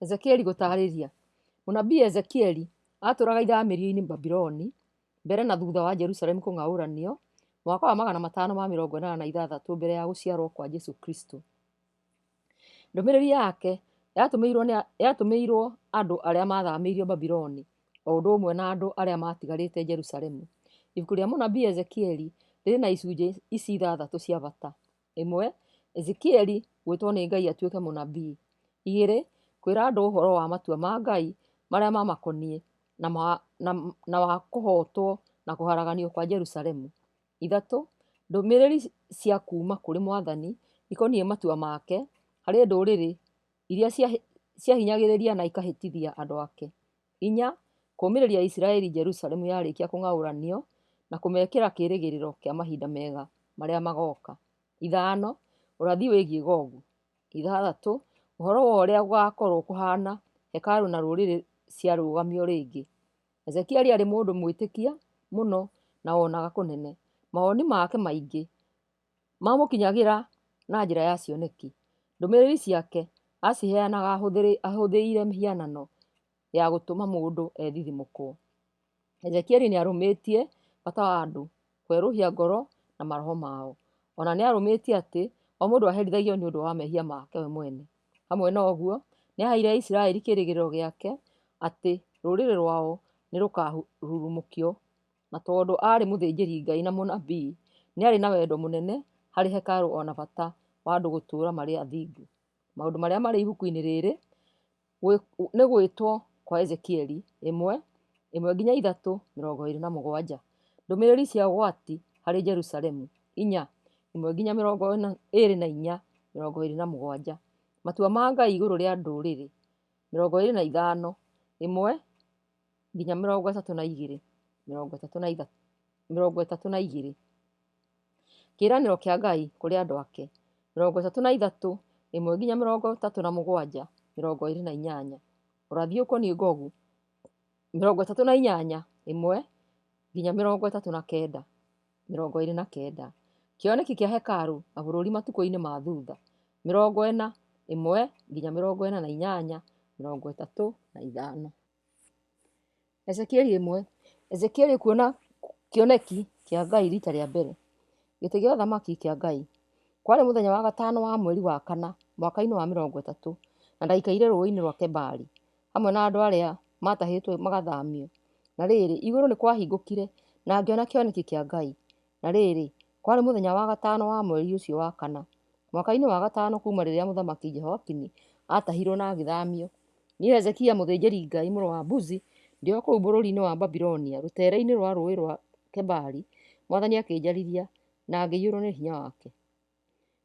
Ezekieli gũtarĩria. Mũnabii Ezekieli atũraga ithamĩrio-inĩ Babironi mbere na thutha wa Jerusalemu kũng'aũranio mwaka wa 586 mbere ya gũciarwo kwa Jesu Kristo. Ndũmĩrĩri yake yatũmĩirwo andũ arĩa mathamĩirio Babironi o ũndũ ũmwe na andũ arĩa matigarĩte Jerusalemu. Ibuku rĩa mũnabii Ezekieli rĩrĩ na icunjĩ ici 6 cia bata. 1. Ezekieli gwĩtwo nĩ Ngai atuĩke mũnabii. 2. Kwĩra andũ ũhoro wa matua ma Ngai marĩa mamakoniĩ na wa kũhotwo na kũharaganio kwa Jerusalemu. 3. Ndũmĩrĩri cia kuuma kũrĩ Mwathani ikoniĩ matua make harĩ ndũrĩrĩ iria ciahinyagĩrĩria na ikahĩtithia andũ ake. 4. Kũũmĩrĩria Isiraeli Jerusalemu yarĩkia kũng'aũranio na kũmekĩra kĩĩrĩgĩrĩro kĩa mahinda mega marĩa magoka. 5. Ũrathi wĩgiĩ Gogu. 6. Ũhoro wa ũrĩa gũgakorwo kũhana hekarũ na rũrĩrĩ ciarũgamio rĩngĩ. Ezekieli arĩ mũndũ mwĩtĩkia mũno na wonaga kũnene. Mawoni make maingĩ mamũkinyagĩra na njĩra ya cioneki. Ndũmĩrĩri ciake aciheanaga ahũthĩrĩire mĩhianano ya gũtũma mũndũ ethithimũkwo. Ezekieli nĩarũmĩtie bata wa andũ kwerũhia ngoro na maroho mao. Ona nĩarũmĩtie atĩ o mũndũ aherithagio nĩ ũndũ wa mehia make we mwene. Hamwe na ũguo nĩaheire Isiraeli kĩĩrĩgĩrĩro gĩake atĩ rũrĩrĩ rwao nĩrũkarurumũkio, na tondũ arĩ mũthĩnjĩri Ngai na mũnabii nĩarĩ na wendo mũnene harĩ hekarũ ona bata wa andũ gũtũũra marĩ athingu. Maũndũ marĩa marĩ ibuku-inĩ rĩrĩ nĩ gwĩtwo kwa Ezekieli 1:1-3 27. Ndũmĩrĩri cia ũgwati harĩ Jerusalemu 4:1-24 27. Matua ma Ngai igũrũ rĩa ndũrĩrĩ 25 1-32 32. Kĩĩranĩro kĩa Ngai kũrĩ andũ ake 33 1-37 28. Ũrathi ũkoniĩ Gogu 38 1-39 29. Kĩoneki kĩa hekarũ na bũrũri matukũ-inĩ ma thutha 40 1-48 35. Ezekieli 1. Ezekieli kuona kĩoneki kĩa Ngai rita rĩa mbere. Gĩtĩ gĩa ũthamaki kĩa Ngai. Kwarĩ mũthenya wa 5 wa mweri wa 4 mwaka-inĩ wa 30 na ndaikaire rũĩ-inĩ rwa Kebari hamwe na andũ arĩa matahĩtwo magathamio. Na rĩrĩ, igũrũ nĩ kwahingũkire na ngĩona kĩoneki kĩa Ngai. Na rĩrĩ, kwarĩ mũthenya wa 5 wa mweri ũcio wa 4 mwaka-inĩ wa 5 kuuma rĩrĩa mũthamaki Jehoiakini atahirwo na agĩthamio. Niĩ Hezekia mũthĩnjĩri Ngai mũrũ wa Buzi ndĩ o kũu bũrũri-inĩ wa Babilonia rũteere-inĩ rwa rũĩ rwa Kebari, Mwathani akĩnjarĩria na ngĩiyũrwo nĩ hinya wake.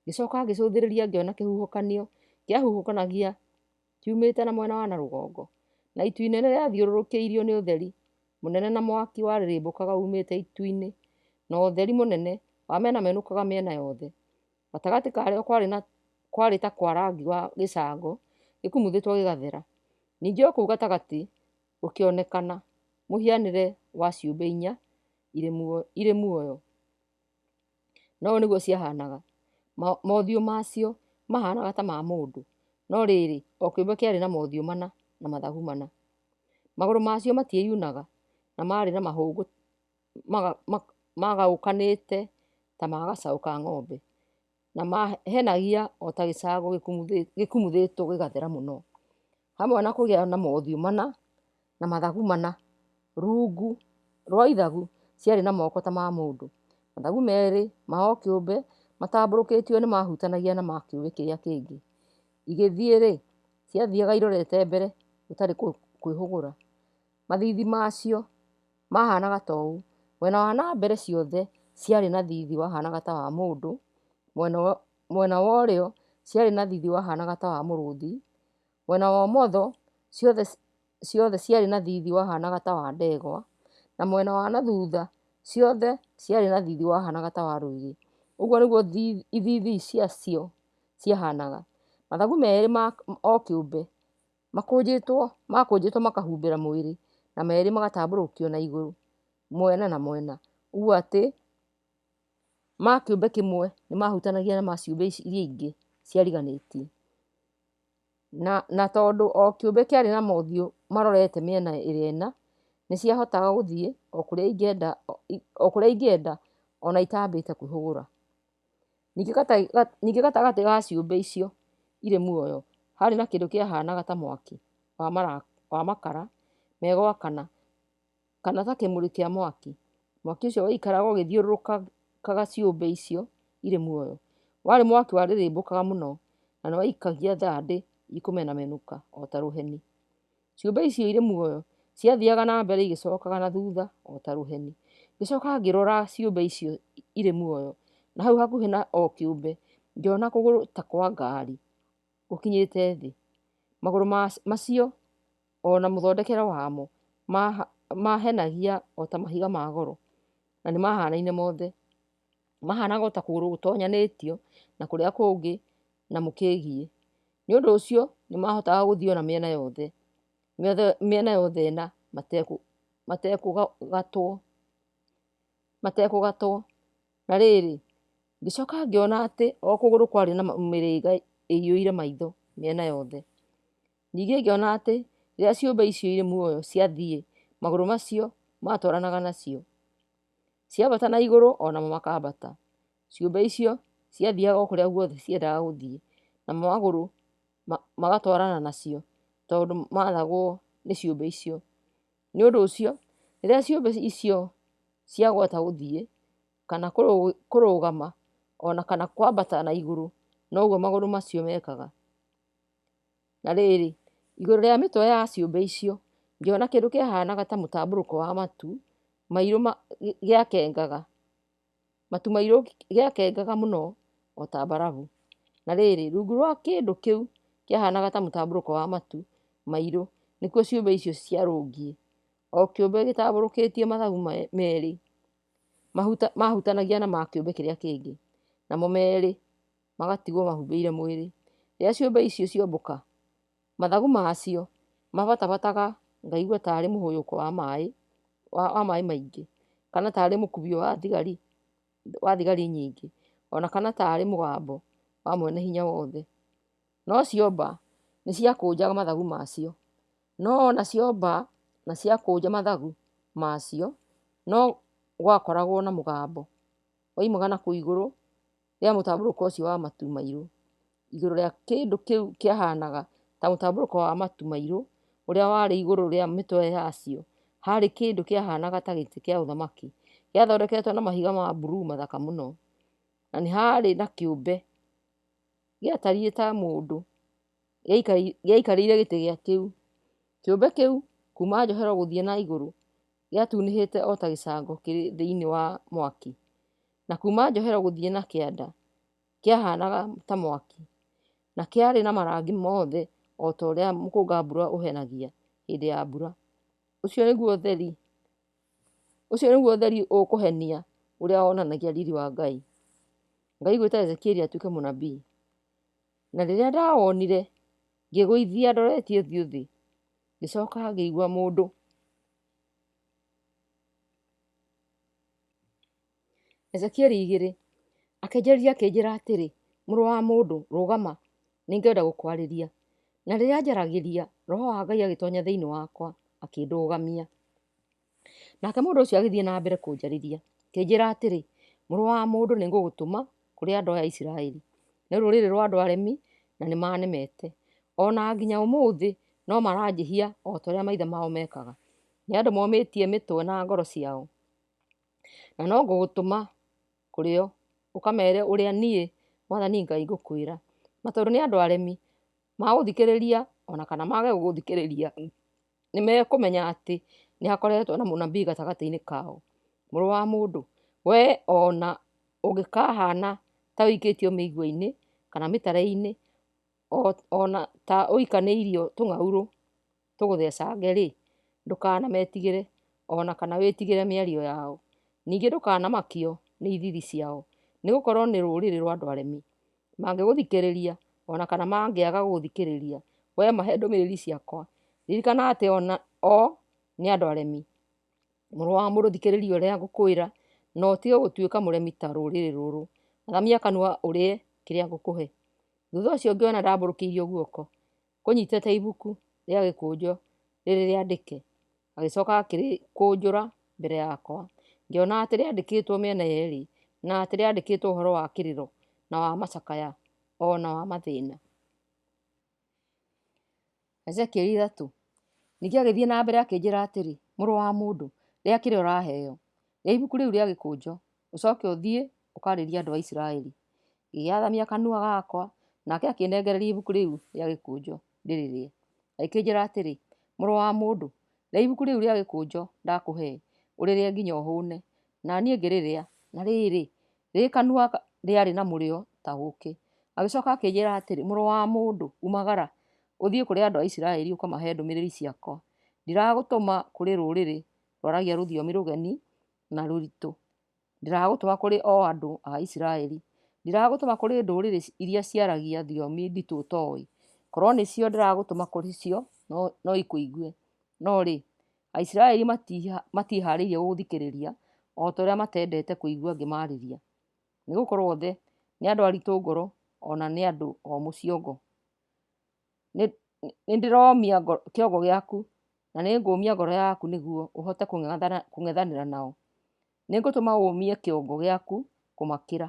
Ngĩcoka ngĩcũthĩrĩria ngĩona kĩhuhũkanio kĩahuhũkanagia kiumĩte na mwena wa na rũgongo, na itu inene rĩathiũrũrũkĩirio nĩ ũtheri mũnene na mwaki warĩrĩmbũkaga umĩte itu-inĩ, na ũtheri mũnene wamenamenũkaga mĩena yothe. Gatagatĩ karĩo kwarĩ ta kwa rangi wa gĩcango gĩkumuthĩtwo gĩgathera. Ningĩ o kũu gatagatĩ gũkĩonekana mũhianĩre wa ciũmbe 4 irĩ muoyo. No nĩguo ciahanaga. Mothiũ macio mahanaga ta ma mũndũ, no rĩrĩ o kĩũmbe kĩarĩ na mothiũ 4 na mathagu 4. Magũrũ macio matiĩyunaga na marĩ na mahũngũ magaũkanĩte ta ma gacaũ ka ng'ombe, na mahenagia o ta gĩcango gĩkumuthĩtwo gĩgathera mũno. Hamwe na kũgĩa na mothiũ 4 na mathagu 4, rungu rwa ithagu ciarĩ na moko ta ma mũndũ. Mathagu merĩ ma o kĩũmbe matambũrũkĩtio nĩ mahutanagia na ma kĩũmbe kĩrĩa kĩngĩ. Igĩthiĩ-rĩ, ciathiaga irorete mbere gũtarĩ kwĩhũgũra. Mathithi macio mahanaga ta ũũ: mwena wa na mbere ciothe ciarĩ na thithi wahanaga ta wa mũndũ, mwena wa ũrĩo ciarĩ na thithi wahanaga ta wa mũrũũthi, mwena wa ũmotho ciothe ciarĩ na thithi wahanaga ta wa ndegwa, na mwena wa na thutha ciothe ciarĩ na thithi wahanaga ta wa rũĩgĩ. Ũguo nĩguo ithithi ciacio ciahanaga. Mathagu merĩ ma o kĩũmbe makũnjĩtwo makahumbĩra mwĩrĩ, na merĩ magatambũrũkio na igũrũ mwena na mwena, ũguo atĩ ma kĩũmbe kĩmwe nĩ mahutanagia na ma ciũmbe iria ingĩ ciariganĩtie. na tondũ o kĩũmbe kĩarĩ na mothiũ marorete mĩena ĩrĩa ĩna, nĩ ciahotaga gũthiĩ o kũrĩa ingĩenda ona itambĩte kwĩhũgũra. Ningĩ gatagatĩ ga ciũmbe icio irĩ muoyo harĩ na kĩndũ kĩahanaga ta mwaki wa makara megwakana, kana ta kĩmũrĩ kĩa mwaki. Mwaki ũcio waikaraga ũgĩthiũrũrũkaga ciũmbe icio irĩ muoyo. Warĩ mwaki warĩrĩmbũkaga mũno na nĩ waikagia thandĩ ikũmenamenũka o ta rũheni. Ciũmbe icio irĩ muoyo ciathiaga na mbere igĩcokaga na thutha o ta rũheni. Ngĩcoka ngĩrora ciũmbe icio irĩ muoyo, na hau hakuhĩ na o kĩũmbe ngĩona kũgũrũ ta kwa ngari gũkinyĩte thĩ. Magũrũ macio ona mũthondekere wamo mahenagia o ta mahiga ma goro, na nĩ mahanaine mothe. Mahanaga o ta kũgũrũ gũtonyanĩtio na kũrĩa kũngĩ na mũkĩgiĩ. Nĩ ũndũ ũcio nĩ mahotaga gũthiĩ ona mĩena yothe ĩna matekũgatwo. Na rĩrĩ, ngĩcoka ngĩona atĩ o kũgũrũ kwarĩ na mĩrĩga ĩiyũire maitho mĩena yothe. Ningĩ ngĩona atĩ rĩrĩa ciũmbe icio irĩ muoyo ciathiĩ, magũrũ macio matwaranaga nacio. Ciambata na igũrũ onamo makambata. Ciũmbe icio ciathiaga o kũrĩa guothe ciendaga gũthiĩ, namo magũrũ magatwarana nacio tondũ mathagwo nĩ ciũmbe icio. Nĩ ũndũ ũcio rĩrĩa ciũmbe icio ciagwata gũthiĩ kana kũrũgama ona kana kwambata na igũrũ, noguo magũrũ macio mekaga. Na rĩrĩ, igũrũ rĩa mĩtwe ya ciũmbe icio ngĩona kĩndũ kĩahanaga ta mũtambũrũko wa matu mairũ gĩakengaga. Matu mairũ gĩakengaga mũno o ta mbarabu. Na rĩrĩ, rungu rwa kĩndũ kĩu kĩahanaga ta mũtambũrũko wa matu mairũ nĩkuo ciũmbe icio ciarũngiĩ. O kĩũmbe gĩtambũrũkĩtie mathagu merĩ mahutanagia na ma kĩũmbe kĩrĩa kĩngĩ, namo merĩ magatigwo mahumbĩire mwĩrĩ. Rĩrĩa ciũmbe icio ciombũka, mathagu macio mabatabataga ngaigua tarĩ mũhũyũko wa maĩ maingĩ, kana tarĩ mũkubio wa thigari nyingĩ, ona kana tarĩ mũgambo wa mwene hinya wothe. No ciomba nĩ ciakũnjaga mathagu macio, no ona ciomba na ciakũnja mathagu macio, no gwakoragwo na mũgambo waumaga nakũu igũrũ rĩa mũtambũrũko ũcio wa matu mairũ. Igũrũ rĩa kĩndũ kĩu kĩahanaga ta mũtambũrũko wa matu mairũ ũrĩa warĩ igũrũ rĩa mĩtwe yacio, harĩ kĩndũ kĩahanaga ta gĩtĩ kĩa ũthamaki gĩathondeketwo na mahiga ma buruu mathaka mũno. Na nĩ harĩ na kĩũmbe gĩatariĩ ta mũndũ gĩaikarĩire gĩtĩ gĩa kĩu. Kĩũmbe kĩu kuma njohero gũthiĩ na igũrũ gĩatunĩhĩte o ta gĩcango kĩrĩ thĩinĩ wa mwaki, na kuma njohero gũthiĩ na kĩanda kĩahanaga ta mwaki, na kĩarĩ na marangi mothe o ta ũrĩa mũkũnga-mbura ũhenagia hĩndĩ ya mbura. Ũcio nĩguo ũtheri ũkũhenia ũrĩa wonanagia riri wa Ngai. Ngai gwĩta Ezekieli atuĩke mũnabii. Na rĩrĩa ndawonire ngĩgũithia ndoretie ũthiũ thĩ, ngĩcoka ngĩigua mũndũ Ezekieli 2 akĩnjarĩria akĩnjĩra atĩrĩ, mũrũ wa mũndũ, rũgama, nĩngwenda gũkwarĩria. Na rĩrĩa njaragĩria, roho wa Ngai agĩtonya thĩinĩ wakwa akĩndũgamia. Nake mũndũ ũcio agĩthiĩ na mbere kũnjarĩria akĩnjĩra atĩrĩ, mũrũ wa mũndũ, nĩngũgũtũma kũrĩ andũ a Isiraeli, nĩ rũrĩrĩ rwa andũ aremi na nĩ manemete, ona nginya ũmũthĩ no maranjĩhia o ta ũrĩa maithe mao mekaga. Nĩ andũ momĩtie mĩtwe na ngoro ciao, na no ngũgũtũma kũrĩ o ũkamere ũrĩa niĩ Mwathani Ngai ngũkwĩra. Na tondũ nĩ andũ aremi, magũthikĩrĩria ona kana mage gũgũthikĩrĩria, nĩ mekũmenya atĩ nĩ hakoretwo na mũnabii gatagatĩ-inĩ kao. Mũrũ wa mũndũ, we ona ũngĩkahana ta ũikĩtio mĩigua-inĩ kana mĩtare-inĩ, ona ta ũikanĩirio tũng'aurũ tũgũthecange-rĩ, ndũkanametigĩre ona kana wĩtigĩre mĩario yao. Ningĩ ndũkanamakio nĩ ithithi ciao, nĩgũkorwo nĩ rũrĩrĩ rwa andũ aremi. Mangĩgũthikĩrĩria ona kana mangĩaga gũgũthikĩrĩria, we mahe ndũmĩrĩri ciakwa. Ririkana atĩ o nĩ andũ aremi. Mũrũ wa mũndũ, thikĩrĩria ũrĩa ngũkwĩra, na ũtige gũtuĩka mũremi ta rũrĩrĩ rũrũ. Athamia kanua ũrĩe kĩrĩa ngũkũhe. Thutha ũcio ngĩona ndambũrũkĩirio guoko, kũnyitĩte ibuku rĩa gĩkũnjo rĩrĩ rĩandĩke. Agĩcoka akĩrĩkũnjũra mbere yakwa, ngĩona atĩ rĩandĩkĩtwo mĩena yerĩ, na atĩ rĩandĩkĩtwo ũhoro wa kĩrĩro na wa macakaya o na wa mathĩna. Ezekieli 3. Ningĩ agĩthiĩ na mbere akĩnjĩra atĩrĩ, mũrũ wa mũndũ, rĩa kĩrĩa ũraheo, rĩa ibuku rĩu rĩa gĩkũnjo, ũcoke ũthiĩ ũkarĩria andũ a Isiraeli. Ngĩgĩathamia kanua gakwa, nake akĩnengereria ibuku rĩu rĩa gĩkũnjo ndĩrĩrĩe. Akĩnjĩra atĩrĩ, mũrũ wa mũndũ, rĩa ibuku rĩu rĩa gĩkũnjo ndakũhe, ũrĩrĩe nginya ũhũne. Na niĩ ngĩrĩrĩa, na rĩrĩ, rĩrĩ kanua rĩarĩ na mũrĩo ta ũũkĩ. Agĩcoka akĩnjĩra atĩrĩ, mũrũ wa mũndũ, umagara, ũthiĩ kũrĩ andũ a Isiraeli ũkamahe ndũmĩrĩri ciakwa. Ndiragũtũma kũrĩ rũrĩrĩ rwaragia rũthiomi rũgeni na rũritũ. Ndiragũtũma kũrĩ o andũ a Isiraeli. Ndiragũtũma kũrĩ ndũrĩrĩ iria ciaragia thiomi nditũ ũtooĩ. Korwo nĩcio ndĩragũtũma kũrĩ cio, no ikũigue. No rĩ, Aisiraeli matiĩharĩirie gũgũthikĩrĩria, o ta ũrĩa matendete kũigua ngĩmarĩria. Nĩgũkorwo othe nĩ andũ aritũ ngoro, ona nĩ andũ omũ ciongo. Nĩndĩromia kĩongo gĩaku, na nĩngũmia ngoro yaku nĩguo ũhote kũng'ethanĩra nao. Nĩngũtũma ũmie kĩongo gĩaku kũmakĩra.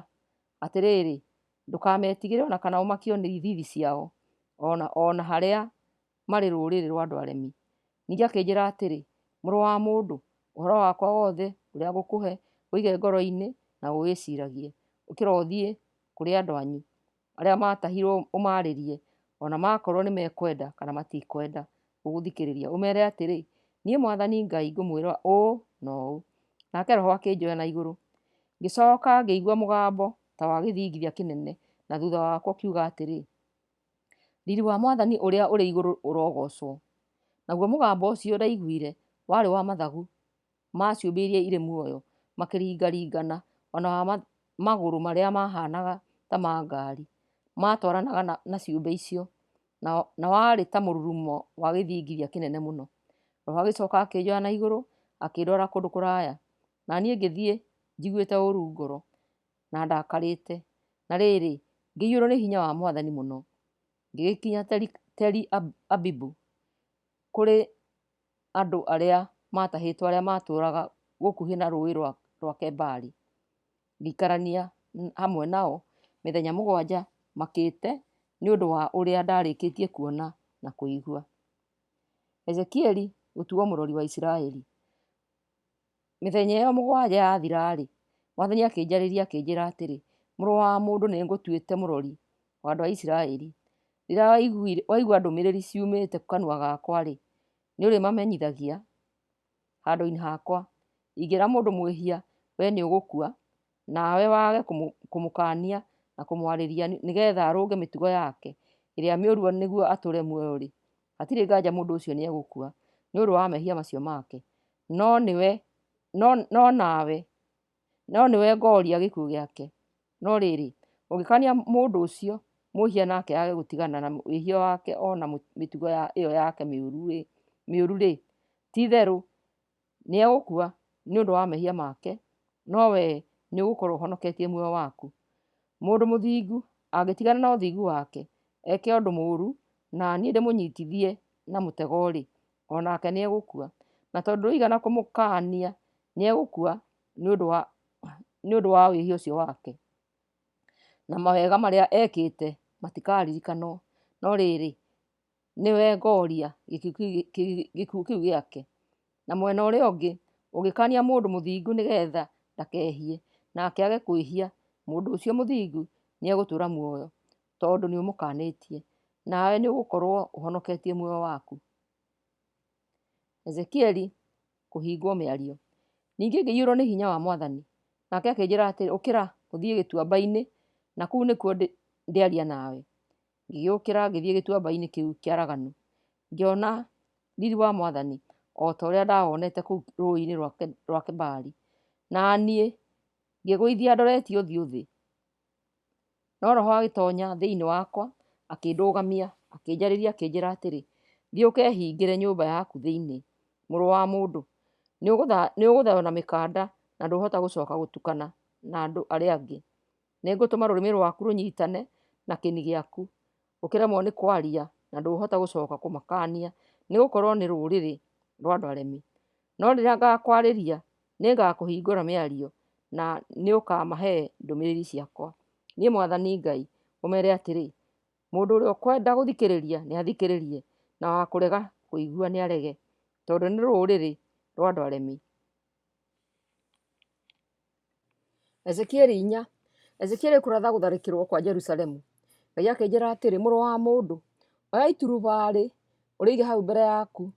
Atĩrĩrĩ, ndũkametigĩre ona kana ũmakio nĩ ithithi ciao, ona harĩa marĩ rũrĩrĩ rwa andũ aremi. Ningĩ akĩnjĩra atĩrĩ, mũrũ wa mũndũ, ũhoro wakwa wothe ũrĩa ngũkũhe ũige ngoro-inĩ na ũwĩciragie, ũkĩra ũthiĩ kũrĩ andũ anyu arĩa matahirwo ũmarĩrie, ona makorwo nĩ mekwenda kana matikwenda gũgũthikĩrĩria. Ũmeere atĩrĩ, niĩ Mwathani Ngai ngũmwĩra ũũ na ũũ. Nake Roho akĩnjoya na igũrũ. Ngĩcoka ngĩigua mũgambo ta wa gĩthingithia kĩnene, na thutha wakwa ũkiuga atĩrĩ, riiri wa Mwathani ũrĩa ũrĩ igũrũ ũrogocwo. Naguo mũgambo ũcio ndaiguire warĩ wa mathagu ma ciũmbe iria irĩ muoyo makĩringaringana, ona wa magũrũ marĩa mahanaga ta ma ngari matwaranaga na ciũmbe icio, na warĩ ta mũrurumo wa gĩthingithia kĩnene mũno. Roho agĩcoka akĩnjoya na igũrũ akĩndwara kũndũ kũraya, na niĩ ngĩthiĩ njiguĩte ũũru ngoro na ndakarĩte. Na rĩrĩ, ngĩiyũrwo nĩ hinya wa Mwathani mũno. Ngĩgĩkinya Teri Abibu, kũrĩ andũ arĩa matahĩtwo arĩa matũũraga gũkuhĩ na rũũĩ rwa Kebari. Ngĩikarania hamwe nao mĩthenya 7 makĩte nĩ ũndũ wa ũrĩa ndarĩkĩtie kuona na kũigua. Ezekieli gũtuo mũrori wa Isiraeli. Mĩthenya ĩyo 7 yathira-rĩ, Mwathani akĩnjarĩria akĩnjĩra atĩrĩ, mũrũ wa mũndũ, nĩngũtuĩte mũrori wa andũ a Isiraeli. Rĩrĩa waigua ndũmĩrĩri ciumĩte kanua gakwa-rĩ, nĩũrĩmamenyithagia handũ-inĩ hakwa. Ingĩra mũndũ mwĩhia, we nĩũgũkua, nawe wage kũmũkaania na kũmwarĩria nĩgetha arũnge mĩtugo yake ĩrĩa mĩũru nĩguo atũũre muoyo-rĩ, hatirĩ nganja mũndũ ũcio nĩegũkua nĩ ũndũ wa mehia macio make. No nĩwe ngooria gĩkuũ gĩake. No rĩrĩ, ũngĩkania mũndũ ũcio mwĩhia nake age gũtigana na wĩhia wake ona mĩtugo ĩyo yake mĩũru-rĩ, ti-itherũ nĩegũkua nĩ ũndũ wa mehia make, no we nĩũgũkorwo ũhonoketie muoyo waku. Mũndũ mũthingu angĩtigana na ũthingu wake, eke ũndũ mũũru, na niĩ ndĩmũnyitithie na mũtego-rĩ, onake nĩegũkua. Na tondũ ndũigana kũmũkaania, nĩegũkua nĩ ũndũ wa wĩhia ũcio wake, na mawega marĩa ekĩte matikaririkanwo. No rĩrĩ, nĩwe ngooria gĩkuũ kĩu gĩake. Na mwena ũrĩa ũngĩ, ũngĩkania mũndũ mũthingu nĩgetha ndakehie, nake age kwĩhia, mũndũ ũcio mũthingu nĩegũtũũra muoyo, tondũ nĩũmũkanĩtie, nawe nĩũgũkorwo ũhonoketie muoyo waku. Ezekieli kũhingwo mĩario. Ningĩ ngĩiyũrwo nĩ hinya wa Mwathani, nake akĩnjĩra atĩrĩ, ũkĩra ũthiĩ gĩtuamba-inĩ, na kũu nĩkuo ndĩaria nawe. Ngĩgĩũkĩra ngĩthiĩ gĩtuamba-inĩ kĩu kĩaraganu, ngĩona riiri wa Mwathani o ta ũrĩa ndawonete kũu rũũĩ-inĩ rwa Kebari, na niĩ ngĩgũithia ndoretie ũthiũ thĩ. No Roho agĩtoonya thĩinĩ wakwa, akĩndũgamia, akĩnjarĩria akĩnjĩra atĩrĩ, thiĩ ũkehingĩre nyũmba yaku thĩinĩ, mũrũ wa mũndũ, nĩũgũthaywo na mĩkanda na ndũhota gũcoka gũtukana na andũ arĩa angĩ. Nĩngũtũma rũrĩmĩ rwaku rũnyitane na kĩni gĩaku, ũkĩremwo nĩ kwaria na ndũhota gũcoka kũmakania nĩ gũkorwo nĩ rũrĩrĩ rwa andũ aremi. No rĩrĩa ngakwarĩria nĩngakũhingũra mĩario na nĩũkamahe ndũmĩrĩri ciakwa. Niĩ Mwathani Ngai ũmere atĩrĩ, mũndũ ũrĩa ũkwenda gũthikĩrĩria nĩ athikĩrĩrie, na wa kũrega kũigua nĩ arege, tondũ nĩ rũrĩrĩ rwa andũ aremi. Ezekieli 4. Ezekieli kũratha gũtharĩkĩrwo kwa Jerusalemu. Ngai akĩnjĩra atĩrĩ, mũrũ wa mũndũ, oya iturubarĩ ũrĩige hau mbere yaku,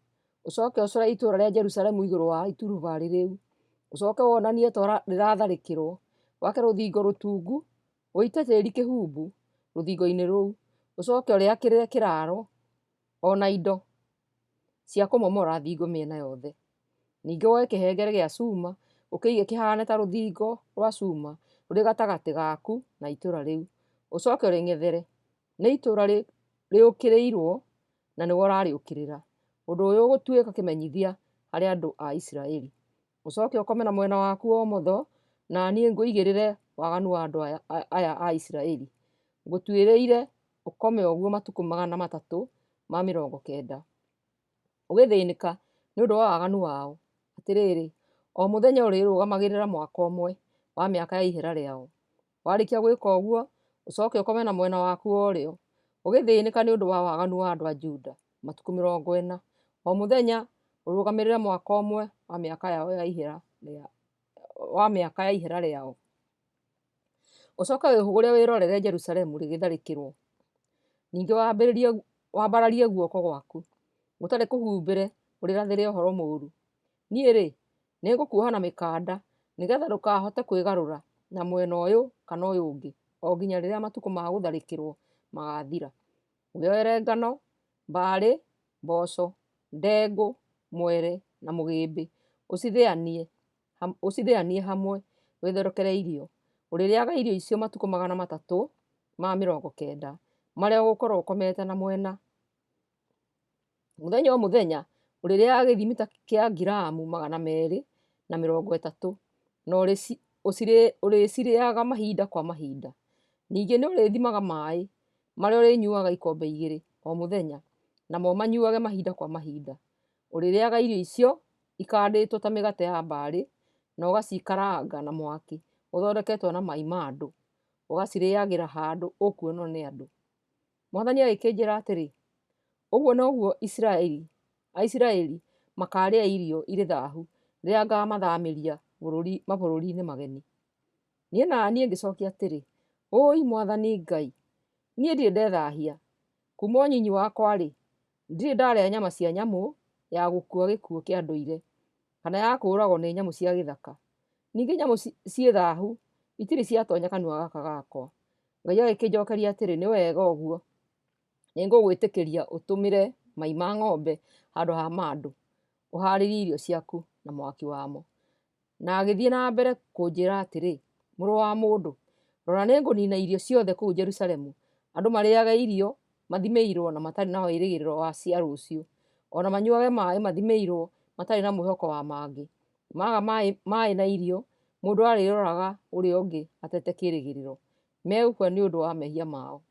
ũcoke ũcore itũũra rĩa Jerusalemu igũrũ wa iturubarĩ rĩu, ũcoke wonanie ta rĩratharĩkĩrwo, wake rũthingo rũtungu, ũite tĩĩri kĩhumbu rũthingo-inĩ rũu, ũcoke ũrĩakĩrĩre kĩraro ona indo cia kũmomora thingo mĩena yothe. Ningĩ woe kĩhengere gĩa cuma ũkĩige kĩhane ta rũthingo rwa cuma rũrĩ gatagatĩ gaku na itũũra rĩu, ũcoke ũrĩng'ethere. Nĩ itũũra rĩũkĩrĩirwo na nĩwe ũrarĩũkĩrĩra. Ũndũ ũyũ ũgũtuĩka kĩmenyithia harĩ andũ a Isiraeli. Ũcoke ũkome na mwena waku wa ũmotho, na niĩ ngũigĩrĩre waganu wa andũ aya a Isiraeli. Ngũtuĩrĩire ũkome ũguo matukũ 390. Ũgĩthĩnĩka nĩ ũndũ wa waganu wao. Atĩrĩrĩ, o mũthenya ũrĩrũgamagĩrĩra mwaka ũmwe wa mĩaka ya ihera rĩao. Warĩkia gwĩka ũguo, ũcoke ũkome na mwena waku wa ũrĩo. Ũgĩthĩnĩka nĩ ũndũ wa waganu wa andũ a Juda matukũ 40. O mũthenya ũrũgamĩrĩre mwaka ũmwe wa mĩaka yao ya ihera rĩao. Ũcoke wĩhũgũre wĩrorere Jerusalemu rĩgĩtharĩkĩrwo. Ningĩ wambararie guoko gwaku, gũtarĩ kũhumbĩre ũrĩrathĩre ũhoro mũũru. Niĩ-rĩ, nĩngũkuoha na mĩkanda nĩgetha ndũkahote kwĩgarũra na mwena ũyũ kana ũyũ ũngĩ, o nginya rĩrĩa matukũ ma gũtharĩkĩrwo magathira. Wĩoere ngano, mbarĩ, mboco, ndengũ, mwere na mũgĩmbĩ, ũcithĩanie hamwe wĩtherũkere irio. Ũrĩrĩaga irio icio matukũ 390 marĩa ũgũkorwo ũkomete na mwena. Mũthenya o mũthenya ũrĩrĩaga gĩthimi ta kĩa ngiramu 230, na ũrĩcirĩaga mahinda kwa mahinda. Ningĩ nĩ ũrĩthimaga maĩ marĩa ũrĩnyuaga ikombe 2 o mũthenya, namo manyuage mahinda kwa mahinda. Ũrĩrĩaga irio icio ikandĩtwo ta mĩgate ya mbarĩ, na ũgacikaranga na mwaki ũthondeketwo na mai ma andũ, ũgacirĩagĩra handũ ũkuonwo nĩ andũ. Mwathani agĩkĩnjĩra atĩrĩ, ũguo noguo Aisiraeli makarĩa irio irĩ thaahu rĩrĩa ngamathamĩria mabũrũri-inĩ mageni. Niĩ ngĩcokia atĩrĩ, ũi Mwathani Ngai, niĩ ndirĩ ndethahia. Kuma ũnyinyi wakwa-rĩ, ndirĩ ndarĩa nyama cia nyamũ ya gũkua gĩkuũ kĩa ndũire, kana ya kũũragwo nĩ nyamũ cia gĩthaka. Ningĩ nyamũ ciĩ thaahu itirĩ ciatonya kanua gaka gakwa. Ngai agĩkĩnjokeria atĩrĩ, nĩ wega ũguo, nĩngũgwĩtĩkĩria ũtũmĩre mai ma ng'ombe handũ ha ma andũ, ũharĩrie irio ciaku na mwaki wamo. Na agĩthiĩ na mbere kũnjĩra atĩrĩ, mũrũ wa mũndũ, rora nĩngũnina irio ciothe kũu Jerusalemu. Andũ marĩage irio mathimĩirwo na matarĩ na wĩrĩgĩrĩro wa cia rũciũ, ona manyuage maĩ mathimĩirwo matarĩ na mwĩhoko wa mangĩ. Maga maĩ na irio, mũndũ arĩroraga ũrĩa ũngĩ atete kĩĩrĩgĩrĩro. Megũkua nĩ ũndũ wa mehia mao.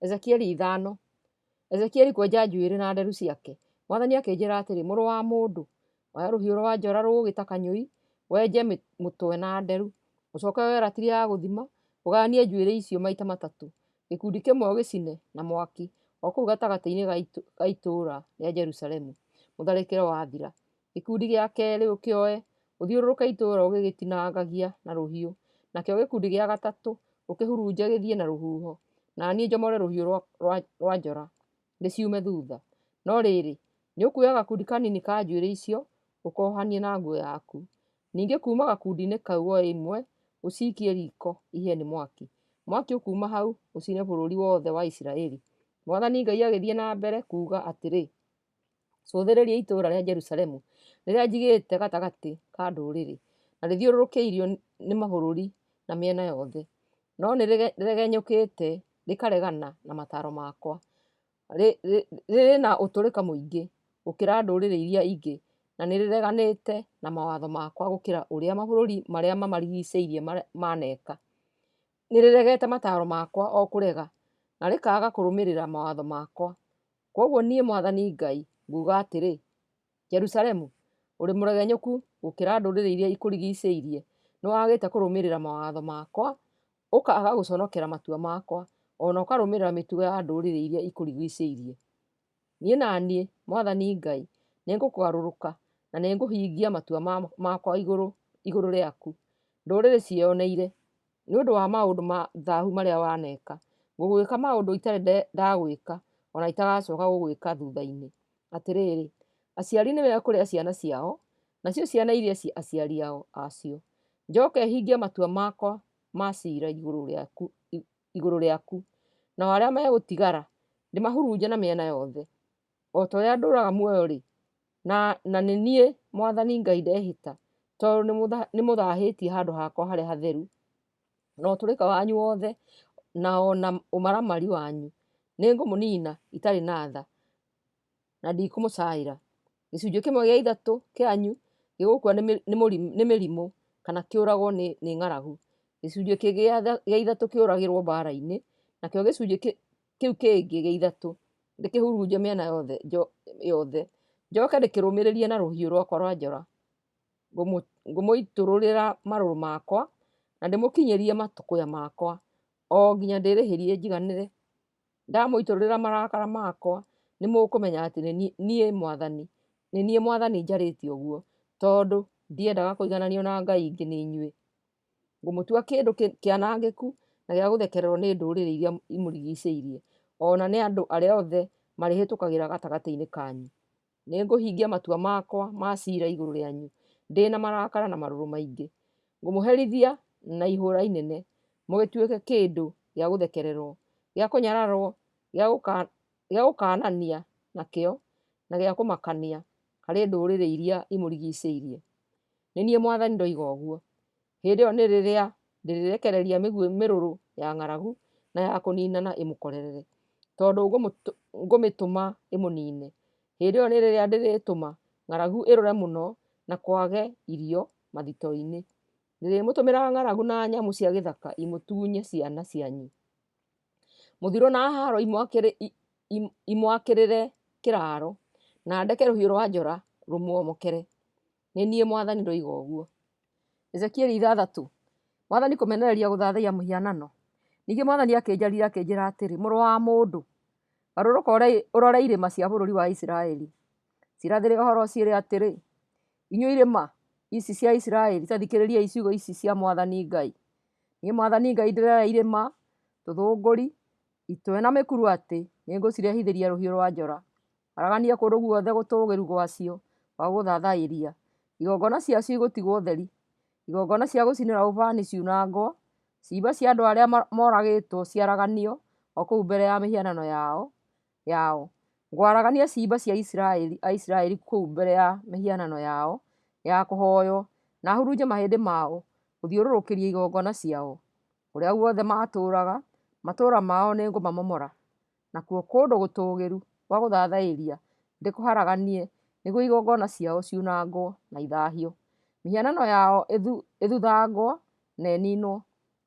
Ezekieli 5. Ezekieli kwenja njuĩrĩ na nderu ciake. Mwathani akĩnjĩra atĩrĩ, mũrũ wa mũndũ, oya rũhiũ rwa njora rũũgĩ ta kanyũi, wenje mũtwe na nderu, ũcoke woe ratiri ya gũthima, ũgayanie njuĩrĩ icio maita 3. Gĩkundi kĩmwe ũgĩcine na mwaki o kũu gatagatĩ-inĩ ga itũũra rĩa Jerusalemu mũtharĩkĩre wathira. Gĩkundi gĩa kerĩ ũkĩoe ũthiũrũrũke itũũra ũgĩgĩtinangagia na rũhiũ. Nakĩo gĩkundi gĩa gatatũ ũkĩhurunje gĩthiĩ na rũhuho, na niĩ njomore rũhiũ rwa njora rĩciume thutha. No rĩrĩ, nĩ ũkuoya gakundi kanini ka njuĩrĩ icio ũkohanie na nguo yaku. Ningĩ kuma gakundi-inĩ kau o ĩmwe ũciikie riko ihĩe nĩ mwaki. Mwaki ũkuma hau ũcine bũrũri wothe wa Isiraeli. Mwathani Ngai agĩthiĩ na mbere kuuga atĩrĩ, cũthĩrĩria itũũra rĩa Jerusalemu rĩrĩa njigĩte gatagatĩ ka ndũrĩrĩ, na rĩthiũrũrũkĩirio nĩ mabũrũri na mĩena yothe. No nĩrĩgenyũkĩte rĩkaregana na mataro makwa. Rĩrĩ na ũtũrĩka mũingĩ gũkĩra ndũrĩrĩ iria ingĩ, na nĩrĩreganĩte na mawatho makwa gũkĩra ũrĩa mabũrũri marĩa mamarigicĩirie maneka. Nĩrĩregete mataro makwa o kũrega, na rĩkaga kũrũmĩrĩra mawatho makwa. Koguo niĩ Mwathani Ngai nguga atĩrĩ, Jerusalemu, ũrĩ mũregenyũku gũkĩra ndũrĩrĩ iria ikũrigicĩirie. Nĩwagĩte kũrũmĩrĩra mawatho makwa, ũkaga gũconokera matua makwa, ona ũkarũmĩrĩra mĩtugo ya ndũrĩrĩ iria ikũrigicĩirie. Niĩ naniĩ Mwathani Ngai nĩngũkũgarũrũka na nĩngũhingia matua makwa igũrũ rĩaku. Ndũrĩrĩ ciĩyoneire nĩ ũndũ wa maũndũ ma thaahu marĩa waneka. Ngũgwĩka maũndũ itarĩ ndagwĩka, ona itagacoka gũgwĩka thutha-inĩ. Atĩrĩrĩ, aciari nĩmekũrĩa ciana ciao, nacio ciana iria aciari acio. Njoke hingie matua makwa ma ciira igũrũ rĩaku, nao arĩa megũtigara ndĩmahurunje na mĩena yothe. O ta ũrĩa ndũũraga muoyo-rĩ, na nĩ niĩ Mwathani Ngai ndehĩta, tondũ nĩmũthahĩtie handũ hakwa harĩa hatheru, na ũtũrĩka wanyu wothe na ona ũmaramari wanyu nĩngũmũnina itarĩ na tha, na ndikũmũcaĩra. Gĩcunjĩ kĩmwe gĩa ithatũ kĩanyu gĩgũkua nĩ mĩrimũ kana kĩũragwo nĩ ng'aragu. Gĩcunjĩ gĩa ithatũ kĩũragĩrwo mbara-inĩ, nakĩo gĩcunjĩ kĩu kĩngĩ gĩa ithatũ ndĩkĩhurunje mĩena yothe, njoke ndĩkĩrũmĩrĩrie na rũhiũ rwakwa rwa njora. Ngũmũitũrũrĩra marũrũ makwa na ndĩmũkinyĩrie matũkũya makwa, o nginya ndĩrĩhĩrie njiganĩre. Ndamũitũrũrĩra marakara makwa, nĩmũkũmenya atĩ nĩ niĩ Mwathani njarĩtie ũguo, tondũ ndiendaga kũigananio na ngai ingĩ nĩ inyuĩ. Ngũmũtua kĩndũ kĩanangĩku na gĩa gũthekererwo nĩ ndũrĩrĩ iria imũrigicĩirie, ona nĩ andũ arĩa othe marĩhĩtũkagĩra gatagatĩ-inĩ kanyu. Nĩngũhingia matua makwa ma ciira igũrũ rĩanyu ndĩ na marakara na marũrũ maingĩ. Ngũmũherithia na ihũũra inene, mũgĩtuĩke kĩndũ gĩa gũthekererwo, gĩa kũnyararwo, gĩa gũkanania nakĩo, na gĩa kũmakania harĩ ndũrĩrĩ iria imũrigicĩirie. Nĩ niĩ Mwathani ndoiga ũguo. Hĩndĩ ĩyo nĩ rĩrĩa ndĩrĩrekereria mĩguĩ mĩrũrũ ya ng'aragu na ya kũninana ĩmũkorerere, tondũ ngũmĩtũma ĩmũnine. Hĩndĩ ĩyo nĩ rĩrĩa ndĩrĩtũma ng'aragu ĩrũre mũno na kwage irio mathito-inĩ. Ndĩrĩmũtũmĩra ng'aragu na nyamũ cia gĩthaka imũtunye ciana cianyu. Mũthiro na haro imwakĩrĩre kĩraro, na ndeke rũhiũ rwa njora rũmwomokere. Nĩ niĩ Mwathani ndoiga ũguo. Ezekieli 6. Mwathani kũmenereria gũthathaiya mũhianano. Ningĩ Mwathani akĩnjarĩria akĩnjĩra atĩrĩ, mũrũ wa mũndũ, garũrũka ũrore irĩma cia bũrũri wa Isiraeli. Cirathĩre ũhoro ciĩre atĩrĩ, inyuĩ irĩma ici cia Isiraeli, ta thikĩrĩriai ciugo ici cia Mwathani Ngai. Niĩ Mwathani Ngai ndĩrera irĩma, tũthũngũri, itwe na mĩkuru atĩ nĩngũcirehithĩria rũhiũ rwa njora. Aragania kũndũ guothe gũtũũgĩru gwacio wa gũthathaiĩria. Igongona ciacio igũtigwo theri, igongona cia gũcinĩra ũbani ciunangwo, ciimba cia andũ arĩa moragĩtwo ciaraganio o kũu mbere ya mĩhianano yao. Ngwaragania ciimba cia Isiraeli kũu mbere ya mĩhianano yao ya kũhoywo, na hurunje mahĩndĩ mao gũthiũrũrũkĩria igongona ciao. Kũrĩa guothe matũũraga, matũũra mao nĩngũmamomora, nakuo kũndũ gũtũũgĩru gwa gũthathaiĩria ndĩkũharaganie, nĩguo igongona ciao ciunangwo na ithahio. Mĩhianano yao ĩthuthangwo na ĩninwo,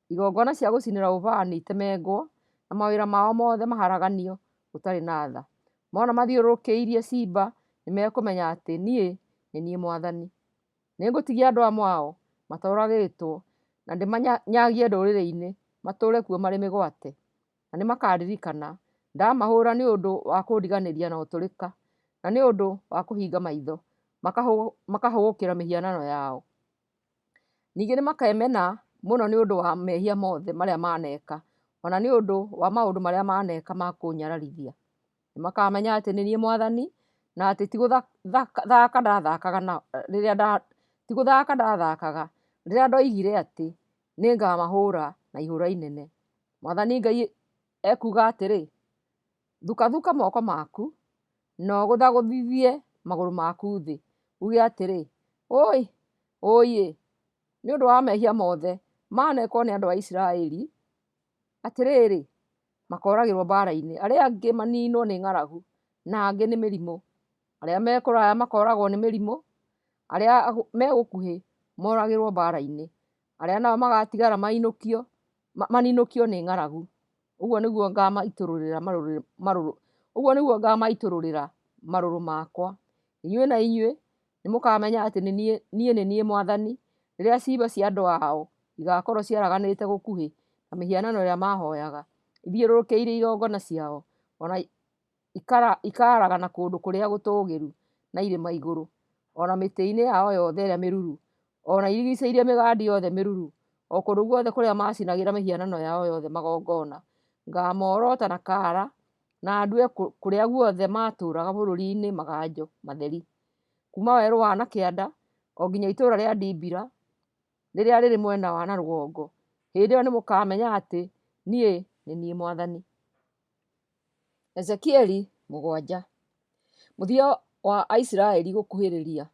igongona cia gũcinĩra ũbani itemengwo, na mawĩra mao mothe maharaganio gũtarĩ na tha. Mona mathiũrũrũkĩirie ciimba, nĩmekũmenya atĩ niĩ nĩ niĩ Mwathani. Nĩngũtigia andũ a Moabi matũũragĩtwo, na ndĩmanyagie ndũrĩrĩ-inĩ matũũre kuo marĩ mĩgwate. Na nĩmakaririkana ndamahũũra nĩ ũndũ wa kũndiganĩria na ũtũrĩka, na nĩ ũndũ wa kũhinga maitho, makahũgũkĩra mĩhianano yao. Ningĩ nĩmakemena mũno nĩ ũndũ wa mehia mothe marĩa maneka, ona nĩ ũndũ wa maũndũ marĩa maneka ma kũnyararithia. Nĩmakamenya atĩ nĩ niĩ Mwathani, na atĩ tigũthaka ndathakaga rĩrĩa ndoigire atĩ nĩngamahũũra na ihũũra inene. Mwathani Ngai ekuga atĩrĩ, thukathuka moko maku na ũgũthagũthithie magũrũ maku thĩ, uge atĩrĩ, ĩĩ nĩ ũndũ wa mehia mothe manekwo nĩ andũ a Isiraeli, atĩrĩrĩ, makoragĩrwo mbara-inĩ, arĩa angĩ maninwo nĩ ng'aragu, na angĩ nĩ mĩrimũ, arĩa me kũraya makoragwo nĩ mĩrimũ, arĩa me gũkuhĩ moragĩrwo mbara-inĩ, arĩa nao magatigara maninũkio nĩ ng'aragu. Ũguo nĩguo ngamaitũrũrĩra marũrũ makwa. Inyuĩ na inyuĩ nĩmũkamenya atĩ niĩ nĩ niĩ Mwathani, rĩrĩa ciimba cia andũ ao igakorwo ciaraganĩte gũkuhĩ na mĩhianano ĩrĩa mahoyaga, ithiũrũrũkĩirie igongona ciao, ona ikaragana kũndũ kũrĩa gũtũũgĩru na irĩma igũrũ, ona mĩtĩ-inĩ yao yothe ĩrĩa mĩruru, ona irigicĩirie mĩgandi yothe mĩruru, o kũndũ guothe kũrĩa macinagĩra mĩhianano yao yothe magongona. Ngamoorota na kaara, na ndue kũrĩa guothe matũũraga bũrũri-inĩ maganjo matheri, kuuma werũ wa na kĩanda o nginya itũũra rĩa Ndibira rĩrĩa rĩrĩ mwena wa na rũgongo. Hĩndĩ ĩyo nĩmũkamenya atĩ niĩ nĩ niĩ Mwathani. Ezekieli 7. Mũthia wa Aisiraeli gũkuhĩrĩria.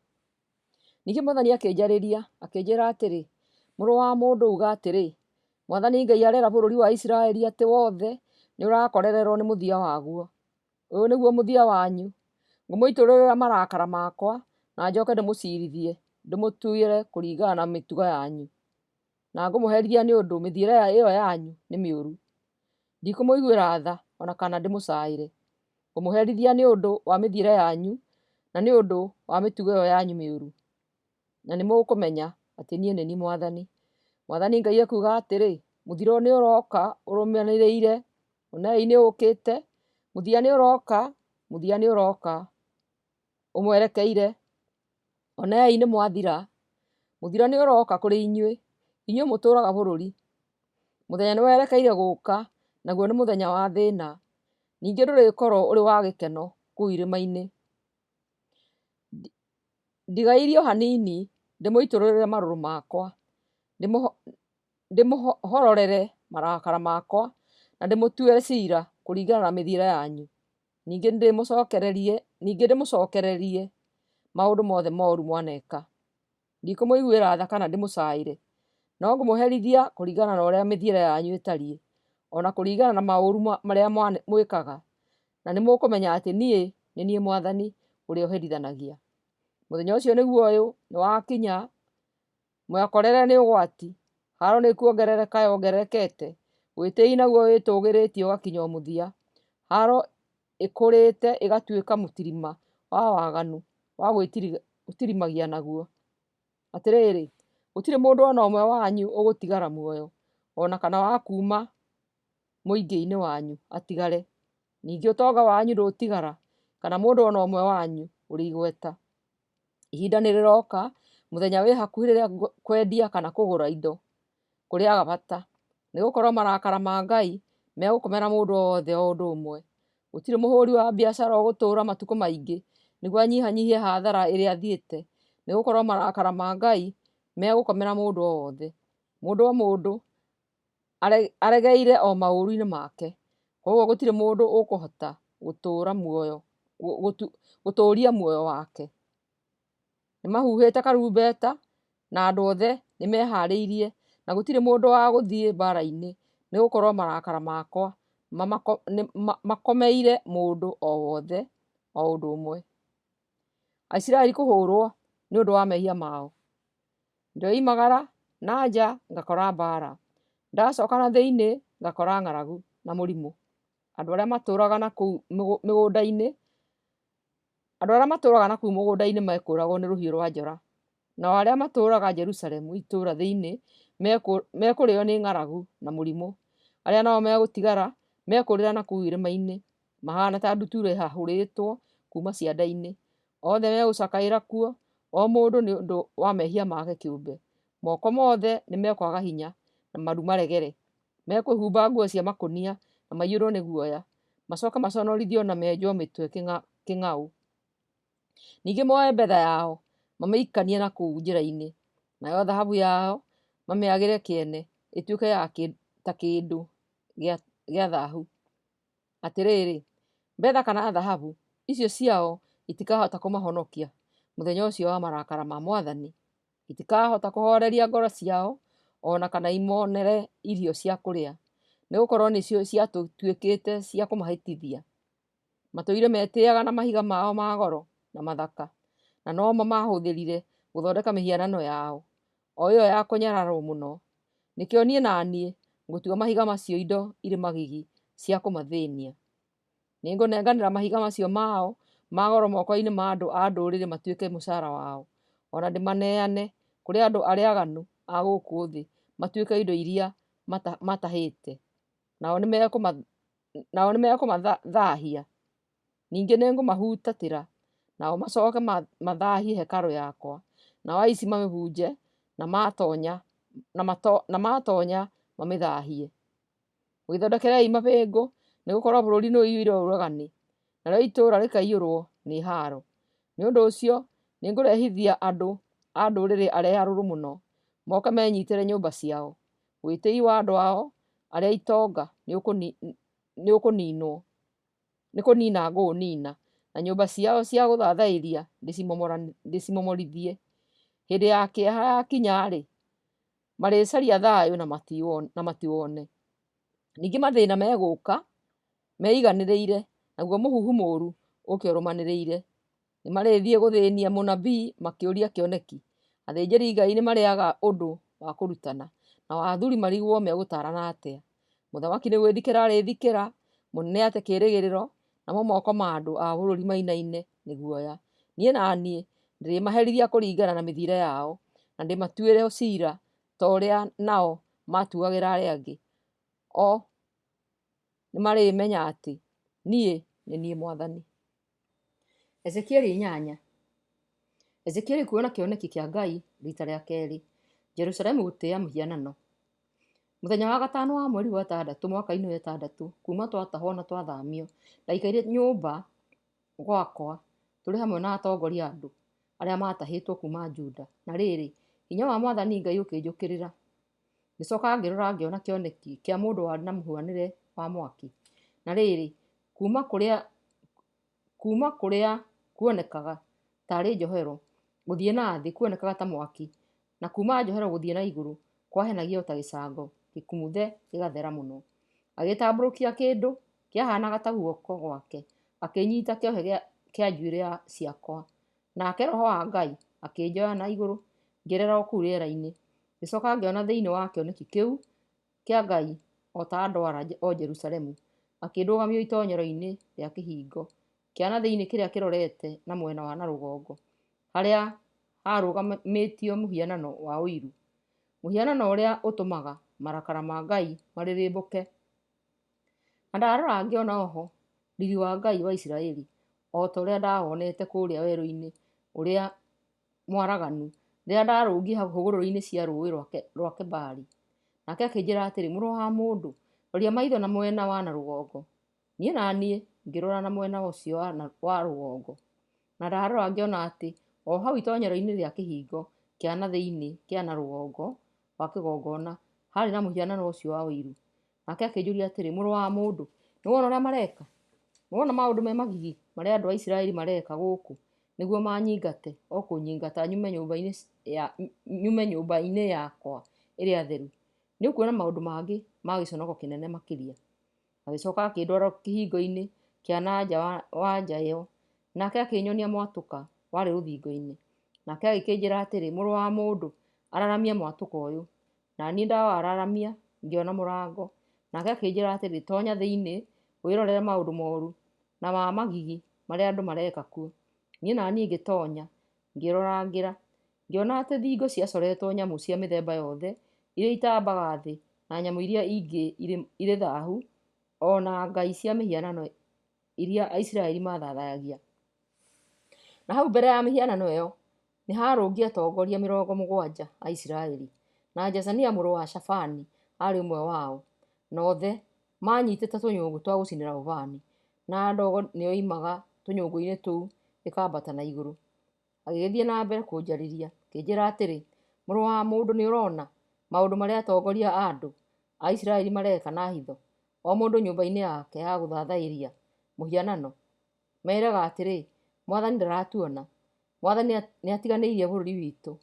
Ningĩ Mwathani akĩnjarĩria akĩnjĩra atĩrĩ, mũrũ wa mũndũ, uga atĩrĩ, Mwathani Ngai arera bũrũri wa Isiraeli atĩ wothe nĩ ũrakorererwo nĩ mũthia waguo. Ũyũ nĩguo mũthia wanyu. Ngũmũitũrũrĩra marakara makwa, na njoke ndĩmũciirithie, ndĩmũtuĩre kũringana na mĩtugo yanyu, na ngũmũherithia nĩ ũndũ mĩthiĩre ĩyo yanyu nĩ mĩũru. Ndikũmũiguĩra tha ona kana ndĩmũcaĩre. Ngũmũherithia nĩ ũndũ wa mĩthiĩre yanyu na nĩ ũndũ wa mĩtugo ĩyo yanyu mĩũru. Na nĩmũkũmenya atĩ niĩ nĩ niĩ Mwathani. Mwathani Ngai ekuuga atĩrĩ, mũthiro nĩ ũroka ũrũmanĩrĩire, onei nĩ ũũkĩte, mũthia nĩ ũroka ũmwerekeire, onei nĩ mwathira. Mũthiro nĩ ũroka kũrĩ inyuĩ, inyuĩ mũtũũraga bũrũri. Mũthenya nĩ werekeire gũũka, naguo nĩ mũthenya wa thĩĩna. Ningĩ ndũrĩkorwo ũrĩ wa gĩkeno kũu irĩma-inĩ. Ndigairie o hanini ndĩmũitũrũrĩre marũrũ makwa, ndĩmũhororere marakara makwa, na ndĩmũtue ciira kũringana na mĩthiĩre yanyu. Ningĩ ndĩmũcokererie maũndũ mothe mooru mwaneka. Ndikũmũiguĩra tha kana ndĩmũcaĩre, no ngũmũherithia kũringana na ũrĩa mĩthiĩre yanyu ĩtariĩ, ona kũringana na maũru marĩa mwĩkaga. Na nĩmũkũmenya atĩ niĩ nĩ niĩ Mwathani ũrĩa ũherithanagia. Mũthenya ũcio nĩguo ũyũ nĩwakinya, mwĩkorere nĩ ũgwati, haaro nĩ kuongerereka yongererekete, wĩtĩĩi naguo wĩtũũgĩrĩtie ũgakinya mũthia. Haaro ĩkũrĩte ĩgatuĩka mũtirima wa waganu wa gwĩtirimagia naguo. Atĩrĩrĩ, gũtirĩ mũndũ ona ũmwe wanyu ũgũtigara muoyo, ona kana wa kuuma mũingĩ-inĩ wanyu atigare. Ningĩ ũtonga wanyu ndũtigara, kana mũndũ ona ũmwe wanyu ũrĩ igweta. Ihinda nĩ rĩroka, mũthenya wĩ hakuhĩ rĩrĩa kwendia kana kũgũra indo kũrĩaga bata, nĩgũkorwo marakara ma Ngai megũkomera mũndũ wothe o ũndũ ũmwe. Gũtirĩ mũhũri wa biacara ũgũtũũra matukũ maingĩ nĩguo anyihanyihie hathara ĩrĩa athiĩte, nĩgũkorwo marakara ma Ngai megũkomera mũndũ o wothe. Mũndũ o mũndũ aregeire o maũru-inĩ make, koguo gũtirĩ mũndũ ũkũhota gũtũũria muoyo wake. Nĩmahuhĩte karumbeta, na andũ othe nĩmeharĩirie, na gũtirĩ mũndũ wa gũthiĩ mbara-inĩ, nĩgũkorwo marakara makwa makomeire mũndũ o wothe o ũndũ ũmwe. Aisiraeli kũhũrwo nĩ ũndũ wa mehia mao. Ndoimagara na nja ngakora mbara, ndacoka na thĩinĩ ngakora ng'aragu na mũrimũ. Andũ arĩa matũũraga nakũu mũgũnda-inĩ mekũũragwo nĩ rũhiũ rwa njora, nao arĩa matũũraga Jerusalemu itũũra thĩinĩ mekũrĩo nĩ ng'aragu na mũrimũ. Arĩa nao megũtigara mekũrĩra nakũu irĩma-inĩ, mahana ta ndutura ĩhahũrĩtwo kuuma cianda-inĩ. Othe megũcakaĩra kuo, o mũndũ nĩ ũndũ wa mehia make kĩũmbe. Moko mothe nĩmekwaga hinya na maru maregere. Mekwĩhumba nguo cia makũnia na maiyũrwo nĩ guoya, macoke maconorithio na menjwo mĩtwe kĩng'aũ. Ningĩ moe betha yao mamĩikanie nakũu njĩra-inĩ, nayo thahabu yao mamĩagĩre kĩene ĩtuĩke ta kĩndũ gĩa thaahu. Atĩrĩrĩ, betha kana thahabu icio ciao itikahota kũmahonokia mũthenya ũcio wa marakara ma Mwathani. Itikahota kũhoreria ngoro ciao, ona kana imonere irio cia kũrĩa, nĩgũkorwo nĩcio ciatuĩkĩte cia kũmahĩtithia. Matũire metĩĩaga na mahiga mao ma goro na mathaka, na nomo mahũthĩrire gũthondeka mĩhianano yao, o ĩyo ya kũnyararwo mũno. Nĩkĩo niĩ ngũtua mahiga macio indo irĩ magigi cia kũmathĩnia. Nĩngũnenganĩra mahiga macio mao ma goro moko-inĩ ma andũ a ndũrĩrĩ matuĩke mũcara wao, ona ndĩmaneane kũrĩ andũ arĩa aganu a gũkũ thĩ matuĩke indo iria matahĩte, nao nĩmekũmathahia. Ningĩ nĩngũmahutatĩra, nao macoke mathahie hekarũ yakwa, nao aici mamĩhunje, na matonya mamĩthahie. Mwĩthondekerei mabĩngũ, nĩgũkorwo bũrũri nĩũiyũire ũragani, narĩo itũũra rĩkaiyũrwo nĩ haro. Nĩ ũndũ ũcio nĩngũrehithia andũ a ndũrĩrĩ arĩa arũrũ mũno, moke menyitĩre nyũmba ciao. Wĩtĩi wa andũ ao arĩa itonga nĩkũnina ngũũnina, na nyũmba ciao cia gũthathairia ndĩcimomorithie. Hĩndĩ ya kĩeha yakinya-rĩ, marĩcaria thayũ na matiwone. Ningĩ mathĩna megũka meiganĩrĩire, naguo mũhuhu mũũru ũke ũrũmanĩrĩire. Nĩmarĩthiĩ gũthĩnia mũnabii makĩũria kĩoneki. Athĩnjĩri Ngai nĩmarĩaga ũndũ wa kũrutana, nao athuuri marigwo megũtarana atĩa. Mũthamaki nĩ gwĩthikĩra arĩthikĩra, mũnene ate kĩĩrĩgĩrĩro, namo moko ma andũ a bũrũri mainaine nĩ guoya. Niĩ naniĩ ndĩrĩmaherithia kũringana na mĩthiĩre yao, na ndĩmatuĩre ciira ta ũrĩa nao matuagĩra arĩa angĩ. O nĩmarĩmenya atĩ niĩ nĩ niĩ Mwathani. Ezekieli 8. Ezekieli kuona kĩoneki kĩa Ngai rita rĩa kerĩ. Jerusalemu gũtĩĩa mũhianano. Mũthenya wa gatano wa mweri wa 6 mwaka-inĩ wa 6, kuma twatahwo na twathamio, ndaikaire nyũmba gwakwa tũrĩ hamwe na atongoria andũ arĩa matahĩtwo kuma Juda. Na rĩrĩ, hinya wa Mwathani Ngai ũkĩnjũkĩrĩra. Ngĩcoka ngĩrora ngĩona kĩoneki kĩa mũndũ warĩ na mũhuanĩre wa mwaki. Na rĩrĩ, kuma kũrĩa kuonekaga tarĩ njohero gũthiĩ na thĩ kuonekaga ta mwaki, na kuma njohero gũthiĩ na igũrũ kwahenagia ta gĩcango gĩkumuthe gĩgathera mũno. Agĩtambũrũkia kĩndũ kĩahanaga ta guoko gwake, akĩnyita kĩohe kĩa njuĩrĩ ciakwa. Nake Roho wa Ngai akĩnjoya na igũrũ ngĩrera o kũu rĩera-inĩ. Ngĩcoka ngĩona thĩinĩ wa kĩoneki kĩu kĩa Ngai o ta ndwara o Jerusalemu, akĩndũgamia itoonyero-inĩ rĩa kĩhingo kĩa na thĩinĩ kĩrĩa kĩrorete na mwena wa na rũgongo, harĩa harũgamĩtio mũhianano wa ũiru, mũhianano ũrĩa ũtũmaga marakara ma Ngai marĩrĩmbũke. Na ndarora ngĩona oho riri wa Ngai wa Isiraeli, o ta ũrĩa ndawonete kũrĩa werũ-inĩ ũrĩa mwaraganu, rĩrĩa ndarũngiĩ hau hũgũrũrũ-inĩ cia rũũĩ rwa Kebari. Nake akĩnjĩra atĩrĩ, mũrũ wa mũndũ, roria maitho na mwena wa na rũgongo. Niĩ naniĩ ngĩrora na mwena ũcio wa rũgongo, na ndarora ngĩona atĩ o hau itoonyero-inĩ rĩa kĩhingo kĩa na thĩinĩ kĩa na rũgongo wa kĩgongona harĩ na mũhianano ũcio wa ũiru. Nake akĩnjũria atĩrĩ, mũrũ wa mũndũ, nĩwona ũrĩa mareka? Nĩwona maũndũ me magigi marĩa andũ a Isiraeli mareka gũkũ nĩguo manyingate o kũnyingata nyume nyũmba-inĩ yakwa ĩrĩa theru? Nĩũkuona maũndũ mangĩ ma gĩconoko kĩnene makĩria. Agĩcoka akĩndwara kĩhingo-inĩ kĩa na nja wa nja ĩyo, nake akĩnyonia mwatũka warĩ rũthingo-inĩ. Nake agĩkĩnjĩra atĩrĩ, mũrũ wa mũndũ, araramia mwatũka ũyũ. Na niĩ ndawararamia ngĩona mũrango. Nake akĩnjĩra atĩrĩ, tonya thĩinĩ wĩrorere maũndũ moru na ma magigi marĩa andũ mareka kuo. Niĩ naniĩ ngĩtonya ngĩrorangĩra, ngĩona atĩ thingo ciacoretwo nyamũ cia mĩthemba yothe iria itambaga thĩ, na nyamũ iria ingĩ irĩ thaahu, ona ngai cia mĩhianano iria Aisiraeli mathathayagia. Na hau mbere ya mĩhianano ĩyo nĩ harũngiĩ atongoria 70 a Isiraeli, na Jazania mũrũ wa Shafani arĩ ũmwe wao. Na othe manyitĩte tũnyũngũ twa gũcinĩra ũbani, na ndogo nĩyoimaga tũnyũngũ-inĩ tũu ĩkambata na igũrũ. Agĩgĩthiĩ na mbere kũnjarĩria akĩnjĩra atĩrĩ, mũrũ wa mũndũ, nĩũrona maũndũ marĩa atongoria a andũ a Isiraeli mareka na hitho, o mũndũ nyũmba-inĩ yake ya gũthathairia mũhianano? Meraga atĩrĩ, Mwathani ndaratuona, Mwathani nĩatiganĩirie bũrũri witũ.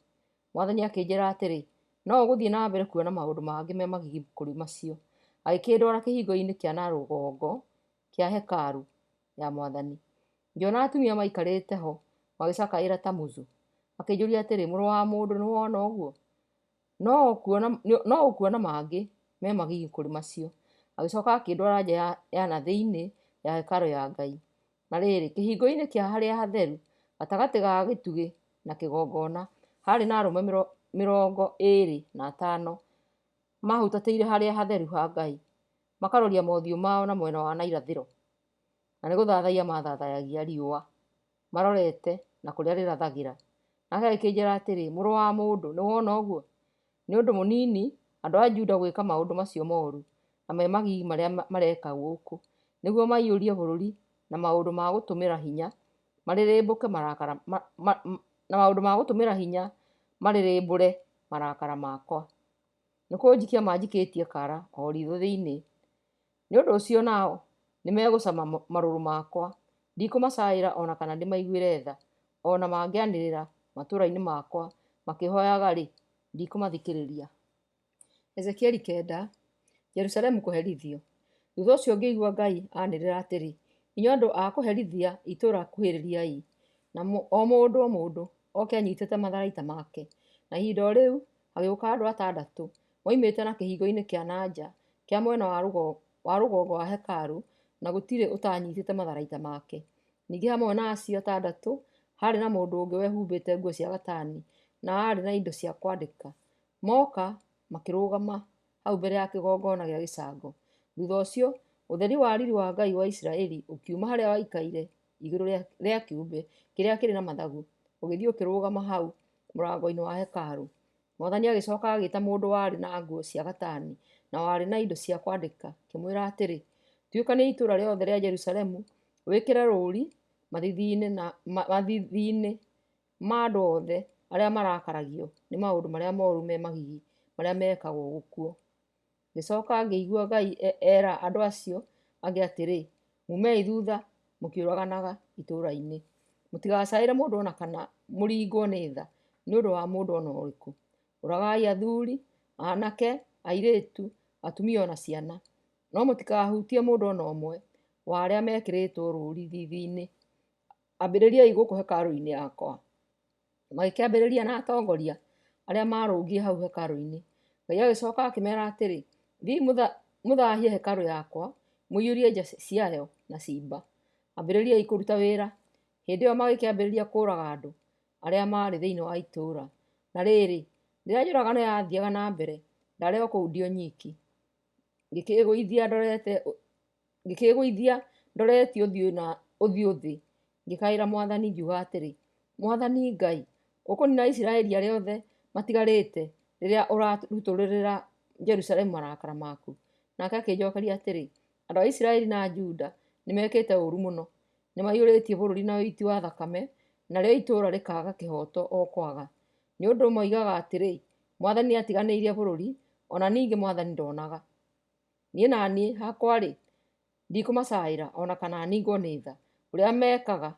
Mwathani akĩnjĩra atĩrĩ, no ũgũthiĩ na mbere kuona maũndũ mangĩ me magigi kũrĩ macio. Agĩkĩndwara kĩhingo-inĩ kĩa na rũgongo kĩa hekarũ ya Mwathani. Ngĩona atumia maikarĩte ho magĩcakaĩra Tamuzu. Akĩnjũria atĩrĩ, mũrũ wa mũndũ, nĩwona ũguo? No ũkuona mangĩ me magigi kũrĩ macio. agĩcoka akĩndwara nja ya na thĩinĩ ya hekarũ ya Ngai. Na rĩrĩ, kĩhingo-inĩ kĩa harĩa hatheru gatagatĩ ga gĩtugĩ na kĩgongona harĩ na arũme 25 mahutatĩire harĩa hatheru ha Ngai, makaroria mothiũ mao na mwena wa na irathĩro, na nĩ gũthathaiya mathathayagia riũa marorete na kũrĩa rĩrathagĩra. Nake agĩkĩnjĩra atĩrĩ, mũrũ wa mũndũ, nĩ wona ũguo? Nĩ ũndũ mũnini andũ a Juda gwĩka maũndũ macio moru na me magigi marĩa mareka gũkũ, nĩguo maiyũrie bũrũri na maũndũ ma gũtũmĩra hinya marĩrĩmbũre marakara makwa. Nĩ kũnjikia manjikĩtie kara o ritho thĩinĩ. Nĩ ũndũ ũcio nao nĩ megũcama marũrũ makwa, ndikũmacaĩra ona kana ndĩmaiguĩre tha, ona mangĩanĩrĩra matũũra-inĩ makwa makĩhoyaga-rĩ, ndikũmathikĩrĩria. Ezekieli 9, Jerusalemu kũherithio. Thutha ũcio ngĩigua Ngai anĩrĩra atĩrĩ, inyuĩ andũ a kũherithia itũũra kuhĩrĩriai, na o mũndũ oke anyitĩte matharaita make. Na ihinda o rĩu hagĩũka andũ 6 moimĩte na kĩhingo-inĩ kĩa na nja kĩa mwena wa rũgongo wa hekarũ, na gũtirĩ ũtanyitĩte matharaita make. Ningĩ hamwe na acio 6 harĩ na mũndũ ũngĩ wehumbĩte nguo cia gatani na arĩ na indo cia kwandĩka. Moka makĩrũgama hau mbere ya kĩgongona gĩa gĩcango. Thutha ũcio ũtheri wa riri wa Ngai wa Isiraeli ũkiuma harĩa waikaire igũrũ rĩa kĩũmbe kĩrĩa kĩrĩ na mathagu, ũgĩthiĩ ũkĩrũgama hau mũrango-inĩ wa hekarũ. Mwathani agĩcoka agĩĩta mũndũ warĩ na nguo cia gatani na warĩ na indo cia kwandĩka, akĩmwĩra atĩrĩ, tuĩkania itũũra rĩothe rĩa Jerusalemu, wĩkĩre rũũri mathithi-inĩ ma andũ othe arĩa marakaragio nĩ maũndũ marĩa moru me magigi marĩa mekagwo gũkuo. Ngĩcoka ngĩigua Ngai era andũ acio angĩ atĩrĩ, mumei thutha mũkĩũraganaga itũũra-inĩ. Mũtigacaĩre mũndũ ona kana mũringwo nĩ tha nĩ ũndũ wa mũndũ ona ũrĩkũ. Ũragai athuri, aanake, airĩtu, atumia ona ciana. No mũtikahutie mũndũ ona ũmwe wa arĩa mekĩrĩtwo rũũri thithi-inĩ. Ambĩrĩriai gũkũ hekarũ-inĩ yakwa. Magĩkĩambĩrĩria na atongoria arĩa marũngiĩ hau hekarũ-inĩ. Ngai agĩcoka akĩmera atĩrĩ, thiĩ mũthahie hekarũ yakwa, mũiyũrie nja ciayo na ciimba. Ambĩrĩriai kũruta wĩra. Hĩndĩ ĩyo magĩkĩambĩrĩria kũũraga andũ arĩa marĩ thĩinĩ wa itũũra. Na rĩrĩ, rĩrĩa njũragano yathiaga na mbere, ndarĩ o kũu ndio nyiki. Ngĩkĩĩgũithia ndoretie ũthiũ thĩ, ngĩkaĩra Mwathani ngiuga atĩrĩ, Mwathani Ngai, ũkũnina Isiraeli arĩa othe matigarĩte rĩrĩa ũrarutũrũrĩra Jerusalemu marakara maku. Nake akĩnjokeria atĩrĩ, andũ a Isiraeli na Juda nĩ mekĩte ũũru mũno. Nĩ maiyũrĩtie bũrũri na ũiti wa thakame, narĩo itũũra rĩkaaga kĩhooto o kwaga. Nĩ ũndũ moigaga atĩrĩ, Mwathani atiganĩirie bũrũri, ona ningĩ Mwathani ndonaga. Niĩ na niĩ hakwa-rĩ, ndikũmacaĩra ona kana ningwo nĩ tha. Ũrĩa mekaga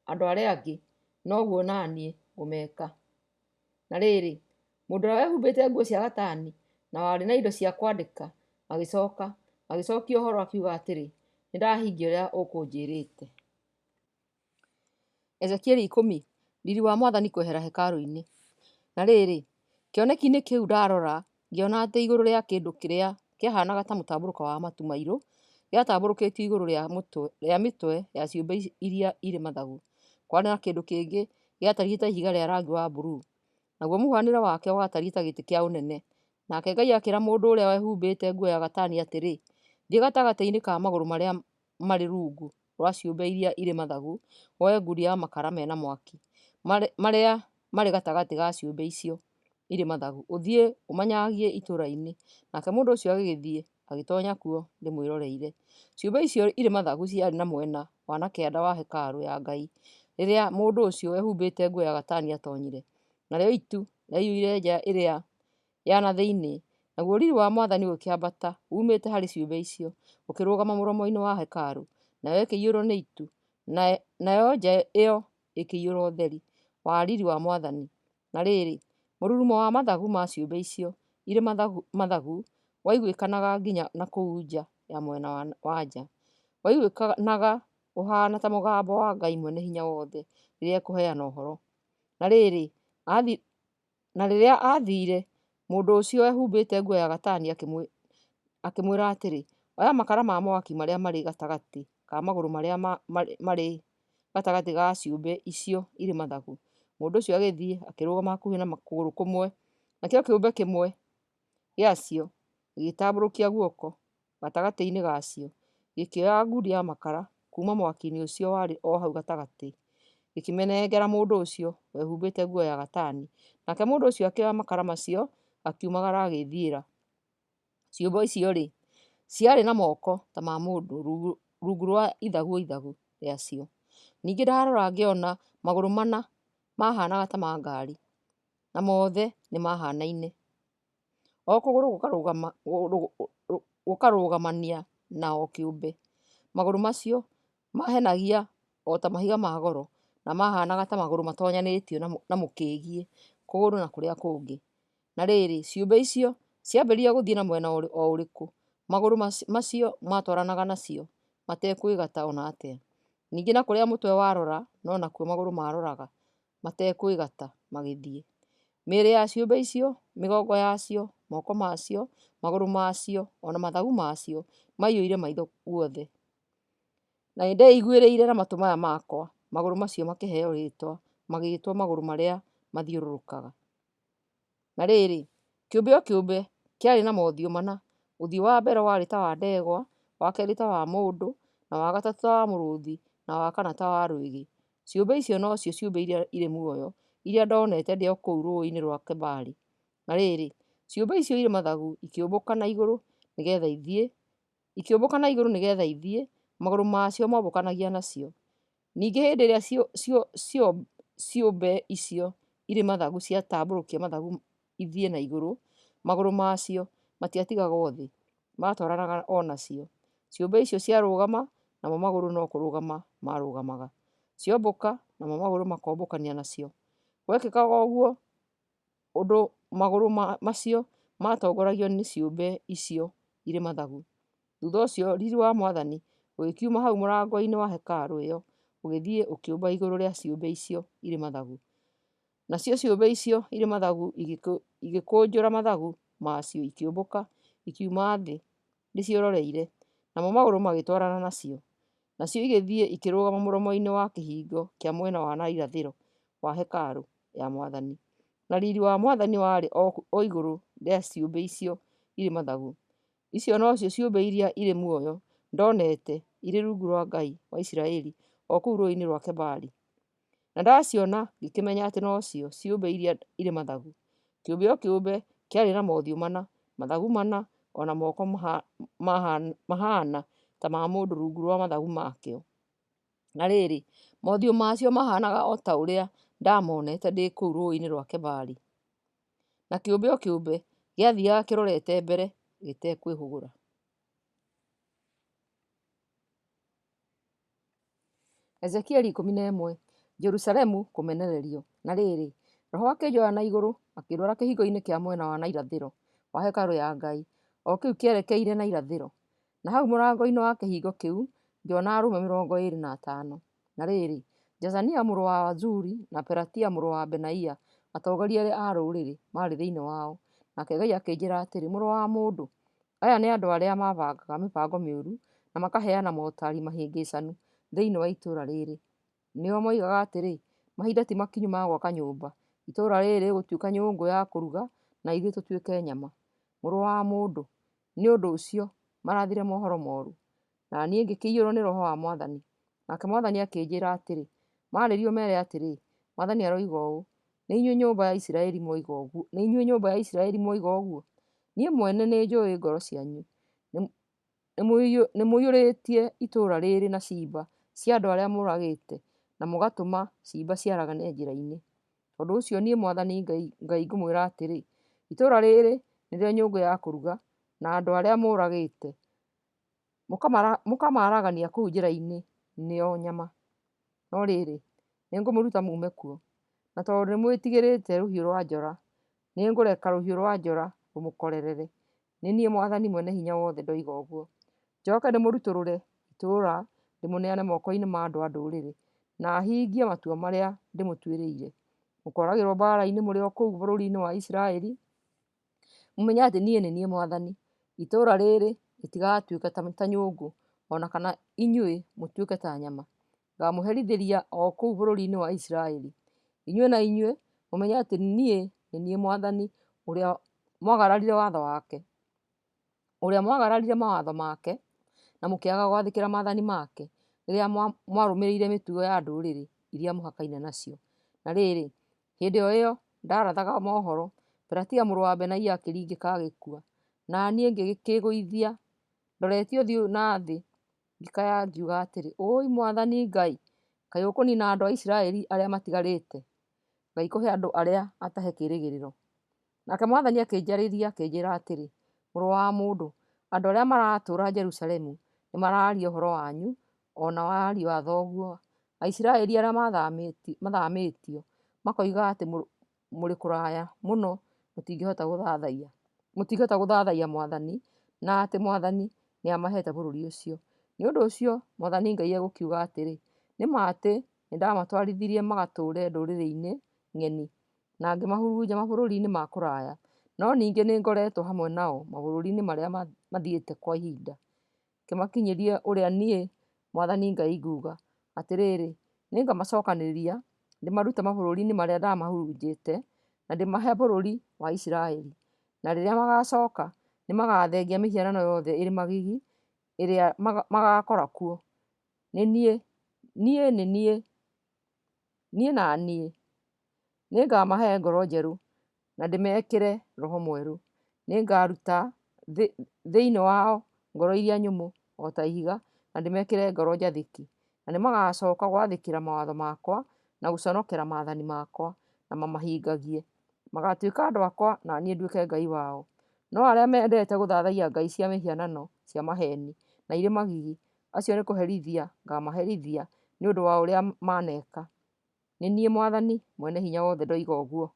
andũ arĩa angĩ, noguo na niĩ ngũmeka. Na rĩrĩ, mũndũ ũrĩa wehumbĩte nguo cia gatani na warĩ na indo cia kwandĩka agĩcokia ũhoro akiuga atĩrĩ, nĩndahingia ũrĩa ũkũnjĩrĩte. Ezekieli 10, riri wa Mwathani kwehera hekarũ-inĩ. Na rĩrĩ, kĩoneki-inĩ kĩu ndarora, ngĩona atĩ igũrũ rĩa kĩndũ kĩrĩa kĩahanaga ta mũtambũrũko wa matu mairũ gĩatambũrũkĩtio igũrũ rĩa mĩtwe ya ciũmbe iria irĩ mathagu. Kwarĩ na kĩndũ kĩngĩ gĩatariĩ ta ihiga rĩa rangi wa buruu, naguo mũhuanĩre wake watariĩ ta gĩtĩ kĩa ũnene. Nake Ngai akĩra mũndũ ũrĩa wehumbĩte nguo ya gatani atĩrĩ, thiĩ gatagatĩ-inĩ ka magũrũ marĩa marĩ rungu rwa ciũmbe iria irĩ mathagu, woe ngundi ya makara mena mwaki marĩa marĩ gatagatĩ ga ciũmbe icio irĩ mathagu, ũthiĩ ũmanyagie itũũra-inĩ. Nake mũndũ ũcio agĩgĩthiĩ agĩtoonya kuo ndĩmwĩroreire. Ciũmbe icio irĩ mathagu ciarĩ na mwena wa na kĩanda wa hekarũ ya Ngai rĩrĩa mũndũ ũcio wehumbĩte nguo ya gatani atoonyire. Narĩo itu rĩaiyũire nja ĩrĩa ya na thĩinĩ, naguo riri wa Mwathani ũkĩambata umĩte harĩ ciũmbe icio ũkĩrũgama mũromo-inĩ wa hekarũ, nayo ĩkĩiyũrwo nĩ itu, nayo nja ĩyo ĩkĩiyũrwo ũtheri wa riri wa Mwathani. Na rĩrĩ, mũrurumo wa mathagu ma ciũmbe icio irĩ mathagu waiguĩkanaga nginya na kũu nja ya mwena wa nja. Waiguĩkanaga ũhaana ta mũgambo wa Ngai Mwene-Hinya-Wothe rĩrĩa ekũheana ũhoro. Na rĩrĩa aathire, mũndũ ũcio wehumbĩte nguo ya gatani akĩmwĩra atĩrĩ, Oya makara ma mwaki marĩa marĩ gatagatĩ ka magũrũ marĩa marĩ gatagatĩ ga ciũmbe icio irĩ mathagu. Mũndũ ũcio agĩthiĩ akĩrũgama hakuhĩ na kũgũrũ kũmwe, nakĩo kĩũmbe kĩmwe gĩacio gĩgĩtambũrũkia guoko gatagatĩ-inĩ gacio, gĩkĩoya ngundi ya makara kuma mwaki-inĩ ũcio warĩ o hau gatagatĩ, gĩkĩmenengera mũndũ ũcio wehumbĩte nguo ya gatani. Nake mũndũ ũcio akĩoya makara macio akiumagara agĩthiĩra. Ciũmbe icio-rĩ, ciarĩ na moko ta ma mũndũ rungu rwa ithagu ithagu rĩacio. Ningĩ ndarora ngĩona magũrũ mana mahanaga ta ma ngari, na mothe nĩ mahanaine. O kũgũrũ gũkarũgamania na o kĩũmbe. Magũrũ macio mahenagia o ta mahiga ma goro, na mahanaga ta magũrũ matonyanĩtio na mũkĩgiĩ kũgũrũ na kũrĩa kũngĩ. Na rĩrĩ, ciũmbe icio ciambĩrĩria gũthiĩ na mwena o ũrĩkũ, magũrũ macio matwaranaga nacio matekwĩgata ona atĩa. Ningĩ na kũrĩa mũtwe warora, no nakuo magũrũ maroraga matekwĩgata magĩthiĩ. Mĩĩrĩ ya ciũmbe icio, mĩgongo yacio, moko macio, magũrũ macio, ona mathagu macio maiyũire maitho guothe. Na nĩndeiguĩrĩire na matũ maya makwa magũrũ macio makĩheo rĩtwa, magĩĩtwo magũrũ marĩa mathiũrũrũkaga. Na rĩrĩ, kĩũmbe o kĩũmbe kĩarĩ na mothiũ mana. Ũthiũ wa mbere warĩ ta wa ndegwa, wa kerĩ ta wa mũndũ, na wa gatatũ ta wa mũrũũthi, na wa kana ta wa rwĩgĩ. Ciũmbe icio nocio ciũmbe iria irĩ muoyo, iria ndonete ndĩ o kũu rũĩ-inĩ rwa Kebari. Na rĩrĩ, ciũmbe icio irĩ mathagu ikĩũmbũka na igũrũ nĩgetha ithiĩ, magũrũ macio mombũkanagia nacio. Ningĩ hĩndĩ ĩrĩa ciũmbe icio irĩ mathagu ciatambũrũkia mathagu ithiĩ na igũrũ, magũrũ macio matiatigaga thĩ, matwaranaga o nacio. Ciũmbe icio ciarũgama, namo magũrũ no kũrũgama marũgamaga. Ciombũka, namo magũrũ makombũkania nacio. Gwekĩkaga ũguo ũndũ magũrũ macio matongoragio nĩ ciũmbe icio irĩ mathagu. Thutha ũcio riiri wa Mwathani ũgĩkiuma hau mũrango-inĩ wa hekarũ ĩyo, ũgĩthiĩ ũkĩũmba igũrũ rĩa ciũmbe icio irĩ mathagu. Nacio ciũmbe icio irĩ mathagu igĩkũnjũra mathagu macio ikĩũmbũka ikiuma thĩ rĩciũroreire, namo magũrũ magĩtwarana nacio. Nacio igĩthiĩ ikĩrũgama mũromo-inĩ wa kĩhingo kĩa mwena wa na irathĩro wa hekarũ ya Mwathani. Na riiri wa Mwathani warĩ o igũrũ rĩa ciũmbe icio irĩ mathagu. Icio nocio ciũmbe iria irĩ muoyo ndonete irĩ rungu rwa Ngai wa Isiraeli o kũu rũĩ-inĩ rwa Kebari. Na ndaciona ngĩkĩmenya atĩ nocio ciũmbe iria irĩ mathagu. Kĩũmbe o kĩũmbe kĩarĩ na mothiũ mana, mathagu mana, ona moko mahana ta ma mũndũ rungu rwa mathagu makĩo. Na rĩrĩ, mothiũ macio mahanaga o ta ũrĩa ndamonete ndĩ kũu rũĩ-inĩ rwa Kebari. Na kĩũmbe o kĩũmbe gĩathiaga kĩrorete mbere gĩtekwĩhũgũra. Ezekieli 11. Jerusalemu kũmenererio. Na rĩrĩ, Roho akĩnjoya na igũrũ akĩndwara kĩhingo-inĩ kĩa mwena wa na irathĩro wa hekarũ ya Ngai, o kĩu kĩerekeire na irathĩro. Na hau mũrango-inĩ wa kĩhingo kĩu ngĩona arũme 25. Na rĩrĩ, Jazania mũrũ wa Azuri na Pelatia mũrũ wa Benaia, atongoria a rũrĩrĩ, maarĩ thĩinĩ wao. Nake Ngai akĩnjĩra atĩrĩ, mũrũ wa mũndũ, aya nĩ andũ arĩa mabangaga mĩbango mĩũru na makaheana motari mahĩngĩcanu thĩinĩ wa itũũra rĩrĩ. Nĩo moigaga atĩrĩ, mahinda ti makinyu ma gwaka nyũmba. Itũũra rĩrĩ rĩgũtuĩka nyũngũ ya kũruga na ithuĩ tũtuĩke nyama. Mũrũ wa mũndũ, nĩ ũndũ ũcio marathire mohoro moru. Na niĩ ngĩkĩiyũrwo nĩ Roho wa Mwathani. Nake Mwathani akĩnjĩra atĩrĩ, maarĩrio mere atĩrĩ, Mwathani aroiga ũũ, nĩ inyuĩ nyũmba ya Isiraeli moiga ũguo. Niĩ mwene nĩ njũĩ ngoro cianyu. Nĩ mũiyũrĩtie itũũra rĩrĩ na ciimba cia andũ arĩa mũragĩte, na mũgatũma ciimba ciaragane njĩra-inĩ. Tondũ ũcio niĩ Mwathani Ngai ngũmwĩra atĩrĩ, itũũra rĩrĩ nĩrĩo nyũngũ ya kũruga, na andũ arĩa mũragĩte mũkamaragania kũu njĩra-inĩ nĩo nyama. No rĩrĩ, nĩngũmũruta muume kuo. Na tondũ nĩmwĩtigĩrĩte rũhiũ rwa njora, nĩngũreka rũhiũ rwa njora rũmũkorerere. Nĩ niĩ Mwathani Mwene-Hinya-Wothe ndoiga ũguo. Njoke ndĩmũrutũrũre itũũra, ndĩmũneane moko-inĩ ma andũ a ndũrĩrĩ, na hingie matua marĩa ndĩmũtuĩrĩire. Mũkoragĩrwo mbaara-inĩ mũrĩ o kũu bũrũri-inĩ wa Isiraeli. Mũmenye atĩ niĩ nĩ niĩ Mwathani. Itũũra rĩrĩ itigatuĩke ta nyũngũ, ona kana inyuĩ mũtuĩke ta nyama. Ngamũherithĩria o kũu bũrũri-inĩ wa Isiraeli. Inyuĩ na inyuĩ mũmenye atĩ niĩ nĩ niĩ Mwathani ũrĩa mwagararire watho wake, ũrĩa mwagararire mawatho make na mũkĩaga gwathĩkĩra maathani make rĩrĩa mwarũmĩrĩire mĩtugo ya ndũrĩrĩ iria mũhakaine nacio. Na rĩrĩ, hĩndĩ o ĩyo ndarathaga mohoro, Pelatia mũrũ wa Benaia akĩringĩka agĩkua, na niĩ ngĩkĩĩgũithia ndoreti ũthiũ na thĩ, ngĩkaya ngiuga atĩrĩ, ũĩ Mwathani Ngai, kaĩ ũkũnina andũ a Isiraeli arĩa matigarĩte? Ngai kũhe andũ arĩa atahe kĩĩrĩgĩrĩro. Nake Mwathani akĩnjarĩria akĩnjĩra atĩrĩ, mũrũ wa mũndũ, andũ arĩa maratũũra Jerusalemu nĩ mararia ũhoro wanyu, ona wa ariũ a thoguo Aisiraeli arĩa mathamĩtio, makoiga atĩ mũrĩ kũraya mũno, mũtingĩhota gũthathaiya Mwathani, na atĩ Mwathani nĩ amahete bũrũri ũcio. Nĩ ũndũ ũcio Mwathani Ngai egũkiuga atĩrĩ, nĩ ma atĩ nĩ ndamatwarithirie magatũũre ndũrĩrĩ-inĩ ng'eni, na ngĩmahurunja mabũrũri-inĩ ma kũraya, no ningĩ nĩ ngoretwo hamwe nao mabũrũri-inĩ marĩa mathiĩte kwa ihinda, ngĩmakinyĩrie ũrĩa niĩ Mwathani Ngai nguuga atĩrĩrĩ, nĩ ngamacokanĩrĩria ndĩmarute mabũrũri-inĩ marĩa ndamahurunjĩte na ndĩmahe bũrũri wa Isiraeli. Na rĩrĩa magacooka nĩ magathengia mĩhianano yothe ĩrĩ magigi ĩrĩa magakora kuo. Niĩ na niĩ nĩ ngamahe ngoro njerũ na ndĩmekĩre roho mwerũ. Nĩ ngaruta thĩinĩ wao ngoro iria nyũmũ o ta ihiga, na ndĩmekĩre ngoro njathĩki, na nĩ magacooka gwathĩkĩra mawatho makwa na gũconokera maathani makwa na mamahingagie. Magatuĩka andũ akwa na niĩ nduĩke Ngai wao. No arĩa mendete gũthathaiya ngai cia mĩhianano cia maheni na irĩ magigi, acio nĩ kũherithia ngamaherithia nĩ ũndũ wa ũrĩa maneka. Nĩ niĩ Mwathani Mwene-Hinya-Wothe ndoiga ũguo.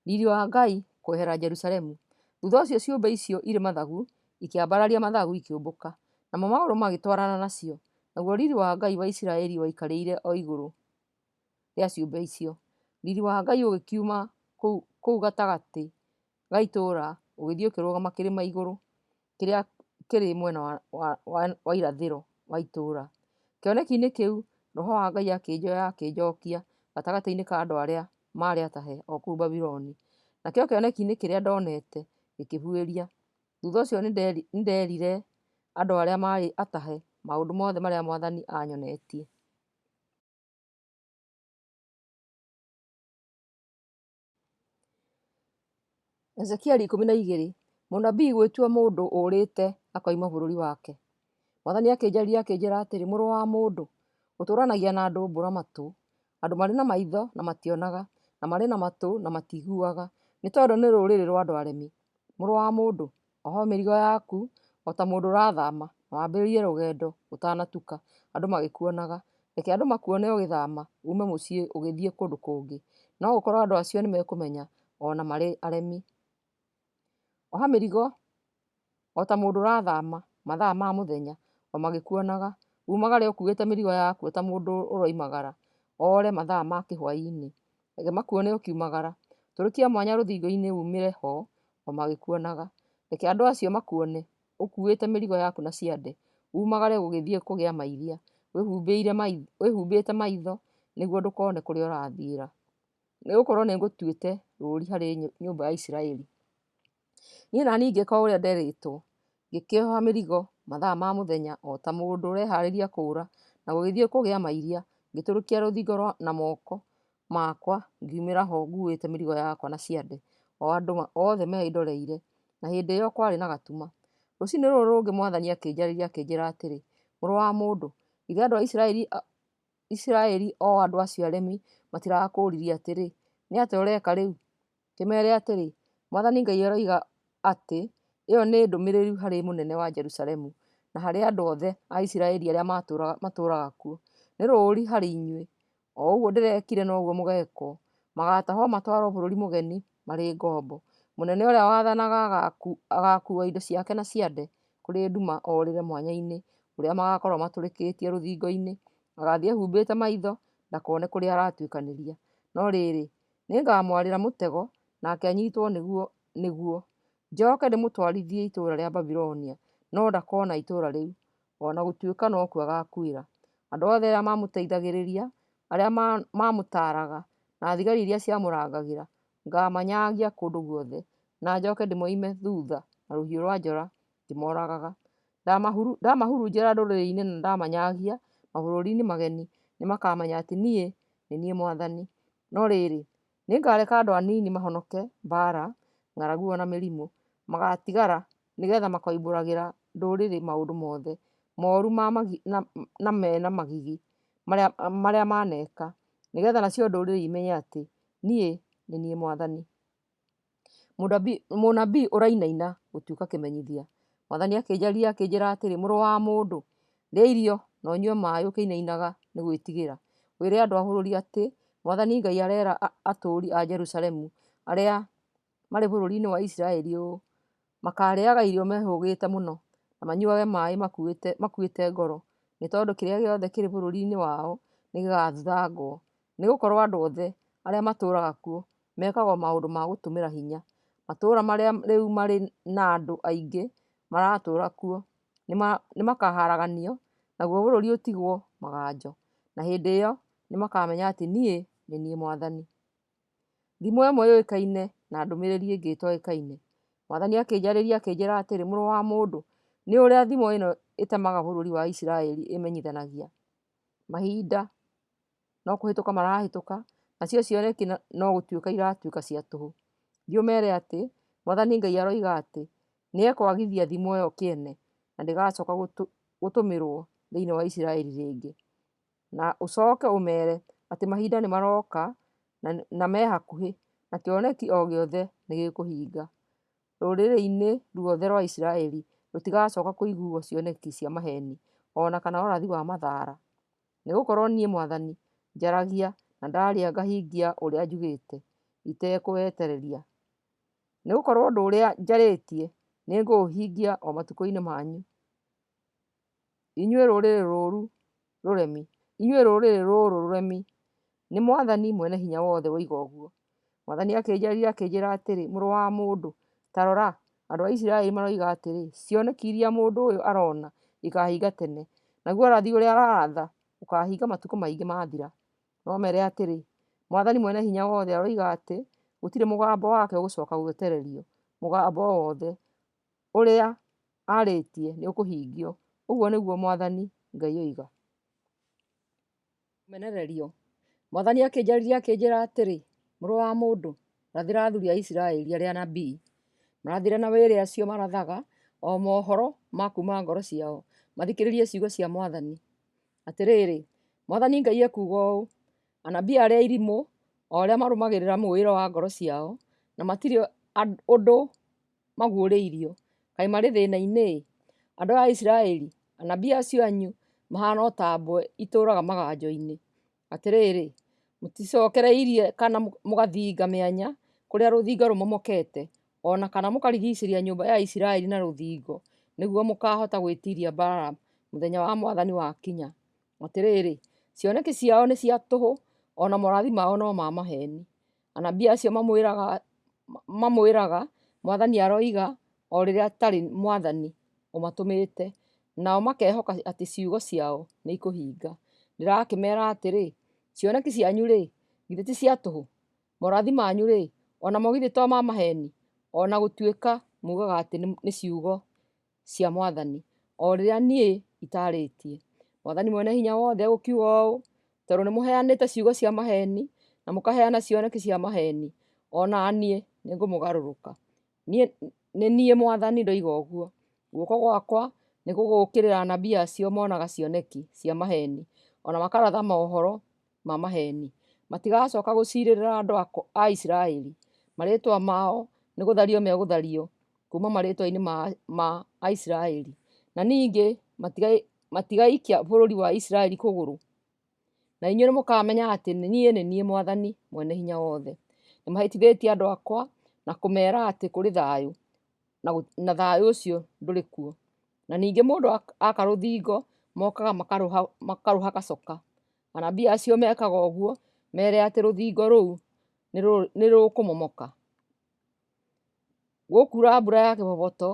Riiri wa Ngai kwehera Jerusalemu. Thutha ũcio ciũmbe icio irĩ mathagu ikĩambararia mathagu ikĩũmbũka, namo magũrũ magĩtwarana nacio, naguo riiri wa Ngai wa Isiraeli waikarĩire o igũrũ rĩa ciũmbe icio. Riiri wa Ngai ũgĩkiuma kũu gatagatĩ ga itũũra ũgĩthiĩ ũkĩrũgama kĩrĩma igũrũ kĩrĩa kĩrĩ mwena wa irathĩro wa itũũra. Kĩoneki-inĩ kĩu Roho wa Ngai akĩnjoya akĩnjokia gatagatĩ-inĩ ka andũ arĩa maarĩ atahe o kũu Babuloni. Nakĩo kĩoneki-inĩ kĩrĩa ndonete gĩkĩbuĩria. Thutha ũcio nĩ nderire andũ arĩa maarĩ atahe maũndũ mothe marĩa Mwathani anyonetie. Ezekieli 12. Mũnabii gwĩtua mũndũ ũrĩte akoima bũrũri wake. Mwathani akĩnjarĩria akĩnjĩra atĩrĩ, mũrũ wa mũndũ, ũtũũranagia na andũ mbũra matũ, andũ marĩ na maitho na mationaga, na marĩ na matũ na matiiguaga, nĩ tondũ nĩ rũrĩrĩ rwa andũ aremi. Mũrũ wa mũndũ, oho mĩrigo yaku o ta mũndũ ũrathama, na wambĩrĩrie rũgendo ũtanatuka, andũ magĩkuonaga. Reke andũ makuone ũgĩthama uume mũciĩ ũgĩthiĩ kũndũ kũngĩ, no gũkorwo andũ acio nĩ mekũmenya ona marĩ aremi. Oha mĩrigo o ta mũndũ ũrathama mathaa ma mũthenya, o magĩkuonaga, umagare ũkuĩte mĩrigo yaku o ta mũndũ ũroimagara, ore mathaa ma kĩhwaĩ-inĩ. Reke makuone ũkiumagara, tũrĩkia mwanya rũthingo-inĩ umĩre ho, o magĩkuonaga. Reke andũ acio makuone ũkuĩte mĩrigo yaku na ciande, umagare gũgĩthiĩ kũgĩa mairia, wĩhumbĩte maitho nĩguo ndũkone kũrĩa ũrathiĩra. Nĩgũkorwo nĩngũtuĩte rũũri harĩ nyũmba ya Isiraeli. Niĩ na niĩ ngĩka ũrĩa nderĩtwo, ngĩkĩoha mĩrigo mathaa ma mũthenya o ta mũndũ ũreharĩria kũũra na gũgĩthiĩ kũgĩa mairia, ngĩtũrĩkia rũthingo na moko makwa, ngiumĩra ho nguĩte mĩrigo yakwa na ciande, o andũ othe meindoreire, na hĩndĩ ĩyo kwarĩ na gatuma. Rũciinĩ rũrũ rũngĩ Mwathani akĩnjarĩria akĩnjĩra atĩrĩ, mũrũ wa mũndũ, githĩ andũ a Isiraeli o andũ acio aremi matirakũũririe atĩrĩ, nĩ atĩa ũreka rĩu? Kĩmeere atĩrĩ, Mwathani Ngai aroiga atĩ ĩyo nĩ ndũmĩrĩri harĩ mũnene wa Jerusalemu na harĩ andũ othe a Isiraeli arĩa matũũraga kuo. Nĩ rũũri harĩ inyuĩ, o ũguo ndĩrekire noguo mũgeekwo. Magatahwo matwarwo bũrũri mũgeni marĩ ngombo. Mũnene ũrĩa wathanaga agakuua indo ciake na ciande kũrĩ nduma orĩre mwanya-inĩ ũrĩa magakorwo matũrĩkĩtie rũthingo-inĩ. Agathiĩ ehumbĩte maitho ndakone kũrĩa aratuĩkanĩria. No rĩrĩ, nĩngamwarĩra mũtego nake anyiitwo nĩguo. njoke ndĩmũtwarithie itũũra rĩa Babilonia, no ndakona itũũra rĩu, ona gũtuĩka no kuo agakuĩra. Andũ othe arĩa mamũteithagĩrĩria, arĩa mamũtaaraga, na thigari iria ciamũrangagĩra, ngamanyagia kũndũ guothe, na njoke ndĩmoime thutha na rũhiũ rwa njora ngĩmoragaga. Ndamahurunjĩra ndũrĩrĩ-inĩ na ndamanyagia mabũrũri-inĩ mageni, nĩmakamenya atĩ niĩ nĩ niĩ Mwathani. No rĩrĩ, nĩngareka andũ anini mahonoke mbaara, ng'aragu ona mĩrimũ, magatigara nĩgetha makoimbũragĩra ndũrĩrĩ maũndũ mothe moru na mena magigi marĩa maneka, nĩgetha nacio ndũrĩrĩ imenye atĩ niĩ nĩ niĩ Mwathani. Mũnabii ũrainaina gũtuĩka kĩmenyithia. Mwathani akĩnjarĩria akĩnjĩra atĩrĩ, mũrũ wa mũndũ, rĩa irio na ũnyue maaĩ ũkĩinainaga nĩ gwĩtigĩra. Wĩre andũ a bũrũri atĩ Mwathani Ngai arera atũũri a Jerusalemu arĩa marĩ bũrũri-inĩ wa Isiraeli ũũ: makarĩaga irio mehũgĩte mũno, na manyuage maaĩ makuĩte ngoro, nĩ tondũ kĩrĩa gĩothe kĩrĩ bũrũri-inĩ wao nĩ gĩgathangwo. Nĩ gũkorwo andũ othe arĩa matũũraga kuo mekaga maũndũ ma gũtũmĩra hinya. Matũũra marĩa rĩu marĩ na andũ aingĩ maratũũra kuo nĩ makaharaganio, naguo bũrũri ũtigwo maganjo. Na hĩndĩ ĩyo nĩmakamenya atĩ niĩ nĩ niĩ Mwathani. Thimo ĩmwe yũĩkaine na ndũmĩrĩri ĩngĩ ĩtoĩkaine. Mwathani akĩnjarĩria akĩnjĩra atĩrĩ, mũrũ wa mũndũ, nĩ ũrĩa thimo ĩno ĩtemaga bũrũri wa Isiraeli ĩmenyithanagia. Mahinda no kũhĩtũka marahĩtũka, nacio cioneki no gũtuĩka iratuĩka cia tũhũ. Thiĩ ũmeere atĩ Mwathani Ngai aroiga atĩ nĩekwagithia thimo ĩyo kĩene, na ndĩgacoka gũtũmĩrwo thĩinĩ wa Isiraeli rĩngĩ. Na ũcoke ũmeere atĩ mahinda nĩ maroka na me hakuhĩ, na kĩoneki o gĩothe nĩ gĩkũhinga. Rũrĩrĩ-inĩ ruothe rwa Isiraeli rũtigacoka kũiguo cioneki cia maheni, ona kana ũrathi wa mathaara. Nĩ gũkorwo niĩ Mwathani njaragia na ndaaria ngahingia ũrĩa njugĩte, itekũwetereria. Nĩ gũkorwo ũndũ ũrĩa njarĩtie nĩ ngũũhingia o matukũ-inĩ manyu. Inyuĩ rũrĩrĩ rũrũ rũremi, nĩ Mwathani Mwene-Hinya-Wothe woiga ũguo. Mwathani akĩnjarĩria akĩnjĩra atĩrĩ, mũrũ wa mũndũ, ta rora, andũ a Isiraeli maroiga atĩrĩ, cioneki iria mũndũ ũyũ arona ikahinga tene, naguo ũrathi ũrĩa araratha ũkahinga matukũ maingĩ mathira. No meere atĩrĩ, Mwathani Mwene-Hinya-Wothe aroiga atĩ gũtirĩ mũgambo wake ũgũcoka gwetererio. Mũgambo o wothe ũrĩa aarĩtie nĩ ũkũhingio. Ũguo nĩguo Mwathani Ngai oiga. Menererio. Mwathani akĩnjarĩria akĩnjĩra atĩrĩ, mũrũ wa mũndũ, rathĩra athuuri a Isiraeli arĩa anabii, marathĩre na wĩre acio marathaga o mohoro ma kuuma ngoro ciao, mathikĩrĩrie ciugo cia Mwathani. Atĩrĩrĩ, Mwathani Ngai ekuuga ũũ: anabii arĩa irimũ, o arĩa marũmagĩrĩra mũũĩro wa ngoro ciao, na matirĩ ũndũ maguũrĩirio, kaĩ marĩ thĩĩna-inĩ? Andũ a Isiraeli, anabii acio anyu mahana o ta mbwe itũũraga maganjo-inĩ. Atĩrĩrĩ, mũticokereirie kana mũgathinga mĩanya kũrĩa rũthingo rũmomokete, ona kana mũkarigicĩria nyũmba ya Isiraeli na rũthingo, nĩguo mũkahota gwĩtiria mbaara mũthenya wa Mwathani wakinya. Atĩrĩrĩ, cioneki ciao nĩ cia tũhũ, ona morathi mao no ma maheni. Anabii acio mamwĩraga Mwathani aroiga o rĩrĩa atarĩ Mwathani ũmatũmĩte, nao makehoka atĩ ciugo ciao nĩ ikũhinga. Ndĩrakĩmeera atĩrĩ, cioneki cianyu-rĩ, githĩ ti cia tũhũ? Morathi manyu-rĩ, onamo githĩ to ma maheni? Ona gũtuĩka mugaga atĩ nĩ ciugo cia Mwathani, o rĩrĩa niĩ itaarĩtie. Mwathani Mwene-Hinya-Wothe egũkiuga ũũ: tondũ nĩ mũheanĩte ciugo cia maheni na mũkaheana cioneki cia maheni, ona niĩ nĩngũmũgarũrũka. Nĩ niĩ Mwathani ndoiga ũguo. Guoko gwakwa nĩ gũgũũkĩrĩra anabii acio monaga cioneki cia maheni, ona makaratha mohoro ma maheni. Matigacoka gũciirĩrĩra andũ a Isiraeli. Marĩĩtwa mao nĩ gũthario megũthario kuuma marĩĩtwa-inĩ ma Aisiraeli, na ningĩ matigaikia bũrũri wa Isiraeli kũgũrũ. Na inyuĩ nĩ mũkamenya atĩ niĩ nĩ niĩ Mwathani Mwene-Hinya-Wothe. Nĩmahĩtithĩtie andũ akwa na kũmeera atĩ kũrĩ thayũ, na thayũ ũcio ndũrĩ kuo. Na ningĩ mũndũ aka rũthingo mokaga makarũha gacoka. Anabii acio mekaga ũguo meere atĩ rũthingo rũu nĩ rũkũmomoka. Gũkura mbura ya kĩboboto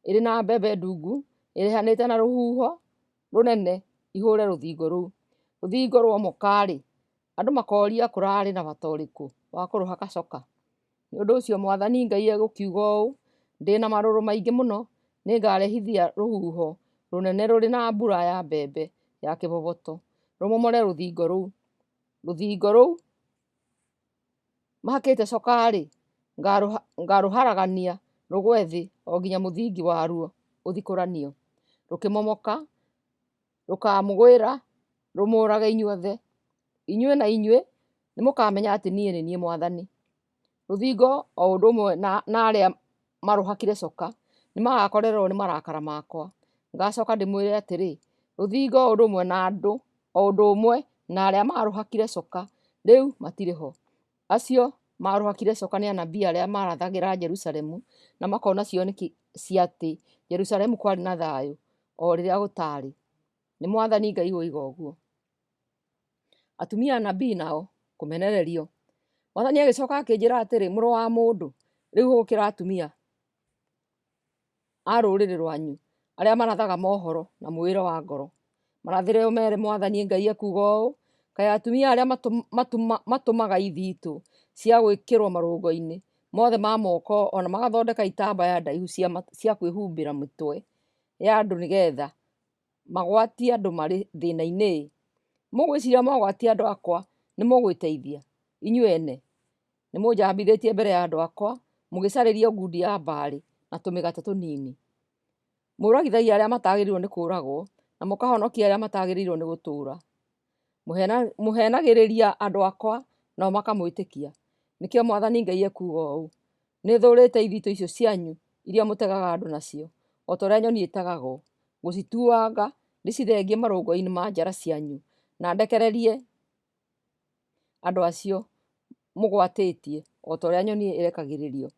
ĩrĩ na mbembe ndungu ĩrehanĩte na rũhuho rũnene ihũre rũthingo rũu. Rũthingo ruomoka-rĩ, andũ makoria kũrarĩ na bata ũrĩkũ wa kũrũhaka coka. Nĩ ũndũ ũcio Mwathani Ngai egũkiuga ũũ: ndĩna marũrũ maingĩ mũno, nĩngarehithia rũhuho rũnene rũrĩ na mbura ya mbembe ya kĩboboto rũmomore rũthingo rũu. Rũthingo rũu mahakĩte coka-rĩ, ngarũharagania rũgwe thĩ o nginya mũthingi waruo ũthikũranio. Rũkĩmomoka rũkamũgwĩra rũmũũrage inyuothe. Inyuĩ na inyuĩ nĩmũkamenya atĩ niĩ nĩ niĩ Mwathani. Rũthingo o ũndũ ũmwe na arĩa marũhakire coka nĩmagakorerwo nĩ marakara makwa. Ngacoka ndĩmwĩre atĩrĩ, rũthingo o ũndũ ũmwe na andũ o ũndũ ũmwe na arĩa marũhakire coka rĩu matirĩ ho. Acio marũhakire coka nĩ anabii arĩa marathagĩra Jerusalemu na makona cioneki cia atĩ Jerusalemu kwarĩ na thayũ o rĩrĩa gũtarĩ. Nĩ Mwathani Ngai woiga ũguo. Atumia anabii nao kũmenererio. Mwathani agĩcoka akĩnjĩra atĩrĩ, mũrũ wa mũndũ, rĩu gũkĩra atumia a rũrĩrĩ rwanyu arĩa marathaga mohoro na mwĩro wa ngoro. Marathĩre ũmere Mwathani Ngai ekuuga ũũ: kaĩ atumia arĩa matũmaga ithitũ cia gwĩkĩrwo marũngo-inĩ mothe ma moko, ona magathondeka itambaya ndaihu cia kwĩhumbĩra mĩtwe ya andũ nĩgetha magwatie andũ marĩ thĩna-inĩ. Mũgwĩciria mwagwatia andũ akwa nĩmũgwĩteithia? Inyuĩ ene nĩmũnjambithĩtie mbere ya andũ akwa, mũgĩcarĩria ngundi ya mbarĩ na tũmĩgate tũnini. Mũragithagia arĩa matagĩrĩirwo nĩ kũũragwo na mũkahonokia arĩa matagĩrĩirwo nĩ gũtũũra. Mũhenagĩrĩria andũ akwa nao makamwĩtĩkia. Nĩkĩo Mwathani Ngai ekuuga ũũ: nĩthũrĩte ithitũ icio cianyu iria mũtegaga andũ nacio, o ta ũrĩa nyoni ĩtegagwo, ngũcituanga ndĩcithengie marũngo-inĩ ma njara cianyu, na ndekererie andũ acio mũgwatĩtie o ta ũrĩa nyoni ĩrekagĩrĩrio.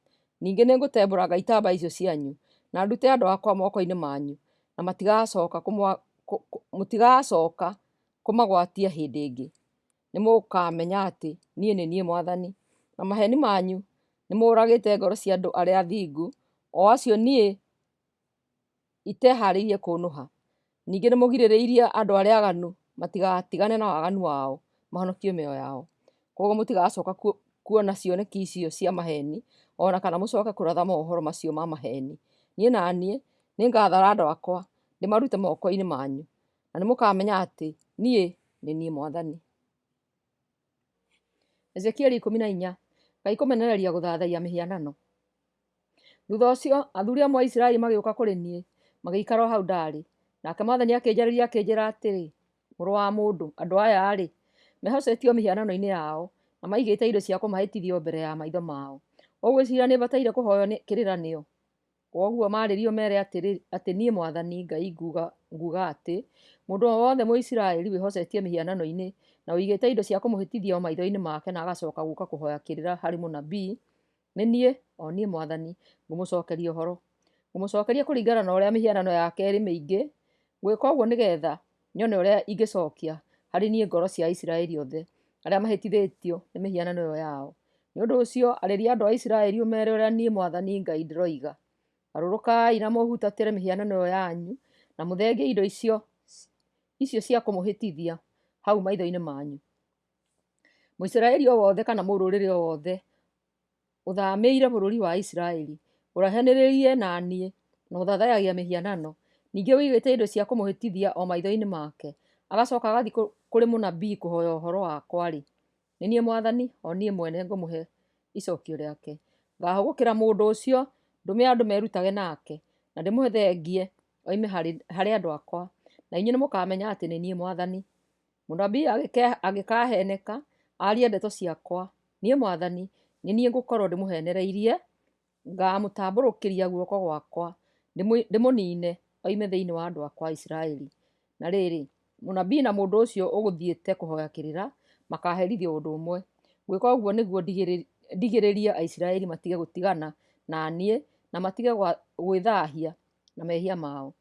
Ningĩ nĩngũtembũranga itambaya icio cianyu na ndute andũ akwa moko-inĩ manyu, na mũtigacoka kũmagwatia hĩndĩ ĩngĩ. Nĩmũkamenya atĩ niĩ nĩ niĩ Mwathani. Na maheni manyu nĩmũũragĩte ngoro cia andũ arĩa athingu, o acio niĩ iteharĩirie kũnũha. Ningĩ nĩmũgirĩrĩirie andũ arĩa aganu matigatigane na waganu wao, mahonokio mĩoyo yao. Koguo mũtigacoka kuona cioneki icio cia maheni, ona kana mũcoke kũratha mohoro macio ma maheni. Niĩ na niĩ nĩngathara andũ akwa ndĩmarute moko-inĩ manyu, na nĩmũkamenya atĩ niĩ nĩ niĩ Mwathani. Ezekieli 14. Ngai kũmenereria gũthathaiya mĩhianano. Thutha ũcio athuri amwe a Isiraeli magĩũka kũrĩ niĩ, magĩikara o hau ndarĩ. Nake Mwathani akĩnjarĩria akĩnjĩra atĩrĩ, mũrũ wa mũndũ, andũ aya-rĩ, mehocetie mĩhianano-inĩ yao na maigĩte indo cia kũmahĩtithio mbere ya maitho mao. Ũgwĩciria nĩbataire kũhoywo kĩrĩranĩro? Koguo marĩrio mere atĩrĩ, atĩ niĩ Mwathani Ngai nguga atĩ mũndũ o wothe Mũisiraeli wĩhocetie mĩhianano-inĩ na ũigĩte indo cia kũmũhĩtithia o maitho-inĩ make na agacoka gũka kũhoya kĩrĩra harĩ mũnabii, nĩ niĩ, o niĩ Mwathani, ngũmũcokeria ũhoro. Ngũmũcokeria kũringana na ũrĩa mĩhianano yake ĩrĩ mĩingĩ. Ngwĩka ũguo nĩgetha nyone ũrĩa ingĩcokia harĩ niĩ ngoro cia Isiraeli othe arĩa mahĩtithĩtio nĩ mĩhianano ĩyo yao. Nĩ ũndũ ũcio arĩria andũ a Isiraeli ũmere ũrĩa niĩ Mwathani Ngai ndĩroiga. Garũrũkai na mũhutatĩre mĩhianano ĩyo yanyu na mũthengie indo icio cia kũmũhĩtithia hau maitho-inĩ manyu. Mũisiraeli o wothe kana mũrũrĩrĩ o wothe ũthamĩire bũrũri wa Isiraeli, ũrahanĩrĩirie na niĩ na ũthathayagia mĩhianano, ningĩ wĩigĩte indo cia kũmũhĩtithia o maitho-inĩ make, agacoka agathiĩ kũrĩ mũnabii kũhoya ũhoro wakwa-rĩ, nĩ niĩ Mwathani, o niĩ mwene ngũmũhe icokio rĩake. Ngahũgũkĩra mũndũ ũcio, ndũme andũ merutage nake, na ndĩmũthengie oime harĩ andũ akwa, na inyuĩ nĩmũkamenya atĩ nĩ niĩ Mwathani. Mũnabii angĩkaheneka arie ndeto ciakwa, niĩ Mwathani nĩ niĩ ngũkorwo ndĩmũhenereirie, ngamũtambũrũkĩria guoko gwakwa ndĩmũnine oime thĩinĩ wa andũ akwa Isiraeli. Na rĩrĩ, mũnabii na mũndũ ũcio ũgũthiĩte kũhoya kĩrĩra makaherithio ũndũ ũmwe. Gwĩka ũguo nĩguo ndigĩrĩrie Aisiraeli matige gũtigana na niĩ na matige gwĩthahia na mehia mao,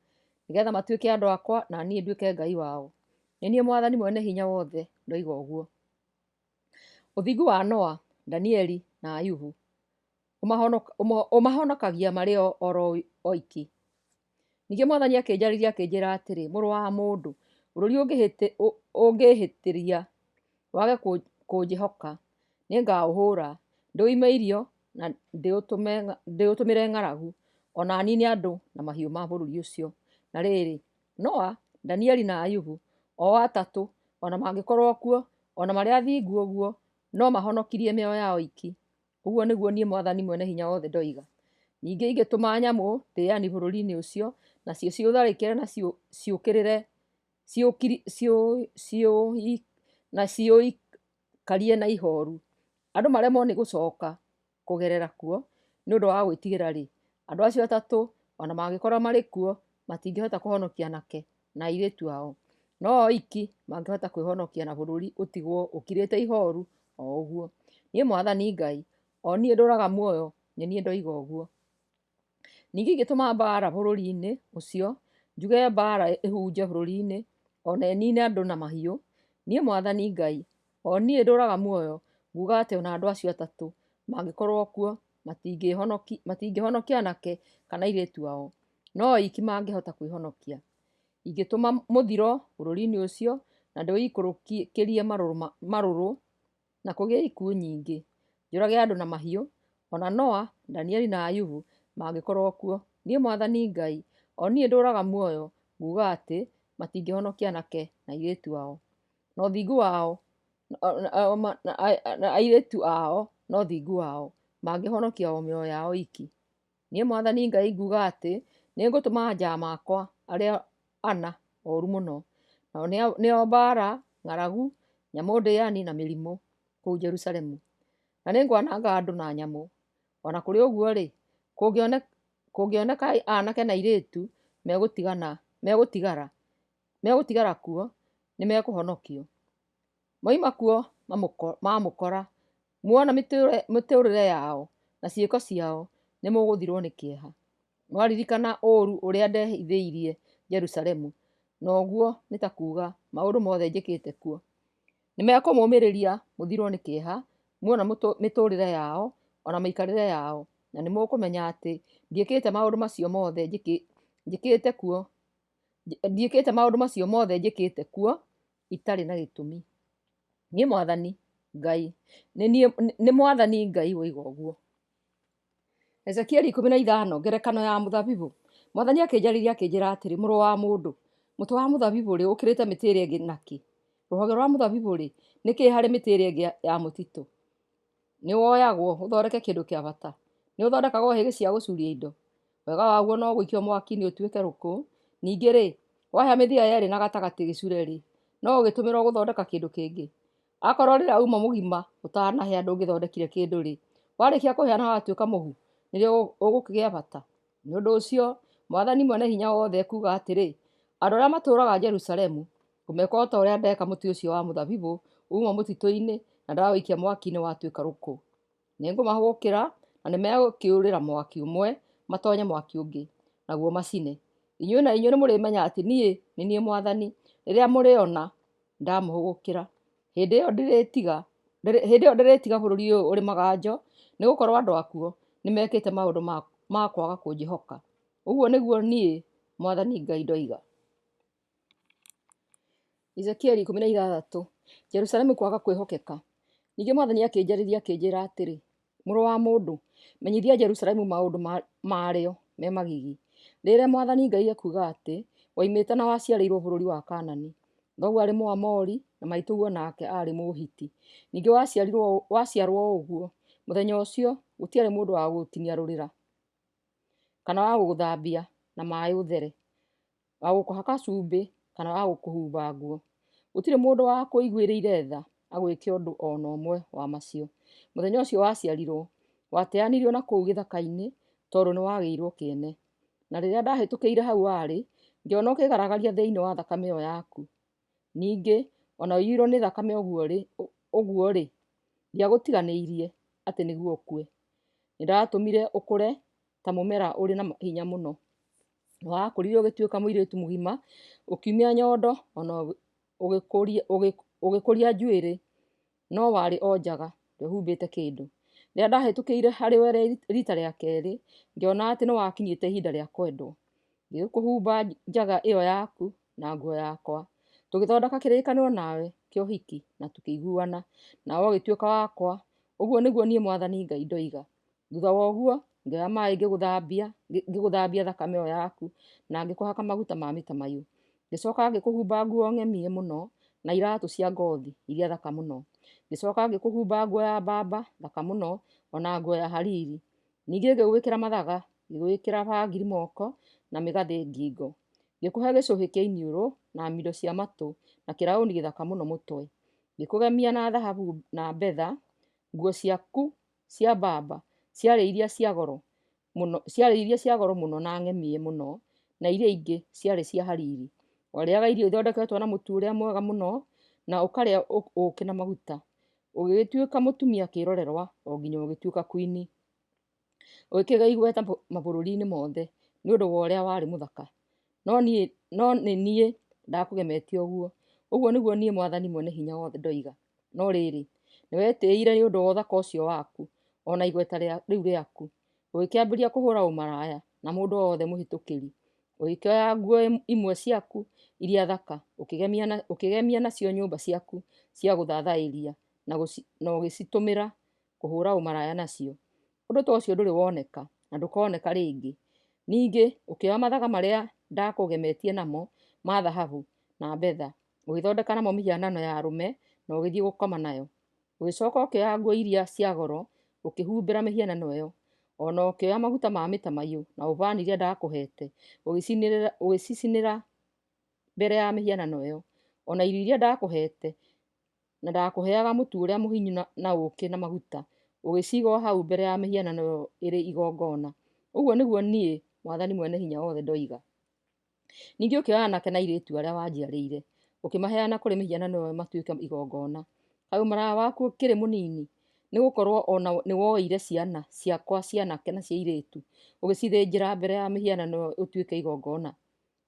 nĩgetha matuĩke andũ akwa na niĩ nduĩke Ngai wao. Nĩ niĩ Mwathani mwene hinya wothe ndoiga ũguo. Ũthingu wa Noa, Danieli na Ayubu. ũmahonokagia marĩ oro oiki. Ningĩ Mwathani akĩnjarĩria akĩnjĩra atĩrĩ, mũrũ wa mũndũ, bũrũri ũngĩhĩtĩria wage kũnjĩhoka, nĩngaũhũra, ndĩũime irio na ndĩũtũmĩre ng'aragu, ona niine andũ na mahiũ ma bũrũri ũcio. Na rĩrĩ, Noa, Danieli na Ayubu, o atatũ, ona mangĩkorwo kuo, ona marĩ athingu ũguo, no mahonokirie mĩoyo yao iki. Ũguo nĩguo niĩ Mwathani Mwene-Hinya-Wothe ndoiga. Ningĩ ingĩtũma nyamũ ndĩani bũrũri-inĩ ũcio, nacio ciũtharĩkĩre na ciũkĩrĩre na ciũikarie na ihooru. Andũ maremwo nĩ gũcoka kũgerera kuo nĩ ũndũ wa gwĩtigĩra-rĩ, andũ acio atatũ ona mangĩkorwo marĩ kuo matingĩhota kũhonokia anake na airĩtu ao, no oiki mangĩhota kwĩhonokia na bũrũri ũtigwo ũkirĩte ihooru o ũguo. Niĩ Mwathani Ngai, o niĩ ndũraga muoyo, nĩ niĩ ndoiga ũguo. Ningĩ ingĩtũma mbaara bũrũri-inĩ ũcio, njuge mbaara ĩhunje bũrũri-inĩ, ona ĩniine andũ na mahiũ, niĩ Mwathani Ngai, o niĩ ndũraga muoyo, nguuga atĩ ona andũ acio atatũ mangĩkorwo kuo matingĩhonokia anake kana airĩtu ao, no oiki mangĩhota kwĩhonokia. Ingĩtũma mũthiro bũrũri-inĩ ũcio na ndĩũikũrũkĩrie marũrũ na kũgĩe ikuũ nyingĩ, njũrage andũ na mahiũ, ona Noa, Danieli na Ayubu mangĩkorwo kuo, niĩ Mwathani Ngai, o niĩ ndũraga muoyo, nguuga atĩ matingĩhonokia anake na airĩtu ao, na ũthingu wao na airĩtu ao na ũthingu wao mangĩhonokia o mĩoyo yao iki. Niĩ Mwathani Ngai nguuga atĩ nĩngũtũma njama akwa arĩa ana ooru mũno, nao nĩo mbaara, ng'aragu, nyamũ ndĩani na mĩrimũ kũu Jerusalemu. Na nĩngwananga andũ na nyamũ. Ona kũrĩ ũguo-rĩ, kũngĩoneka aanake na airĩtu megũtigara kuo, nĩmekũhonokio. Moima kuo mamũkora, muona mĩtũũrĩre yao na ciĩko ciao, nĩmũgũthirwo nĩ kĩeha. Mwaririkana ũũru ũrĩa ndehithĩirie Jerusalemu, na ũguo nĩ ta kuuga maũndũ mothe njĩkĩte kuo. Nĩmekũmũmĩrĩria mũthirwo nĩ kĩeha, muona mĩtũũrĩre yao ona mĩikarĩre yao, na nĩmũkũmenya atĩ ndiĩkĩte maũndũ macio mothe njĩkĩte kuo itarĩ na gĩtũmi. Niĩ Mwathani Ngai, nĩ Mwathani Ngai woiga ũguo. Ezekieli 15 ngerekano ya mũthabibũ. Mwathani akĩnjarĩria akĩnjĩra atĩrĩ, mũrũ wa mũndũ, mũtĩ wa mũthabibũ-rĩ ũkĩrĩte mĩtĩ ĩrĩa ĩngĩ nakĩ? Rũhonge rwa mũthabibũ-rĩ nĩkĩ harĩ mĩtĩ ĩrĩa ĩngĩ ya mũtitũ? Nĩwoyagwo ũthondeke kĩndũ kĩa bata, nĩũthondekagwo hĩgĩ cia gũcuria indo, wega waguo no gũikio mwaki-inĩ ũtuĩke rũkũ. Ningĩ-rĩ, wahĩa mĩthia yerĩ na gatagatĩ gĩcure-rĩ, no ũgĩtũmĩrwo gũthondeka kĩndũ kĩngĩ. Akorwo rĩrĩa uma mũgima ũtanahĩa ndũngĩthondekire kĩndũ-rĩ, warĩkia kũhĩa na watuĩka mũhu, nĩrĩo ũgũkĩgĩa bata? Nĩ ũndũ ũcio Mwathani Mwene-Hinya-Wothe ekuuga atĩrĩ, andũ arĩa matũũraga Jerusalemu ngũmeka o ta ũrĩa ndeka mũtĩ ũcio wa mũthabibũ uma mũtitũ-inĩ na ndawĩikia mwaki-inĩ watuĩka rũkũ. Nĩngũmahũgũkĩra na nĩmegũkĩũrĩra mwaki ũmwe matonye mwaki ũngĩ, naguo macine. Inyuĩ na inyuĩ nĩmũrĩmenya atĩ niĩ nĩ niĩ Mwathani rĩrĩa mũrĩona ndamũhũgũkĩra. Hĩndĩ ĩyo ndĩrĩtiga bũrũri ũyũ ũrĩ maganjo, nĩgũkorwo andũ akuo nĩmekĩte maũndũ ma kwaga kũnjĩhoka. Ũguo nĩguo niĩ Mwathani Ngai ndoiga. Ezekieli 16 Jerusalemu kwaga kwĩhokeka. Ningĩ Mwathani akĩnjarĩria akĩnjĩra atĩrĩ, mũrũ wa mũndũ, menyithia Jerusalemu maũndũ marĩo me magigi. Rĩrĩa Mwathani Ngai ekuuga atĩ woimĩte na waciarĩirwo bũrũri wa Kaanani, thoguo arĩ Mũamori na maitũguo nake arĩ Mũhiti. Ningĩ waciarwo ũguo, mũthenya ũcio gũtiarĩ mũndũ wa gũgũtinia rũrĩra kana wa gũgũthambia na maĩ ũthere, wa gũkũhaka cumbĩ kana wa gũkũhumba nguo. Gũtirĩ mũndũ wa kũiguĩrĩire tha agwĩke ũndũ ona ũmwe wa macio. Mũthenya ũcio waciarirwo, wateanirio na kũu gĩthaka-inĩ tondũ nĩwagĩirwo kĩene. Na rĩrĩa ndahĩtũkĩire hau warĩ, ngĩona ũkĩgaragaria thĩinĩ wa thakame ĩyo yaku. Ningĩ ona ũiyirwo nĩ thakame ũguo-rĩ, ndiagũtiganĩirie atĩ nĩguo ũkue. Nĩndatũmire ũkũre ta mũmera ũrĩ na hinya mũno. Wakũrire ũgĩtuĩka mũirĩtu mũgima, ũkiumia nyondo ona ũgĩkũria njuĩrĩ, no warĩ o njaga ndwehumbĩte kĩndũ. Rĩrĩa ndahĩtũkĩire harĩ we rita rĩa kerĩ, ngĩona atĩ nĩ wakinyĩte ihinda rĩa kwendwo. Ngĩkũhumba njaga ĩyo yaku na nguo yakwa. Tũgĩthondeka kĩrĩkanĩro nawe kĩa ũhiki na tũkĩiguana, nawe ũgĩtuĩka wakwa. Ũguo nĩguo niĩ Mwathani Ngai ndoiga. Thutha wa ũguo ngĩoya maaĩ ngĩgũthambia thakame ĩyo yaku na ngĩkũhaka maguta ma mĩtamaiyũ. Ngĩcoka ngĩkũhumba nguo ng'emie mũno na iratũ cia ngothi iria thaka mũno. Ngĩcoka ngĩkũhumba nguo ya mbamba thaka mũno ona nguo ya hariri. Ningĩ ngĩgwĩkĩra mathaga, ngĩgwĩkĩra bangiri moko na mĩgathĩ ngingo. Ngĩkũhe gĩcũhĩ kĩa iniũrũ na mindo cia matũ na kĩraũni gĩthaka mũno mũtwe. Ngĩkũgemia na thahabu na betha. Nguo ciaku cia mbamba ciarĩ iria cia goro mũno na ng'emie mũno, na iria ingĩ ciarĩ cia hariri. Warĩaga irio ithondeketwo na mũtu ũrĩa mwega mũno na ũkarĩa ũũkĩ na maguta. Ũgĩgĩtuĩka mũtumia kĩrorerwa o nginya ũgĩtuĩka queen. Ũgĩkĩgĩa igweta mabũrũri-inĩ mothe nĩ ũndũ wa ũrĩa warĩ mũthaka. No nĩ niĩ ndakũgemetie ũguo. Ũguo nĩguo niĩ Mwathani Mwene-Hinya-Wothe ndoiga. No rĩrĩ, nĩwetĩĩire nĩ ũndũ wa ũthaka ũcio waku ona igweta rĩu rĩaku. Ũgĩkĩambĩria kũhũra ũmaraya na mũndũ wothe mũhĩtũkĩri. Ũgĩkĩoya nguo imwe ciaku iria thaka ũkĩgemia nacio nyũmba ciaku cia gũthathaĩria na ũgĩcitũmĩra kũhũra ũmaraya nacio. Ũndũ ta ũcio ndũrĩ woneka na ndũkoneka rĩngĩ. Ningĩ ũkĩoya mathaga marĩa ndakũgemetie namo ma thahabu na betha, ũgĩthondeka namo mĩhianano ya arũme na ũgĩthiĩ gũkoma nayo. Ũgĩcoka ũkĩoya nguo iria cia goro ũkĩhumbĩra mĩhianano ĩyo. Ona ũkĩoya maguta ma mĩtamaiyũ na ũbani iria ndakũhete ũgĩcicinĩra mbere ya mĩhianano ĩyo. Ona irio iria ndakũhete na ndakũheaga mũtu ũrĩa mũhinyu na ũũkĩ na maguta ũgĩciga o hau mbere ya mĩhianano ĩyo ĩrĩ igongona. Ũguo nĩguo niĩ Mwathani Mwene-Hinya-Wothe ndoiga. Ningĩ ũkĩoya anake na airĩtu arĩa wanjiarĩire ũkĩmaheana kũrĩ mĩhianano ĩyo matuĩke igongona. Kaĩ ũmaraya waku ũkĩrĩ mũnini? Nĩ gũkorwo ona nĩ woire ciana ciakwa cia anake na cia airĩtu ũgĩcithĩnjĩra mbere ya mĩhianano ĩyo ũtuĩke igongona.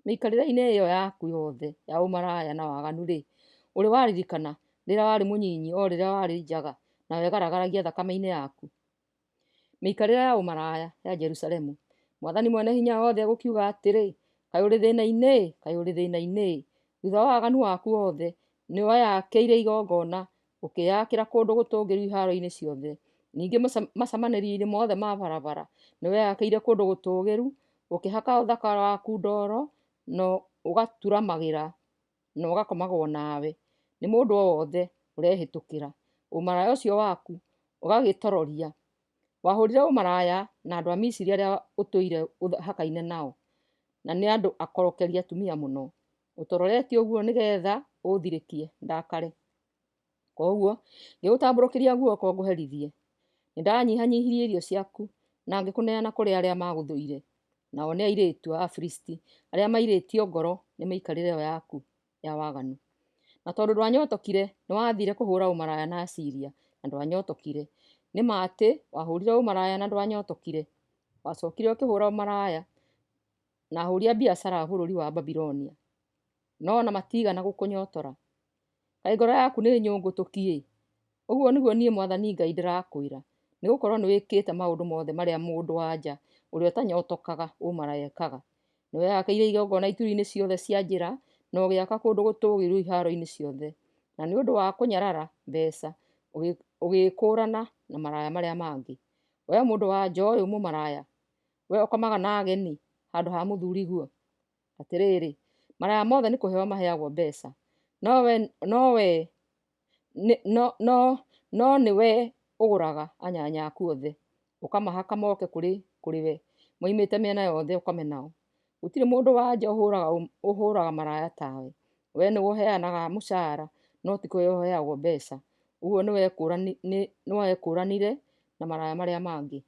Mĩikarĩre-inĩ ĩyo yaku yothe ya ũmaraya na waganu-rĩ, ũrĩ waririkana rĩrĩa warĩ mũnyinyi o rĩrĩa warĩ njaga na wegaragaragia thakame-inĩ yaku? Mĩikarĩre ya ũmaraya ya Jerusalemu, Mwathani Mwene-Hinya-Wothe egũkiuga atĩrĩ, kaĩ ũrĩ thĩna-inĩ, kaĩ ũrĩ thĩna-inĩ. Thutha wa waganu waku wothe nĩweyakĩire igongona, ũkĩyakĩra kũndũ gũtũũgĩru iharo-inĩ ciothe. Ningĩ macemanĩrio-inĩ mothe ma barabara nĩweyakĩire kũndũ gũtũũgĩru, ũkĩhaka ũthaka waku ndoro na ũgaturamagĩra na ũgakomagwo nawe nĩ mũndũ o wothe ũrehĩtũkĩra. Ũmaraya ũcio waku ũgagĩtororia. Wahũrire ũmaraya na andũ a Misiri arĩa ũtũire ũhakaine nao, na nĩ andũ akorokeri atumia mũno. Ũtororetie ũguo nĩgetha ũthirĩkie ndakare. Koguo ngĩgũtambũrũkĩria guoko ngũherithie. Nĩndanyihanyihirie irio ciaku na ngĩkũneana kũrĩ arĩa magũthũire, nao nĩ airĩtu a Afilisti arĩa mairĩtio ngoro nĩ mĩikarĩre ĩyo yaku ya waganu. Na tondũ ndwanyotokire nĩwathire kũhũra ũmaraya na Asiria na ndwanyotokire. Nĩ ma atĩ wahũrire ũmaraya na ndwanyotokire. Wacokire ũkĩhũra ũmaraya na ahũri a biacara a bũrũri wa Babilonia, no ona matigana gũkũnyotora. Kaĩ ngoro yaku nĩ nyũngũtũkie? Ũguo nĩguo niĩ Mwathani Ngai ndĩrakwĩra. Nĩgũkorwo nĩwĩkĩte maũndũ mothe marĩa mũndũ wa nja ũrĩa ũtanyotokaga ũmaraya ekaga. Nĩweyakĩire igongona ituri-inĩ ciothe cia njĩra na ũgĩaka kũndũ gũtũũgĩru iharo-inĩ ciothe. Na nĩ ũndũ wa kũnyarara mbeca ũgĩkũũrana na maraya marĩa mangĩ. Wee mũndũ wa nja ũyũ mũmaraya, we ũkomaga na ageni handũ ha mũthuri guo. Atĩrĩrĩ, maraya mothe nĩ kũheo maheagwo mbeca, no nĩwe ũgũraga anyanya aku othe ũkamahaka moke kũrĩ we, moimĩte mĩena yothe ũkome nao. Gũtirĩ mũndũ wa nja ũhũraga maraya tawe. We nĩwe ũheanaga mũcara no ti kũheo ũheagwo mbeca. Ũguo nĩwekũranire na maraya marĩa mangĩ.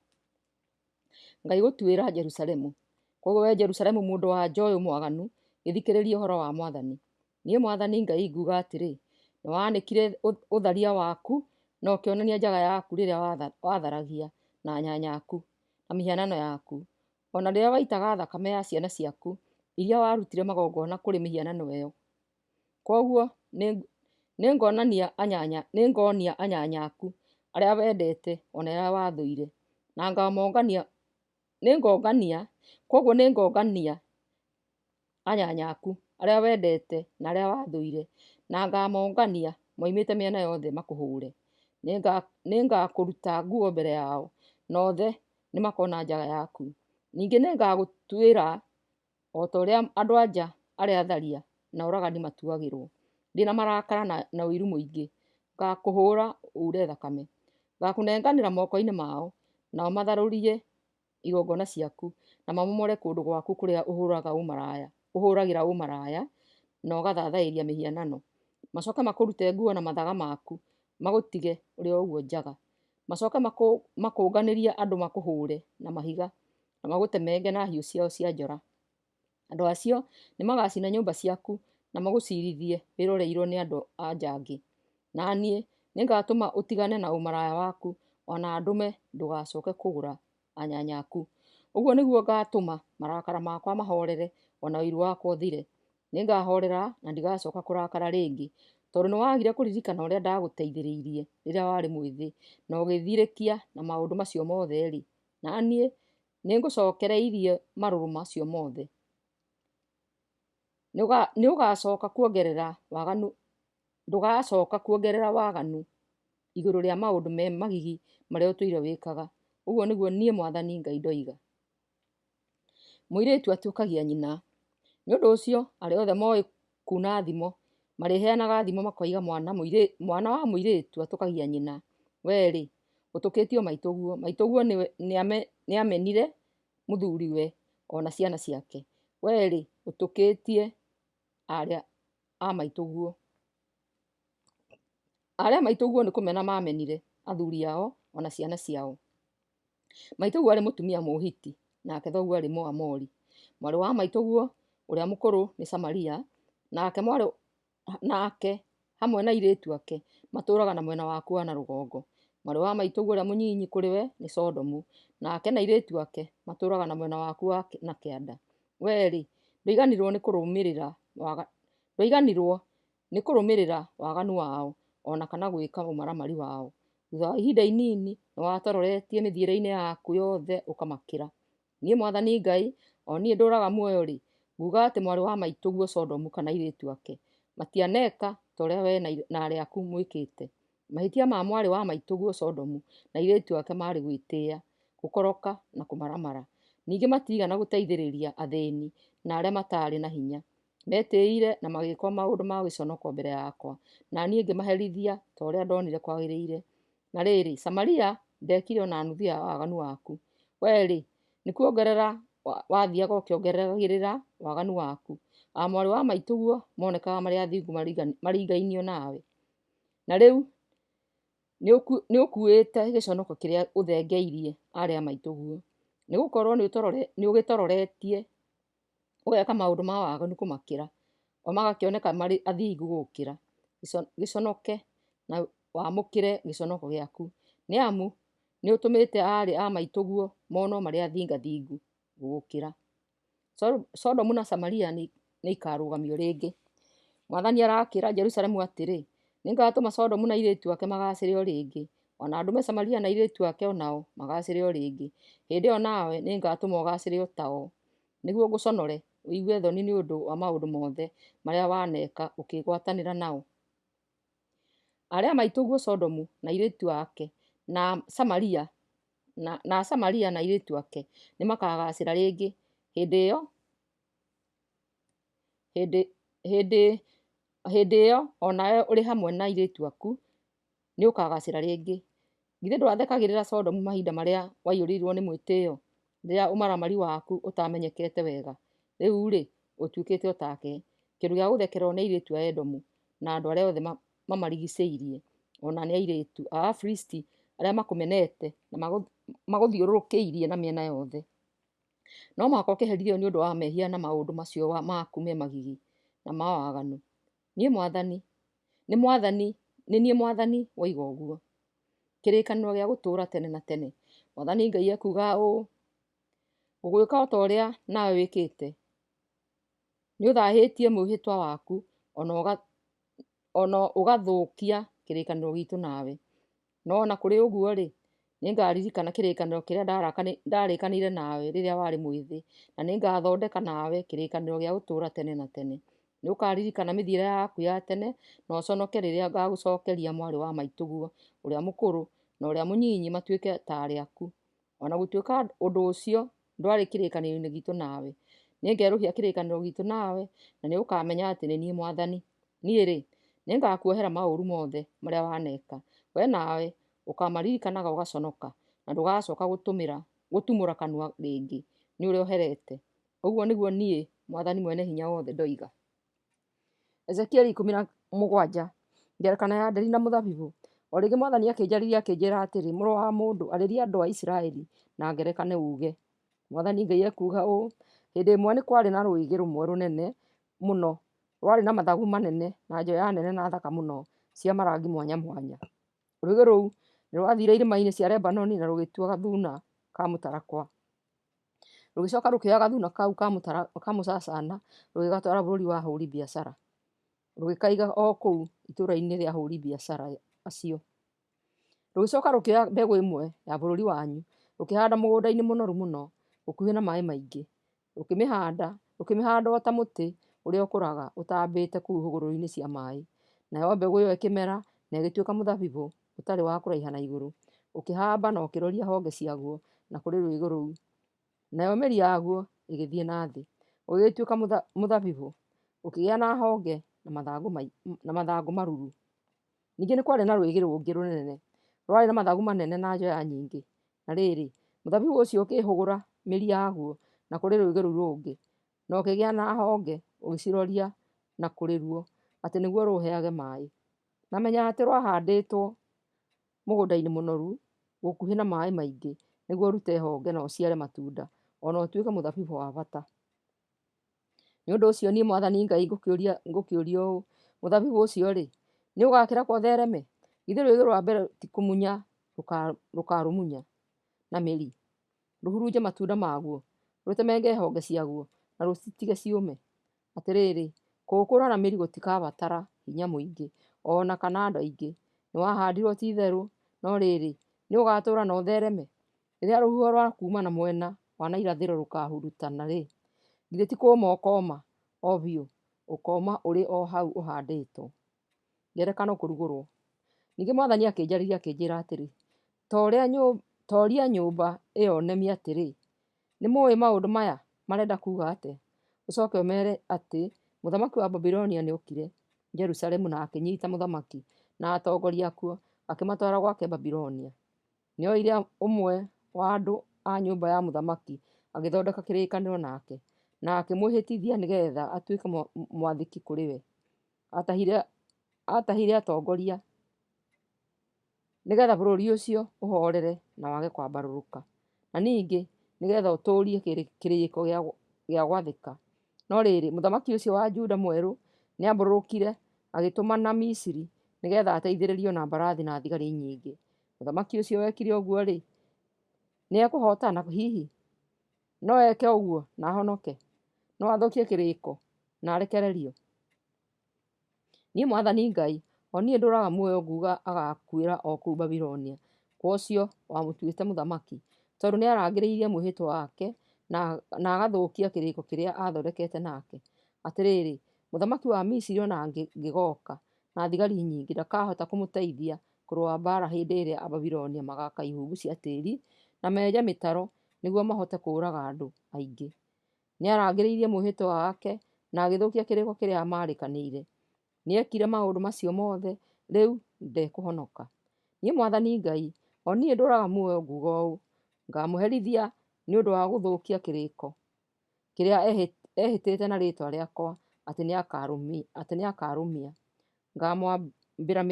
Ngai gũtuĩra Jerusalemu. Koguo we Jerusalemu mũndũ wa nja ũyũ mwaganu, gĩthikĩrĩrie ũhoro wa Mwathani. Niĩ Mwathani Ngai nguga atĩrĩ, nĩwanĩkire ũtharia waku na ũkĩonania njaga yaku rĩrĩa watharagia na nyanya yaku na mĩhianano yaku, ona rĩrĩa waitaga thakame ya ciana ciaku iria warutire magongona kũrĩ mĩhianano ĩyo. Koguo nĩngonia anyanya aku arĩa wendete ona arĩa wathũire, na ngamongania, koguo nĩngongania anyanya aku arĩa wendete na arĩa wathũire, na ngamongania moimĩte mĩena yothe makũhũre. Nĩngakũruta nguo mbere yao, na othe nĩmakona njaga yaku. Ningĩ nĩngagũtuĩra o ta ũrĩa andũ-a-nja arĩa tharia na oragani matuagĩrwo. Ndĩna marakara na ũiru mũingĩ, ngakũhũra ure thakame. Ngakũnenganĩra moko-inĩ mao, nao matharũrie igongona ciaku, na mamomore kũndũ gwaku kũrĩa ũhũragĩra ũmaraya na ũgathathaiya mĩhianano. Macoke makũrute nguo na mathaga maku, magũtige ũrĩ o ũguo njaga. Macoke makũnganĩrie andũ makũhũre na mahiga, na magũtemenge na hiũ ciao cia njora. Andũ acio nĩmagacina nyũmba ciaku na magũcirithie wĩroreirwo nĩ andũ-a-nja angĩ. Na niĩ nĩngatũma ũtigane na ũmaraya waku, ona ndũme ndũgacoke kũgũra anyanya aku. Ũguo nĩguo ngatũma marakara makwa mahorere, ona ũiru wakwa ũthire. Nĩngahorera na ndigacoka kũrakara rĩngĩ, tondũ nĩwagire kũririkana ũrĩa ndagũteithĩrĩirie rĩrĩa warĩ mwĩthĩ, na ũgĩthirĩkia na maũndũ macio mothe-rĩ, na niĩ nĩngũcokereirie marũrũ macio mothe. Ndũgacoka kuongerera waganu igũrũ rĩa maũndũ me magigi marĩa ũtũire wĩkaga. Ũguo nĩguo niĩ Mwathani Ngai ndoiga. Mũirĩtu atiũkagia nyina. Nĩ ũndũ ũcio arĩa othe moĩ kuna thimo marĩheanaga thimo makoiga mwana wa mũirĩtu atũkagia nyina. We-rĩ, ũtũkĩtio maitũguo. Maitũguo nĩamenire mũthuriwe ona ciana ciake. We-rĩ, ũtũkĩtie arĩa a maitũguo. Arĩa maitũguo nĩ kũmena mamenire athuri ao ona ciana ciao. Maitũguo arĩ mũtumia mũhiti, nake thoguo arĩ Mũamori. Mwarĩ wa maitũguo ũrĩa mũkũrũ nĩ Samaria, nake hamwe na airĩtu ake matũũraga na mwena waku wa na rũgongo. Mwarĩ wa maitũguo ũrĩa mũnyinyi kũrĩ we nĩ Sodomu, nake na airĩtu ake matũũraga na mwena waku wa na kĩanda. We-rĩ, ndũiganirwo nĩ kũrũmĩrĩra waganu wao, ona kana gwĩka ũmaramari wao. Thutha wa ihinda inini nĩwatororetie mĩthiĩre-inĩ yaku yothe ũkamakĩra. Niĩ Mwathani Ngai, o niĩ ndũũraga muoyo-rĩ, nguga atĩ mwarĩ wa maitũguo Sodomu kana airĩtu ake matianeka ta ũrĩa we na arĩa aku mwĩkĩte. Mahĩtia ma mwarĩ wa maitũguo Sodomu na airĩtu ake marĩ gwĩtĩĩa, gũkoroka na kũmaramara. Ningĩ matigana gũteithĩrĩria athĩni na arĩa matarĩ na hinya. Metĩĩire na magĩĩka maũndũ ma gĩconoko mbere yakwa, na niĩ ngĩmaherithia ta ũrĩa ndonire kwagĩrĩire. Na rĩrĩ, Samaria ndekire ona nuthu ya waganu waku. We-rĩ, nĩ kuongerera wathiaga ũkĩongereragĩrĩra waganu waku. Mwarĩ wa maitũguo monekaga marĩ athingu maringainio nawe. Na rĩu nĩũkuĩte gĩconoko kĩrĩa ũthengeirie arĩa a maitũguo, nĩgũkorwo nĩũgĩtororetie ũgeka maũndũ ma waganu kũmakĩra, o magakĩoneka marĩ athingu gũgũkĩra. Gĩconoke na wamũkĩre gĩconoko gĩaku, nĩamu nĩũtũmĩte arĩ a maitũguo monwo marĩ athingathingu gũgũkĩra. Sodomu na Samaria nĩikarũgamio rĩngĩ. Mwathani arakĩra Jerusalemu atĩrĩ, nĩngatũma Sodomu na airĩtu ake magacĩre o rĩngĩ, ona ndũme Samaria na airĩtu ake onao magacĩre o rĩngĩ. Hĩndĩ ĩyo nawe nĩngatũma ũgacĩre o tao, nĩguo ngũconore ũigue thoni nĩ ũndũ wa maũndũ mothe marĩa waneka ũkĩgwatanĩra nao. Arĩa maitũguo Sodomu na airĩtu ake na Samaria na airĩtu ake nĩmakagacĩra rĩngĩ. Hĩndĩ ĩyo onawe ũrĩ hamwe na airĩtu aku nĩũkagacĩra rĩngĩ. Githĩ ndwathekagĩrĩra Sodomu mahinda marĩa waiyũrĩirwo nĩ mwĩtĩĩo, rĩrĩa ũmaramari waku ũtamenyekete wega? Rĩu-rĩ, ũtuĩkĩte o take, kĩndũ gĩa gũthekererwo nĩ airĩtu a Edomu na andũ arĩa othe mamarigicĩirie, ona nĩ airĩtu a Afilisti arĩa makũmenete na magũthiũrũrũkĩirie na mĩena yothe. No mũhaka ũkĩherithio nĩ ũndũ wa mehia na maũndũ macio maku me magigi na ma waganu. Niĩ Mwathani woiga ũguo. Kĩrĩkanĩro gĩa gũtũũra tene na tene. Mwathani Ngai ekuuga ũũ: ngũgwĩka o ta ũrĩa nawe wĩkĩte. Nĩũthahĩtie mwĩhĩtwa waku ona ũgathũkia kĩrĩkanĩro gitũ nawe. no ona kũrĩ ũguo rĩ, nĩngaririkana kĩrĩkanĩro kĩrĩa ndarĩkanĩire nawe rĩrĩa warĩ mwĩthĩ, na nĩngathondeka nawe kĩrĩkanĩro gĩa gũtũũra tene na tene. Nĩũkaririkana mĩthiĩre yaku ya tene, na ũconoke rĩrĩa ngagũcokeria mwarĩ wa maitũguo, ũrĩa mũkũrũ na ũrĩa mũnyinyi matuĩke ta arĩ aku. Ona gũtuĩka ũndũ ũcio ndwarĩ kĩrĩkanĩro-inĩ gitũ nawe, nĩngerũhia kĩrĩkanĩro gitũ nawe, na nĩũkamenya atĩ nĩ niĩ Mwathani. Niĩ-rĩ, nĩngakuohera maũru mothe marĩa waneka. We nawe ũkamaririkanaga ũgaconoka, na ndũgacoka gũtumũra kanua rĩngĩ, nĩ ũrĩa ũherete. Ũguo nĩguo niĩ Mwathani Mwene-Hinya-Wothe ndoiga. Ezekieli 17, ngerekano ya nderi na mũthabibũ. O rĩngĩ Mwathani akĩnjarĩria akĩnjĩra atĩrĩ, mũrũ wa mũndũ, arĩria andũ a Isiraeli na ngerekano uge. Mwathani Ngai ekuuga ũũ: hĩndĩ ĩmwe nĩ kwarĩ na rũĩgĩ rũmwe rũnene mũno, rwarĩ na mathagu manene na njoya nene na thaka mũno cia marangi mwanya mwanya. Rũĩgĩ rũu nĩ rwathire irĩma-inĩ cia Lebanoni na rũgĩtua gathuna ka mũtarakwa. Rũgĩcoka rũkĩoya gathuna kau ka mũcacana rũgĩgatwara bũrũri wa ahũri biacara, rũgĩkaiga o kũu itũũra-inĩ rĩa ahũri biacara acio. Rũgĩcoka rũkĩoya mbegũ ĩmwe ya bũrũri wanyu rũkĩhanda mũgũnda-inĩ mũnoru mũno gũkuhĩ na maĩ maingĩ, rũkĩmĩhanda o ta mũtĩ ũrĩa ũkũraga ũtambĩte kũu hũgũrũrũ-inĩ cia maĩ. Nayo mbegũ ĩyo ĩkĩmera na ĩgĩtuĩka mũthabibũ ũtarĩ wa kũraiha na igũrũ, ũkĩhamba na ũkĩroria honge ciaguo na kũrĩ rũĩgĩ rũu. Nayo mĩri yaguo ĩgĩthiĩ na thĩ, ũgĩtuĩka mũthabibũ, ũkĩgĩa na honge na mathangũ maruru. Ningĩ nĩ kwarĩ na rũĩgĩ rũngĩ rũnene, rwarĩ na mathagu manene na njoya nyingĩ. Na rĩrĩ, mũthabibũ ũcio ũkĩhũgũra mĩri yaguo na kũrĩ rũĩgĩ rũu rũngĩ, na ũkĩgĩa na honge, ũgĩciroria na kũrĩ ruo, atĩ nĩguo rũũheage maĩ. Na menya atĩ rwahandĩtwo mũgũnda-inĩ mũnoru gũkuhĩ na maĩ maingĩ, nĩguo ũrute honge na ũciare matunda, ona ũtuĩke mũthabibũ wa bata. Nĩ ũndũ ũcio niĩ Mwathani Ngai ngũkĩũria ũũ: mũthabibũ ũcio-rĩ, nĩ ũgakĩrekwo ũthereme? Githĩ rũĩgĩ rwa mbere ti kũmunya rũkarũmunya na mĩri, rũhurunje matunda maguo, rũtemenge honge ciaguo na rũcitige ciũme? Atĩrĩrĩ, kũgũkũra na mĩri gũtikabatara hinya mũingĩ, ona kana andũ aingĩ. Nĩwahandirwo ti itherũ, no rĩrĩ, nĩ ũgatũũra na ũthereme? Rĩrĩa rũhuho rwa kuuma na mwena wa na irathĩro rũkahurutana-rĩ, githĩ ti kũũma ũkooma o biũ, ũkooma ũrĩ o hau ũhandĩtwo. Ngerekano kũrugũrwo. Ningĩ Mwathani akĩnjarĩria akĩnjĩra atĩrĩ, toria nyũmba ĩyo nemi atĩrĩ, nĩmũĩ maũndũ maya marenda kuuga atĩa? Ũcoke ũmeere atĩ mũthamaki wa Babilonia nĩokire Jerusalemu na akĩnyiita mũthamaki na atongoria akuo akĩmatwara gwake Babilonia. Nĩoire ũmwe wa andũ a nyũmba ya mũthamaki agĩthondeka kĩrĩkanĩro nake, na akĩmwĩhĩtithia nĩgetha atuĩke mwathĩki kũrĩ we. Atahire atongoria nĩgetha bũrũri ũcio ũhorere na wage kwambarũrũka, na ningĩ nĩgetha ũtũũrie kĩrĩĩko gĩa gwathĩka. No rĩrĩ, mũthamaki ũcio wa Juda mwerũ nĩambũrũrũkire agĩtũmana Misiri nĩgetha ateithĩrĩrio na mbarathi na thigari nyingĩ. Mũthamaki ũcio wekire ũguo-rĩ, nĩekũhotana hihi? No eke ũguo na ahonoke? No athũkie kĩrĩĩko na arekererio? Niĩ Mwathani Ngai, o niĩ ndũraga muoyo nguuga agakuĩra o kũu Babilonia kwa ũcio wamũtuĩte mũthamaki, tondũ nĩarangĩrĩirie mwĩhĩtwa wake na agathũkia kĩrĩĩko kĩrĩa athondekete nake. Atĩrĩrĩ, mũthamaki wa Misiri ona angĩgoka na thigari nyingĩ, ndakahota kũmũteithia kũrũa mbara hĩndĩ ĩrĩa Ababilonia magaaka ihumbu cia tĩĩri na menje mĩtaro nĩguo mahote kũũraga andũ aingĩ. Nĩarangĩrĩirie mwĩhĩtwa wake na agĩthũkia kĩrĩĩko kĩrĩa maarĩkanĩire. Nĩekire maũndũ macio mothe, rĩu ndekũhonoka. Niĩ Mwathani Ngai, o niĩ ndũraga muoyo nguuga ũũ: ngamũherithia nĩ ũndũ wa gũthũkia kĩrĩĩko kĩrĩa ehĩtĩte na rĩĩtwa rĩakwa atĩ nĩakarũmia. Ngamwambĩra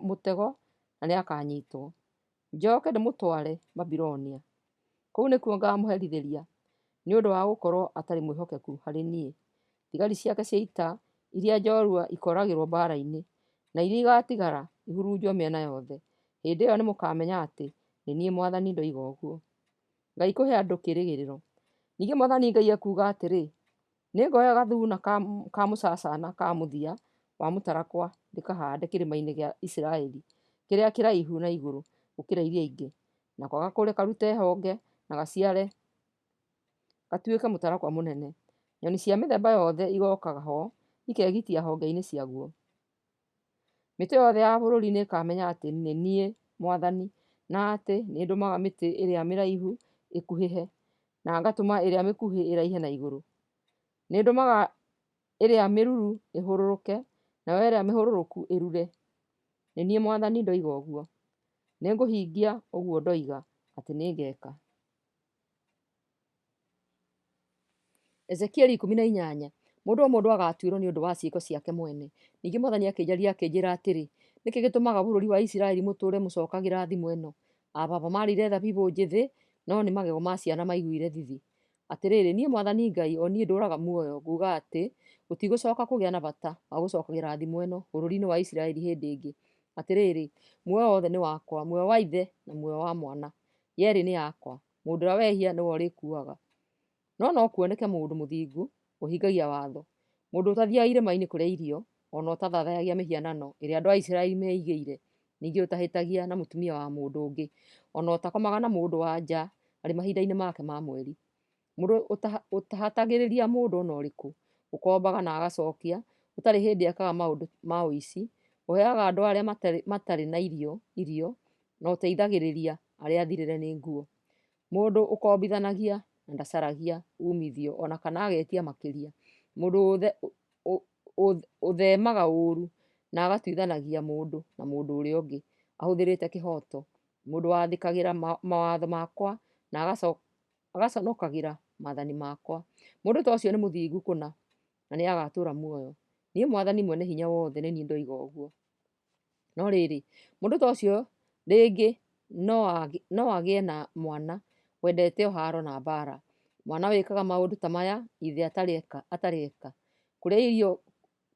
mũtego na nĩakanyiitwo, njoke ndĩmũtware Babilonia. Kũu nĩkuo ngamũherithĩria nĩ ũndũ wa gũkorwo atarĩ mwĩhokeku harĩ niĩ. Thigari ciake cia ita iria njorua ikoragĩrwo mbara-inĩ, na iria igatigara ihurunjwo mĩena yothe. Hĩndĩ ĩyo nĩmũkamenya atĩ nĩ niĩ Mwathani ndoiga ũguo. Ngai kũhe andũ kĩĩrĩgĩrĩro. Ningĩ Mwathani Ngai ekuuga atĩrĩ, nĩngoya gathuna ka mũcacana ka mũthia wa mũtarakwa ndĩkahande kĩrĩma-inĩ gĩa Isiraeli kĩrĩa kĩraihu na igũrũ, gũkĩra iria ingĩ, nako gakũre karute honge na gaciare gatuĩke mũtarakwa mũnene. Nyoni cia mĩthemba yothe igokaga ho ikegitia honge-inĩ ciaguo. Mĩtĩ yothe ya bũrũri nĩ ĩkamenya atĩ nĩ niĩ Mwathani, na atĩ nĩ ndũmaga mĩtĩ ĩrĩa mĩraihu ĩkuhĩhe, na ngatũma ĩrĩa mĩkuhĩ ĩraihe na igũrũ. Nĩ ndũmaga ĩrĩa mĩruru ĩhũrũrũke, nayo ĩrĩa mĩhũrũrũku ĩrure. Nĩ niĩ Mwathani ndoiga ũguo. Nĩ ngũhingia ũguo ndoiga atĩ nĩ ngeka. Ezekieli 18. Mũndũ o mũndũ agatuĩrwo nĩ ũndũ wa ciĩko ciake mwene. Ningĩ Mwathani akĩnjaria akĩnjĩra atĩrĩ, nĩkĩ gĩtũmaga bũrũri wa Isiraeli mũtũũre mũcokagĩra thimo ĩno? Ababa marĩire thabibũ njĩthĩ, no nĩ magego ma ciana maiguire thithi. Atĩrĩrĩ, niĩ Mwathani Ngai, o niĩ ndũũraga muoyo, nguuga atĩ gũtigũcoka kũgĩa na bata wa gũcokagĩra thimo ĩno bũrũri-inĩ wa Isiraeli hĩndĩ ĩngĩ. Atĩrĩrĩ, muoyo wothe nĩ wakwa, muoyo wa ithe na muoyo wa mwana, yerĩ nĩ yakwa. Mũndũ ũrĩa wehia nĩwe ũrĩkuaga. No kuoneke mũndũ mũthingu ũhingagia watho, mũndũ ũtathiaga irĩma-inĩ kũrĩa irio, ona ũtathathayagia mĩhianano ĩrĩa andũ a Isiraeli meigĩire, ningĩ ũtahĩtagia na mũtumia wa mũndũ ũngĩ, ona ũtakomaga na mũndũ wa nja arĩ mahinda-inĩ make ma mweri, mũndũ ũtahatagĩrĩria mũndũ ona ũrĩkũ, ũkombaga na agacokia, ũtarĩ hĩndĩ ekaga maũndũ ma ũici, ũheaga andũ arĩa matarĩ na irio, na ũteithagĩrĩria arĩa athirĩre nĩ nguo. Mũndũ ũkombithanagia na ndacaragia umithio ona kana agetia makĩria. Mũndũ ũthemaga ũũru na agatuithanagia mũndũ na mũndũ ũrĩa ũngĩ ahũthĩrĩte kĩhoto. Mũndũ wathĩkagĩra mawatho makwa na agaconokagĩra maathani makwa. Mũndũ ta ũcio nĩ mũthingu kũna na nĩ agatũũra muoyo. Niĩ Mwathani mwene hinya wothe nĩ niĩ ndoiga ũguo. No rĩrĩ, mũndũ ta ũcio rĩngĩ no agĩe na mwana wendete ũharo na mbara. Mwana wĩkaga maũndũ ta maya ithe atareka. Kũrĩa irio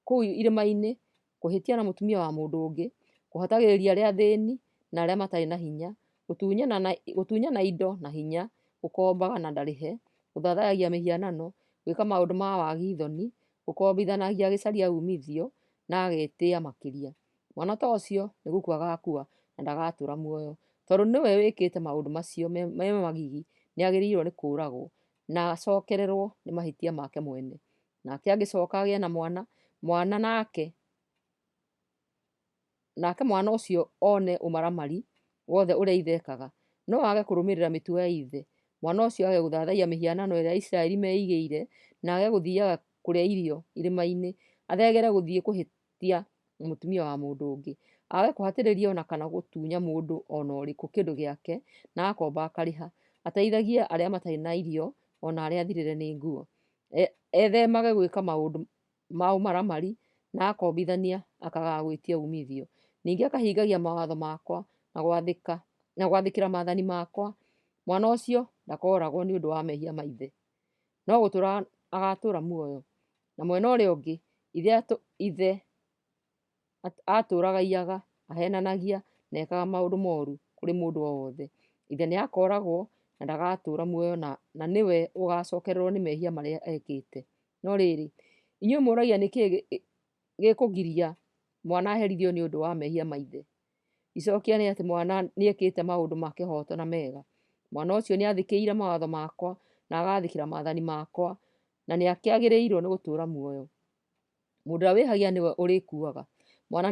kũu irĩma-inĩ, kũhĩtia na mũtumia wa mũndũ ũngĩ, kũhatagĩrĩria arĩa athĩni na arĩa matarĩ na hinya, gũtunyana indo na hinya, gũkombaga na ndarĩhe, gũthathayagia mĩhianano, gwĩka maũndũ ma wagi thoni, gũkombithanagia agĩcaria umithio na agetĩĩa makĩria. Mwana ta ũcio nĩ gũkua agakua na ndagatũũra muoyo. Tondũ nĩwe wĩkĩte maũndũ macio me magigi, nĩ agĩrĩirwo nĩ kũũragwo na acokererwo nĩ mahĩtia make mwene. Nake angĩcoka agĩe na mwana nake mwana ũcio one ũmaramari wothe ũrĩa ithe ekaga, no age kũrũmĩrĩra mĩtugo ya ithe, mwana ũcio age gũthathaiya mĩhianano ĩrĩa Isiraeli meigĩire, na age gũthiaga kũrĩa irio irĩma-inĩ, athegere gũthiĩ kũhĩtia mũtumia wa mũndũ ũngĩ, age kũhatĩrĩria ona kana gũtunya mũndũ ona ũrĩkũ kĩndũ gĩake, na akomba akarĩha, ateithagie arĩa matarĩ na irio ona arĩa athirĩre nĩ nguo. Ethemage gwĩka maũndũ ma ũmaramari na akombithania akaga gwĩtia umithio. Ningĩ akahingagia mawatho makwa na gwathĩkĩra maathani makwa. Mwana ũcio ndakoragwo nĩ ũndũ wa mehia ma ithe, no gũtũũra agatũũra muoyo. Na mwena ũrĩa ũngĩ, ithe atũũraga iyaga, ahenanagia na ekaga maũndũ moru kũrĩ mũndũ o wothe. Ithe nĩ akoragwo na ndagatũũra muoyo na nĩwe ũgacokererwo nĩ mehia marĩa ekĩte. No rĩrĩ, inyuĩ mũragia nĩkĩ gĩkũgiria mwana aherithio nĩ ũndũ wa mehia ma ithe? Icokĩa nĩ atĩ mwana nĩ ekĩte maũndũ ma kĩhoto na mega. Mwana ũcio nĩ athĩkĩire mawatho makwa na agathĩkĩra maathani makwa, na nĩ akĩagĩrĩirwo nĩ gũtũũra muoyo. Mũndũ ũrĩa wĩhagia nĩwe ũrĩkuaga. Mwana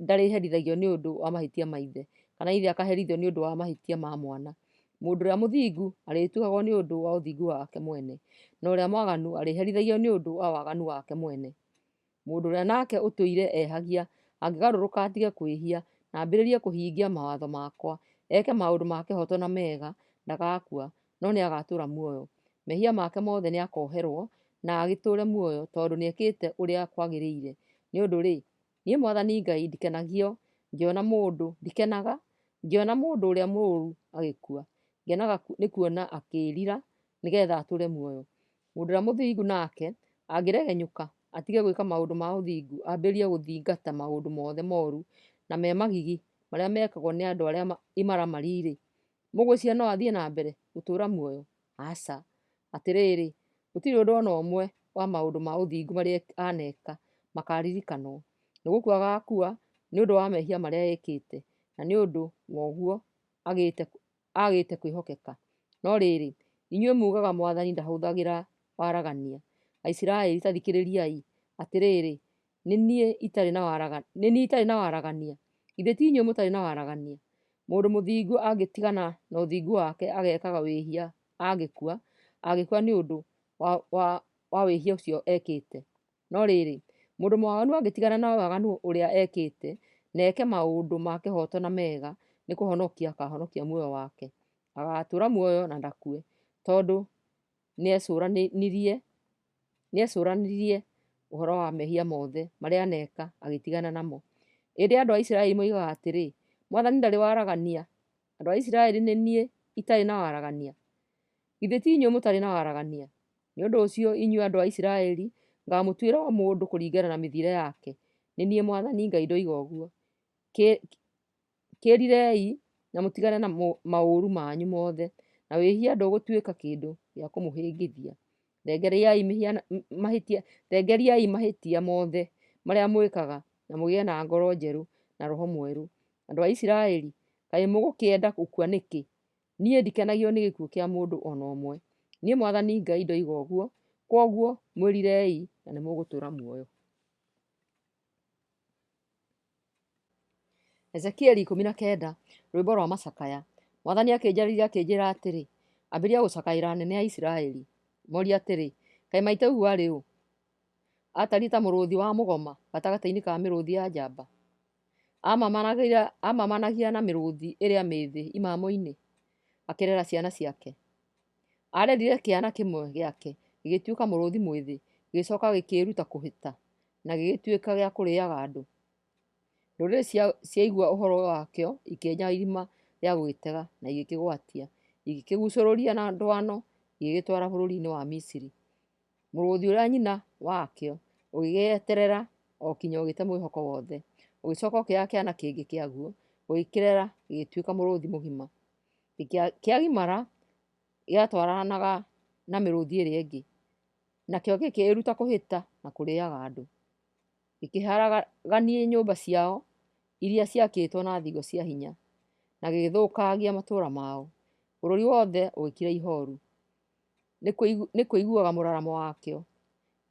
ndarĩherithagio nĩ ũndũ wa mahĩtia ma ithe, kana ithe akaherithio nĩ ũndũ wa mahĩtia ma mwana. Mũndũ ũrĩa mũthingu arĩtuagwo nĩ ũndũ wa ũthingu wake mwene, na ũrĩa mwaganu arĩherithagio nĩ ũndũ wa waganu wake mwene. Mũndũ ũrĩa nake ũtũire ehagia angĩgarũrũka atige kwĩhia na ambĩrĩrie kũhingia mawatho makwa, eke maũndũ ma kĩhoto na mega, ndagakua no nĩ agatũũra muoyo. Mehia make mothe nĩ akoherwo na agĩtũũre muoyo tondũ nĩ ekĩte ũrĩa kwagĩrĩire. Nĩ ũndũ rĩ, niĩ Mwathani Ngai ndikenaga ngĩona mũndũ ũrĩa mũũru agĩkua. Ngenaga nĩ kuona akĩĩrira nĩgetha atũũre muoyo. Mũndũ ũrĩa mũthingu nake angĩregenyũka atige gwĩka maũndũ ma ũthingu, ambĩrĩrie gũthingata maũndũ mothe moru na me magigi marĩa mekagwo nĩ andũ arĩa imaramari-rĩ, mũgwĩciria no athiĩ na mbere gũtũũra muoyo? Aca. Atĩrĩrĩ, gũtirĩ ũndũ ona ũmwe wa maũndũ ma ũthingu marĩa aneka makaririkanwo. Nĩ gũkua agakua nĩ ũndũ wa mehia marĩa ekĩte, na nĩ ũndũ wa ũguo agĩte kwĩhokeka. No rĩrĩ, inyuĩ mugaga Mwathani ndahũthagĩra waragania. Aisiraeli, ta thikĩrĩriai, atĩrĩrĩ, nĩ niĩ itarĩ na waragania. Githĩ ti inyuĩ mũtarĩ na waragania? Mũndũ mũthingu angĩtigana na ũthingu wake agekaga wĩhia agĩkua nĩ ũndũ wa wĩhia ũcio ekĩte. No rĩrĩ, mũndũ mwaganu angĩtigana na waganu ũrĩa ekĩte na eke maũndũ ma kĩhoto na mega, nĩ kũhonokia akahonokia muoyo wake. Agatũra muoyo na ndakue, tondũ nĩecũranirie ũhoro wa mehia mothe marĩa aneka agĩtigana namo. Ĩndĩ andũ a Isiraeli moigaga atĩrĩ, Mwathani ndarĩ waragania. Andũ a Isiraeli, nĩ niĩ itarĩ na waragania. Githĩ ti inyuĩ mũtarĩ na waragania? Nĩ ũndũ ũcio, inyuĩ andũ a Isiraeli, ngamũtuĩra o mũndũ kũringana na mĩthiĩre yake. Nĩ niĩ Mwathani Ngai ndoiga ũguo. Kĩrirei na mũtigane na maũru manyu mothe, na wĩhia ndũgũtuĩka kĩndũ gĩa kũmũhĩngithia. Thengeriai mahĩtia mothe marĩa mwĩkaga, na mũgĩe na ngoro njerũ na roho mwerũ. Andũ a Isiraeli, kaĩ mũgũkĩenda gũkua nĩkĩ? Niĩ ndikenagio nĩ gĩkuũ kĩa mũndũ ona ũmwe. Niĩ Mwathani Ngai ndoiga ũguo. Kwoguo mwĩrirei na nĩ mũgũtũra muoyo. Ezekieli 19, rwĩmbo rwa macakaya. Mwathani akĩnjarĩria akĩnjĩra atĩrĩ, ambĩrĩria gũcakaĩra anene a Isiraeli. Moria atĩrĩ, kaĩ maitũguo arĩ ũ? Atariĩ ta mũrũũthi wa mũgoma gatagatĩ-inĩ ka mĩrũũthi ya njamba. Amamanagia na mĩrũũthi ĩrĩa mĩĩthĩ imamo-inĩ, akĩrera ciana ciake. Arerire kĩana kĩmwe gĩake gĩgĩtuĩka mũrũũthi mwĩthĩ, gĩgĩcooka gĩkĩĩruta kũhĩta na gĩgĩtuĩka gĩa kũrĩaga andũ. Ndũrĩrĩ ciaigua ũhoro wakĩo ikĩenja irima rĩa gũgĩtega na igĩkĩgwatia, igĩkĩgucũrũria na ndwano igĩgĩtwara bũrũri-inĩ wa Misiri. Mũrũũthi ũrĩa nyina wakĩo ũgĩgĩeterera o kinya ũgĩte mwĩhoko wothe, ũgĩcoka ũkĩoya kĩana kĩngĩ kĩaguo ũgĩkĩrera gĩgĩtuĩka mũrũũthi mũgima. Kĩagimara gĩatwaranaga na mĩrũũthi ĩrĩa ĩngĩ, nakĩo gĩkĩĩruta kũhĩta na kũrĩaga andũ. Gĩkĩharagania nyũmba ciao iria ciakĩtwo na thingo cia hinya, na gĩgĩthũkangia matũũra mao. Bũrũri wothe ũgĩkira ihooru nĩ kũiguaga mũraramo wakĩo.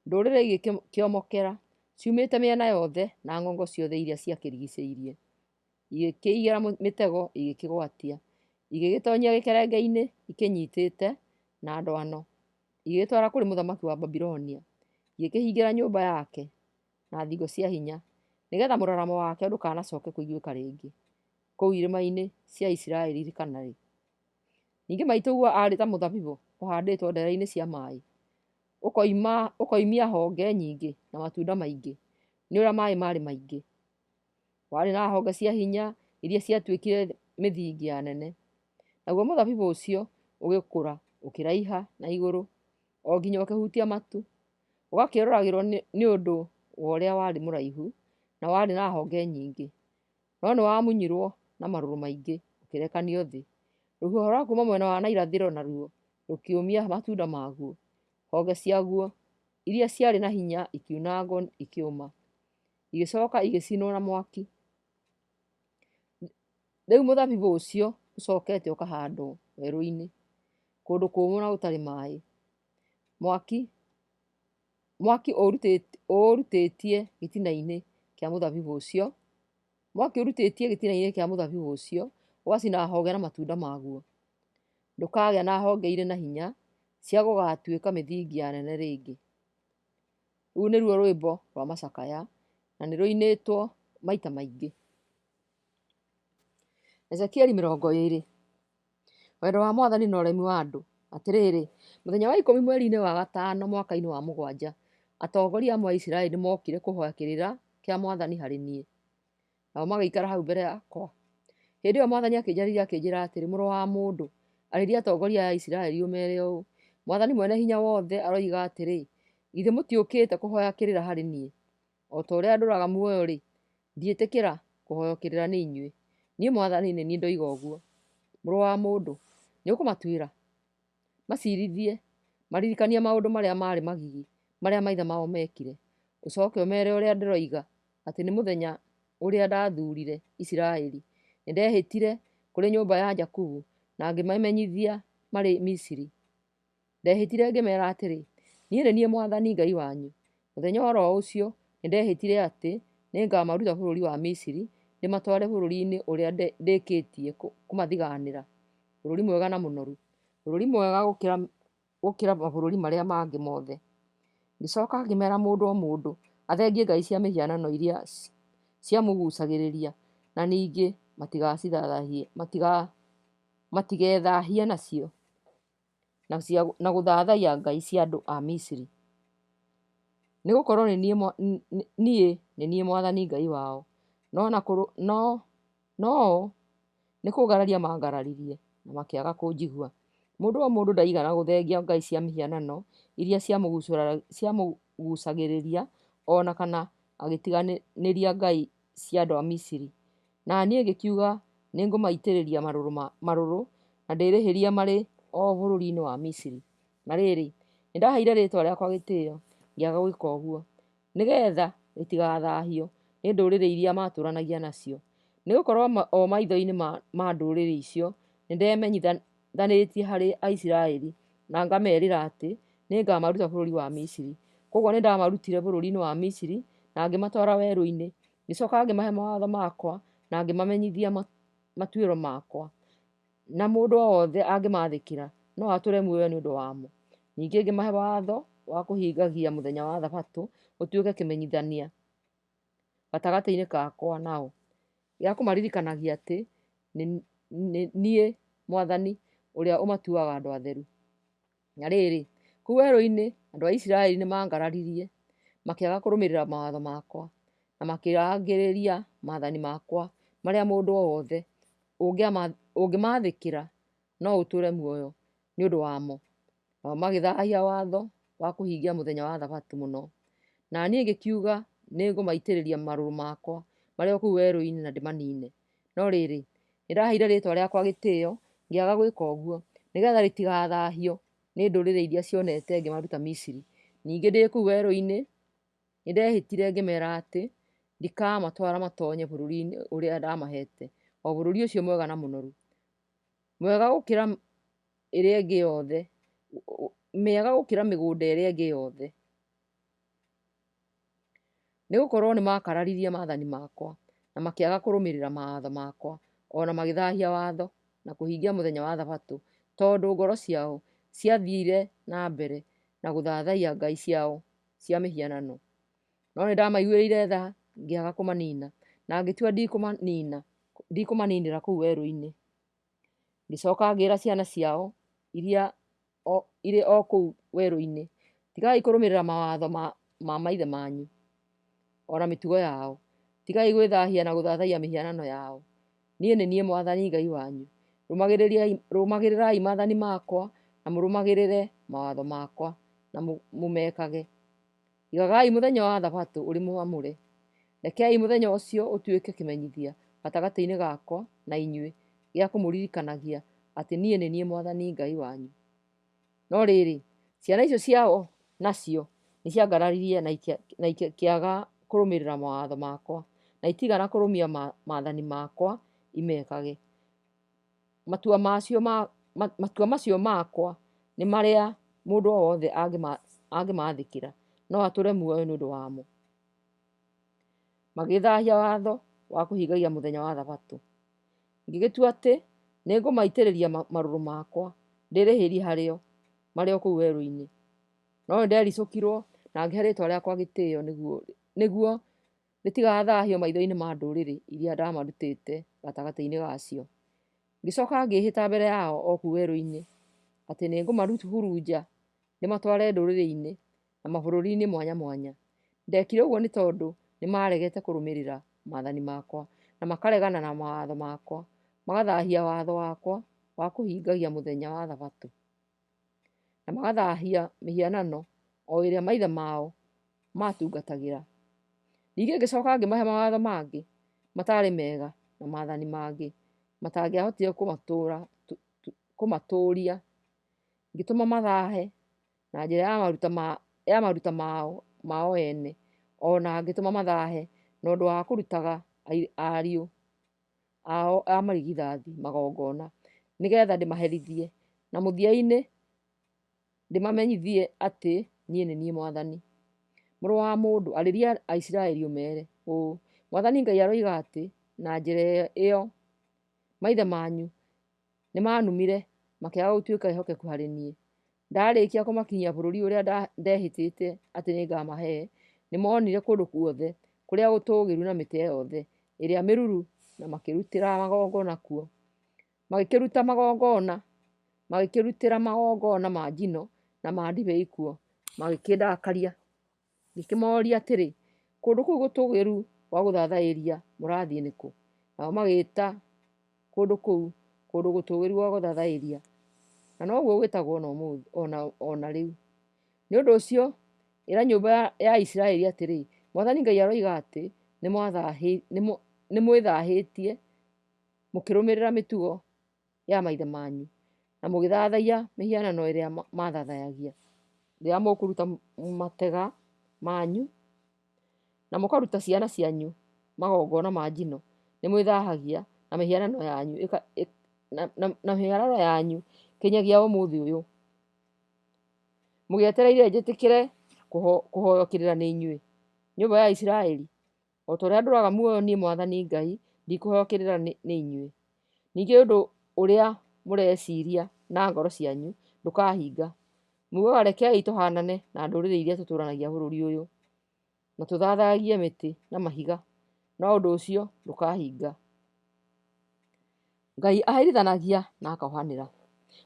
Ndũrĩrĩ igĩkĩomokera ciumĩte mĩena yothe na ng'ongo ciothe iria ciakĩrigicĩirie, igĩkĩigĩra mĩtego igĩkĩgwatia, igĩgĩtonyia gĩkerenge-inĩ ikĩnyitĩte na ndwano, igĩgĩtwara kũrĩ mũthamaki wa Babilonia, igĩkĩhingĩra nyũmba yake na thingo cia hinya, nĩgetha mũraramo wake ndũkanacoke kũiguĩka rĩngĩ kũu irĩma-inĩ cia Isiraeli kana rĩ. Ningĩ maitũguo arĩ ta mũthabibũ ũhandĩtwo ndere-inĩ cia maaĩ, ũkoimia honge nyingĩ na matunda maingĩ, nĩ ũrĩa maaĩ marĩ maingĩ. Warĩ na honge cia hinya iria ciatuĩkire mĩthingi ya nene. Naguo mũthabibũ ũcio ũgĩkũra ũkĩraiha na igũrũ o nginya ũkĩhutia matu, ũgakĩũroragĩrwo nĩ ũndũ wa ũrĩa warĩ mũraihu na warĩ na honge nyingĩ, no nĩ wamunyirwo na marũrũ maingĩ ũkĩrekanio thĩ. Rũhuho rwa kuuma mwena wa na irathĩro naruo rũkĩũmia matunda maguo, honge ciaguo iria ciarĩ na hinya ikiunangwo ikĩũma, igĩcoka igĩcinwo na mwaki. Rĩu mũthabibũ ũcio ũcokete ũkahandwo werũ-inĩ, kũndũ kũmũ na gũtarĩ maaĩ. Mwaki ũrutĩtie gĩtina-inĩ kĩa mũthabibũ ũcio, ũgacina honge na matunda maguo. Ndũkagĩa na honge irĩ na hinya cia gũgatuĩka mĩthingi ya nene rĩngĩ. Rũu nĩruo rwĩmbo rwa macakaya na nĩ rũinĩtwo maita maingĩ. Ezekieli 20. Wendo wa Mwathani na ũremi wa andũ. Atĩrĩrĩ, mũthenya wa 10 mweri-inĩ wa gatano mwaka-inĩ wa 7, atongoria amwe a Isiraeli mokire kũhoya kĩrĩra kĩa Mwathani harĩ niĩ, nao magĩikara hau mbere yakwa. Hĩndĩ ĩyo Mwathani akĩnjarĩria akĩnjĩra atĩrĩ, mũrũ wa mũndũ, arĩria atongoria a Isiraeli ũmeere ũũ: Mwathani mwene hinya wothe aroiga atĩrĩ, githĩ mũtiũkĩte kũhoya kĩrĩra harĩ niĩ? O ta ũrĩa ndũraga muoyo-rĩ, ndiĩtĩkĩra kũhoywo kĩrĩra nĩ inyuĩ. Niĩ Mwathani nĩ niĩ ndoiga ũguo. Mũrũ wa mũndũ, nĩ ũkũmatuĩra, macirithie, maririkanie maũndũ marĩa marĩ magigi marĩa maithe mao mekire. Ũcooke ũmeere ũrĩa ndĩroiga, atĩ nĩ mũthenya ũrĩa ndathuurire Isiraeli, nĩndehĩtire kũrĩ nyũmba ya Jakubu na ngĩmamenyithia marĩ Misiri. Ndehĩtire ngĩmeera atĩrĩ, niĩ nĩ niĩ Mwathani Ngai wanyu. Mũthenya oro ũcio nĩndehĩtire atĩ nĩngamaruta bũrũri wa Misiri ndĩmatware bũrũri-inĩ ũrĩa ndĩkĩtie kũmathigaanĩra, bũrũri mwega na mũnoru, bũrũri mwega gũkĩra mabũrũri marĩa mangĩ mothe. Ngĩcoka ngĩmeera mũndũ o mũndũ athengie ngai cia mĩhianano iria ciamũgucagĩrĩria, na ningĩ matigethahie nacio na gũthathaiya ngai cia andũ a Misiri, nĩgũkorwo niĩ nĩ niĩ Mwathani Ngai wao. No nĩ kũngararia mangararirie na makĩaga kũnjigua. Mũndũ o mũndũ ndaigana gũthengia ngai cia mĩhianano iria ciamũgucagĩrĩria, ona kana agĩtiganĩria ngai cia andũ a Misiri. Na niĩ ngĩkiuga nĩngũmaitĩrĩria marũrũ na ndĩrĩhĩrie marĩ o bũrũri-inĩ wa Misiri. Na rĩrĩ, nĩndaheire rĩĩtwa rĩakwa gĩtĩĩo, ngĩaga gwĩka ũguo, nĩgetha rĩtigathahio nĩ ndũrĩrĩ iria matũranagia nacio. Nĩgũkorwo o maitho-inĩ ma ndũrĩrĩ icio nĩndemenyithanĩtie harĩ Aisiraeli na ngamerĩra atĩ nĩngamaruta bũrũri wa Misiri. Koguo nĩndamarutire bũrũri-inĩ wa Misiri na ngĩmatwara werũ-inĩ, ngĩcoka ngĩmahe mawatho makwa na ngĩmamenyithia matuĩro makwa, na mũndũ o wothe angĩmathĩkĩra no atũre muoyo nĩ ũndũ wamo. Ningĩ ngĩmahe watho wa kũhingagia mũthenya wa Thabatũ ũtuĩke kĩmenyithania gatagatĩ-inĩ gakwa nao, gĩa kũmaririkanagia atĩ nĩ niĩ Mwathani ũrĩa ũmatuaga andũ atheru. Na rĩrĩ, kũu werũ-inĩ andũ a Isiraeli nĩmangararirie, makĩaga kũrũmĩrĩra mawatho makwa na makĩrangĩrĩria maathani makwa marĩa mũndũ o wothe ũngĩmathĩkĩra no ũtũre muoyo nĩ ũndũ wamo. Nao magĩthahia watho wa kũhingia mũthenya wa Thabatũ mũno. Na niĩ ngĩkiuga nĩngũmaitĩrĩria marũrũ makwa marĩ o kũu werũ-inĩ na ndĩmanine. No rĩrĩ, nĩndaheire rĩĩtwa rĩakwa gĩtĩĩo, ngĩaga gwĩka ũguo, nĩgetha rĩtigathahio nĩ ndũrĩrĩ iria cionete ngĩmaruta Misiri. Ningĩ ndĩ kũu werũ-inĩ nĩndehĩtire ngĩmeera atĩ ndikamatwara matonye bũrũri-inĩ ũrĩa ndamahete, o bũrũri ũcio mwega na mũnoru, mwega gũkĩra ĩrĩa ĩngĩ yothe, mĩega gũkĩra mĩgũnda ĩrĩa ĩngĩ yothe, nĩgũkorwo nĩmakararirie maathani makwa na makĩaga kũrũmĩrĩra mawatho makwa, ona magĩthahia watho na kũhingia mũthenya wa Thabatũ, tondũ ngoro ciao ciathire na mbere na gũthathaiya ngai ciao cia mĩhianano. No nĩndamaiguĩrĩire tha, ngĩaga kũmanina, na ngĩtua ndikũmaninĩra kũu werũ-inĩ. Ngĩcoka ngĩĩra ciana ciao iria irĩ o kũu werũ-inĩ, tigai kũrũmĩrĩra mawatho ma maithe manyu ona mĩtugo yao, tigai gwĩthahia na gũthathaiya mĩhianano yao. Niĩ nĩ niĩ Mwathani Ngai wanyu. Rũmagĩrĩrai maathani makwa na mũrũmagĩrĩre mawatho makwa na mũmekage. Igagai mũthenya wa Thabatũ ũrĩ mwamũre. Rekei mũthenya ũcio ũtuĩke kĩmenyithia gatagatĩ-inĩ gakwa na inyuĩ, gĩa kũmũririkanagia atĩ niĩ nĩ niĩ Mwathani Ngai wanyu. No rĩrĩ, ciana icio ciao nacio nĩciangararirie na ikĩaga kũrũmĩrĩra mawatho makwa na itigana kũrũmia maathani makwa imekage. Matua macio makwa nĩ marĩa mũndũ o wothe angĩmathĩkĩra no atũre muoyo nĩ ũndũ wamo. Magĩthahia watho wa kũhingagia mũthenya wa Thabatũ. Ngĩgĩtua atĩ nĩngũmaitĩrĩria marũrũ makwa ndĩrĩhĩrie harĩo marĩ o kũu werũ-inĩ. No nĩndericũkirwo na ngĩhe rĩĩtwa rĩakwa gĩtĩĩo nĩguo rĩtigathahio maitho-inĩ ma ndũrĩrĩ iria ndamarutĩte gatagatĩ-inĩ gacio. Ngĩcoka ngĩĩhĩta mbere yao o kũu werũ-inĩ atĩ nĩngũmahuruja ndĩmatware ndũrĩrĩ-inĩ na mabũrũri-inĩ mwanya mwanya. Ndekire ũguo nĩ tondũ nĩmaregete kũrũmĩrĩra maathani makwa na makaregana na mawatho makwa, magathahia watho wakwa wa kũhingagia mũthenya wa Thabatũ, na magathahia mĩhianano o ĩrĩa maithe mao matungatagĩra. Ningĩ ngĩcoka ngĩmahe mawatho mangĩ matarĩ mega na maathani mangĩ matangĩahotire kũmatũũria. Ngĩtũma mathahe na njĩra ya maruta mao ene, ona ngĩtũma mathahe na ũndũ wa kũrutaga ariũ ao a marigithathi magongona nigetha ndĩmaherithie na mũthia-inĩ ndĩmamenyithie atĩ niĩ nĩ niĩ Mwathani. Mũrũ wa mũndũ, arĩria Aisiraeli ũmere ũũ: Mwathani Ngai aroiga atĩ na njĩra ĩyo maithe manyu nĩmanumire makĩaga gũtuĩka ehokeku harĩ niĩ. Ndarĩkia kũmakinyia bũrũri ũrĩa ndehĩtĩte atĩ nĩngamahe, nĩmonire kũndũ guothe kũrĩa gũtũũgĩru na mĩtĩ yothe ĩrĩa mĩruru, na makĩrutĩra magongona kuo. Magĩkĩrutĩra magongona ma njino na ma ndibei kuo, magĩkĩndakaria. Ngĩkĩmoria atĩrĩ, kũndũ kũu gũtũũgĩru gwa gũthathaĩria mũrathiĩ nĩkũ? Nao magĩĩta kũndũ kũu kũndũ gũtũũgĩru gwa gũthathaĩria, na noguo gwĩtagwo ona rĩu. Nĩ ũndũ ũcio ĩra nyũmba ya Isiraeli atĩrĩ, Mwathani Ngai aroiga atĩ nĩmwĩthahĩtie mũkĩrũmĩrĩra mĩtugo ya maithe manyu na mũgĩthathaiya mĩhianano ĩrĩa mathathayagia. Rĩrĩa mũkũruta matega manyu na mũkaruta ciana cianyu magongona ma njino, nĩmwĩthahagia na mĩhianano yanyu kinyagia ũmũthĩ ũyũ. Mũgĩetereire njĩtĩkĩre kũhoyo kĩrĩra nĩ inyuĩ, nyũmba ya Isiraeli? O ta ũrĩa ndũraga muoyo niĩ Mwathani Ngai ndikũhoyo kĩrĩra nĩ inyuĩ. Ningĩ ũndũ ũrĩa mũreciria na ngoro cianyu ndũkahinga. Mugaga rekei tũhanane na ndũrĩrĩ iria tũtũũranagia bũrũri ũyũ, na tũthathagie mĩtĩ na mahiga, no ũndũ ũcio ndũkahinga. Ngai aherithanagia na akohanĩra.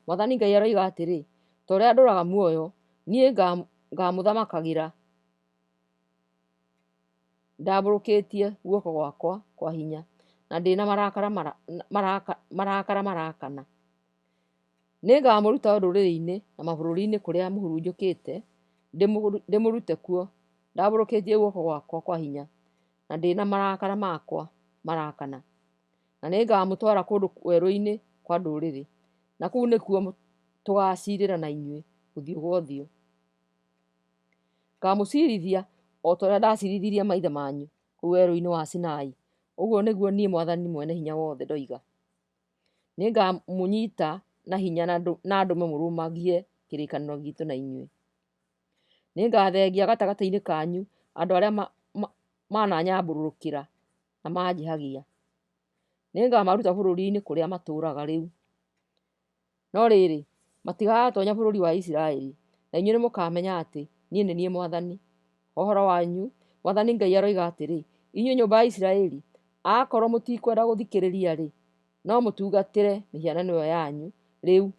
Mwathani Ngai aroiga atĩrĩ, ta ũrĩa ndũraga muoyo, niĩ ngamũthamakagĩra ndambũrũkĩtie guoko gwakwa kwa hinya, na ndĩna marakara marakana. Nĩngamũruta ndũrĩrĩ-inĩ na mabũrũri-inĩ kũrĩa mũhurunjũkĩte, ndĩmũrute kuo ndambũrũkĩtie guoko gwakwa kwa hinya, na ndĩna marakara makwa marakana. Na nĩngamũtwara kũndũ werũ-inĩ kwa ndũrĩrĩ, na kũu nĩkuo tũgacirĩra na inyuĩ ũthiũ gwa ũthiũ. Ngamũcirithia o ta ũrĩa ndacirithirie maithe manyu kũu werũ-inĩ wa Sinai. Ũguo nĩguo niĩ Mwathani mwene hinya wothe ndoiga. Nĩngamũnyita na hinya na ndũme mũrũmagie kĩrĩkanĩro gitũ na inyuĩ. Nĩngathengia gatagatĩ-inĩ kanyu andũ arĩa mananyambũrũkĩra na manjĩhagia. Nĩngamaruta bũrũri-inĩ kũrĩa matũũraga rĩu, no rĩrĩ matigatonya bũrũri wa Isiraeli, na inyuĩ nĩmũkamenya atĩ niĩ nĩ niĩ Mwathani. Ũhoro wanyu, Mwathani Ngai aroiga atĩrĩ, inyuĩ nyũmba ya Isiraeli, akorwo mũtikwenda gũthikĩrĩria-rĩ, no mũtungatĩre mĩhianano ĩyo yanyu rĩu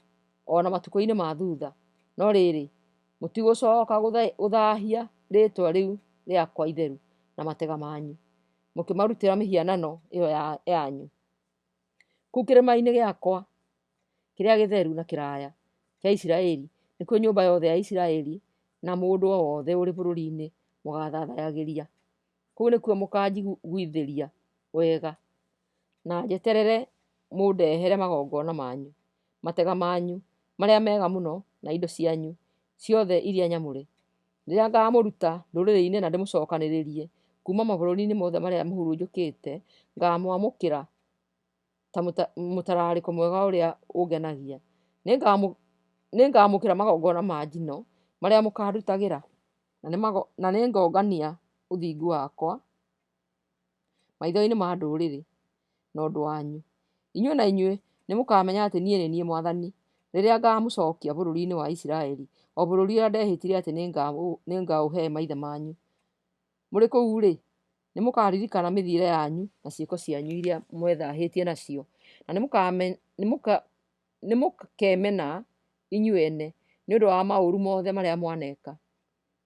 ona matukũ-inĩ ma thutha, no rĩrĩ mũtigũcoka gũthahia rĩĩtwa rĩu rĩakwa itheru na matega manyu, mũkĩmarutĩra mĩhianano ĩyo yanyu. Kũu kĩrĩma-inĩ gĩakwa kĩrĩa gĩtheru na kĩraya kĩa Isiraeli, nĩkuo nyũmba yothe ya Isiraeli na mũndũ o wothe ũrĩ bũrũri-inĩ mũgathathayagĩria. Kũu nĩkuo mũkanjiguithĩria wega, na njeterere mũndehere magongona manyu, matega manyu marĩa mega mũno na indo cianyu ciothe iria nyamũre. Rĩrĩa ngamũruta ndũrĩrĩ-inĩ na ndĩmũcokanĩrĩrie kuma mabũrũri-inĩ mothe marĩa mũhurunjũkĩte, ngamwamũkĩra ta mũtararĩko mwega ũrĩa ũngenagia. Nĩngamũkĩra magongona ma njino marĩa mũkandutagĩra, na nĩngongania ũthingu wakwa maitho-inĩ ma ndũrĩrĩ na ũndũ wanyu. Inyuĩ na inyuĩ nĩmũkamenya atĩ niĩ nĩ niĩ Mwathani rĩrĩa ngamũcokia bũrũri-inĩ wa Isiraeli, o bũrũri ũrĩa ndehĩtire atĩ nĩngaũhe maithe manyu. Mũrĩ kũu-rĩ, nĩmũkaririkana mĩthiĩre yanyu na ciĩko cianyu iria mwethahĩtie nacio, na nĩmũkemena inyuĩ ene nĩũndũ wa maũru mothe marĩa mwaneka,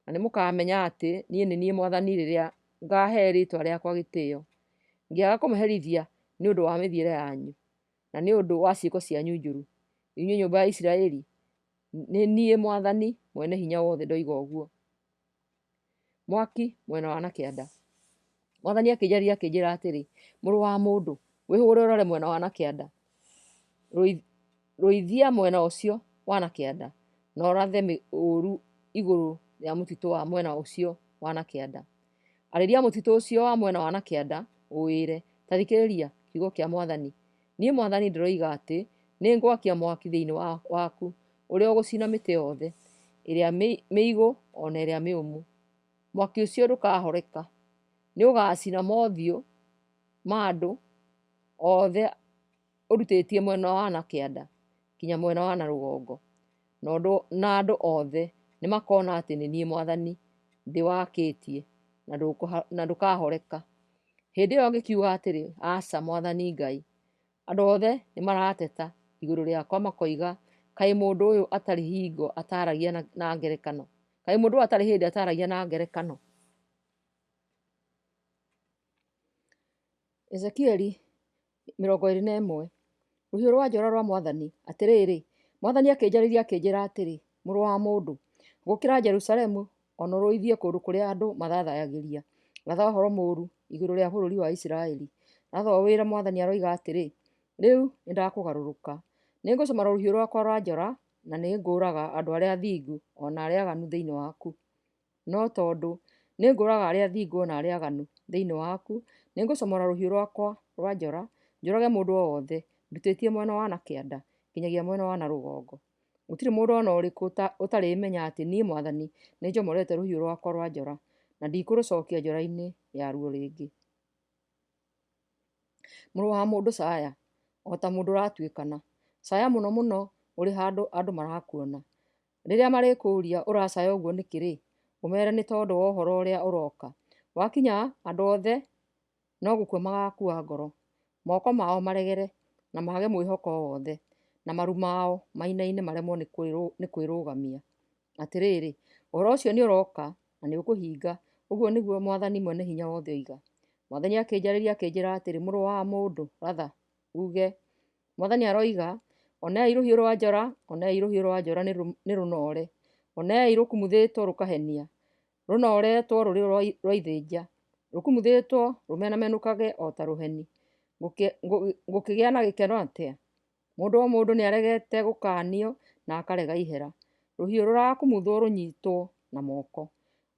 na nĩmũkamenya atĩ niĩ nĩ niĩ Mwathani rĩrĩa ngahe rĩĩtwa rĩakwa gĩtĩĩo, ngĩaga kũmũherithia nĩũndũ wa mĩthiĩre yanyu na nĩũndũ wa ciĩko cianyu njũru. Inyuĩ nyũmba ya Isiraeli, nĩ niĩ Mwathani mwene hinya wothe ndoiga ũguo. Mwaki mwena wa nakĩanda. Mwathani akĩnjarĩria akĩnjĩra atĩrĩ, mũrũ wa mũndũ, wĩhũre ũrore mwena wa nakĩanda, rũithia mwena ũcio wa nakĩanda na ũrathe ũũru igũrũ rĩa mũtitũ wa mwena ũcio wa nakĩanda. Arĩria mũtitũ ũcio wa mwena wa nakĩanda ũwĩre, ta thikĩrĩria, kiugo kĩa Mwathani. Niĩ Mwathani ndĩroiga atĩ nĩ ngwakia mwaki thĩinĩ waku ũrĩa ũgũcina mĩtĩ yothe ĩrĩa mĩigũ ona ĩrĩa mĩũmũ. Mwaki ũcio ndũkahoreka, nĩ ũgacina mothiũ ma andũ othe ũrutĩtie mwena wa na kĩanda kinya mwena wa na rũgongo, na andũ othe nĩ makona atĩ nĩ niĩ Mwathani ndĩwakĩtie na ndũkahoreka. Hĩndĩ ĩyo ngĩkiuga atĩrĩ, aca Mwathani Ngai. Andũ othe nĩ marateta igũrũ rĩakwa makoiga, kaĩ mũndũ ũyũ atarĩ hingo ataragia na ngerekano, kaĩ mũndũ ũyũ atarĩ hĩndĩ ataragia na ngerekano. Ezekieli 21. Rũhiũ rwa njora rwa Mwathani. Atĩrĩrĩ, Mwathani akĩnjarĩria akĩnjĩra atĩrĩ, mũrũ wa mũndũ, gũkĩra Jerusalemu ona ũrũithie kũndũ kũrĩa andũ mathathayagĩria. Ratha ũhoro mũũru igũrũ rĩa bũrũri wa Isiraeli. Ratha wĩra Mwathani aroiga atĩrĩ, rĩu nĩndakũgarũrũka. Nĩngũcomora rũhiũ rwakwa rwa njora na nĩngũraga andũ arĩa athingu ona arĩa aganu thĩinĩ waku. No tondũ nĩngũraga arĩa athingu na arĩa aganu thĩinĩ waku, nĩngũcomora rũhiũ rwakwa rwa njora njũrage mũndũ o wothe ndutĩtie mwena wa na kĩanda nginyagia mwena wa na rũgongo. Gũtirĩ mũndũ ona ũrĩkũ ũtarĩmenya atĩ niĩ Mwathani nĩnjomorete rũhiũ rwakwa rwa njora na ndikũrũcokia njora-inĩ yaruo rĩngĩ. Mũrũ wa mũndũ caya, o ta mũndũ ũratuĩkana. Caya mũno mũno ũrĩ handũ andũ marakuona. Rĩrĩa marĩkũũria ũracaya ũguo nĩkĩrĩ, ũmere nĩ tondũ wa ũhoro ũrĩa ũroka. Wakinya andũ othe no gũkua magakua ngoro, moko mao maregere na mage mwĩhoko wothe, na maru mao mainaine maremwo nĩ kwĩrũgamia. Atĩrĩrĩ, ũhoro ũcio nĩ ũroka na nĩ ũkũhinga, ũguo nĩguo Mwathani mwene hinya wothe oiga. Mwathani akĩnjarĩria akĩnjĩra atĩrĩ, mũrũ wa mũndũ, ratha uge. Mwathani aroiga, onei rũhiũ rwa njora, onei rũhiũ rwa njora nĩ rũnore, onei rũkumuthĩtwo rũkahenia, rũnoretwo rũrĩ rwa ithĩnja, rũkumuthĩtwo rũmenamenũkage o ta rũheni. Ngũkĩgĩa na gĩkeno atĩa? Mũndũ o mũndũ nĩ aregete gũkanio na akarega ihera. Rũhiũ rũrakumuthwo rũnyitwo na moko,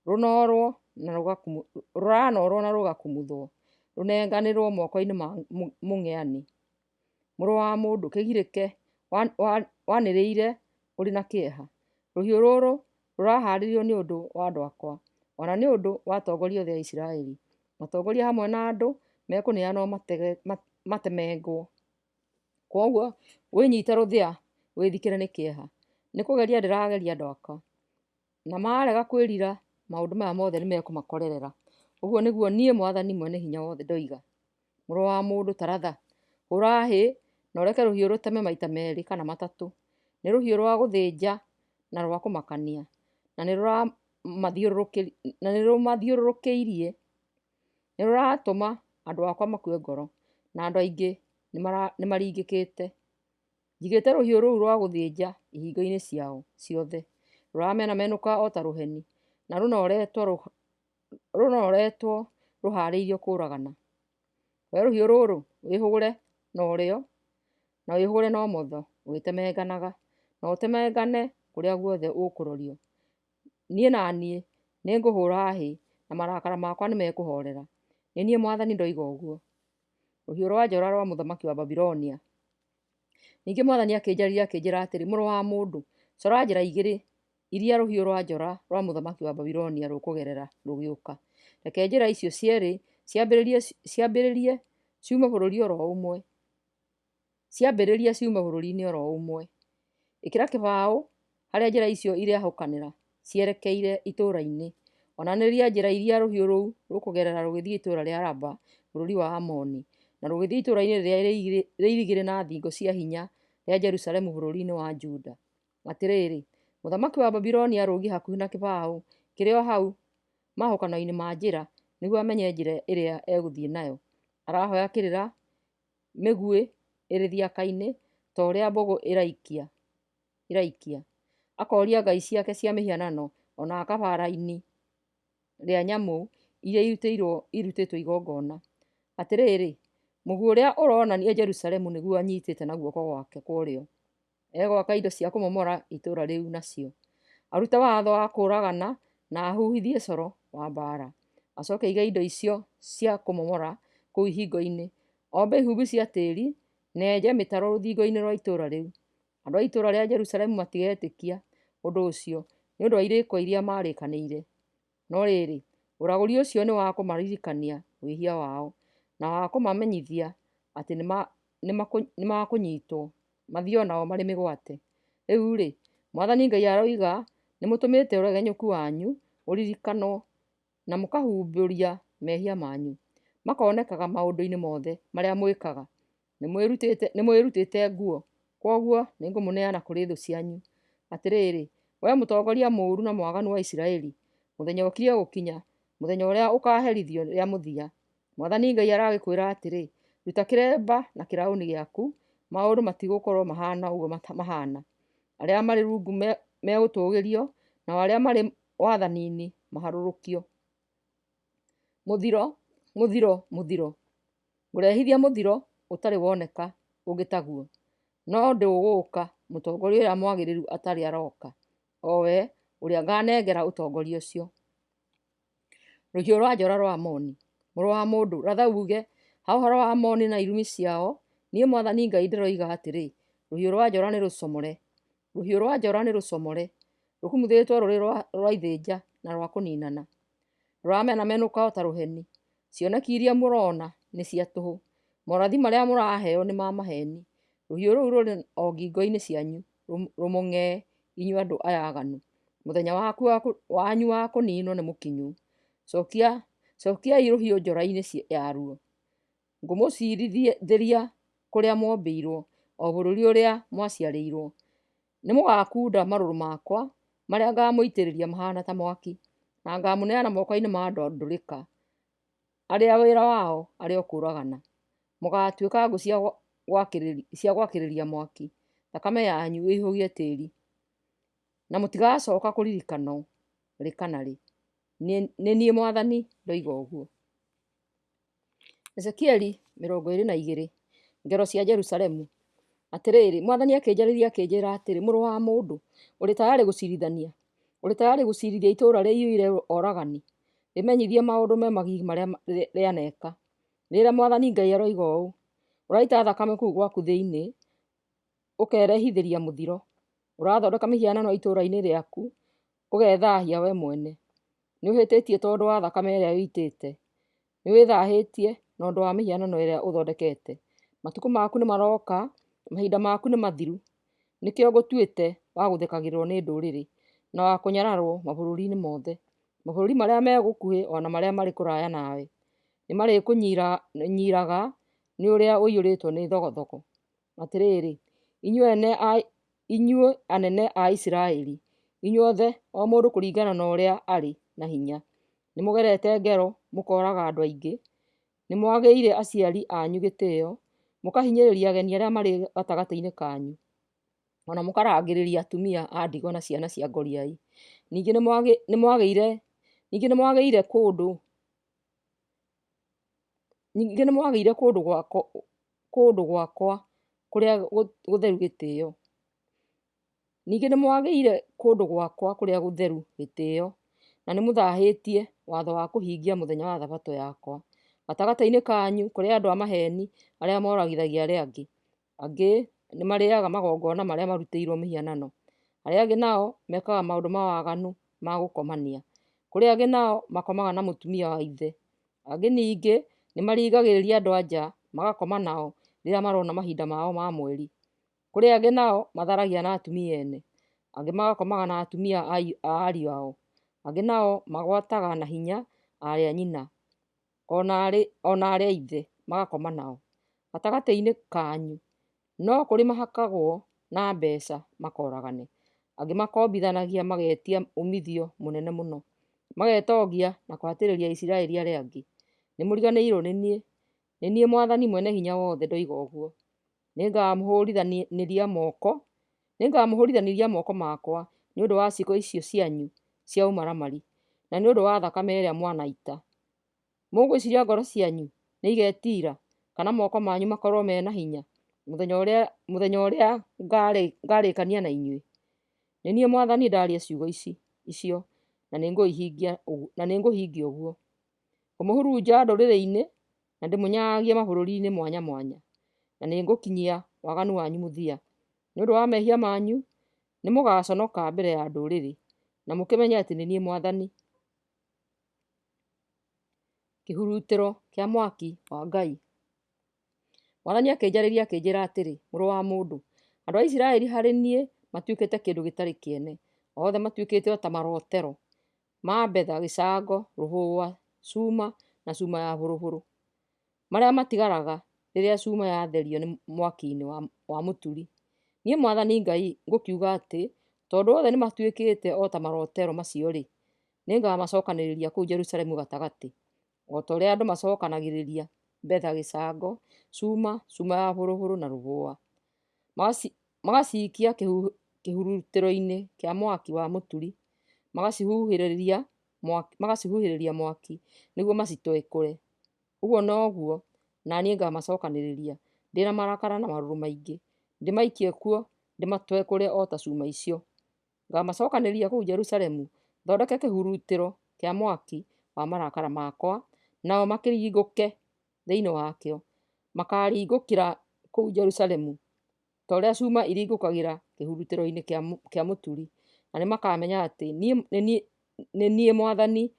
rũranorwo na rũgakumuthwo, rũnenganĩrwo moko-inĩ ma mũng'eani. Mũrũ wa mũndũ, kĩgirĩke wanĩrĩire ũrĩ na kĩeha. Rũhiũ rũrũ rũraharĩrio nĩ ũndũ wa andũ akwa, ona nĩ ũndũ wa atongoria othe a Isiraeli. Atongoria hamwe na andũ mekũneanwo matemengwo. Koguo wĩnyite rũthĩa wĩthikĩre nĩ kĩeha. Nĩ kũgeria ndĩrageria andũ akwa, na marega kwĩrira maũndũ maya mothe nĩmekũmakorerera. Ũguo nĩguo niĩ Mwathani mwene hinya wothe ndoiga. Mũrũ wa mũndũ, taratha hũra hĩ na ũreke rũhiũ rũteme maita merĩ kana matatũ. Nĩ rũhiũ rwa gũthĩnja na rwa kũmakania, na nĩ rũmathiũrũrũkĩirie. Nĩ rũratũma andũ akwa makue ngoro, na andũ aingĩ nĩ maringĩkĩte. Njigĩte rũhiũ rũu rwa gũthĩnja ihingo-inĩ ciao ciothe. Rũramenamenũka o ta rũheni, na rũnoretwo rũharĩirio kũũragana. We rũhiũ rũrũ wĩhũgũre na ũrĩo na wĩhũgũre na ũmotho ũgĩtemenganaga, na ũtemengane kũrĩa guothe ũkũrorio. Niĩ nĩ ngũhũra hĩ na marakara makwa nĩ mekũhorera. Nĩ niĩ Mwathani ndoiga ũguo. Rũhiũ rwa njora rwa mũthamaki wa Babilonia. Ningĩ Mwathani akĩnjarĩria akĩnjĩra atĩrĩ, mũrũ wa mũndũ, cora njĩra igĩrĩ iria rũhiũ rwa njora rwa mũthamaki wa Babilonia rũkũgerera rũgĩũka. Reke njĩra icio cierĩ ciambĩrĩrie ciume bũrũri oro ũmwe. Ciambĩrĩria ciume bũrũri-inĩ oro ũmwe. Ĩkĩra kĩbaũ harĩa njĩra icio irĩahũkanĩra cierekeire itũũra-inĩ. Onanĩria njĩra iria rũhiũ rũu rũkũgerera rũgĩthiĩ itũũra rĩa Raba bũrũri wa Amoni, na rũgĩthiĩ itũũra-inĩ rĩrĩa rĩirigĩre na thingo cia hinya rĩa Jerusalemu bũrũri-inĩ wa Juda. Atĩrĩrĩ, mũthamaki wa Babilonia arũngiĩ hakuhĩ na kĩbaũ kĩrĩ o hau mahũkano-inĩ ma njĩra nĩguo amenye njĩra ĩrĩa egũthiĩ nayo. Arahoya kĩrĩra mĩguĩ ĩrĩ thiaka-inĩ ta ũrĩa mbũgũ iraikia. Akoria ngai ciake cia mĩhianano ona kabara-ini rĩa nyamũ iria irutĩtwo igongona. Atĩrĩrĩ, mũguĩ ũrĩa ũronania Jerusalemu nĩguo anyitĩte na guoko gwake kwa ũrĩo. Egwaka indo cia kũmomora itũũra rĩu nacio. Arute watho wa kũũragana na ahuhithie coro wa mbaara. Acoke aige indo icio cia kũmomora kũu ihingo-inĩ ombe ihumbi cia tĩĩri, na enje mĩtaro rũthingo-inĩ rwa itũũra rĩu. Andũ a itũũra rĩa Jerusalemu matigetĩkia ũndũ ũcio nĩ ũndũ wa irĩko iria maarĩkanĩire. No rĩrĩ, ũragũri ũcio nĩ wa kũmaririkania wĩhia wao na wa kũmamenyithia atĩ nĩ makũnyiitwo mathiĩ o nao marĩ mĩgwate. Rĩu-rĩ, Mwathani Ngai aroiga, nĩmũtũmĩte ũregenyũku wanyu ũririkanwo na mũkahumbũria mehia manyu, makonekaga maũndũ-inĩ mothe marĩa mwĩkaga. Nĩmwĩrutĩte nguo, kwoguo nĩngũmũneana kũrĩ thũ cianyu. Atĩrĩrĩ, wee mũtongoria mũũru na mwaganu wa Isiraeli, mũthenya ũkire gũkinya, mũthenya ũrĩa ũkaherithio rĩa mũthia. Mwathani Ngai aragĩkwĩra atĩrĩ, ruta kĩremba na kĩraũni gĩaku, maũndũ matigũkorwo mahana ũguo mahana. Arĩa marĩ rungu megũtũũgĩrio, nao arĩa marĩ wathani-inĩ maharũrũkio. Mũthiro, mũthiro, mũthiro! Ngũrehithia mũthiro ũtarĩ woneka ũngĩ taguo. No ndũgũũka mũtongoria ũrĩa mwagĩrĩru atarĩ aroka, o we ũrĩa nganengera ũtongoria ũcio. Rũhiũ rwa njora rwa Amoni. Mũrũ wa mũndũ, ratha uuge ha ũhoro wa Amoni na irumi ciao, niĩ Mwathani Ngai ndĩroiga atĩrĩ, rũhiũ rwa njora nĩ rũcomore, rũhiũ rwa njora nĩ rũcomore, rũkumuthĩtwo rũrĩ rwa ithĩnja na rwa kũniinana. Rũramenamenũka o ta rũheni. Cioneki iria mũrona nĩ cia tũhũ. Morathi marĩa mũraheo nĩ ma maheni. Rũhiũ rũu rũrĩ o ngingo-inĩ cianyu, rũmũng'ee, inyuĩ andũ aya aganu. Mũthenya wanyu wa kũniinwo nĩ mũkinyu. Cokiai rũhiũ njora-inĩ yaruo. Ngũmũciirithĩria kũrĩa mwombĩirwo, o bũrũri ũrĩa mwaciarĩirwo. Nĩmũgakunda marũrũ makwa marĩa ngamũitĩrĩria mahana ta mwaki, na ngamũneana moko-inĩ ma andũ a ndũrĩka, arĩa wĩra wao arĩ o kũũragana. Mũgatuĩka ngũ cia gwakĩrĩria mwaki, thakame yanyu ĩihũgie tĩĩri, na mũtigacoka kũririkanwo rĩ kana rĩ. Nĩ niĩ Mwathani ndoiga ũguo. Ezekieli 22. Ngero cia Jerusalemu. Atĩrĩrĩ, Mwathani akĩnjarĩria akĩnjĩra atĩrĩ, mũrũ wa mũndũ, ũrĩ tayarĩ gũciirithania? Ũrĩ tayarĩ gũciirithia itũũra rĩiyũire oragani? Rĩmenyithie maũndũ me magigi marĩa rĩaneka. Rĩrĩa Mwathani Ngai aroiga ũũ, ũraita thakame kũu gwaku thĩinĩ, ũkerehithĩria mũthiro. Ũrathondeka mĩhianano itũũra-inĩ rĩaku, ũgethaahia we mwene. Nĩ ũhĩtĩtie tondũ wa thakame ĩrĩa ũitĩte. Nĩ wĩthaahĩtie na ũndũ wa mĩhianano ĩrĩa ũthondekete. Matukũ maku nĩ maroka, mahinda maku nĩ mathiru. Nĩkĩo ngũtuĩte wa gũthekagĩrĩrwo nĩ ndũrĩrĩ, na wa kũnyararwo mabũrũri-inĩ mothe. Mabũrũri marĩa megũkuhĩ o na marĩa marĩ kũraya nawe nĩ marĩkũnyiraga nĩ ũrĩa ũiyũrĩtwo nĩ thogothogo. Atĩrĩrĩ, inyuĩ anene a Isiraeli, inyuothe, o mũndũ kũringana na ũrĩa arĩ na hinya, nĩ mũgerete ngero mũkoraga andũ aingĩ, nĩ mwagĩire aciari anyu gĩtĩĩo, mũkahinyĩrĩria ageni arĩa marĩ gatagatĩ-inĩ kanyu, ona mũkarangĩrĩria atumia a ndigwa na ciana cia ngoriai. Ningĩ nĩ mwagĩire kũndũ gwakwa kũrĩa gũtheru gĩtĩĩo. Ningĩ nĩ mwagĩire kũndũ gwakwa kũrĩa gũtheru gĩtĩĩo, na nĩ mũthaahĩtie watho wa kũhingia mũthenya wa Thabatũ yakwa. Gatagatĩ-inĩ kanyu kũrĩ andũ a maheeni arĩa moragithagia arĩa angĩ. Angĩ nĩ marĩĩaga magongona marĩa marutĩirwo mĩhianano. Arĩa angĩ nao mekaga maũndũ ma waganu ma gũkomania. Kũrĩ angĩ nao makomaga na mũtumia wa ithe. Angĩ ningĩ nĩ maringagĩrĩria andũ-a-nja magakoma nao rĩrĩa marona mahinda mao ma mweri. Kũrĩ angĩ nao matharagia na atumia ene. Angĩ magakomaga na atumia a ariũ ao. Angĩ nao magwataga na hinya aarĩ a nyina, ona arĩ a ithe magakoma nao. Gatagatĩ-inĩ kanyu no kũrĩ mahakagwo na mbeeca makoragane. Angĩ makombithanagia magetia umithio mũnene mũno, magetongia na kwatĩrĩria Isiraeli arĩa angĩ. Nĩ mũriganĩirwo nĩ niĩ Mwathani mwene hinya wothe ndoiga ũguo. Nĩngamũhũũrithanĩria moko makwa nĩ ũndũ wa ciĩko icio cianyu cia ũmaramari, na nĩ ũndũ wa thakame ĩrĩa mwanaita. Mũgwĩciria ngoro cianyu nĩ igetiira, kana moko manyu makorwo mena hinya mũthenya ũrĩa ngarĩkania na inyuĩ? Nĩ niĩ Mwathani ndaaria ciugo icio, na nĩ ngũhingia ũguo. Ngũmũhurunja ndũrĩrĩ-inĩ na ndĩmũnyaragie mabũrũri-inĩ mwanya mwanya, na nĩngũkinyia waganu wanyu mũthia. Nĩ ũndũ wa mehia manyu nĩmũgaconoka mbere ya ndũrĩrĩ, na mũkĩmenye atĩ nĩ niĩ Mwathani. Kĩhurutĩro kĩa mwaki wa Ngai. Mwathani akĩnjarĩria akĩnjĩra atĩrĩ, mũrũ wa mũndũ, andũ a Isiraeli harĩ niĩ matuĩkĩte kĩndũ gĩtarĩ kĩene, othe matuĩkĩte o ta marotero ma betha, gĩcango, rũhũa, cuma na cuma ya bũrũbũrũ, marĩa matigaraga rĩrĩa cuma yatherio nĩ mwaki-inĩ wa mũturi. Niĩ Mwathani Ngai ngũkiuga atĩ tondũ othe nĩmatuĩkĩte o ta marotero macio-rĩ, nĩngamacokanĩrĩria kũu Jerusalemu gatagatĩ, o ta ũrĩa andũ macokanagĩrĩria betha, gĩcango, cuma ya bũrũbũrũ na rũhũa, magacikia kĩhurutĩro-inĩ kĩa mwaki wa mũturi, magacihuhĩrĩria mwaki nĩguo macitwekũre. Ũguo noguo naniĩ ngamacokanĩrĩria ndĩna marakara na marũrũ maingĩ, ndĩmaikie kuo, ndĩmatwekũre o ta cuma icio. Ngamacokanĩrĩria kũu Jerusalemu thondeke kĩhurutĩro kĩa mwaki wa marakara makwa, nao makĩringũke thĩinĩ wakĩo. Makaringũkĩra kũu Jerusalemu ta ũrĩa cuma iringũkagĩra kĩhurutĩro-inĩ kĩa mũturi, na nĩmakamenya atĩ nĩ niĩ Mwathani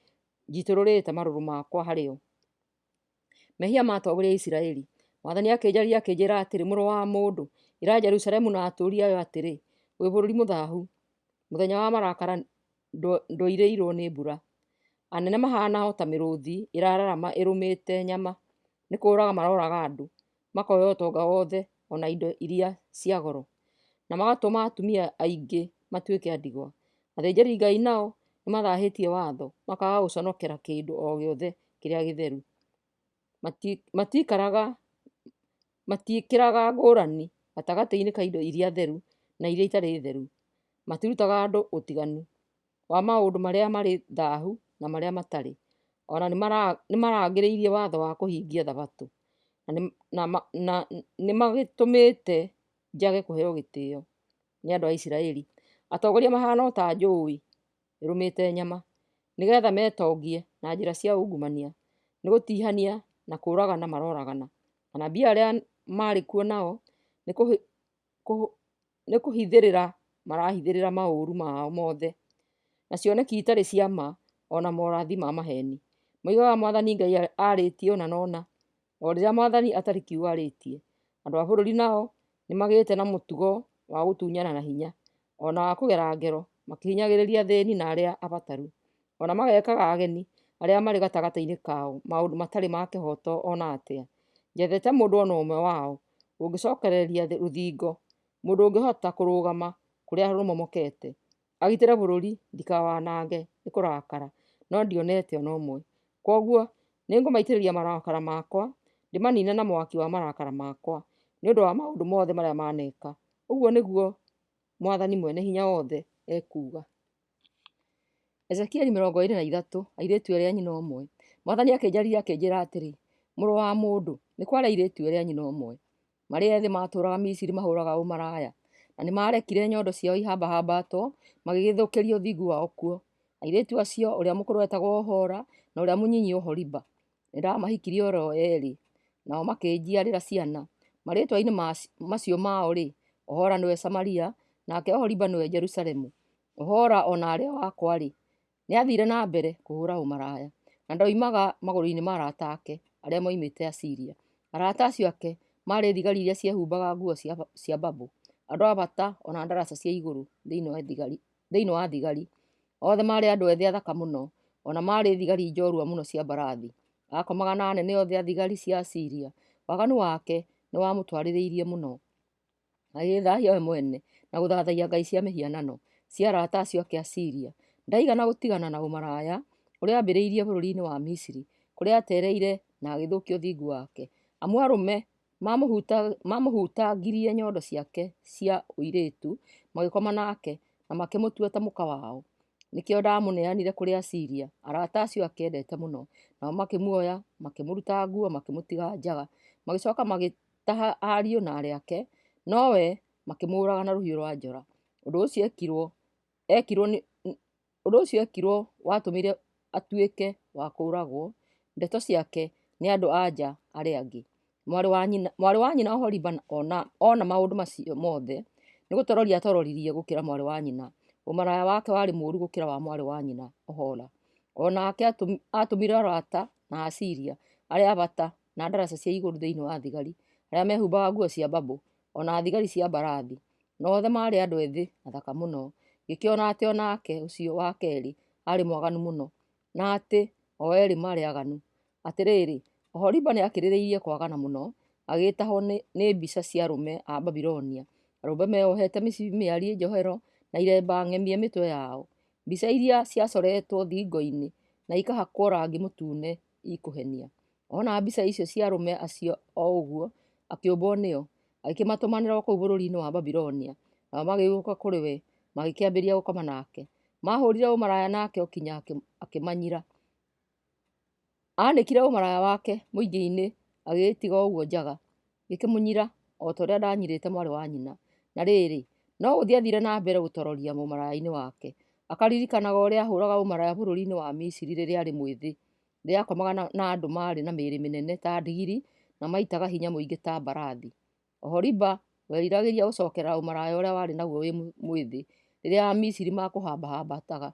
njitũrũrĩte marũrũ makwa harĩo. Mehia ma atongoria a Isiraeli. Mwathani akĩnjarĩria akĩnjĩra atĩrĩ, mũrũ wa mũndũ, ĩra Jerusalemu na atũũri ayo atĩrĩ, wĩ bũrũri mũthahu, mũthenya wa marakara ndũirĩirwo nĩ mbura. Anene mahana o ta mĩrũũthi ĩrararama ĩrũmĩte nyama, nĩ kũũraga maroraga andũ, makoya ũtonga wothe ona indo iria cia goro, na magatũma atumia aingĩ matuĩke a ndigwa. Athĩnjĩri Ngai nao nĩmathahĩtie watho, makaga gũconokera kĩndũ o gĩothe kĩrĩa gĩtheru. Matiĩkĩraga ngũrani gatagatĩ-inĩ ka indo iria theru na iria itarĩ theru. Matirutaga andũ ũtiganu wa maũndũ marĩa marĩ thaahu na marĩa matarĩ, ona nĩmarangĩrĩirie watho wa kũhingia Thabatũ, na nĩmagĩtũmĩte njage kũheo gĩtĩo nĩ andũ a Isiraeli. Atongoria mahana o ta njũũĩ ĩrũmĩte nyama, nĩgetha metongie na njĩra cia ungumania, nĩgũtihania na kũũragana maroragana. Anabii arĩa marĩ kuo nao nĩ kũhithĩrĩra marahithĩrĩra maũru mao mothe, na cioneki itarĩ cia ma, ona morathi ma maheni. Moigaga Mwathani Ngai arĩtie ũna na ũna, o rĩrĩa Mwathani atarĩ kiugo arĩtie. Andũ a bũrũri nao nĩmagĩte na mũtugo wa gũtunyana na hinya, ona wa kũgera ngero, makĩhinyagĩrĩria athĩni na arĩa abataru, ona magekaga ageni arĩa marĩ gatagatĩ-inĩ kao maũndũ matarĩ ma kĩhoto ona atĩa. Njethete mũndũ ona ũmwe wao ũngĩcokereria rũthingo, mũndũ ũngĩhota kũrũgama kũrĩa rũmomokete, agitĩre bũrũri ndikawanange nĩ kũrakara, no ndionete ona ũmwe. Koguo nĩngũmaitĩrĩria marakara makwa, ndĩmanine na mwaki wa marakara makwa, nĩ ũndũ wa maũndũ mothe marĩa maneka. Ũguo nĩguo Mwathani Mwene-Hinya-Wothe ekuuga. Ezekieli 23, airĩtu erĩ a nyina ũmwe. Mwathani akĩnjarĩria akĩnjĩra atĩrĩ, mũrũ wa mũndũ, nĩ kwarĩ airĩtu erĩ a nyina ũmwe, marĩ ethĩ matũũraga Misiri mahũraga ũmaraya, na nĩmarekire nyondo ciao ihambahambatwo, magĩgĩthũkĩria ũthingu wao kuo. Airĩtu acio, ũrĩa mũkũrũ etagwo Ohora na ũrĩa mũnyinyi Oholiba, nĩndamahikirie oro eerĩ, nao makĩnjiarĩra ciana. Marĩĩtwa-inĩ macio mao-rĩ, Ohora nĩwe Samaria, nake Oholiba nĩwe Jerusalemu. Ohora ona arĩa wakwa-rĩ, nĩathire na mbere kũhũra ũmaraya, na ndoimaga magũrũ-inĩ ma arata ake arĩa moimĩte Asiria. Arata acio ake marĩ thigari iria ciehumbaga nguo cia mbambu, andũ a bata ona ndaraca cia igũrũ thĩinĩ wa thigari. Othe marĩ andũ ethĩ athaka mũno, ona marĩ thigari njorua mũno cia mbarathi. Akomaga na anene othe a thigari cia Asiria. Waganu wake nĩwamũtwarĩrĩirie mũno, agĩĩthahia we mwene na gũthathaiya ngai cia mĩhianano cia arata acio ake Asiria. Ndaigana gũtigana na ũmaraya ũrĩa ambĩrĩirie bũrũri-inĩ wa Misiri, kũrĩa atereire na agĩthũkia ũthingu wake. Amu arũme mamũhutangirie nyondo ciake cia ũirĩtu, magĩkoma nake na makĩmũtua ta mũka wao. Nĩkĩo ndamũneanire kũrĩ Asiria, arata acio ake endete mũno, nao makĩmuoya, makĩmũruta nguo, makĩmũtiga njaga, magĩcoka magĩtaha ariũ na aarĩ ake, nowe makĩmũũraga na rũhiũ rwa njora. Ũndũ ũcio ekirwo watũmire atuĩke wa kũũragwo. Ndeto ciake nĩ andũ anja arĩa angĩ. Mwarĩ wa nyina Oholiba ona maũndũ macio mothe, nĩ gũtororia atororirie gũkĩra mwarĩ wa nyina. Ũmaraya wake warĩ mũũru gũkĩra wa mwarĩ wa nyina Ohola. Onake atũmire arata na Asiria arĩa abata na ndaraca cia igũrũ thĩinĩ wa thigari, arĩa mehumbaga nguo cia mbambo, ona thigari cia mbarathi. Nothe maarĩ andũ ethĩ athaka mũno. Gĩkĩona atĩ onake ũcio wa kerĩ arĩ mwaganu mũno, na atĩ o erĩ maarĩ aganu. Atĩrĩrĩ, Oholiba nĩ akĩrĩrĩirie kwagana mũno, agĩĩtahwo nĩ mbica cia arũme a Babilonia, arũme meyohete mĩcibi njohero na iremba ng'emie mĩtwe yao, mbica iria ciacoretwo thingo-inĩ na ikahakwo rangi mũtune ikũhenia. Ona mbica icio cia arũme acio o ũguo akĩũmbwo nĩo, agĩkĩmatũmanĩra kũu bũrũri-inĩ wa Babilonia, nao magĩgĩũka kũrĩ we, magĩkĩambĩrĩria gũkoma nake. Mahũrire ũmaraya nake okinya akĩmanyira. Aanĩkire ũmaraya wake mũingĩ-inĩ, agĩĩtiga ũguo njaga, gĩkĩmũnyira o ta ũrĩa ndanyirĩte mwarĩ wa nyina. Na rĩrĩ, no gũthiĩ athire na mbere gũtororia mũmaraya-inĩ wake. Akaririkanaga ũrĩa ahũraga ũmaraya bũrũri-inĩ wa Misiri rĩrĩa arĩ mwĩthĩ, rĩrĩa akomaga na andũ maarĩ na mĩĩrĩ mĩnene ta ndigiri na maitaga hinya mũingĩ ta mbarathi. Oholiba weriragĩria gũcokerera ũmaraya ũrĩa warĩ naguo wĩ mwĩthĩ rĩrĩa Amisiri makũhambahambataga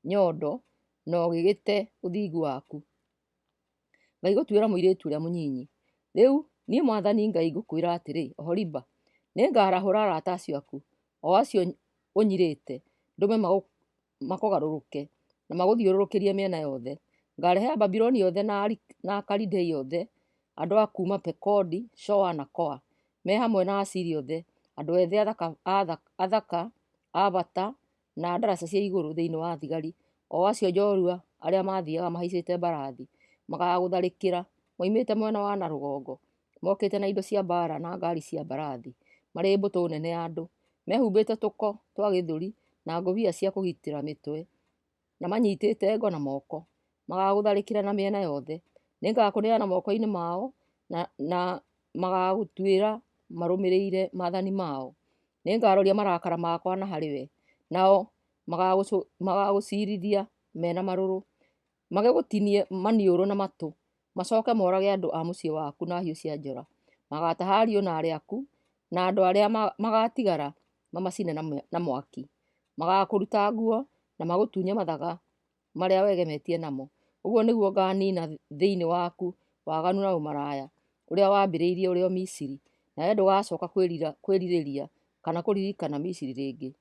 nyondo na ũgĩgĩte ũthingu waku. Ngai gũtuĩra mũirĩtu ũrĩa mũnyinyi. Rĩu niĩ Mwathani Ngai ngũkwĩra atĩrĩ, Oholiba, nĩngarahũra arata acio aku, o acio ũnyirĩte, ndũme makũgarũrũke na magũthiũrũrũkĩrie mĩena yothe. Ngarehe Babuloni yothe na Kalidei yothe, andũ a kuuma Pekodi, Shoa na Koa, me hamwe na Asiri yothe, andũ ethĩ athaka, abata na ndaraca cia igũrũ thĩinĩ wa thigari, o acio njorua arĩa mathiaga mahaicĩte mbarathi, magagũtharĩkĩra moimĩte mwena wa na rũgongo, mokĩte na indo cia mbara na ngari cia mbarathi, marĩ mbũtũ nene ya andũ, mehumbĩte tũko twa gĩthũri na ngũbia cia kũgitĩra mĩtwe, na manyitĩte ngo na moko, magagũtharĩkĩra na mĩena yothe. Nĩngakũneana moko-inĩ mao na magagũtuĩra marũmĩrĩire maathani mao. Nĩngaroria marakara makwa na harĩwe, nao magagũcirithia mena marũrũ, magĩgũtinie maniũrũ na matũ, macoke morage andũ a mũciĩ waku na hiũ cia njora. Magataha ariũ na aarĩ aku, na andũ arĩa magatigara mamacine na mwaki. Magakũruta nguo na magũtunye mathaga marĩa wegemetie namo. Ũguo nĩguo ngaaniina thĩinĩ waku waganu na ũmaraya ũrĩa wambĩrĩirie ũrĩ o Misiri, nawe ndũgacoka kwĩrirĩria kana kũririkana Misiri rĩngĩ.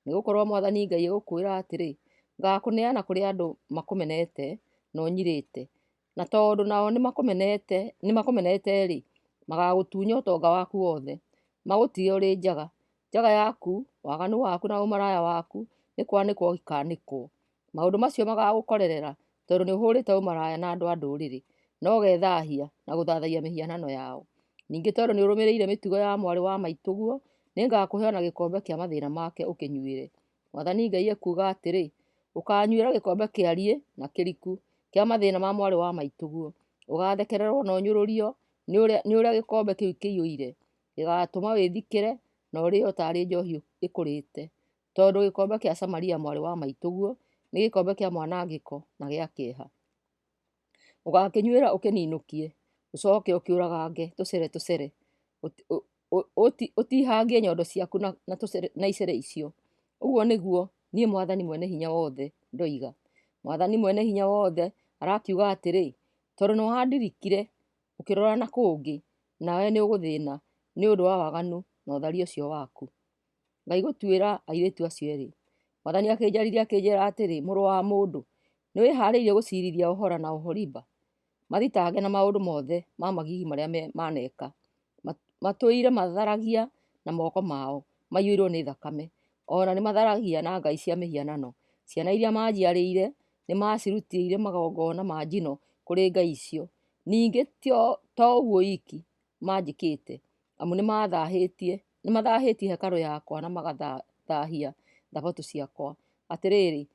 Nĩgũkorwo Mwathani Ngai egũkwĩra atĩrĩ, ngakũneana kũrĩ andũ makũmenete na ũnyirĩte, na tondũ nao nĩmakũmenete-rĩ, magagũtunya ũtonga waku wothe, magũtige ũrĩ njaga. Njaga yaku, waganu waku na ũmaraya waku nĩ kwanĩkwo ikanĩkwo. Maũndũ macio magagũkorerera tondũ nĩ ũhũrĩte ũmaraya na andũ a ndũrĩrĩ, na ũgethahia na gũthathaiya mĩhianano yao. Ningĩ tondũ nĩ ũrũmĩrĩire mĩtugo ya mwarĩ wa maitũguo, nĩngakũhe ona gĩkombe kĩa mathĩna make ũkĩnyuĩre. Mwathani Ngai ekuuga atĩrĩ, ũkaanyuĩra gĩkombe kĩariĩ na kĩriku kĩa mathĩna ma mwarĩ wa maitũguo. Ũgathekererwo na ũnyũrũrio nĩ ũrĩa gĩkombe kĩu kĩiyũire, gĩgatũma wĩthikĩre na ũrĩo tarĩ njohi ĩkũrĩte, tondũ gĩkombe kĩa Samaria mwarĩ wa maitũguo nĩ gĩkombe kĩa mwanangĩko na gĩa kĩeha. Ũgakĩnyuĩra ũkĩninũkie, ũcoke ũkĩũragange tũcere, ũtihangie nyondo ciaku na icere icio. Ũguo nĩguo niĩ Mwathani mwene hinya wothe ndoiga. Mwathani mwene hinya wothe arakiuga atĩrĩ, tondũ nĩwandirikire ũkĩrora na kũngĩ, nawe nĩ ũgũthĩĩna nĩ ũndũ wa waganu na ũtharia ũcio waku. Ngai gũtuĩra airĩtu acio erĩ. Mwathani akĩnjaririe akĩnjĩra atĩrĩ, mũrũ wa mũndũ, nĩwĩharĩirie gũciirithia Ohola na Oholiba, mathitange na maũndũ mothe ma magigi marĩa maneka, matũire matharagia na moko mao maiyũirwo nĩ thakame, ona nĩ matharagia na ngai cia mĩhianano. Ciana iria manjiarĩire nĩ macirutĩire magongona ma njino kũrĩ ngai icio. Ningĩ to ũguo iki manjĩkĩte, amu nĩmathahĩtie hekarũ yakwa na magathahia thabatũ ciakwa. Atĩrĩrĩ,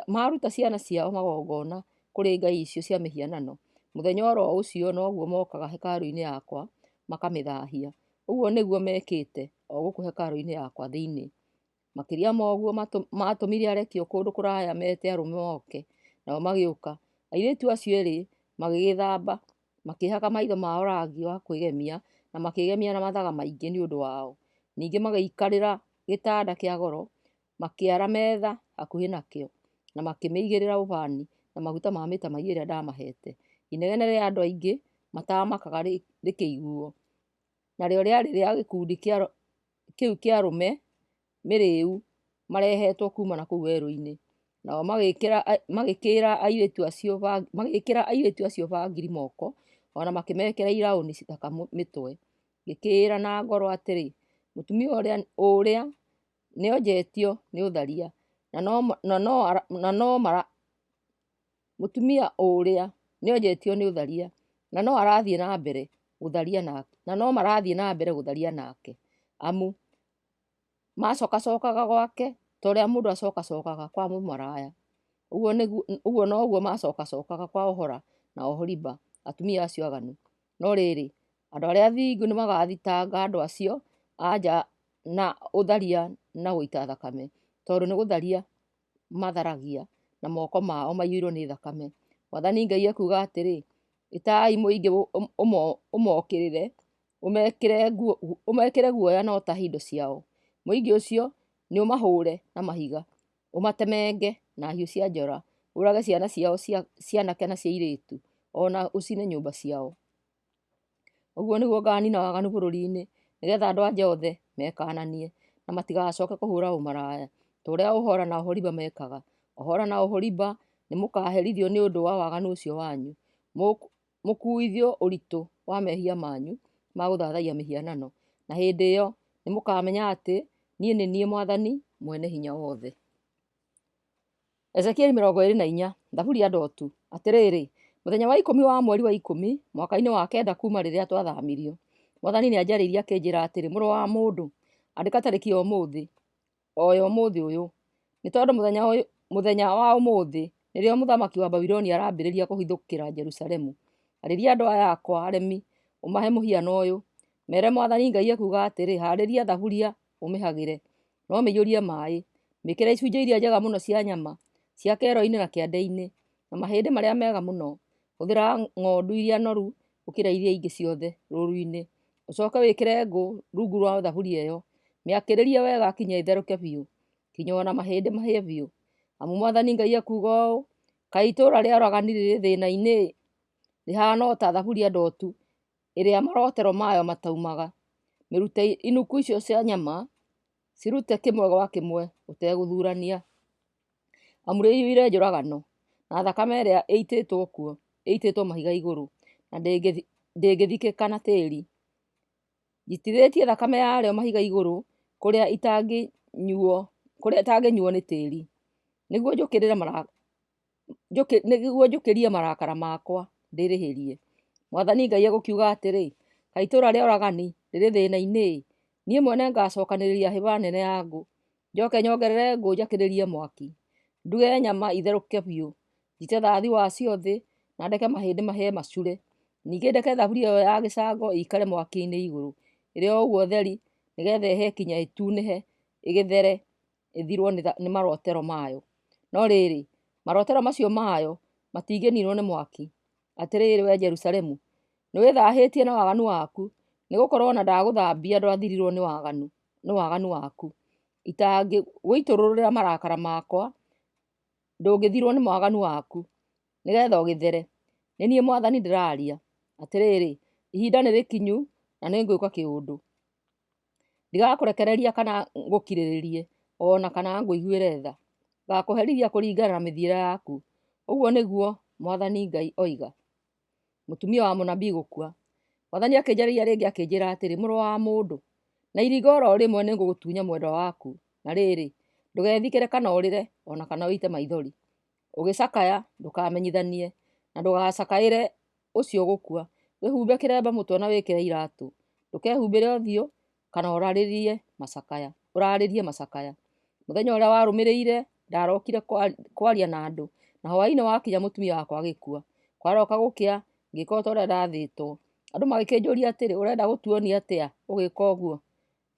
maruta ciana ciao magongona kũrĩ ngai icio cia mĩhianano, mũthenya oro ũcio noguo mokaga hekarũ-inĩ yakwa makamĩthahia. Ũguo nĩguo mekĩte o gũkũ hekarũ-inĩ yakwa thĩinĩ. Makĩria ma ũguo matũmire arekio kũndũ kũraya mete arũme moke, nao magĩũka. Airĩtu acio erĩ magĩgĩthamba makĩhaka maitho mao rangi wa kwĩgemia na makĩgemia na mathaga maingĩ nĩ ũndũ wao. Ningĩ magĩikarĩra gĩtanda kĩa goro, makĩara metha hakuhĩ nakĩo, na makĩmĩigĩrĩra ũbani na maguta ma mĩtamaiyũ ĩrĩa ndamahete. Inegene rĩa andũ aingĩ matamakaga rĩkĩiguo, narĩo rĩarĩ rĩa gĩkundi kĩu kĩa arũme mĩrĩu marehetwo kuma na kũu werũ-inĩ. Nao magĩkĩra airĩtu acio bangiri moko, ona makĩmekĩra iraũni cithaka mĩtwe. Ngĩkĩĩra na ngoro atĩrĩ, mũtumia ũrĩa nĩonjetio nĩ ũtharia, na no arathiĩ na mbere gũtharia nake, amu macokacokaga gwake ta ũrĩa mũndũ acokacokaga kwa mũmaraya. Ũguo noguo macokacokaga kwa Ohora na Oholiba, atumia acio aganu. No rĩrĩ, andũ arĩa athingu nĩmagathitanga andũ acio anja na ũtharia na gũita thakame, tondũ nĩ gũtharia matharagia na moko mao maiyũirwo nĩ thakame. Mwathani Ngai akuga atĩrĩ, ĩtai mũingĩ ũmokĩrĩre, ũmekĩre guoya na ũtahi indo ciao. Mũingĩ ũcio nĩ ũmahũre na mahiga, ũmatemenge na hiũ cia njora, ũrage ciana ciao cianake na cia airĩtu, ona ũcine nyũmba ciao. Ũguo nĩguo ngaanina waganu bũrũri-inĩ, nĩgetha andũ anja othe mekananie na matigacoke kũhũra ũmaraya ta ũrĩa Ohora na Oholiba mekaga. Ohora na Oholiba nĩmũkaherithio nĩ ũndũ wa waganu ũcio wanyu, mũkuithio ũritũ wa mehia manyu ma gũthathaiya mĩhianano, na hĩndĩ ĩyo nĩmũkamenya atĩ niĩ nĩ niĩ Mwathani mwene hinya wothe. Ezekieli 24, thaburia ndotu. Atĩrĩrĩ, mũthenya wa 10 wa mweri wa 10 mwaka-inĩ wa 9 kuma rĩrĩa twathamirio, Mwathani nĩanjarĩirie akĩnjĩra atĩrĩ, mũrũ wa mũndũ, andĩka tarĩki ya ũmũthĩ, oyo ũmũthĩ ũyũ, nĩ tondũ mũthenya wa ũmũthĩ nĩrĩo mũthamaki wa Babuloni arambĩrĩria kũhithũkĩra Jerusalemu. Arĩria andũ aya akwa aremi, ũmahe mũhiano ũyũ, mere Mwathani Ngai akuga atĩrĩ, harĩria thaburia ũmĩhagĩre, no mĩiyũrie maĩ, mĩkĩre icunjĩ iria njega mũno cia nyama, cia kero-inĩ na kĩande-inĩ, na mahĩndĩ marĩa mega mũno. Hũthĩra ng'ondu iria noru gũkĩra iria ingĩ ciothe rũũru-inĩ. Ũcoke wĩkĩre ngũ rungu rwa thaburia ĩyo, mĩakĩrĩrie wega kinya ĩtherũke biũ, kinya ona mahĩndĩ mahĩe biũ. Amu Mwathani Ngai akuga ũũ, kaĩ itũũra rĩa ũragani rĩrĩ thĩna-inĩ, rĩhana o ta thaburia ndotu ĩrĩa marotero mayo mataumaga. Mĩrute inuku icio cia nyama, cirute kĩmwe gwa kĩmwe ũtegũthurania, amu rĩiyũire njũragano, na thakame ĩrĩa ĩitĩtwo kuo ĩitĩtwo mahiga igũrũ, na ndĩngĩthikĩka na tĩĩri. Njitithĩtie thakame yarĩo mahiga igũrũ kũrĩa ĩtangĩnyuo nĩ tĩĩri, nĩguo njũkĩrie marakara makwa ndĩrĩhĩrie. Mwathani Ngai egũkiuga atĩrĩ, kaĩ itũũra rĩa ũragani rĩrĩ thĩna-inĩ, niĩ mwene ngacokanĩrĩria hĩba nene ya ngũ, njoke nyongerere ngũ njakĩrĩrie mwaki, nduge nyama itherũke biũ, njite thathi wacio thĩ, na ndeke mahĩndĩ mahĩe macure. Ningĩ ndeke thaburia ĩyo ya gĩcango ĩikare mwaki-inĩ igũrũ, ĩrĩ o ũguo theri, nĩgetha ĩhĩe kinya ĩtunĩhe, ĩgĩthere, ĩthirwo nĩ marotero mayo. No rĩrĩ, marotero macio mayo matingĩninwo nĩ mwaki. Atĩrĩrĩ wee Jerusalemu, nĩwĩthahĩtie na waganu waku, nĩgũkorwo ona ndagũthambia ndwathirirwo nĩ waganu waku. Itangĩgũitũrũrĩra marakara makwa, ndũngĩthirwo nĩ waganu waku, nĩgetha ũgĩthere. Nĩ niĩ Mwathani ndĩraria. Atĩrĩrĩ, ihinda nĩ rĩkinyu na nĩngwĩka kĩũndũ. Ndigakũrekereria kana ngũkirĩrĩrie, ona kana ngũiguĩre tha. Ngakũherithia kũringana na mĩthiĩre yaku. Ũguo nĩguo Mwathani Ngai oiga. Mũtumia wa mũnabii gũkua. Mwathani akĩnjarĩria rĩngĩ akĩnjĩra atĩrĩ, mũrũ wa mũndũ, na iringa oro rĩmwe nĩngũgũtunya mwendwa waku. Na rĩrĩ, ndũgethikĩre kana ũrĩre, ona kana ũite maithori. Ũgĩcakaya ndũkamenyithanie, na ndũgacakaĩre ũcio gũkua. Wĩhumbe kĩremba mũtwe na wĩkĩre iratũ. Ndũkehumbĩre ũthiũ kana ũrarĩrie macakaya. Mũthenya ũrĩa warũmĩrĩire ndarokire kwaria na andũ, na hwaĩ-inĩ wakinya mũtumia wakwa agĩkua. Kwaroka gũkĩa ngĩka o ta ũrĩa ndathĩtwo. Andũ magĩkĩnjũria atĩrĩ, ũrenda gũtuonia atĩa ũgĩka ũguo?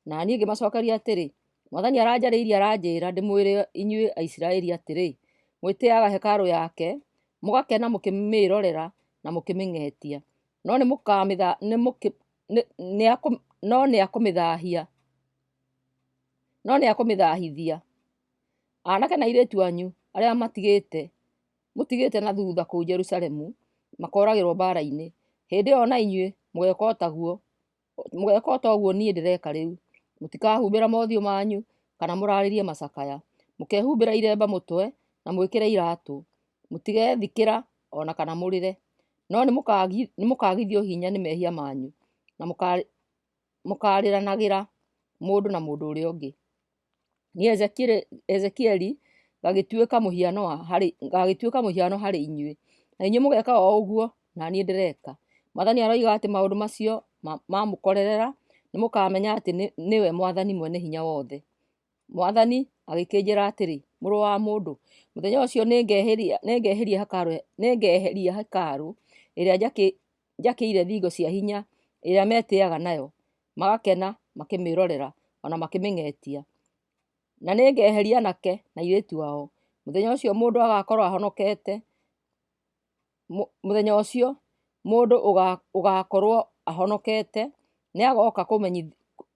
Na niĩ ngĩmacokeria atĩrĩ, Mwathani aranjarĩirie aranjĩra ndĩmwĩre inyuĩ Aisiraeli atĩrĩ, mwĩtĩĩaga hekarũ yake, mũgakena mũkĩmĩrorera na mũkĩmĩng'etia. no nĩakũmĩthahithia. Anake na airĩtu anyu arĩa mũtigĩte na thutha kũu Jerusalemu makoragĩrwo mbara-inĩ, hĩndĩ ĩyo na inyuĩ mũgeka o ta ũguo niĩ ndĩreka rĩu. Mũtikahumbĩra mothiũ manyu kana mũrarĩrie macakaya, mũkehumbĩra iremba mũtwe na mwĩkĩre iratũ. Mũtigethikĩra ona kana mũrĩre, no nĩmũkagithio hinya nĩ mehia manyu na mũkarĩranagĩra mũndũ na mũndũ ũrĩa ũngĩ. Niĩ Ezekieli gagĩtuĩka mũhiano harĩ inyuĩ, na inyuĩ mũgeka o ũguo na niĩ ndĩreka. Mwathani aroiga atĩ maũndũ macio mamũkorerera nĩmũkamenya atĩ nĩwe Mwathani mwene hinya wothe. Mwathani agĩkĩnjĩra atĩrĩ, mũrũ wa mũndũ, mũthenya ũcio nĩngeheria hekarũ ĩrĩa njakĩire thingo cia hinya ĩrĩa metĩĩaga nayo, magakena makĩmĩrorera ona makĩmĩng'etia. Na nĩngeheria anake na airĩtu ao. Mũthenya ũcio mũndũ ũgakorwo ahonokete nĩagoka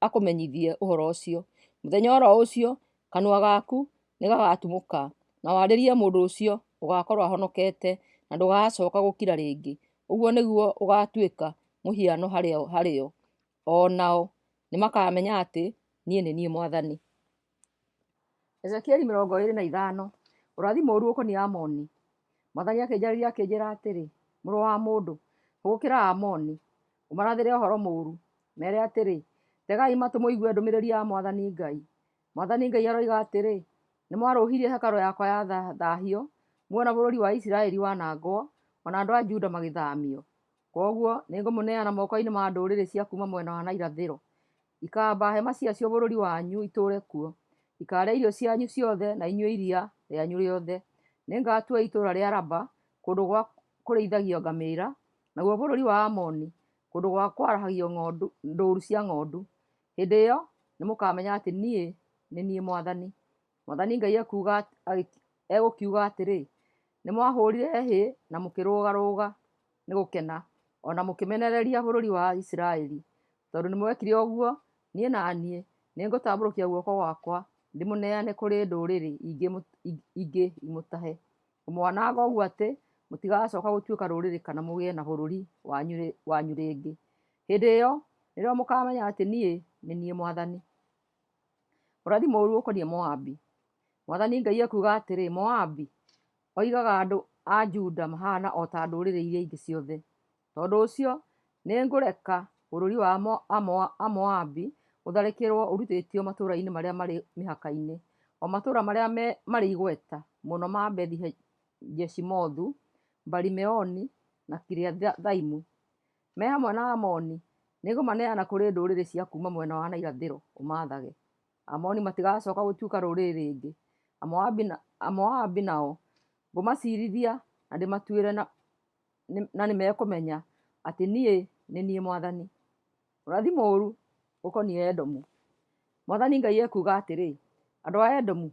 akũmenyithie ũhoro ũcio. Mũthenya oro ũcio kanua gaku nĩgagatumũka na warĩrie mũndũ ũcio ũgakorwo ahonokete na ndũgacoka gũkira rĩngĩ. Ũguo nĩguo ũgatuĩka mũhiano harĩo, o nao nĩmakamenya atĩ niĩ nĩ niĩ Mwathani. Ezekieli 25. Ũrathi mũũru ũkoniĩ Amoni. Mwathani akĩnjarĩria akĩnjĩra atĩrĩ, mũrũ wa mũndũ, hũgũkĩra Amoni, ũmarathĩre ũhoro mũũru, mere atĩrĩ, tegai matũ mũigue ndũmĩrĩri ya Mwathani Ngai. Mwathani Ngai aroiga atĩrĩ, nĩmwarũhirie hekarũ yakwa ya thahio, muona bũrũri wa Isiraeli wanangwo, ona andũ a Juda magĩthamio. Koguo nĩngũmũneana moko-inĩ ma ndũrĩrĩ cia kuma mwena wa na irathĩro. Ikaamba hema ciacio bũrũri wanyu itũũre kuo. Ikaarĩa irio cianyu ciothe na inyue iria rĩanyu rĩothe. Nĩngatua itũũra rĩa Raba kũndũ gwa kũrĩithagio ngamĩĩra, naguo bũrũri wa Amoni kũndũ gwa kwarahagio ndũũru cia ng'ondu. Hĩndĩ ĩyo nĩmũkamenya atĩ niĩ nĩ niĩ Mwathani. Mwathani Ngai egũkiuga atĩrĩ, nĩmwahũrire hĩ na mũkĩrũgarũga nĩ gũkena, ona mũkĩmenereria bũrũri wa Isiraeli. Tondũ nĩmwekire ũguo, niĩ na niĩ nĩngũtambũrũkia guoko gwakwa ndĩmũneane kũrĩ ndũrĩrĩ ingĩ imũtahe, kũmwananga ũguo atĩ mũtigacoka gũtuĩka rũrĩrĩ kana mũgĩe na bũrũri wanyu rĩngĩ. Hĩndĩ ĩyo nĩrĩo mũkamenya atĩ niĩ nĩ niĩ Mwathani. Ũrathi mũũru ũkoniĩ Moabi. Mwathani Ngai ekuuga atĩrĩ, Moabi oigaga andũ a Juda mahana o ta ndũrĩrĩ iria ingĩ ciothe. Tondũ ũcio nĩngũreka bũrũri wa Amoabi ũtharĩkĩrwo ũrutĩtio matũũra-inĩ marĩa marĩ mĩhaka-inĩ, o matũũra marĩa marĩ igweta mũno ma Bethi-Jeshimothu, Bali-Meoni na Kiriathaimu. Me hamwe na Amoni nĩngũmaneana kũrĩ ndũrĩrĩ cia kuma mwena wa na irathĩro ũmaathage. Amoni matigacoka gũtuĩka rũrĩrĩ rĩngĩ. Amoabi nao ngũmacirithia na ndĩmatuĩre na nĩmekũmenya atĩ niĩ nĩ niĩ Mwathani. Ũrathi mũũru ũkoniĩ Edomu. Mwathani Ngai ekuuga atĩrĩ, andũ a Edomu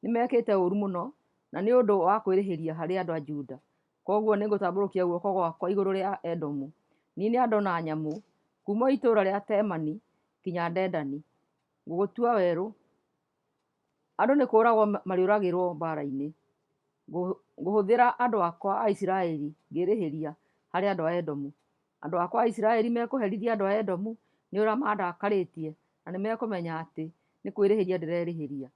nĩmekĩte ũũru mũno na nĩ ũndũ wa kwĩrĩhĩria harĩ andũ a Juda. Koguo nĩngũtambũrũkia guoko gwakwa igũrũ rĩa Edomu, niine andũ na nyamũ, kuma itũũra rĩa Temani kinya Dedani. Ngũgũtua werũ, andũ nĩ kũũragwo marĩũragĩrwo mbara-inĩ. Ngũhũthĩra andũ akwa a Isiraeli ngĩrĩhĩria harĩ andũ a Edomu. Andũ akwa a Isiraeli mekũherithia andũ a Edomu nĩ ũrĩa mandakarĩtie, na nĩmekũmenya atĩ nĩ kwĩrĩhĩria ndĩrerĩhĩria.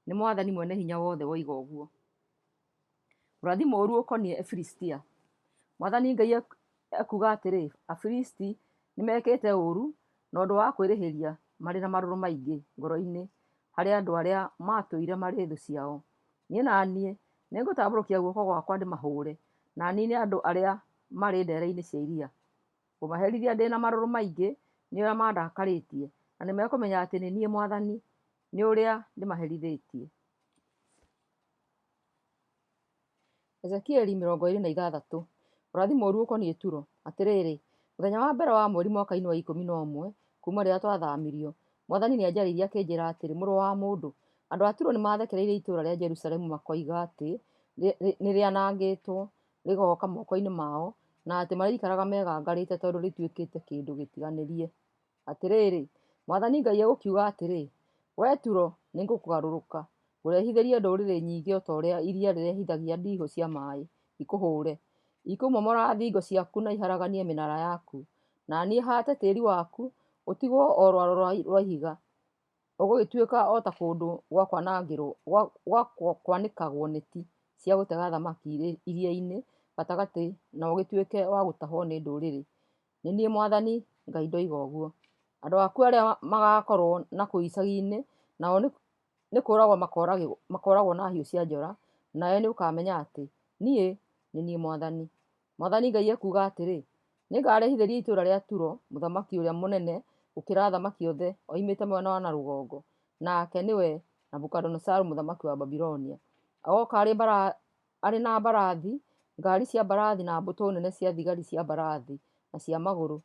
Nĩ Mwathani mwene hinya wothe woiga ũguo. Ũrathi mũũru ũkoniĩ Afilistia. Mwathani Ngai ekuuga atĩrĩ, Afilisti nĩmekĩte ũũru na ũndũ wa kwĩrĩhĩria marĩ na marũrũ maingĩ ngoro-inĩ harĩ andũ arĩa matũire marĩ thũ ciao. Niĩ na niĩ nĩngũtambũrũkia guoko gwakwa ndĩmahũũre na niine andũ arĩa marĩ ndere-inĩ cia iria. Ngũmaherithia ndĩ na marũrũ maingĩ nĩ ũrĩa mandakarĩtie, na nĩmekũmenya atĩ nĩ niĩ Mwathani nĩ ũrĩa ndĩmaherithĩtie. Ezekieli 26. Ũrathi mũũru ũkoniĩ Turo. Atĩrĩrĩ, mũthenya wa mbere wa mweri mwaka-inĩ wa 11 kuma rĩrĩa twathamirio, Mwathani nĩanjarĩirie akĩnjĩra atĩrĩ, mũrũ wa mũndũ, andũ a Turo nĩmathekereirie itũũra rĩa Jerusalemu makoiga atĩ nĩrĩanangĩtwo rĩgoka moko-inĩ mao na atĩ marĩikaraga megangarĩte tondũ rĩtuĩkĩte kĩndũ gĩtiganĩrie. Atĩrĩrĩ, Mwathani Ngai egũkiuga atĩrĩ, we Turo nĩngũkũgarũrũka, ngũrehithĩrie ndũrĩrĩ nyingĩ o ta ũrĩa iria rĩrehithagia ndiihũ cia maaĩ, ikũhũre. Ikũmomora thingo ciaku na iharaganie mĩnara yaku, na niĩ haate tĩĩri waku, ũtigwo o rwaro rwa ihiga. Ũgũgĩtuĩka o ta kũndũ gwa kwanĩkagwo neti cia gũtega thamaki iria-inĩ gatagatĩ, na ũgĩtuĩke wa gũtahwo nĩ ndũrĩrĩ. Nĩ niĩ Mwathani Ngai ndoiga ũguo. Andũ aku arĩa magakorwo na kũu icagi-inĩ, nao nĩ kũũragwo makooragwo na hiũ cia njora, nawe nĩũkamenya atĩ niĩ nĩ niĩ Mwathani. Mwathani Ngai ekuuga atĩrĩ, nĩngarehithĩria itũũra rĩa Turo mũthamaki ũrĩa mũnene gũkĩra athamaki othe oimĩte mwena wa na rũgongo, nake nĩwe Nabukadinezaru mũthamaki wa Babilonia. Agooka arĩ na mbarathi, ngaari cia mbarathi na mbũtũ nene cia thigari cia mbarathi na cia magũrũ.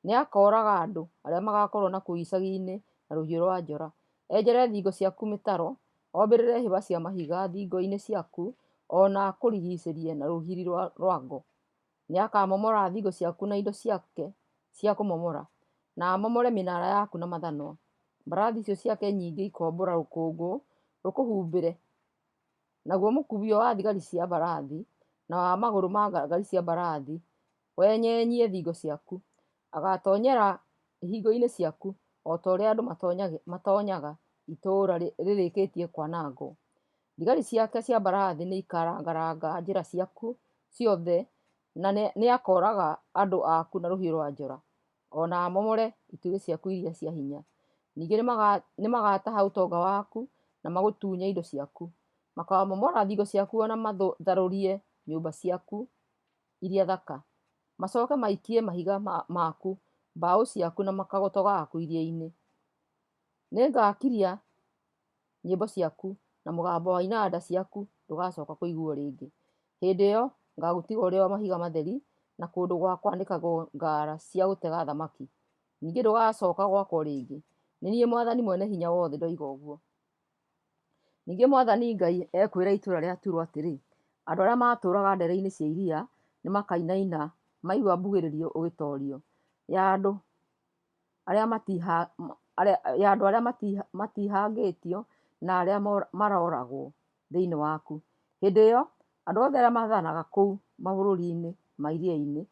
Nĩakooraga andũ arĩa magakorwo na kũu icagi-inĩ na rũhiũ rwa njora. Enjere thingo ciaku mĩtaro, ombĩrĩre hĩba cia mahiga thingo-inĩ ciaku, ona akũrigiicĩrie na rũgiri rwa ngo. Nĩakamomora thingo ciaku na indo ciake cia kũmomora, na amomore mĩnara yaku na mathanwa. Mbarathi icio ciake nyingĩ ikombora rũkũngũ rũkũhumbĩre, naguo mũkubio wa thigari cia mbarathi na wa magũrũ ma ngaari cia mbarathi wenyenyie thingo ciaku. Agatonyera ihingo-inĩ ciaku o ta ũrĩa andũ matonyaga itũũra rĩrĩkĩtie kwanangwo. Thigari ciake cia mbarathi nĩikarangaranga njĩra ciaku ciothe, na nĩakooraga andũ aku na rũhiũ rwa njora, ona amomore itugĩ ciaku iria cia hinya. Ningĩ nĩmagataha ũtonga waku na magũtunye indo ciaku. Makamomora thingo ciaku ona matharũrie nyũmba ciaku iria thaka. Macoke maikie mahiga maku, mbaũ ciaku na makagoto gaku iria-inĩ. Nĩngakiria nyĩmbo ciaku na mũgambo wa inanda ciaku ndũgacoka kũiguo rĩngĩ. Hĩndĩ ĩyo ngagũtiga ũrĩ o mahiga matheri na kũndũ gwa kwanĩkagwo ngaara cia gũtega thamaki. Ningĩ ndũgacoka gwakwo rĩngĩ. Nĩ niĩ Mwathani Mwene-Hinya-Wothe ndoiga ũguo. Ningĩ Mwathani Ngai ekwĩra itũũra rĩa Turo atĩrĩ, andũ arĩa matũũraga ndeere-inĩ cia iria nĩmakainaina maigua mbugĩrĩrio ũgĩtoorio ya andũ arĩa matihangĩtio na arĩa maroragwo thĩinĩ waku. Hĩndĩ ĩyo andũ othe arĩa maathanaga kũu mabũrũri-inĩ ma iria-inĩ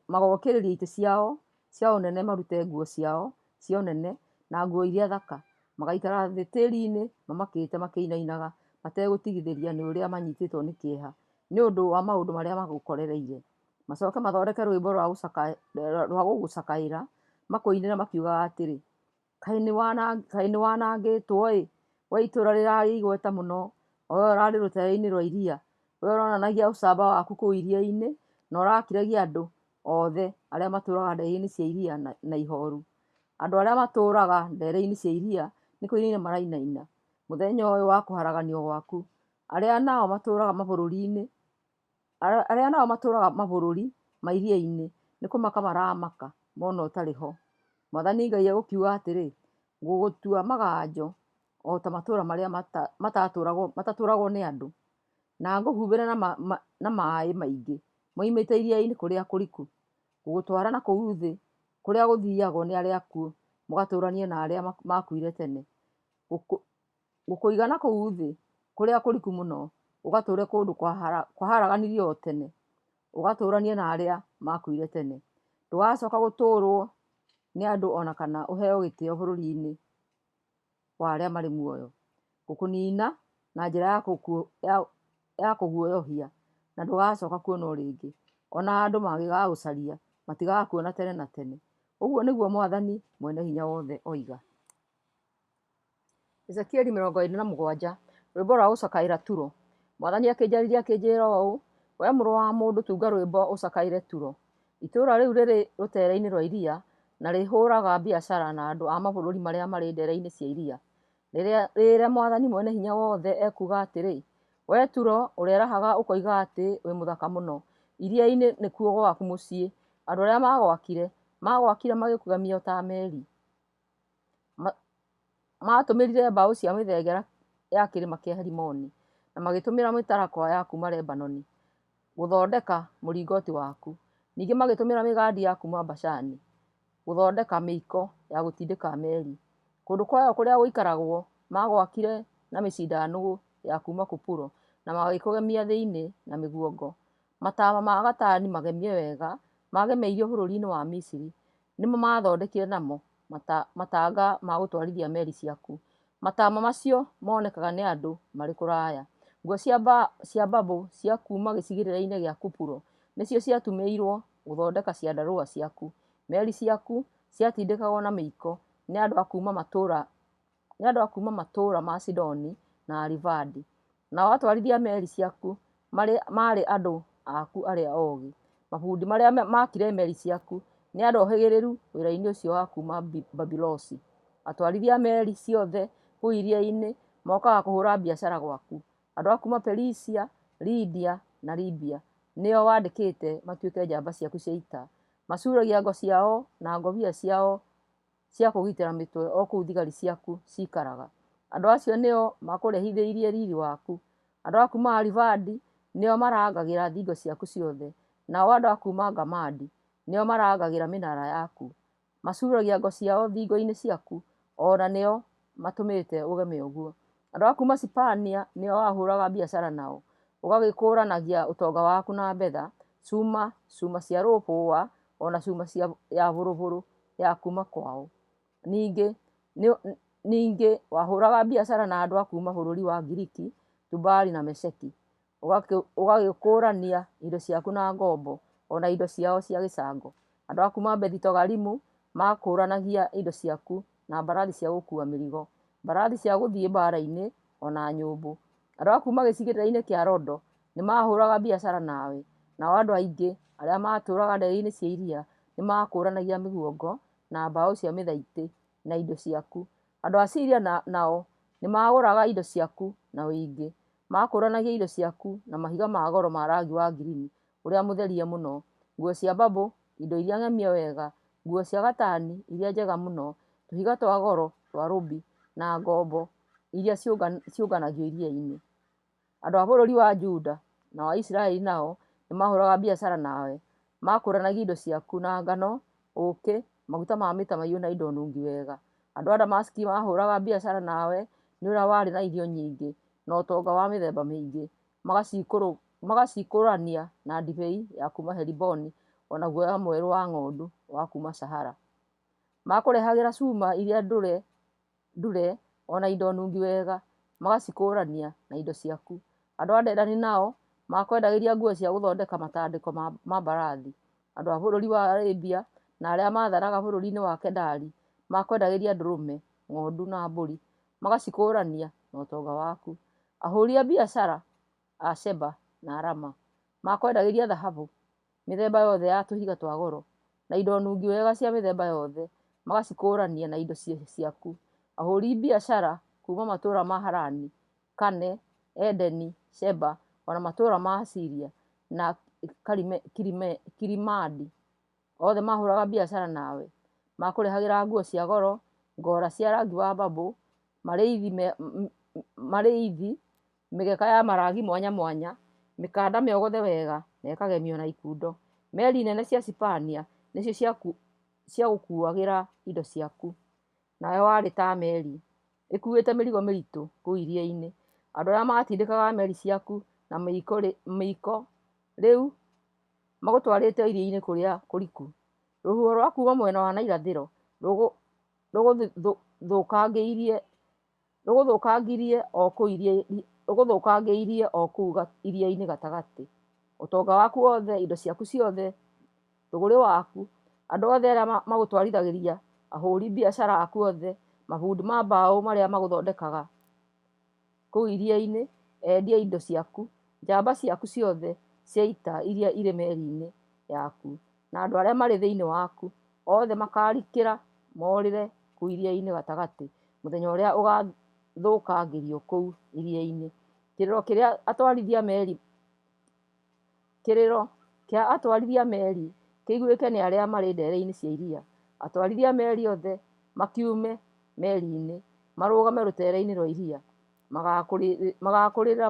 magookĩrĩria itĩ ciao cia ũnene, marute nguo ciao cia ũnene na nguo iria thaka, magaikara thĩ tĩĩri-inĩ mamakĩte makĩinainaga mategũtigithĩria nĩ ũrĩa manyitĩtwo nĩ kĩeha nĩ ũndũ wa maũndũ marĩa magũkorereire. Macoke mathondeke rwĩmbo rwa gũgũcakaĩra makũinĩra makiugaga atĩrĩ, kaĩ nĩwanangĩtwo-ĩ, we itũũra rĩrarĩ igweta mũno, o we ũrarĩ rũteere-inĩ rwa iria, we ũronanagia ũcamba waku kũu iria-inĩ na ũrakiragia andũ othe arĩa matũũraga ndeere-inĩ cia iria na ihooru. Andũ arĩa matũũraga ndeere-inĩ cia iria nĩ kũinaina marainaina mũthenya ũyũ wa kũharaganio gwaku. Arĩa nao matũũraga mabũrũri ma iria-inĩ nĩ kũmaka maramaka mona ũtarĩ ho. Mwathani Ngai egũkiuga atĩrĩ, ngũgũtua maganjo o ta matũũra marĩa matatũũragwo nĩ andũ, na ngũhumbĩre na maaĩ maingĩ moimĩte iria-inĩ kũrĩa kũriku. Ngũgũtwara na kũu thĩ kũrĩa gũthiiagwo nĩ arĩa akuũ, mũgatũũranie na arĩa makuire tene. Ngũkũiga na kũu thĩ kũrĩa kũriku mũno, ũgatũũre kũndũ kwaharaganirio o tene, ũgatũũranie na arĩa makuire tene. Ndũgacoka gũtũũrwo nĩ andũ ona kana ũheo gĩtĩo bũrũri-inĩ wa arĩa marĩ muoyo. Ngũkũniina na njĩra ya kũguoyohia na ndũgacoka kuonwo rĩngĩ, ona andũ mangĩgagũcaria matigakuona tene na tene. Ũguo nĩguo Mwathani Mwene-Hinya-Wothe oiga. Ezekieli 27, rwĩmbo rwa gũcakaĩra Turo. Mwathani akĩnjariria akĩnjĩĩra ũũ, we mũrũ wa mũndũ, tunga rwĩmbo ũcakaĩre Turo, itũũra rĩu rĩrĩ rũteere-inĩ rwa iria na rĩhũraga biacara na andũ a mabũrũri marĩa marĩ ndeere-inĩ cia iria. Rĩrĩa Mwathani Mwene-Hinya-Wothe ekuuga atĩrĩ, we Turo ũrerahaga ũkoiga atĩ wĩ mũthaka mũno, iria-inĩ nĩkuo gwaku mũciĩ. Andũ arĩa magwakire magĩkũgemia o ta meri. Matũmĩrire mbaũ cia mĩthengera ya kĩrĩma kĩa Herimoni na magĩtũmĩra mĩtarakwa ya kuuma Lebanoni gũthondeka mũringoti waku. Ningĩ magĩtũmĩra mĩgandi ya kuma Bashani gũthondeka mĩiko ya gũtindĩka meri. Kũndũ kwao kũrĩa gũikaragwo magwakire na mĩcindanũgũ ya kuma Kupuro na magĩkũgemia thĩinĩ na mĩguongo. Matawa ma gatani magemie wega magemeirio bũrũri-inĩ wa Misiri nĩmo mathondekire namo matanga ma gũtwarithia meri ciaku. Matawa macio monekaga nĩ andũ marĩ kũraya. Nguo cia mbambo cia kuma gĩcigĩrĩra-inĩ gĩa Kupuro nĩcio ciatũmĩirwo gũthondeka ciandarũa ciaku. Meri ciaku ciatindĩkagwo na mĩiko nĩ andũ a kuma matũũra ma Sidoni na Arivadi. Nao atwarithia meri ciaku marĩ andũ aku arĩa oogĩ. Mabundi marĩa makire meri ciaku nĩ andũ ohĩgĩrĩru wĩra-inĩ ũcio wa kuma Babilosi. Atwarithia meri ciothe kũu iria-inĩ mokaga kũhũra biacara gwaku. Andũ a kuma Perisia, Lydia na Libya nĩo wandĩkĩte matuĩke njamba ciaku cia ita. Macuragia ngo ciao na ngũbia ciao cia kũgitĩra mĩtwe o kũu thigari ciaku cikaraga. Andũ acio nĩo makũrehithĩirie riri waku. Andũ a kuma Arivadi nĩo marangagĩra thingo ciaku ciothe. Nao andũ a kuma Gamadi nĩo marangagĩra mĩnara yaku. Macuragia ngo ciao thingo-inĩ ciaku, ona nĩo matũmĩte ũgeme ũguo. Andũ a kuma Sipania nĩo wahũraga biacara nao, ũgagĩkũranagia ũtonga waku na betha, cuma cia rũbũa, ona cuma ya bũrũbũrũ ya kuma kwao. Ningĩ wahũraga biacara na andũ a kuma bũrũri wa Ngiriki, Tubali na Mesheki, ũgagĩkũrania indo ciaku na ngombo, ona indo ciao cia gĩcango. Andũ a kuma Bethitogalimu makũranagia indo ciaku na mbarathi cia gũkua mĩrigo, mbarathi cia gũthiĩ mbara-inĩ ona nyũmbũ. Andũ a kuma gĩcigĩrĩra-inĩ kĩa Rodo nĩ mahũraga biacara nawe. Nao andũ aingĩ arĩa matũũraga ndere-inĩ cia iria nĩ makũranagia mĩguongo na mbaũ cia mĩthaitĩ na indo ciaku. Andũ a Syria nao nĩ magũraga indo ciaku na ũingĩ. Makũranagia indo ciaku na mahiga ma goro ma rangi wa ngirini ũrĩa mũtherie mũno, nguo cia mbambo, indo iria ng'emie wega, nguo cia gatani iria njega mũno, tũhiga twa goro twa rubi na ngombo iria ciũnganagio iria-inĩ. Andũ a bũrũri wa Juda na wa Isiraeli nao nĩ mahũraga biacara nawe. Makũranagia indo ciaku na ngano, ũkĩ, maguta ma mĩtamaiyũ na indo nungi wega. Andũ a Damaski mahũraga biacara nawe nĩ ũrĩa warĩ na irio nyingĩ na ũtonga wa mĩthemba mĩingĩ. Magacikũrania na ndibei ya kuma Heliboni, ona guoya mwerũ wa ng'ondu wa kuma Sahara. Makũrehagĩra cuma iria ndure ona indo nungi wega, magacikũrania na indo ciaku. Andũ a Dedani nao makwendagĩria nguo cia gũthondeka matandĩko ma mbarathi. Andũ a bũrũri wa Arabia na arĩa matharaga bũrũri-inĩ wa Kedari makwendagĩria ndũrũme, ng'ondu na mbũri, magacikũrania na ũtonga waku. Ahũri a biacara a Sheba na Rama makwendagĩria thahabu, mĩthemba yothe ya tũhiga twa goro na indo nungi wega cia mĩthemba yothe, magacikũrania na indo ciaku. Ahũri biacara kuma matũũra ma Harani, Kane, Edeni, Sheba, ona matũũra ma Syria na Kilimadi othe mahũraga biacara nawe. Makũrehagĩra nguo cia goro, ngora cia rangi wa mbambo, marĩithi, mĩgeka ya marangi mwanya mwanya, mĩkanda mĩogothe wega na ĩkagemio na ikundo. Meri nene cia Sipania nĩcio ciagũkuagĩra indo ciaku. Nawe warĩ ta meri ĩkuĩte mĩrigo mĩritũ kũu iria-inĩ. Andũ arĩa matindĩkaga meri ciaku na mĩiko rĩu magũtwarĩte iria-inĩ kũrĩa kũriku. Rũhuho rwa kuma mwena wa na irathĩro rũgũthũkangirie o kũu iria-inĩ gatagatĩ. Ũtonga waku wothe, indo ciaku ciothe, thũgũrĩ waku, andũ othe arĩa magũtwarithagĩria, ahũri biacara aku othe, mabundi ma mbaũ marĩa magũthondekaga kũu iria-inĩ, endia indo ciaku, njamba ciaku ciothe cia ita iria irĩ meri-inĩ yaku, na andũ arĩa marĩ thĩinĩ waku othe makarikĩra morĩre kũu iria-inĩ gatagatĩ mũthenya ũrĩa ũgathũkangĩrio kũu iria-inĩ. Kĩrĩro kĩa atwarithia meri kĩiguĩke nĩ arĩa marĩ ndere-inĩ cia iria. Atwarithia meri othe makiume meri-inĩ marũgame rũtere-inĩ rwa iria, magakũrĩra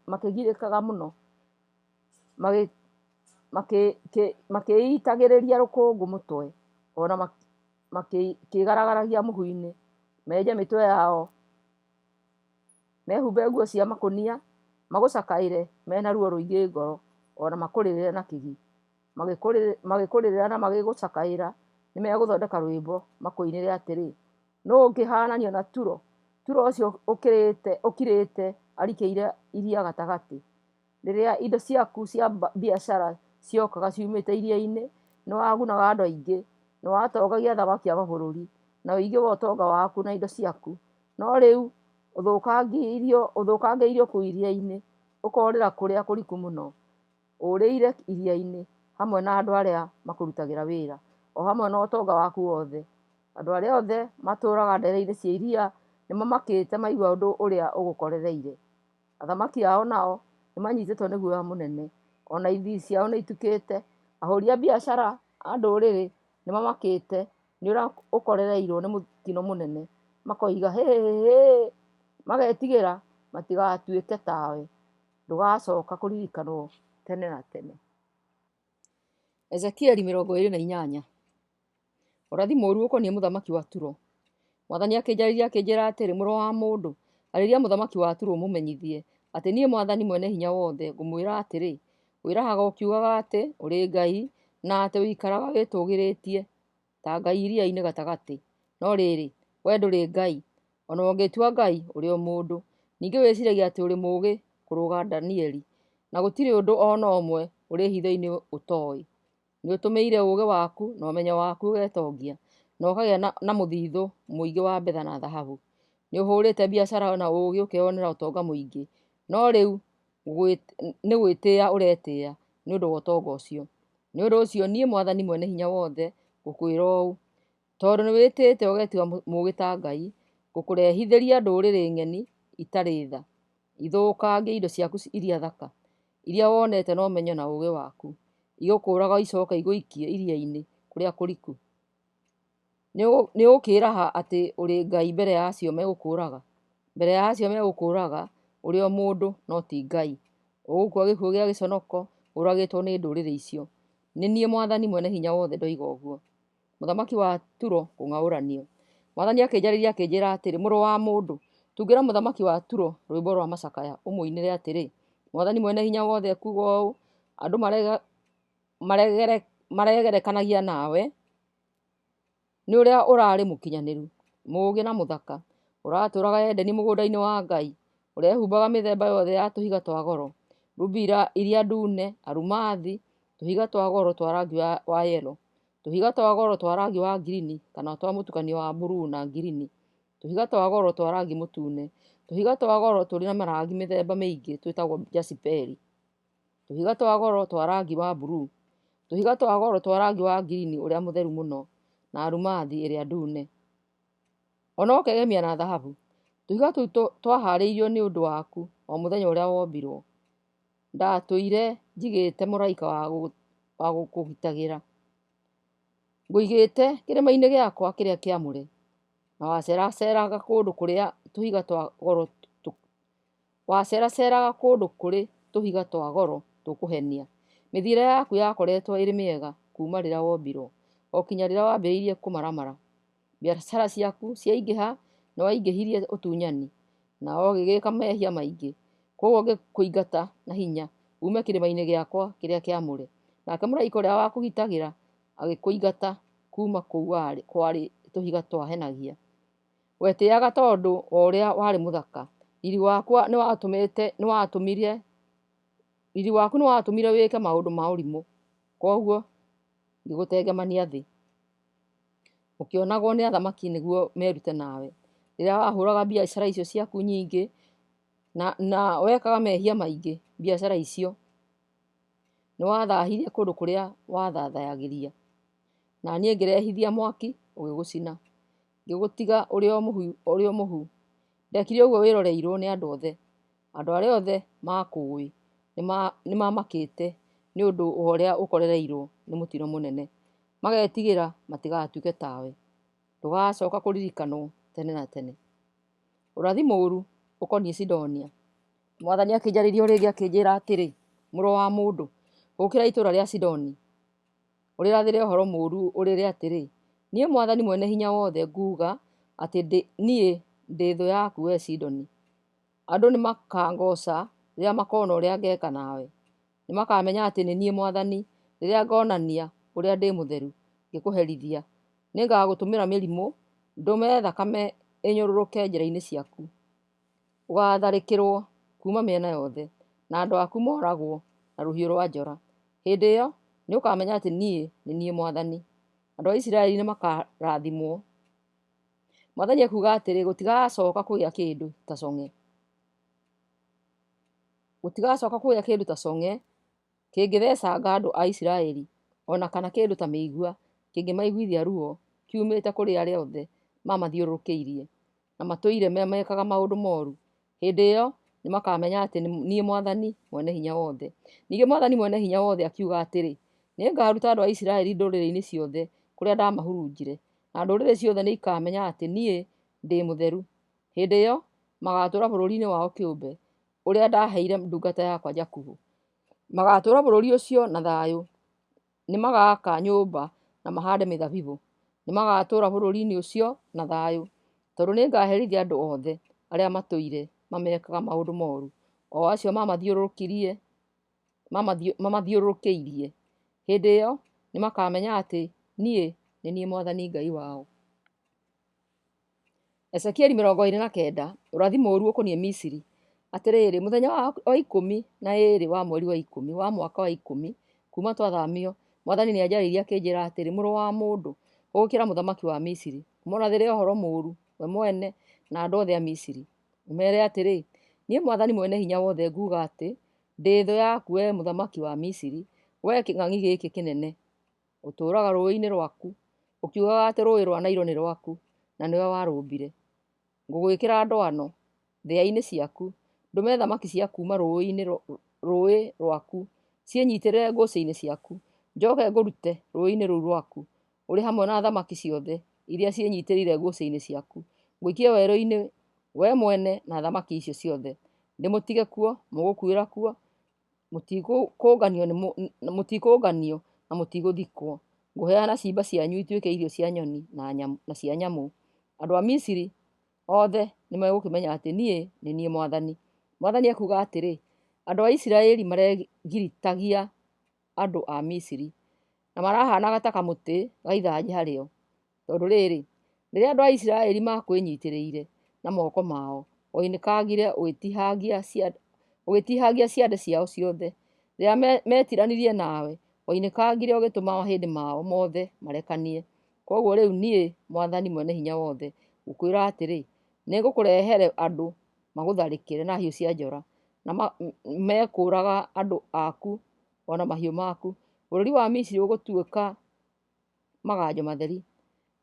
makĩgirĩkaga mũno, makĩitagĩrĩria rũkũngũ mũtwe, ona makĩgaragaragia mũhu-inĩ, menje mĩtwe yao, mehumbe nguo cia makũnia, magũcakaĩre mena ruo rũingĩ ngoro, ona makũrĩrĩre na kĩgi. Magĩkũrĩrĩra na magĩgũcakaĩra, nĩmegũthondeka rwĩmbo makũinĩre atĩrĩ: nũũ ũngĩhananio na Turo? Turo ũcio ũkirĩte arikĩire iria gatagatĩ. Rĩrĩa indo ciaku cia biacara ciokaga ciumĩte iria-inĩ, nĩwagunaga andũ aingĩ, nĩwatongagia thamaki a mabũrũri, na ũingĩ wa ũtonga waku na indo ciaku. No rĩu ũthũkangĩirio kũu iria-inĩ, ũkorĩra kũrĩa kũriku mũno. Ũrĩire iria-inĩ hamwe na andũ arĩa makũrutagĩra wĩra, o hamwe na ũtonga waku wothe. Andũ arĩa othe matũraga ndere-inĩ cia iria nĩmamakĩte maigua ũndũ ũrĩa ũgũkorereire. Athamaki ao nao nĩmanyitĩtwo nĩ guoya mũnene, ona ithii ciao nĩitukĩte. Ahũri a biacara a ndũrĩrĩ nĩmamakĩte nĩ ũrĩa ũkorereirwo nĩ mũtino mũnene, makoiga hĩ, magetigĩra matigatuĩke tawe. Ndũgacoka kũririkanwo tene na tene. Ezekieli 28. Ũrathi mũũru ũkoniĩ mũthamaki wa Turo. Mwathani akĩnjarĩria akĩnjĩra atĩrĩ: mũrũ wa mũndũ, arĩria mũthamaki wa Turo ũmũmenyithie atĩ niĩ Mwathani mwene hinya wothe ngũmwĩra atĩrĩ: wĩrahaga ũkiugaga atĩ ũrĩ Ngai, na atĩ wĩikaraga wĩtũgĩrĩtie ta ngai iria-inĩ gatagatĩ. No rĩrĩ, we ndũrĩ Ngai, ona ũngĩtua Ngai ũrĩ o mũndũ. Ningĩ wĩciragia atĩ ũrĩ mũũgĩ kũrũga Danieli, na gũtirĩ ũndũ ona ũmwe ũrĩ hitho-inĩ ũtoĩ. Nĩũtũmĩire ũũgĩ waku na ũmenyo waku ũgetongia, na ũkagĩa na mũthithũ mũingĩ wa betha na thahabu. Nĩũhũrĩte biacara na ũũgĩ ũkeyonera ũtonga mũingĩ. No rĩu nĩ gwĩtĩĩa ũretĩĩa nĩ ũndũ wa ũtonga ũcio. Nĩ ũndũ ũcio niĩ Mwathani mwene hinya wothe ngũkwĩra ũũ: tondũ nĩwĩtĩĩte ũgetua mũũgĩ ta Ngai, ngũkũrehithĩria ndũrĩrĩ ng'eni itarĩ tha, ithũkangie indo ciaku iria thaka, iria wonete na ũmenyo na ũũgĩ waku, igũkũũraga icoke igũikie iria-inĩ kũrĩa kũriku. Nĩũkĩraha atĩ ũrĩ Ngai mbere ya acio megũkũũraga ũrĩ o mũndũ no ti Ngai. Ũgũkua gĩkuũ gĩa gĩconoko ũragĩtwo nĩ ndũrĩrĩ icio. Nĩ niĩ Mwathani mwene hinya wothe ndoiga ũguo. Mũthamaki wa Turo kũng'aũranio. Mwathani akĩnjarĩria akĩnjĩra atĩrĩ: mũrũ wa mũndũ, tungĩra mũthamaki wa Turo rwĩmbo rwa macakaya, ũmũinĩre atĩrĩ: Mwathani mwene hinya wothe ekuuga ũũ: andũ maregerekanagia nawe nĩ ũrĩa ũrarĩ mũkinyanĩru, mũũgĩ na mũthaka, ũratũũraga Edeni mũgũnda-inĩ wa Ngai, ũrehumbaga mĩthemba yothe ya tũhiga twa goro, rubi iria ndune, arumathi, tũhiga twa goro twa rangi wa yelo, tũhiga twa goro twa rangi wa ngirini kana twa mũtukanio wa buruu na ngirini, tũhiga twa goro twa rangi mũtune, tũhiga twa goro tũrĩ na marangi mĩthemba mĩingĩ twĩtagwo jasiperi, tũhiga twa goro twa rangi wa buruu, tũhiga twa goro twa rangi wa ngirini ũrĩa mũtheru mũno, na arumathi ĩrĩa ndune. Ona ũkegemia na thahabu. Tũhiga tũu twaharĩirio nĩ ũndũ waku o mũthenya ũrĩa wombirwo. Ndatũire njigĩte mũraika wa gũkũgitagĩra. Ngũigĩte kĩrĩma-inĩ gĩakwa kĩrĩa kĩamũre, na waceraceraga kũndũ kũrĩa tũhiga twa goro kũrĩ tũhiga twa goro tũkũhenia. Mĩthiĩre yaku yakoretwo ĩrĩ mĩega kuma rĩrĩa wombirwo, o kinya rĩrĩa wambĩrĩirie kũmaramara. Biacara ciaku ciaingĩha na waingĩhirie ũtunyani, na ũgĩgĩka mehia maingĩ. Koguo ngĩkũingata na hinya ume kĩrĩma-inĩ gĩakwa kĩrĩa kĩamũre. Nake mũraika ũrĩa wakũgitagĩra agĩkũingata kuma kũu kwarĩ tũhiga twahenagia. Wetĩĩaga tondũ wa ũrĩa warĩ mũthaka. Riri waku nĩwatũmire wĩke maũndũ ma ũrimũ. Koguo ngĩgũtengemania thĩ, ũkĩonagwo nĩ athamaki nĩguo merute nawe. Rĩrĩa wahũraga biacara icio ciaku nyingĩ na wekaga mehia maingĩ biacara icio, nĩwathahirie kũndũ kũrĩa wathathayagĩria. Na niĩ ngĩrehithia mwaki ũgĩgũcina, ngĩgũtiga ũrĩ o mũhu. Ndekire ũguo wĩroreirwo nĩ andũ othe. Andũ arĩa othe makũĩ nĩmamakĩte nĩ ũndũ wa ũrĩa ũkorereirwo nĩ mũtino mũnene, magetigĩra matigatuĩke tawe. Ndũgacoka kũririkanwo tene na tene. Ũrathi mũũru ũkoniĩ Sidonia. Mwathani akĩnjarĩria o rĩngĩ akĩnjĩra atĩrĩ: mũrũ wa mũndũ, gũkĩra itũũra rĩa Sidoni, ũrĩrathĩre ũhoro mũũru ũrĩre atĩrĩ, niĩ Mwathani mwene hinya wothe nguuga atĩ niĩ ndĩ thũ yaku we Sidoni. Andũ nĩmakangooca rĩrĩa makona ũrĩa ngeka nawe. Nĩmakamenya atĩ nĩ niĩ Mwathani rĩrĩa ngonania ũrĩa ndĩ mũtheru ngĩkũherithia. Nĩngagũtũmĩra mĩrimũ, ndũme thakame ĩnyũrũrũke njĩra-inĩ ciaku. Ũgaatharĩkĩrwo kuuma mĩena yothe, na andũ aku mooragwo na rũhiũ rwa njora. Hĩndĩ ĩyo nĩũkamenya atĩ niĩ nĩ niĩ Mwathani. Andũ a Isiraeli nĩmakarathimwo. Mwathani ekuuga atĩrĩ, gũtigacoka kũgĩa kĩndũ ta cong'e. Gũtigacoka kũgĩa kĩndũ ta cong'e kĩngĩthecanga andũ a Isiraeli, ona kana kĩndũ ta mĩigua kĩngĩmaiguithia ruo kiumĩte kũrĩ arĩa othe mamathiũrũrũkĩirie na matũire mekaga maũndũ mooru. Hĩndĩ ĩyo nĩmakamenya atĩ niĩ Mwathani mwene hinya wothe. Ningĩ Mwathani mwene hinya wothe akiuga atĩrĩ, nĩngaruta andũ a Isiraeli ndũrĩrĩ-inĩ ciothe kũrĩa ndamahurunjire, na ndũrĩrĩ ciothe nĩikamenya atĩ niĩ ndĩ mũtheru. Hĩndĩ ĩyo magatũũra bũrũri-inĩ wao kĩũmbe ũrĩa ndaheire ndungata yakwa Jakubu. Magatũũra bũrũri ũcio na thayũ. Nĩmagaka nyũmba na mahande mĩthabibũ. Nĩmagatũũra bũrũri-inĩ ũcio na thayũ, tondũ nĩngaherithia andũ othe arĩa matũire mamekaga maũndũ mooru, o acio mamathiũrũrũkĩirie. Hĩndĩ ĩyo nĩmakamenya atĩ niĩ nĩ niĩ Mwathani Ngai wao. Ezekieli 29, ũrathi mũũru ũkoniĩ Misiri. Atĩrĩrĩ, mũthenya wa 12 wa mweri wa 10 wa mwaka wa 10 kuuma twathamio, Mwathani nĩanjarĩirie akĩnjĩra atĩrĩ, mũrũ wa mũndũ, ũgũkĩra mũthamaki wa Misiri, ũmũrathĩre ũhoro mũũru we mwene na andũ othe a Misiri. Ũmeere atĩrĩ, niĩ Mwathani mwene hinya wothe nguuga atĩ ndĩ thũ yaku we mũthamaki wa Misiri, we kĩng'ang'i gĩkĩ kĩnene. Ũtũũraga rũĩ-inĩ rwaku, ũkiugaga atĩ rũĩ rwa Nairo nĩ rwaku, na nĩwe warũmbire. Ngũgwĩkĩra ndwano thĩa-inĩ ciaku, ndũme thamaki cia kuuma rũĩ rwaku ciĩnyitĩrĩre ngũcĩ-inĩ ciaku, njoke ngũrute rũĩ-inĩ rũu rwaku, ũrĩ hamwe na thamaki ciothe iria ciĩnyitĩrĩire ngũcĩ-inĩ ciaku. Ngũikie werũ-inĩ we mwene na thamaki icio ciothe. Ndĩmũtige kuo, mũgũkuĩra kuo, mũtikũnganio na mũtigũthikwo. Ngũheana ciimba cianyu ituĩke irio cia nyoni na cia nyamũ. Andũ a Misiri othe nĩmegũkĩmenya atĩ niĩ nĩ niĩ Mwathani. Mwathani ekuuga atĩrĩ, andũ a Isiraeli maregiritagia andũ a Misiri, na marahanaga ta kamũtĩ ga ithanjĩ harĩo. Tondũ rĩrĩ, rĩrĩa andũ a Isiraeli makwĩnyitĩrĩire na moko mao, oinĩkagire ũgĩtihagia ciande ciao ciothe. Rĩrĩa metiranirie nawe, oinĩkagire ũgĩtũma mahĩndĩ mao mothe marekanie. Koguo rĩu niĩ Mwathani mwene hinya wothe ngũkwĩra atĩrĩ, nĩngũkũrehere andũ magũtharĩkĩre na hiũ cia njora, na mekũũraga andũ aku ona mahiũ maku. Bũrũri wa Misiri ũgũtuĩka maganjo matheri,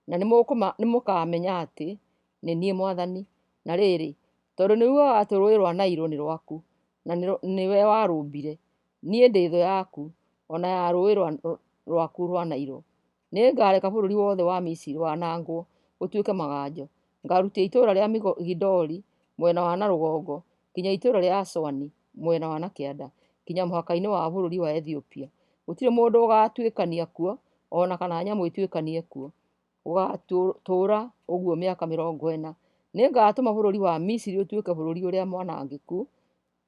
na nĩmũkamenya atĩ nĩ niĩ Mwathani. Na rĩrĩ, tondũ nĩugaga atĩ rũĩ rwa Nairo nĩ rwaku, na nĩwe warũmbire, niĩ ndĩ thũ yaku ona ya rũĩ rwaku rwa Nairo. Nĩngareka bũrũri wothe wa Misiri wanangwo ũtuĩke maganjo. Ngarutia itũũra rĩa Migidoli mwena wa na rũgongo nginya itũũra rĩa Aswani mwena wa na kĩanda, nginya mũhaka-inĩ wa bũrũri wa Ethiopia. Gũtirĩ mũndũ ũgatuĩkania kuo, ona kana nyamũ ituĩkanie kuo. Ũgatũũra ũguo mĩaka 40. Nĩngatũma bũrũri wa Misiri ũtuĩke bũrũri ũrĩa mwanangĩku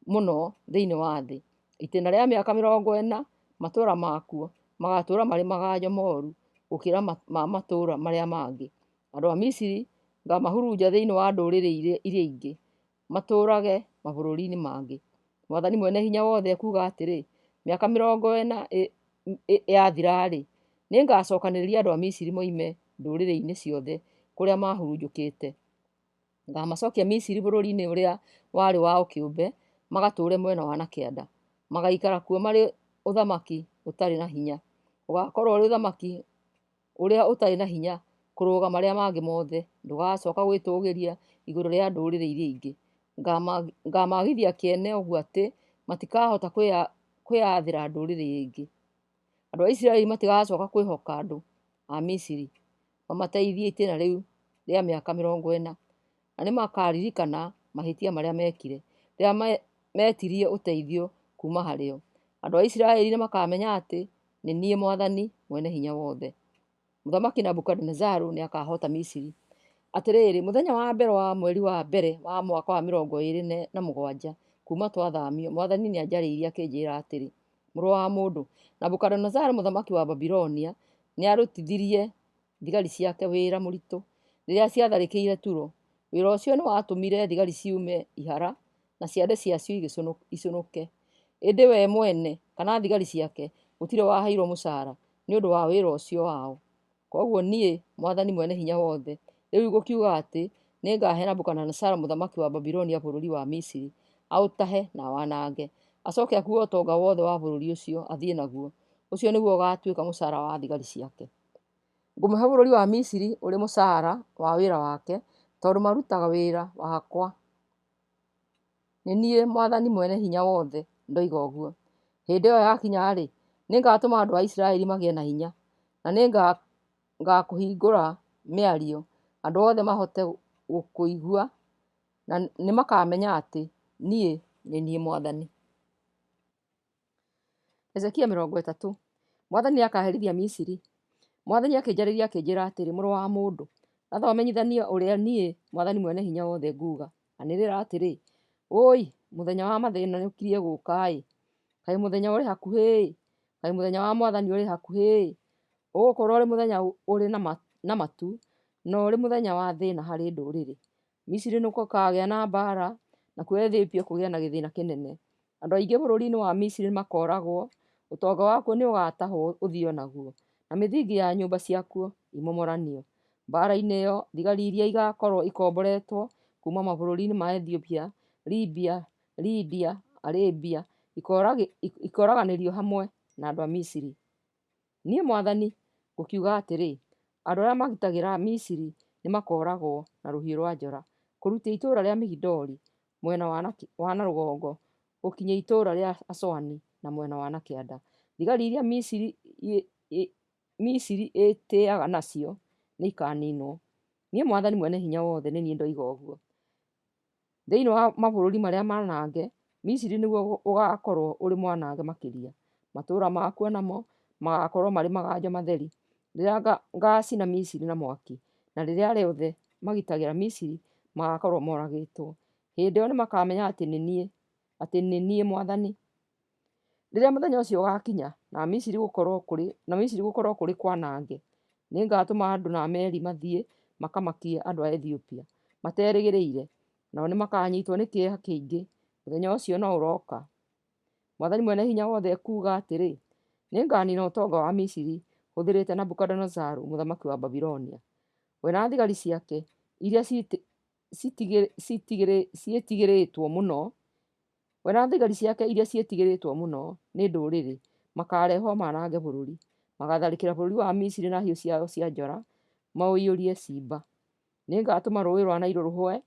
mũno thĩinĩ wa thĩ. Itĩna rĩa mĩaka 40 matũũra makuo magatũũra marĩ maganjo mooru gũkĩra matũũra marĩa mangĩ. Andũ a Misiri ngamahurunja thĩinĩ wa ndũrĩrĩ iria ingĩ, matũũrage mabũrũri-inĩ mangĩ. Mwathani mwene hinya wothe ekuuga atĩrĩ, mĩaka 40 yathira-rĩ, nĩngacokanĩrĩria andũ a Misiri moime ndũrĩrĩ-inĩ ciothe kũrĩa mahurunjũkĩte. Ngamacokia Misiri bũrũri-inĩ ũrĩa warĩ wao kĩũmbe, magatũũre mwena wa na kĩanda. Magaikara kuo marĩ ũthamaki ũtarĩ na hinya. Ũgakorwo ũrĩ ũthamaki ũrĩa ũtarĩ na hinya kũrũga marĩa mangĩ mothe. Ndũgacoka gwĩtũũgĩria igũrũ rĩa ndũrĩrĩ iria ingĩ. Ngamagithia kĩene ũguo atĩ matikahota kwĩyathĩra ndũrĩrĩ ingĩ. Andũ a Isiraeli matigacoka kwĩhoka andũ a Misiri mamateithie itĩna rĩu rĩa mĩaka 40, na nĩmakaririkana mahĩtia marĩa mekire rĩrĩa metirie ũteithio kuuma harĩo. andũ a Isiraeli nĩmakamenya atĩ nĩ niĩ Mwathani mwene hinya wothe. Mũthamaki Nebukadinezaru nĩakahota Misiri. Atĩrĩrĩ, mũthenya wa mbere wa mweri wa mbere wa mwaka wa 27 kuma twathamio, Mwathani nĩanjarĩirie akĩnjĩra atĩrĩ, mũrũ wa mũndũ, Nebukadinezaru mũthamaki wa Babilonia nĩarutithirie thigari ciake wĩra mũritũ rĩrĩa ciatharĩkĩire Turo. Wĩra ũcio nĩwatũmire thigari ciume ihara na ciande ciacio icũnũke. Ĩndĩ we mwene kana thigari ciake gũtirĩ waheirwo mũcara nĩ ũndũ wa wĩra ũcio wao. Koguo niĩ Mwathani mwene hinya wothe rĩu gũkiuga atĩ nĩngahe Nebukadinezaru mũthamaki wa Babilonia bũrũri wa Misiri, aũtahe na wanange, acoke akuue ũtonga wothe wa bũrũri ũcio athiĩ naguo. Ũcio nĩguo ũgatuĩka mũcara wa thigari ciake. Ngũmũhe bũrũri wa Misiri ũrĩ mũcara wa wĩra wake, tondũ marutaga wĩra wakwa. Nĩ niĩ Mwathani mwene hinya wothe ndoiga ũguo. Hĩndĩ ĩyo yakinya-rĩ, nĩngatũma andũ a Isiraeli magĩe na hinya, na nĩngakũhingũra mĩario, andũ othe mahote gũkũigua, na nĩmakamenya atĩ niĩ nĩ niĩ Mwathani. Ezekiel 30. Mwathani nĩakaherithia Misiri. Mwathani akĩnjarĩria akĩnjĩra atĩrĩ, mũrũ wa mũndũ, ratha ũmenyithanie ũrĩa niĩ Mwathani mwene hinya wothe nguuga. Anĩrĩra atĩrĩ, ũi, mũthenya wa mathĩna nĩũkirie gũka-ĩ. Kaĩ mũthenya ũrĩ hakuhĩ? Kaĩ mũthenya wa Mwathani ũrĩ hakuhĩ? Ũgũkorwo ũrĩ mũthenya ũrĩ na matu, na ũrĩ mũthenya wa thĩna harĩ ndũrĩrĩ. Misiri nĩgũkagĩa na mbara, nakuo Ethiopia kũgĩa na gĩthĩna kĩnene. Andũ aingĩ bũrũri-inĩ wa Misiri makoragwo, ũtonga wakuo nĩũgatahwo ũthio naguo, na mĩthingi ya nyũmba ciakuo imomoranio. Mbara-inĩ ĩyo, thigari iria igakorwo ikomboretwo kuma mabũrũri-inĩ ma Ethiopia, Libya, Lydia, Arabia, ikoraganĩrio hamwe na andũ a Misiri. Niĩ Mwathani gũkiuga atĩrĩ, andũ arĩa magitagĩra Misiri nĩmakoragwo na rũhiũ rwa njora, kũrutia itũũra rĩa Migidoli mwena wa na rũgongo gũkinyia itũũra rĩa Asoani na mwena wa na kĩanda. Thigari iria Misiri ĩtĩaga nacio nĩikaninwo. Niĩ Mwathani mwene hinya wothe nĩ niĩ ndoiga ũguo. Thĩinĩ wa mabũrũri marĩa manange, Misiri nĩguo ũgakorwo ũrĩ mwanange makĩria. Matũũra makuo namo magakorwo marĩ maganjo matheri rĩrĩa ngacina Misiri na mwaki, na rĩrĩa arĩa othe magitagĩra Misiri magakorwo moragĩtwo. Hĩndĩ ĩyo nĩmakamenya atĩ nĩ niĩ Mwathani. Rĩrĩa mũthenya ũcio ũgakinya na Misiri gũkorwo kũrĩ kwanange, nĩngatũma andũ na meri mathiĩ makamakie andũ a Ethiopia materĩgĩrĩire, nao nĩmakanyitwo nĩ kĩeha kĩingĩ. Mũthenya ũcio no ũroka. Mwathani mwene hinya wothe ekuuga atĩrĩ, nĩnganina ũtonga wa Misiri hũthĩrĩte Nebukadinezaru mũthamaki wa Babilonia. We na thigari ciake iria ciĩtigĩrĩtwo mũno nĩ ndũrĩrĩ makarehwo manange bũrũri, magatharĩkĩra bũrũri wa Misiri na hiũ ciao cia njora, maũiyũrie ciimba. Nĩngatũma rũũĩ rwa Nailo rũhwe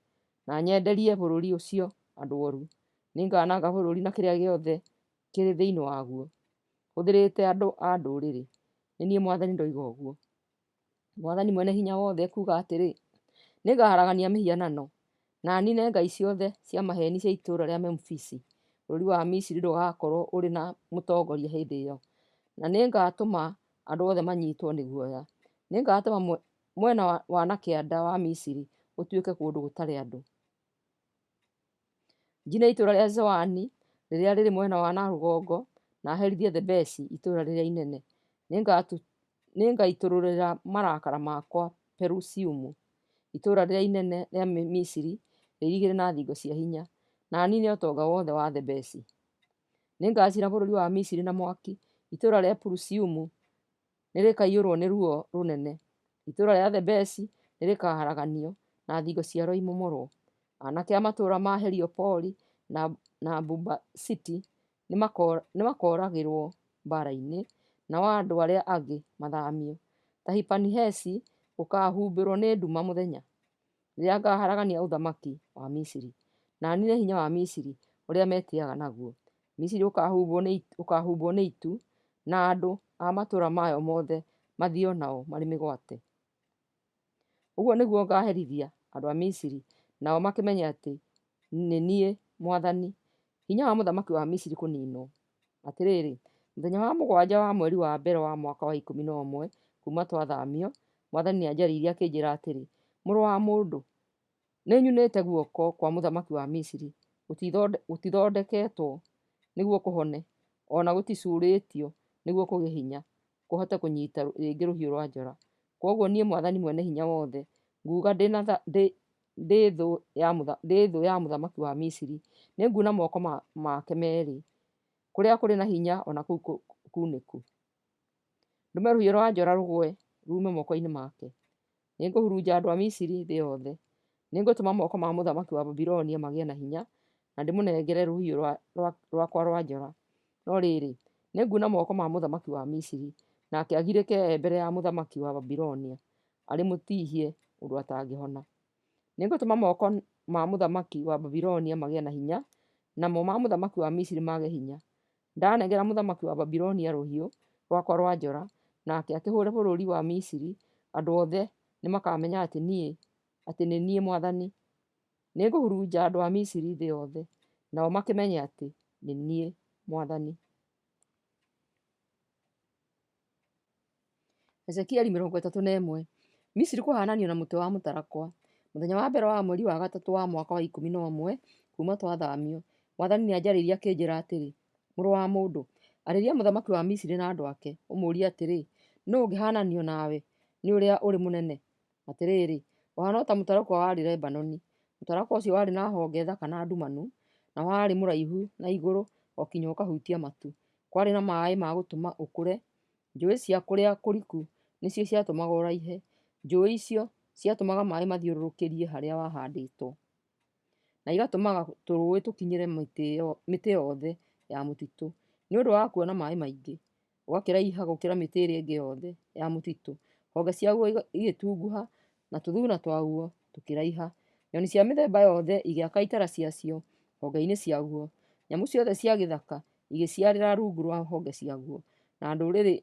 na nyenderie bũrũri ũcio andũ oru. Nĩngananga bũrũri na kĩrĩa gĩothe kĩrĩ thĩinĩ waguo hũthĩrĩte andũ a ndũrĩrĩ. Nĩ niĩ Mwathani ndoiga ũguo. Mwathani mwene hinya wothe ekuuga atĩrĩ, nĩngaharagania mĩhianano na nine ngai ciothe cia maheni cia itũũra rĩa Memfisi. Bũrũri wa Misiri ndũgakorwo ũrĩ na mũtongoria hĩndĩ ĩyo, na nĩngatũma andũ othe manyitwo nĩ guoya. Nĩngatũma mwena wa na kĩanda wa Misiri ũtuĩke kũndũ gũtarĩ andũ. Njine itũũra rĩa Zoani rĩrĩa rĩrĩ mwena wa na rũgongo, na herithie Thebesi itũũra rĩrĩa inene. Nĩngaitũrũrĩra marakara makwa Pelusiumu, itũũra rĩrĩa inene rĩa Misiri rĩirigĩre na thingo cia hinya, na nine ũtonga wothe wa Thebesi. Nĩngacina bũrũri wa Misiri na mwaki. Itũũra rĩa Pelusiumu nĩrĩkaiyũrwo nĩ ruo rũnene. Itũũra rĩa Thebesi nĩrĩkaharaganio na thingo ciarĩo imomorwo. Anake a matũũra ma Heliopoli na Buba City nĩmakoragĩrwo mbara-inĩ, nao andũ arĩa angĩ mathamio. Tahipanihesi gũkahumbĩrwo nĩ nduma mũthenya rĩrĩa ngaharagania ũthamaki wa Misiri, na nine hinya wa Misiri ũrĩa metĩaga naguo. Misiri ũkahumbwo nĩ itu, na andũ a matũũra mayo mothe mathio nao marĩ mĩgwate. Ũguo nĩguo ngaherithia andũ a Misiri, nao makĩmenya atĩ nĩ niĩ Mwathani. Hinya wa mũthamaki wa Misiri kũninwo. Atĩrĩrĩ, mũthenya wa 7 wa mweri wa mbere wa mwaka wa 11 kuuma twathamio, Mwathani nĩanjarĩirie akĩnjĩra atĩrĩ, mũrũ wa mũndũ, nĩnyunĩte guoko kwa mũthamaki wa Misiri, gũtithondeketwo nĩguo kũhone, ona gũticurĩtio nĩguo kũgĩe hinya, kũhote kũnyiita rĩngĩ rũhiũ rwa njora. Koguo niĩ Mwathani Mwene-Hinya-Wothe nguuga ndĩ thũ ya mũthamaki wa Misiri, nĩnguuna moko make merĩ kũrĩa kũrĩ na hinya ona kũu kuunĩku. Ndũme rũhiũ rwa njora rũgwe ruume moko-inĩ make. Nĩngũhurunja andũ a Misiri thĩ yothe. Nĩngũtũma moko ma mũthamaki wa Babilonia magĩe na hinya, na ndĩmũnengere rũhiũ rwakwa rwa njora. No rĩrĩ, nĩnguuna moko ma mũthamaki wa Misiri, nake agirĩke mbere ya mũthamaki wa Babilonia, arĩmũtihie ũndũ atangĩhona. Nĩngũtũma moko ma mũthamaki wa Babilonia magĩe na hinya, namo ma mũthamaki wa Misiri mage hinya. Ndanengera mũthamaki wa Babilonia rũhiũ rwakwa rwa njora, nake akĩhũũre bũrũri wa Misiri, andũ othe nĩmakamenya atĩ nĩ niĩ Mwathani. Nĩngũhurunja andũ a Misiri thĩ yothe, nao makĩmenye atĩ nĩ niĩ Mwathani. Ezekieli 31. Misiri kũhananio na mũtĩ wa mũtarakwa. Mũthenya wa mbere wa mweri wa gatatũ wa mwaka wa 11 kuuma twathamio, Mwathani nĩanjarĩirie akĩnjĩra atĩrĩ, mũrũ wa mũndũ, arĩria mũthamaki wa Misiri na andũ ake, ũmũũrie atĩrĩ, nũũ ũngĩhananio nawe nĩ ũrĩa ũrĩ mũnene? Atĩrĩrĩ, ũhaana o ta mũtarakwa warĩ Lebanoni. Mũtarakwa ũcio warĩ na honge thaka na ndumanu, na warĩ mũraihu na igũrũ o kinya ũkahutia matu. Kwarĩ na maaĩ ma gũtũma ũkũre. Njũĩ cia kũrĩa kũriku nĩcio ciatũmaga ũraihe. Njũĩ icio ciatũmaga maaĩ mathiũrũrũkĩrie harĩa wahandĩtwo, na igatũmaga tũrũũĩ tũkinyĩre mĩtĩ yothe ya mũtitũ. Nĩ ũndũ wa kuona maaĩ maingĩ, ũgakĩraiha gũkĩra mĩtĩ ĩrĩa ĩngĩ yothe ya mũtitũ. Honge ciaguo igĩtunguha na tũthuna twaguo tũkĩraiha. Nyoni cia mĩthemba yothe igĩaka itara ciacio honge-inĩ ciaguo. Nyamũ ciothe cia gĩthaka igĩciarĩra rungu rwa honge ciaguo, na ndũrĩrĩ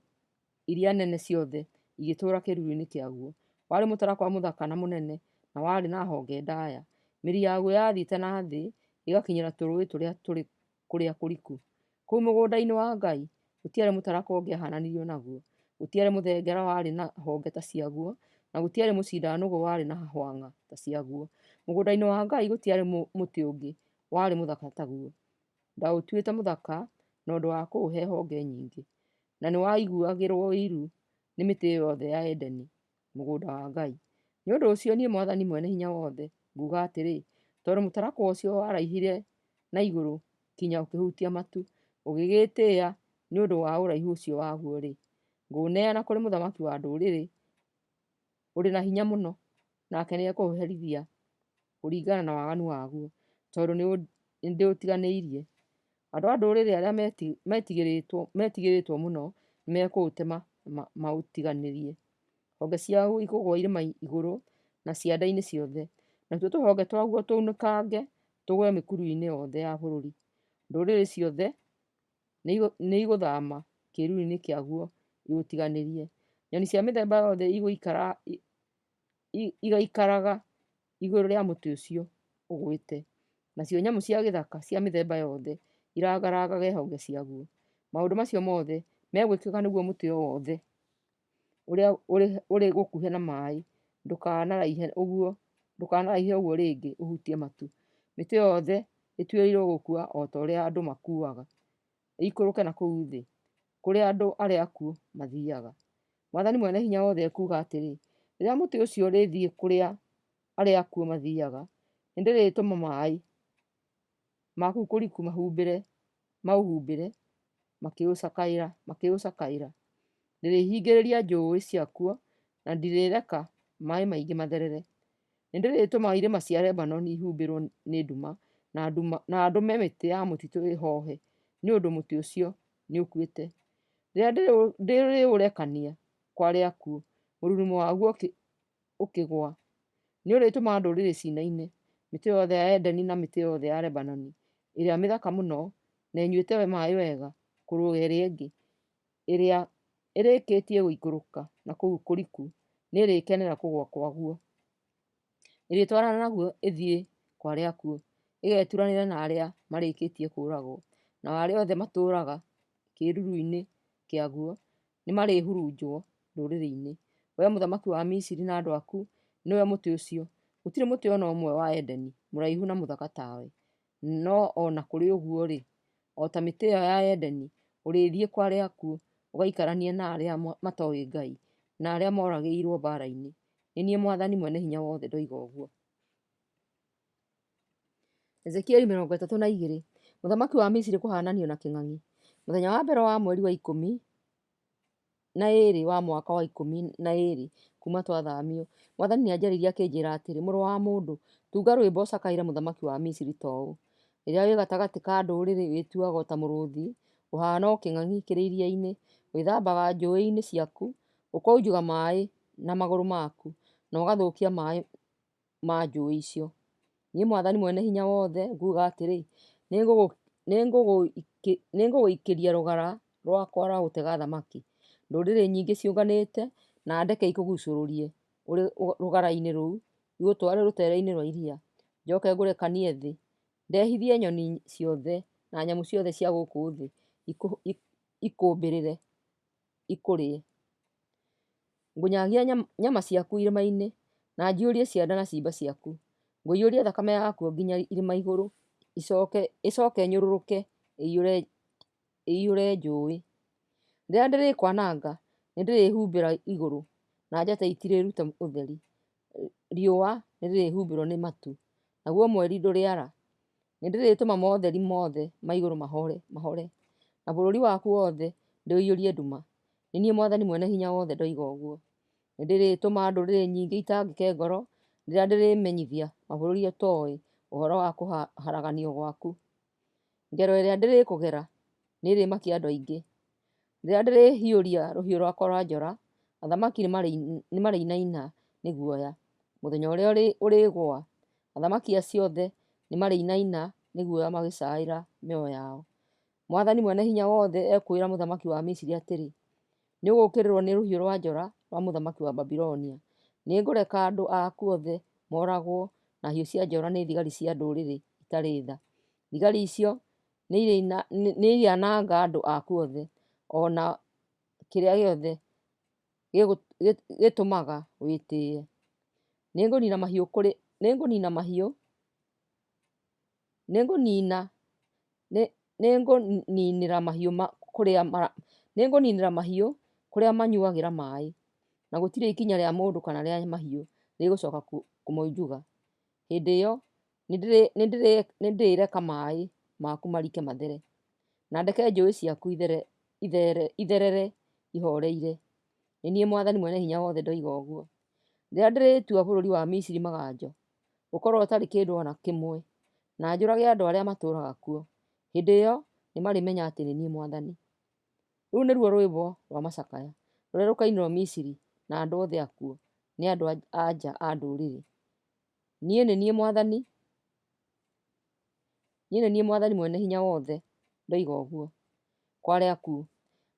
iria nene ciothe igĩtũũra kĩĩruru-inĩ kĩaguo. Warĩ mũtarakwa mũthaka na mũnene, na warĩ na honge ndaaya. Mĩri yaguo yathiĩte na thĩ ĩgakinyĩra tũrũũĩ tũrĩa tũrĩ kũrĩa kũriku. Kũu mũgũnda-inĩ wa Ngai gũtiarĩ mũtarakwa ũngĩahananirio naguo. Gũtiarĩ mũthengera warĩ na honge ta ciaguo, na gũtiarĩ mũcindanũgũ warĩ na hwang'a ta ciaguo. Mũgũnda-inĩ wa Ngai gũtiarĩ mũtĩ ũngĩ warĩ mũthaka taguo. Ndaũtuĩte mũthaka na ũndũ wa kũũhe honge nyingĩ, na nĩwaiguagĩrwo ũiru nĩ mĩtĩ yothe ya Edeni, mũgũnda wa Ngai. Nĩ ũndũ ũcio niĩ Mwathani Mwene-Hinya-Wothe nguuga atĩrĩ, tondũ mũtarakwa ũcio waraihire na igũrũ kinya ũkĩhutia matu, ũgĩgĩtĩĩa nĩ ũndũ wa ũraihu ũcio waguo-rĩ, ngũũneana kũrĩ mũthamaki wa ndũrĩrĩ ũrĩ na hinya mũno, nake nĩekũũherithia kũringana na waganu waguo, tondũ nĩndĩũtiganĩirie. Andũ a ndũrĩrĩ arĩa metigĩrĩtwo mũno nĩmekũũtema maũtiganĩrie. Honge ciaguo ikũgũa irĩma igũrũ na cianda-inĩ ciothe, natuo tũhonge twaguo tũunĩkange tũgwe mĩkuru-inĩ yothe ya bũrũri. Ndũrĩrĩ ciothe nĩigũthama kĩĩruru-inĩ kĩaguo iũtiganĩrie. Nyoni cia mĩthemba yothe igaikaraga igũrũ rĩa mũtĩ ũcio ũgwĩte, nacio nyamũ cia gĩthaka cia mĩthemba yothe iragaragage honge ciaguo. Maũndũ macio mothe megwĩkĩka nĩguo mũtĩ o wothe ũrĩa ũrĩ gũkuhĩ na maaĩ ndũkanaraihe ũguo rĩngĩ ũhutie matu. Mĩtĩ yothe ĩtuĩrĩirwo gũkua o ta ũrĩa andũ makuaga, ĩikũrũke na kũu thĩ kũrĩa andũ arĩa akuũ mathiiaga. Mwathani Mwene-Hinya-Wothe ekuuga atĩrĩ, rĩrĩa mũtĩ ũcio ũrĩthiĩ kũrĩa arĩa akuũ mathiiaga, nĩndĩrĩtũma maaĩ ma kũu kũriku maũhumbĩre makĩũcakaĩra. Ndĩrĩhingĩrĩria njũĩ ciakuo na ndirĩreka maaĩ maingĩ matherere. Nĩndĩrĩtũma irĩma cia Lebanoni ihumbĩrwo nĩ nduma, na ndũme mĩtĩ ya mũtitũ ĩhoohe nĩ ũndũ mũtĩ ũcio nĩũkuĩte. Rĩrĩa ndĩrĩũrekania kwa arĩa akuũ, mũrurumo waguo ũkĩgũa, nĩũrĩtũma ndũrĩrĩ cinaine. Mĩtĩ yothe ya Edeni na mĩtĩ yothe ya Lebanoni ĩrĩa mĩthaka mũno na ĩnyuĩte maaĩ wega kũrũga ĩrĩa ĩngĩ, ĩrĩa ĩrĩkĩtie gũikũrũka na kũu kũriku nĩĩrĩkenera kũgũa kwaguo. Ĩrĩtwarana naguo ĩthiĩ kwa arĩa akuũ, ĩgeturanĩra na arĩa marĩkĩtie kũũragwo, nao arĩa othe matũũraga kĩruru-inĩ kĩaguo nĩ marĩhurunjwo ndũrĩrĩ-inĩ. Wee mũthamaki wa Misiri na andũ aku nĩwe mũtĩ ũcio. Gũtirĩ mũtĩ ona ũmwe wa Edeni mũraihu na mũthaka tawe. No ona kũrĩ ũguo-rĩ, o ta mĩtĩ ĩyo ya Edeni, ũrĩthiĩ kwa arĩa akuũ ũgaikaranie na arĩa matoĩ Ngai na arĩa moragĩirwo mbara-inĩ. Nĩ niĩ Mwathani Mwene-Hinya-Wothe ndoiga ũguo. Ezekieli 32. Mũthamaki wa Misiri kũhananio na kĩng'ang'i. Mũthenya wa mbere wa mweri wa 12 wa mwaka wa 12 kuma twathamio, Mwathani nĩanjarĩirie akĩnjĩra atĩrĩ, mũrũ wa mũndũ, tunga rwĩmbo cakaĩre mũthamaki wa Misiri ta ũũ: rĩrĩa wĩ gatagatĩ ka ndũrĩrĩ wĩtuaga ta mũrũũthi, ũhaana o kĩng'ang'i kĩrĩ iria-inĩ, wĩthambaga njũĩ-inĩ ciaku, ũkonjuga maaĩ na magũrũ maku, na ũgathũkia maaĩ ma njũĩ icio. Niĩ Mwathani Mwene-Hinya-Wothe nguuga atĩrĩ, nĩngũgũikĩria rũgara rwakwa rwa gũtega thamaki. Ndũrĩrĩ nyingĩ ciũnganĩte na ndeke ikũgucũrũrie ũrĩ rũgara-inĩ rũu, igũtware rũtere-inĩ rwa iria. Njoke ngũrekanie thĩ, ndehithie nyoni ciothe na nyamũ ciothe cia gũkũ thĩ ikũmbĩrĩre ikũrĩe. Ngũnyagia nyama ciaku irĩma-inĩ na njiyũrie cianda na ciimba ciaku. Ngũiyũria thakame yakuo nginya irĩma igũrũ, ĩcoke nyũrũrũke ĩiyũre njũĩ. Rĩrĩa ndĩrĩkwananga, nĩndĩrĩhumbĩra igũrũ, na njata itirĩruta ũtheri. Riũa nĩrĩrĩhumbĩrwo nĩ matu, naguo mweri ndũrĩara. Nĩndĩrĩtũma motheri mothe ma igũrũ mahore, na bũrũri waku wothe ndĩũiyũrie nduma. Nĩ niĩ Mwathani Mwene-Hinya-Wothe ndoiga ũguo. Nĩndĩrĩtũma ndũrĩrĩ nyingĩ itangĩke ngoro rĩrĩa ndĩrĩmenyithia mabũrũri ũtooĩ ũhoro wa kũharaganio gwaku. Ngero ĩrĩa ndĩrĩkũgera nĩĩrĩmakia andũ aingĩ. Rĩrĩa ndĩrĩhiũria rũhiũ rwakwa rwa njora, athamaki nĩmarĩinaina nĩ guoya. Mũthenya ũrĩa ũrĩgũa, athamaki acio othe nĩmarĩinaina nĩ guoya magĩcaĩra mĩoyo yao. Mwathani Mwene-Hinya-Wothe ekwĩra mũthamaki wa Misiri atĩrĩ, nĩũgũũkĩrĩrwo nĩ rũhiũ rwa njora rwa mũthamaki wa Babilonia. Nĩngũreka andũ aku othe moragwo na hiũ cia njora nĩ thigari cia ndũrĩrĩ itarĩ tha. Thigari icio nĩiriananga andũ aku othe, ona kĩrĩa gĩothe gĩtũmaga wĩtĩĩe. Nĩngũniinĩra mahiũ kũrĩa manyuagĩra maaĩ, na gũtirĩ ikinya rĩa mũndũ kana rĩa mahiũ rĩgũcoka kũmonjuga. Hĩndĩ ĩyo nĩndĩrĩreka maaĩ maku marike mathere, na ndeke njũĩ ciaku itherere ihoreire. Nĩ niĩ Mwathani Mwene-Hinya-Wothe ndoiga ũguo. Rĩrĩa ndĩrĩtua bũrũri wa Misiri maganjo, ũkorwo ũtarĩ kĩndũ ona kĩmwe, na njũrage andũ arĩa matũũraga kuo, hĩndĩ ĩyo nĩmarĩmenya atĩ nĩ niĩ Mwathani. Rũu nĩruo rwĩmbo rwa macakaya rũrĩa rũkainĩrwo Misiri na andũ othe akuo nĩ andũ a nja a ndũrĩrĩ. Niĩ nĩ niĩ Mwathani Mwene-Hinya-Wothe ndoiga ũguo. Kwa arĩa akuũ,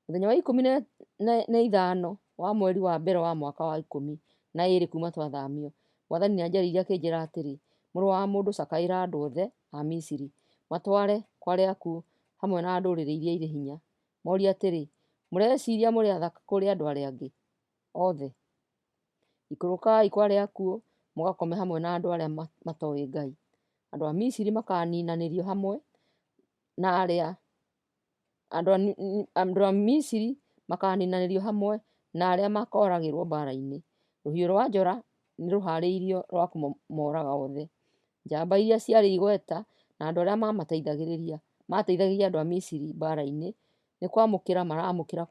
mũthenya wa 15 wa mweri wa mbere wa mwaka wa 12 kuma twathamio, Mwathani nĩanjarĩirie akĩnjĩra atĩrĩ, mũrũ wa mũndũ, cakaĩra andũ othe a Misiri, matware kwa arĩa akuũ hamwe na ndũrĩrĩ iria irĩ hinya. Morie atĩrĩ, mũreciria mũrĩ athaka kũrĩ andũ arĩa angĩ othe? Ikũrũkai kwa arĩa akuũ mũgakome hamwe na andũ arĩa matoĩ Ngai. Andũ a Misiri makaninanĩrio hamwe na arĩa makoragĩrwo mbara-inĩ. Rũhiũ rwa njora nĩrũharĩirio rwa kũmoraga othe. Njamba iria ciarĩ igweta na andũ arĩa mateithagĩria andũ a Misiri mbara-inĩ nĩ kwamũkĩra maramũkĩrwo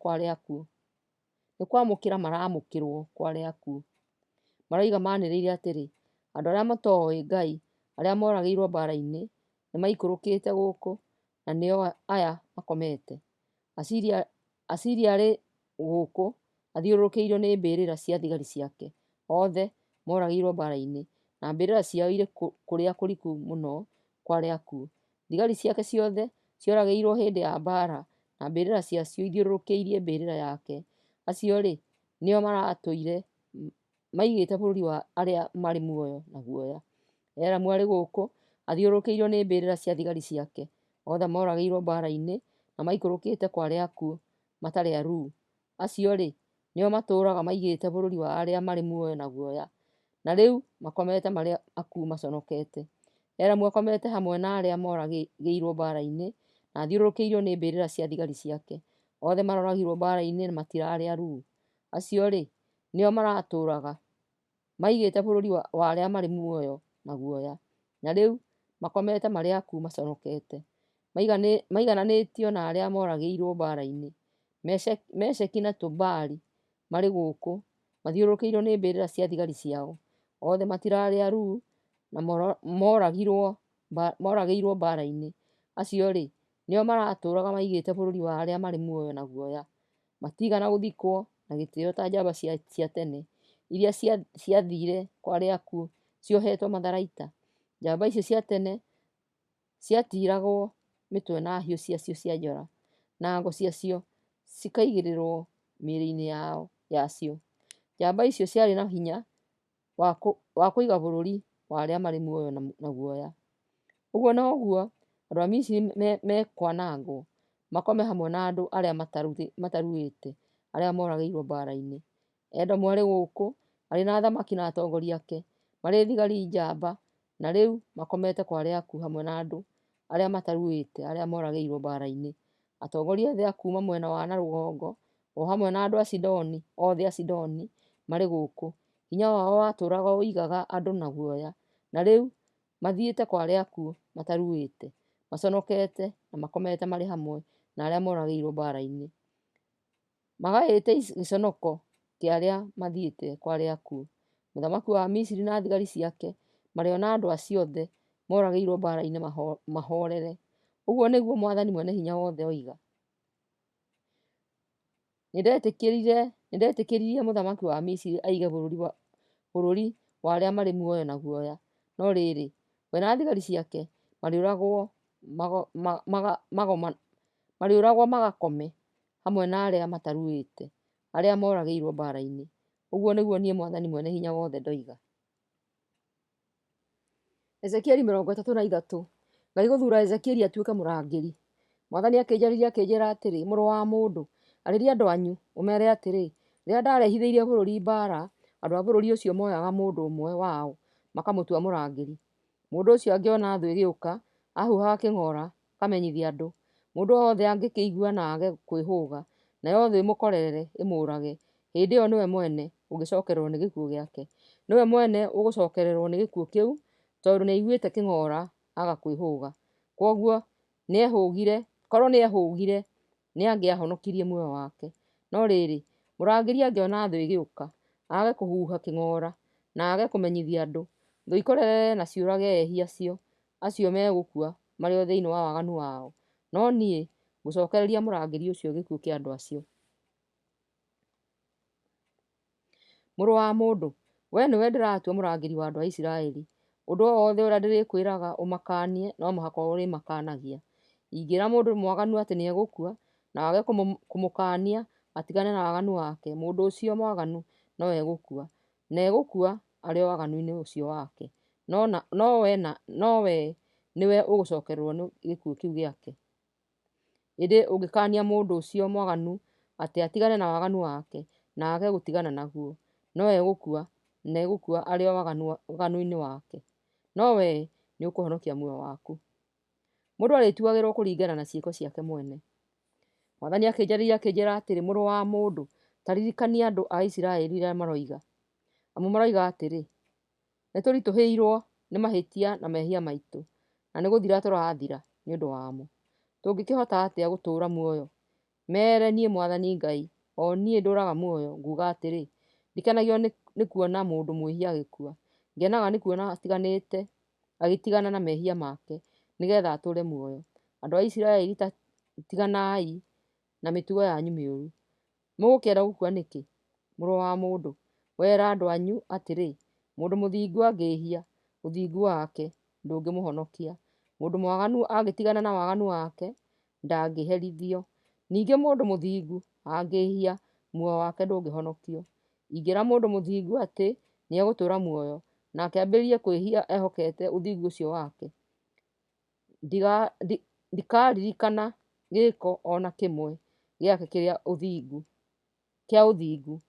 kwa arĩa akuũ. Maroiga manĩrĩire atĩrĩ, andũ arĩa matoĩ Ngai arĩa moragĩirwo mbara-inĩ nĩmaikũrũkĩte gũkũ, na nĩo aya makomete. Asiria arĩ gũkũ athiũrũrũkĩirio nĩ mbĩrĩra cia thigari ciake, othe moragĩirwo mbara-inĩ, na mbĩrĩra ciao irĩ kũrĩa kũriku mũno kwa arĩa akuũ. Thigari ciake ciothe cioragĩirwo hĩndĩ ya mbara, na mbĩrĩra ciacio ithiũrũrũkĩirie mbĩrĩra yake. Acio-rĩ, nĩo maratũire maigĩte bũrũri wa arĩa marĩ muoyo na guoya. Elamu arĩ gũkũ athiũrũrũkĩirio nĩ mbĩrĩra cia thigari ciake, othe moragĩirwo mbara-inĩ, na maikũrũkĩte kwa arĩa akuũ matarĩ aruu. Acio-rĩ, nĩo matũũraga maigĩte bũrũri wa arĩa marĩ muoyo na guoya, na rĩu makomete marĩ akuũ maconokete. Elamu akomete hamwe na arĩa moragĩirwo mbara-inĩ na athiũrũrũkĩirio nĩ mbĩrĩra cia thigari ciake. Othe maroragirwo mbara-inĩ na matirarĩ aruu. Acio-rĩ, nĩo maratũũraga maigĩte bũrũri wa arĩa marĩ muoyo na guoya, na rĩu makomete marĩ akuũ maconokete. Maigananĩtio na arĩa moragĩirwo mbara-inĩ. Mesheki na Tubali marĩ gũkũ mathiũrũrũkĩirio nĩ mbĩrĩra cia thigari ciao. Othe matirarĩ aruu na moragĩirwo mbara-inĩ. Acio-rĩ, nĩo maratũũraga maigĩte bũrũri wa arĩa marĩ muoyo na guoya. Matigana gũthikwo na gĩtĩo ta njamba cia tene iria ciathire kwa arĩa akuũ ciohetwo matharaita. Njamba icio cia tene ciatiragwo mĩtwe na hiũ ciacio cia njora, na ngo ciacio cikaigĩrĩrwo mĩĩrĩ-inĩ yacio. Njamba icio ciarĩ na hinya wa kũiga bũrũri wa arĩa marĩ muoyo na guoya. Ũguo noguo andũ a Misiri mekwanangwo makome hamwe na andũ arĩa mataruĩte arĩa moragĩirwo mbara-inĩ. Edomu arĩ gũkũ arĩ na athamaki na atongoria ake marĩ thigari njamba, na rĩu makomete kwa arĩa akuũ hamwe na andũ arĩa mataruĩte arĩa moragĩirwo mbara-inĩ. Atongoria othe a kuuma mwena wa na rũgongo o hamwe na andũ othe a Sidoni marĩ gũkũ. Hinya wao watũũraga ũigaga andũ na guoya, na rĩu mathiĩte kwa arĩa akuũ mataruĩte, maconokete na makomete marĩ hamwe na arĩa moragĩirwo mbara-inĩ. Magaĩte gĩconoko kĩa arĩa mathiĩte kwa arĩa akuũ. Mũthamaki wa Misiri na thigari ciake marĩona andũ acio othe moragĩirwo mbara-inĩ mahorere. Ũguo nĩguo Mwathani Mwene-Hinya-Wothe oiga. Nĩndetĩkĩririe mũthamaki wa Misiri aige bũrũri wa arĩa marĩ muoyo na guoya, no rĩrĩ, we na thigari ciake marĩũragwo magakome hamwe na arĩa mataruĩte arĩa moragĩirwo mbara-inĩ. Ũguo nĩguo niĩ Mwathani Mwene-Hinya-Wothe ndoiga. Ezekieli 33. Ngai gũthuura Ezekieli atuĩke mũrangĩri. Mwathani akĩnjarĩria akĩnjĩra atĩrĩ, mũrũ wa mũndũ, arĩria andũ anyu ũmeere atĩrĩ, rĩrĩa ndarehithĩirie bũrũri mbara, andũ a bũrũri ũcio moyaga mũndũ ũmwe wao makamũtua mũrangĩri. Mũndũ ũcio angĩona thũ ĩgĩũka, ahuhaga kĩng'ora akamenyithia andũ. Mũndũ wothe angĩkĩigua na age kwĩhũga, nayo thũ ĩmũkorerere ĩmũũrage, hĩndĩ ĩyo nĩwe mwene ũngĩcokererwo nĩ gĩkuũ gĩake. Nĩwe mwene ũgũcokererwo nĩ gĩkuũ kĩu, tondũ nĩaiguĩte kĩng'ora aga kwĩhũga. Kwoguo korwo nĩehũgire nĩangĩahonokirie muoyo wake. No rĩrĩ, mũrangĩri angĩona thũ ĩgĩũka, age kũhuha kĩng'ora na age kũmenyithia andũ, thũ ikorerere na ciũrage ehia acio megũkua marĩ o thĩinĩ wa waganu wao. No niĩ ngũcokereria mũrangĩri ũcio gĩkuũ kĩa andũ acio. Mũrũ wa mũndũ, we nĩwe ndĩratua mũrangĩri wa andũ a Isiraeli. Ũndũ o wothe ũrĩa ndĩrĩkwĩraga ũmakanie no mũhaka ũrĩmakanagia. Ingĩra mũndũ mwaganu atĩ nĩegũkua na wage kũmũkania atigane na waganu wake, mũndũ ũcio mwaganu no egũkua, na egũkua arĩ o waganu-inĩ ũcio wake. No we nĩwe ũgũcokererwo nĩ gĩkuũ kĩu gĩake. Ĩndĩ ũngĩkania mũndũ ũcio mwaganu atĩ atigane na waganu wake na age gũtigana naguo, no egũkua na egũkua arĩ o waganu-inĩ wake. No we nĩũkũhonokia muoyo waku. Mũndũ arĩtuagĩrwo kũringana na ciĩko ciake mwene. Mwathani akĩnjarĩria akĩnjĩra atĩrĩ, mũrũ wa mũndũ, ta ririkania andũ a Isiraeli rĩrĩa maroiga. Amu maroiga atĩrĩ, nĩtũritũhĩirwo nĩ mahĩtia na mehia maitũ, na nĩgũthira tũrathira nĩ ũndũ wamo. Tũngĩkĩhota atĩa gũtũũra muoyo? Meere niĩ Mwathani Ngai, o niĩ ndũũraga muoyo, nguuga atĩrĩ, ndikenagio nĩ kuona mũndũ mwĩhia agĩkua. Ngenaga nĩ kuona agĩtigana na mehia make, nĩgetha atũũre muoyo. Andũ a Isiraeli tiganai na mĩtugo yanyu mĩũru. Mũgũkĩenda gũkua nĩkĩ? Mũrũ wa mũndũ, wera andũ anyu atĩrĩ, mũndũ mũthingu angĩĩhia, ũthingu wake ndũngĩmũhonokia. Mũndũ mwaganu angĩtigana na waganu wake, ndangĩherithio. Ningĩ mũndũ mũthingu angĩĩhia, muoyo wake ndũngĩhonokio. Ingĩra mũndũ mũthingu atĩ nĩegũtũũra muoyo, na akĩambĩrĩrie kwĩhia ehokete ũthingu ũcio wake, ndikaririkana gĩko ona kĩmwe gĩake kĩa ũthingu,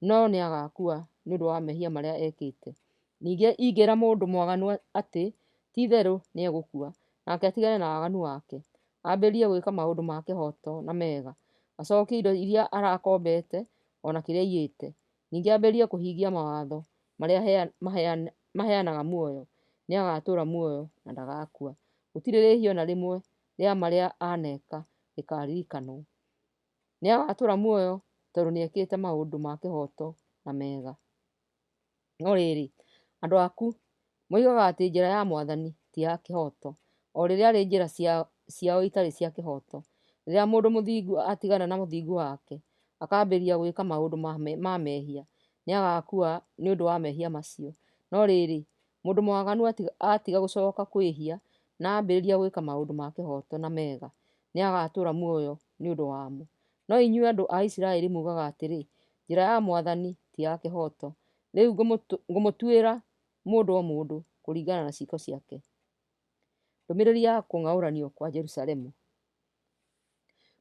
no nĩagakua nĩ ũndũ wa mehia marĩa ekĩte. Ningĩ ingĩra mũndũ mwaganu atĩ ti-itherũ nĩegũkua, nake atigane na waganu wake, ambĩrĩrie gwĩka maũndũ ma kĩhoto na mega, acokie indo iria arakombete ona kĩrĩa aiyĩte. Ningĩ ambĩrĩrie kũhingia mawatho marĩa maheanaga muoyo, nĩagatũũra muoyo na ndagakua. Gũtirĩ rĩhia ona rĩmwe rĩa marĩa aneka rĩkaririkanwo. Nĩagatũũra muoyo tondũ nĩekĩte maũndũ ma kĩhoto na mega. No rĩrĩ, andũ aku moigaga atĩ njĩra ya Mwathani ti ya kĩhoto, o rĩrĩa arĩ njĩra ciao itarĩ cia kĩhoto. Rĩrĩa mũndũ mũthingu atigana na mũthingu wake, akambĩrĩria gwĩka maũndũ ma mehia, nĩagakua nĩ ũndũ wa mehia macio. No rĩrĩ, mũndũ mwaganu atiga gũcoka kwĩhia na ambĩrĩria gwĩka maũndũ ma kĩhoto na mega, nĩagatũũra muoyo nĩ ũndũ wamo. No inyuĩ andũ a Isiraeli mugaga atĩrĩ, njĩra ya Mwathani ti ya kĩhoto. Rĩu ngũmũtuĩra mũndũ o mũndũ kũringana na ciĩko ciake. Ndũmĩrĩri ya kũng'aũranio kwa Jerusalemu.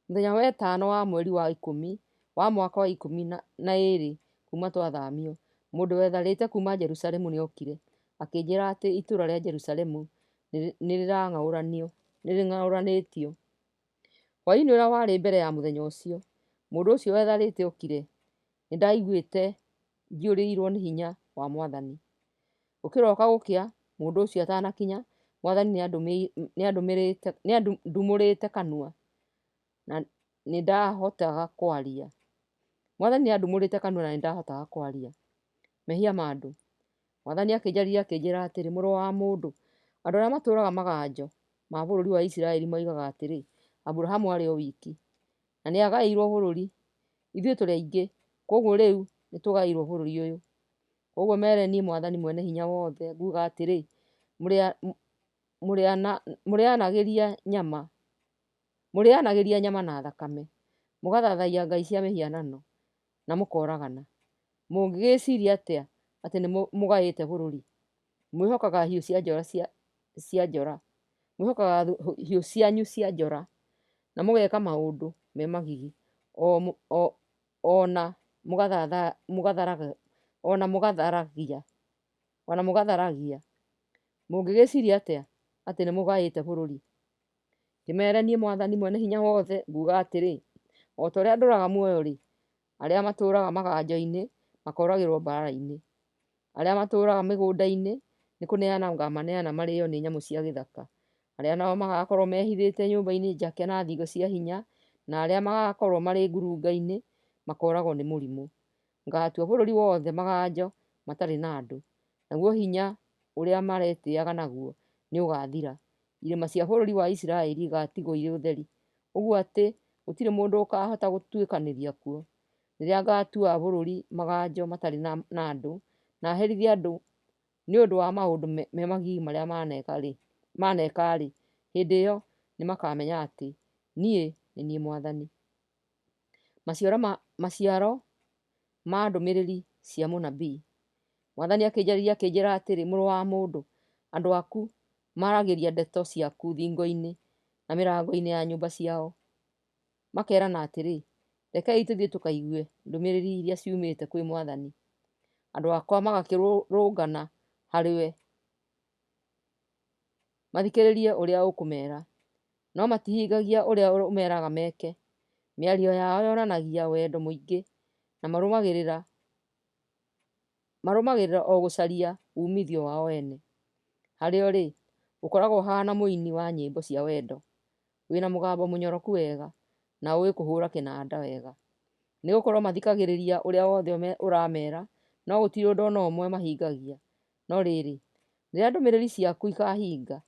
Mũthenya wa 5 wa mweri wa 10 wa mwaka wa 12 kuma twathamio, mũndũ wetharĩte kuma Jerusalemu nĩokire akĩnjĩra atĩ itũũra rĩa Jerusalemu nĩrĩng'aũranĩtio. Hwaĩ-inĩ ũrĩa warĩ mbere ya mũthenya ũcio, mũndũ ũcio wetharĩte okire, nĩndaiguĩte njiyũrĩrĩirwo nĩ hinya wa Mwathani. Gũkĩroka gũkĩa, mũndũ ũcio atanakinya, Mwathani nĩandumũrĩte kanua na nĩndahotaga kwaria. Mwathani nĩandumũrĩte kanua na nĩndahotaga kwaria. Mehia ma andũ. Mwathani akĩnjarĩria akĩnjĩra atĩrĩ, mũrũ wa mũndũ, andũ arĩa matũũraga maganjo ma bũrũri wa Isiraeli moigaga atĩrĩ, Aburahamu arĩ o wiki na nĩagaĩirwo bũrũri, ithuĩ tũrĩ aingĩ, koguo rĩu nĩtũgaĩirwo bũrũri ũyũ. Koguo mere niĩ Mwathani mwene hinya wothe nguuga atĩrĩ, mũrĩanagĩria nyama na thakame, mũgathathaiya ngai cia mĩhianano na mũkoragana. Mũngĩgĩciria atĩa atĩ nĩmũgaĩte bũrũri? Mwĩhokaga hiũ cianyu cia njora na mũgeka maũndũ me magigi, ona mũgatharagia. Mũngĩgĩciria atĩa atĩ nĩmũgaĩte bũrũri? Ngĩmere niĩ Mwathani mwene hinya wothe nguuga atĩrĩ, o ta ũrĩa ndũũraga muoyo-rĩ, arĩa matũũraga maganjo-inĩ makoragĩrwo mbara-inĩ, arĩa matũũraga mĩgũnda-inĩ nĩkũneana maneana marĩo nĩ nyamũ cia gĩthaka, arĩa nao magakorwo mehithĩte nyũmba-inĩ njake na thingo cia hinya, na arĩa magakorwo marĩ ngurunga-inĩ makoragwo nĩ mũrimũ. Ngatua bũrũri wothe maganjo matarĩ na andũ, naguo hinya ũrĩa maretĩĩaga naguo nĩũgathira. Irĩma cia bũrũri wa Isiraeli igaatigwo irĩ ũtheri, ũguo atĩ gũtirĩ mũndũ ũkaahota gũtuĩkanĩria kuo. Rĩrĩa ngatua bũrũri maganjo matarĩ na andũ, na herithie andũ nĩ ũndũ wa maũndũ me magigi marĩa maneka-rĩ, hĩndĩ ĩyo nĩmakamenya atĩ niĩ nĩ niĩ Mwathani. Maciaro ma ndũmĩrĩri cia mũnabii. Mwathani akĩnjarĩria akĩnjĩra atĩrĩ, mũrũ wa mũndũ, andũ aku maragĩria ndeto ciaku thingo-inĩ na mĩrango-inĩ ya nyũmba ciao, makerana atĩrĩ, rekei tũthiĩ tũkaigue ndũmĩrĩri iria ciumĩte kwĩ Mwathani. Andũ akwa magakĩrũrũngana harĩwe mathikĩrĩrie ũrĩa ũkũmera, no matihingagia ũrĩa ũmeraga meke. Mĩario yao yonanagia wendo mũingĩ na marũmagĩrĩra o gũcaria umithio wao ene. Harĩo-rĩ, ũkoragwo ũhana mũini wa nyĩmbo cia wendo, wĩna mũgambo mũnyoroku wega na ũĩ kũhũra kĩnanda wega. Nĩgũkorwo mathikagĩrĩria ũrĩa wothe ũramera, no gũtirĩ ũndũ ona ũmwe mahingagia. No rĩrĩ, rĩrĩa ndũmĩrĩri ciaku ikahinga,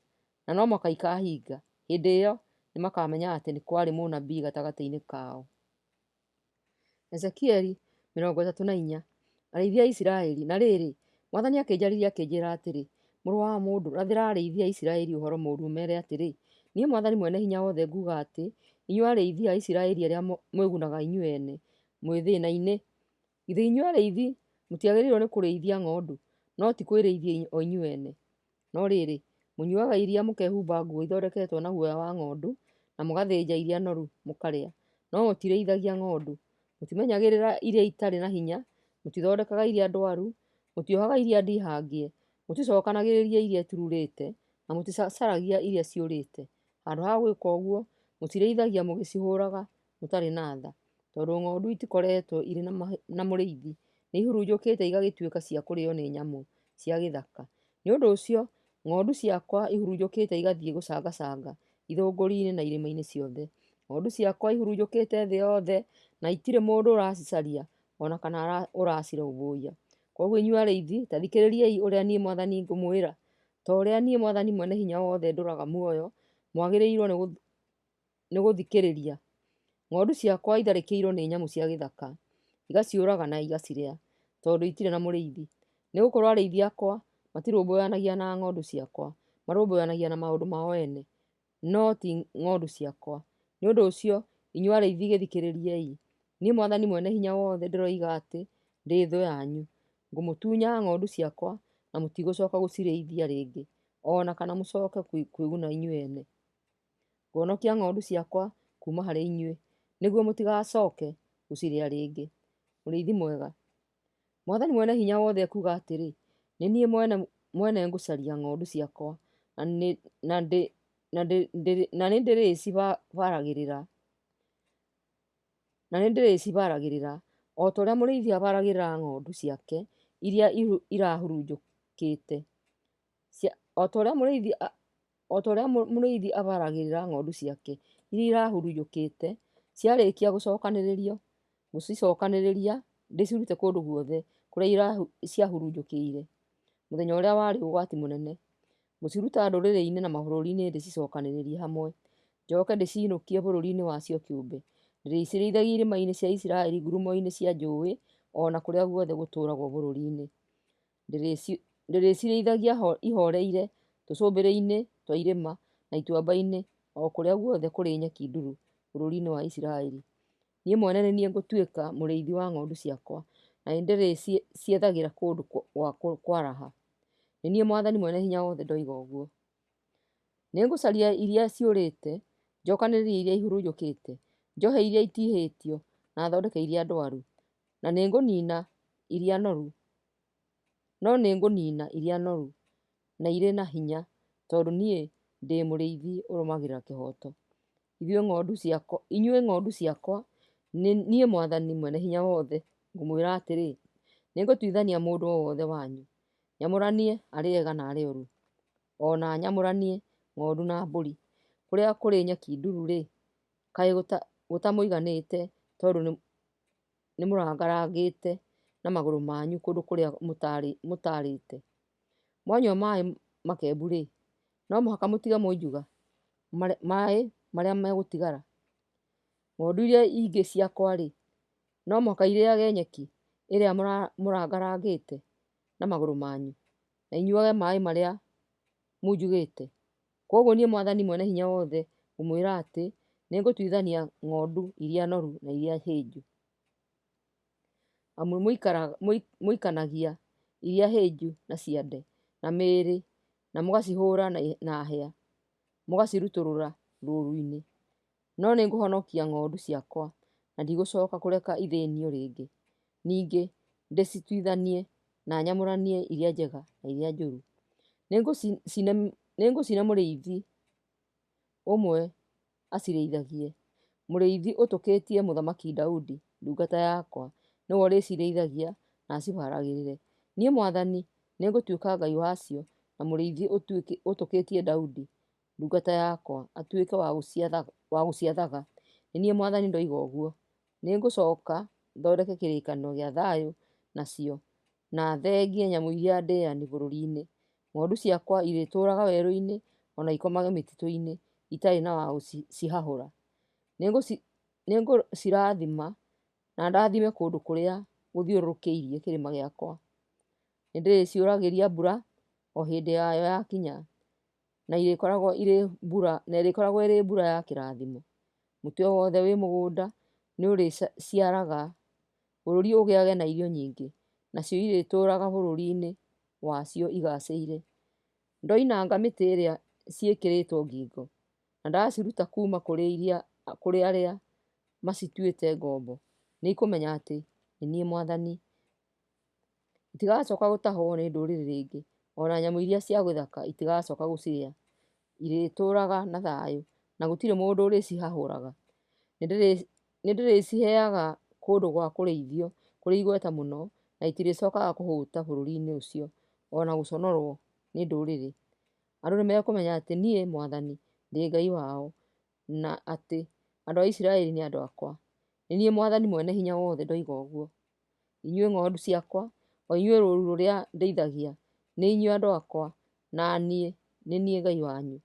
na no mũhaka ikahinga, hĩndĩ ĩyo nĩmakamenya atĩ nĩ kwarĩ mũnabii gatagatĩ-inĩ kao. Ezekieli 34. Arĩithi a Isiraeli. Na rĩrĩ, Mwathani akĩnjarĩria akĩnjĩra atĩrĩ, mũrũ wa mũndũ, rathĩra arĩithi a Isiraeli ũhoro mũũru ũmeere atĩrĩ, niĩ Mwathani mwene hinya wothe nguuga atĩ, inyuĩ arĩithi a Isiraeli arĩa mwĩgunaga inyuĩ ene, mwĩ thĩĩna-inĩ. Githĩ inyuĩ arĩithi mũtiagĩrĩirwo nĩ kũrĩithia ng'ondu, no ti kwĩrĩithia o inyuĩ ene? No rĩrĩ, mũnyuaga iria mũkehumba nguo ithondeketwo na guoya wa ng'ondu na mũgathĩnja iria noru mũkarĩa. No mũtirĩithagia ng'ondu, mũtimenyagĩrĩra iria itarĩ na hinya, mũtithondekaga iria ndwaru, mũtiohaga iria ndihangie, mũticokanagĩrĩria iria itururĩte, na mũticaragia iria ciũrĩte. Handũ ha gwĩka ũguo, mũtirĩithagia mũgĩcihũraga mũtarĩ na tha, tondũ ng'ondu itikoretwo irĩ na mũrĩithi, nĩ ihurunjũkĩte igagĩtuĩka cia kũrĩo nĩ nyamũ cia gĩthaka. Nĩ ũndũ ũcio, ng'ondu ciakwa ihurunjũkĩte igathiĩ gũcangacanga ithũngũri-inĩ na irĩma-inĩ ciothe. Ng'ondu ciakwa ihurunjũkĩte thĩ yothe, na itirĩ mũndũ ũracicaria, ona kana ũracirũmbũiya. Koguo inyuĩ arĩithi, ta thikĩrĩriai ũrĩa niĩ Mwathani ngũmwĩra. Ta ũrĩa niĩ Mwathani mwene hinya wothe ndũraga muoyo, mwagĩrĩirwo nĩ gũthikĩrĩria. Ng'ondu ciakwa itharĩkĩirwo nĩ nyamũ cia gĩthaka, igaciũraga na igacirĩa, tondũ itirĩ na mũrĩithi. Nĩ gũkorwo arĩithi akwa matirũmbũyanagia na ng'ondu ciakwa, marũmbũyanagia na maũndũ mao ene, no ti ng'ondu ciakwa. Nĩ ũndũ ũcio, inyuĩ arĩithi gĩthikĩrĩriei. Niĩ Mwathani mwene hinya wothe ndĩroiga atĩ ndĩ thũ yanyu. Ngũmũtunya ng'ondu ciakwa, na mũtigũcoka gũcirĩithia rĩngĩ, ona kana mũcoke kwĩguna inyuĩ ene. Ngonokia ng'ondu ciakwa kuma harĩ inyuĩ, nĩguo mũtigacoke gũcirĩa rĩngĩ. Mũrĩithi mwega. Mwathani mwene hinya wothe ekuuga atĩrĩ, nĩ niĩ mwene ngũcaria ng'ondu ciakwa, na nĩ ndĩrĩcibaragĩrĩra, o ta ũrĩa mũrĩithi abaragĩrĩra ng'ondu ciake iria irahurunjũkĩte. O ta ũrĩa mũrĩithi abaragĩrĩra ng'ondu ciake iria irahurunjũkĩte, ciarĩkia gũcokanĩrĩrio, gũcicokanĩrĩria ndĩcirute kũndũ guothe kũrĩa ciahurunjũkĩire. Mũthenya ũrĩa warĩ ũgwati mũnene, ngũciruta ndũrĩrĩ-inĩ na mabũrũri-inĩ ndĩcicokanĩrĩrie hamwe, njoke ndĩciinũkie bũrũri-inĩ wacio kĩũmbe. Ndĩrĩcirĩithagia irĩma-inĩ cia Isiraeli, ngurumo-inĩ cia njũĩ, ona kũrĩa guothe gũtũũragwo bũrũri-inĩ. Ndĩrĩcirĩithagia ihoreire tũcũmbĩrĩ-inĩ twa irĩma na ituamba-inĩ, o kũrĩa guothe kũrĩ nyeki nduru bũrũri-inĩ wa Isiraeli. Niĩ mwene nĩ niĩ ngũtuĩka mũrĩithi wa ng'ondu ciakwa, na nĩ ndĩrĩciethagĩra kũndũ gwa kwaraha. Nĩ niĩ Mwathani mwene hinya wothe ndoiga ũguo. Nĩ ngũcaria iria ciũrĩte, njokanĩrĩrie iria ihurunjũkĩte, njohe iria itihĩtio, na thondeke iria ndwaru, na nĩ ngũniina iria noru. No nĩ ngũniina iria noru na irĩ na hinya, tondũ niĩ ndĩ mũrĩithi ũrũmagĩrĩra kĩhooto. Inyuĩ ng'ondu ciakwa, niĩ Mwathani mwene hinya wothe ngũmwĩra atĩrĩ, nĩ ngũtuithania mũndũ o wothe wanyu, nyamũranie arĩ ega na arĩ oru, ona nyamũranie ng'ondu na mbũri. Kũrĩa kũrĩ nyeki nduru-rĩ, kaĩ gũtamũiganĩte, tondũ nĩ mũrangarangĩte na magũrũ manyu kũndũ kũrĩa mũtarĩte. Mwanyua maaĩ makembu-rĩ, no mũhaka mũtige mwenjuga maaĩ marĩa megũtigara. Ng'ondu iria ingĩ ciakwa-rĩ, no mũhaka irĩage nyeki ĩrĩa mũrangarangĩte na magũrũ manyu, na inyuage maaĩ marĩa munjugĩte. Koguo niĩ Mwathani mwene hinya wothe ngũmwĩra atĩ nĩ ngũtuithania ng'ondu iria noru na iria hĩnju. Amu mũikanagia iria hĩnju na ciande na mĩĩrĩ, na mũgacihũra na hĩa, mũgacirutũrũra rũũru-inĩ. No nĩ ngũhonokia ng'ondu ciakwa, na ndigũcoka kũreka ithĩnio rĩngĩ. Ningĩ ndĩcituithanie na nyamũranie iria njega na iria njũru. Nĩ ngũcina mũrĩithi ũmwe acirĩithagie. Mũrĩithi ũtũkĩtie Mũthamaki Daudi, ndungata yakwa, nĩwe ũrĩcirĩithagia na acibaragĩrĩre. Niĩ Mwathani nĩ ngũtuĩka Ngai wacio, na mũrĩithi ũtũkĩtie Daudi, ndungata yakwa, atuĩke wa gũciathaga. Nĩ niĩ Mwathani ndoiga ũguo. Nĩ ngũcoka thondeke kĩrĩkanĩro gĩa thayũ nacio, na thengie nyamũ iria ndĩani bũrũri-inĩ. Ng'ondu ciakwa irĩtũũraga werũ-inĩ, ona ikomage mĩtitũ-inĩ, itarĩ na wa gũcihahũra. Nĩ ngũcirathima, na ndathime kũndũ kũrĩa gũthiũrũrũkĩirie kĩrĩma gĩakwa. Nĩ ndĩrĩciũragĩria mbura o hĩndĩ yayo yakinya, na ĩrĩkoragwo ĩrĩ mbura ya kĩrathimo. Mũtĩ o wothe wĩ mũgũnda nĩ ũrĩciaraga, bũrũri ũgĩage na irio nyingĩ, nacio irĩtũũraga bũrũri-inĩ wacio igacĩire. Ndoinanga mĩtĩ ĩrĩa ciĩkĩrĩtwo ngingo, na ndaciruta kuma kũrĩ arĩa macituĩte ngombo, nĩ ikũmenya atĩ nĩ niĩ Mwathani. Itigacoka gũtahwo nĩ ndũrĩrĩ rĩngĩ, ona nyamũ iria cia gĩthaka itigacoka gũcirĩa. Irĩtũũraga na thayũ, na gũtirĩ mũndũ ũrĩcihahũraga. Nĩndĩrĩciheaga kũndũ gwa kũrĩithio kũrĩ igweta mũno, na itirĩcokaga kũhũta bũrũri-inĩ ũcio, ona gũconorwo nĩ ndũrĩrĩ. Andũ nĩmekũmenya atĩ niĩ Mwathani ndĩ Ngai wao, na atĩ andũ a Isiraeli nĩ andũ akwa. Nĩ niĩ Mwathani Mwene-Hinya-Wothe ndoiga ũguo. Inyuĩ ng'ondu ciakwa, o inyuĩ rũũru rũrĩa ndĩithagia, nĩ inyuĩ andũ akwa, na niĩ nĩ niĩ Ngai wanyu.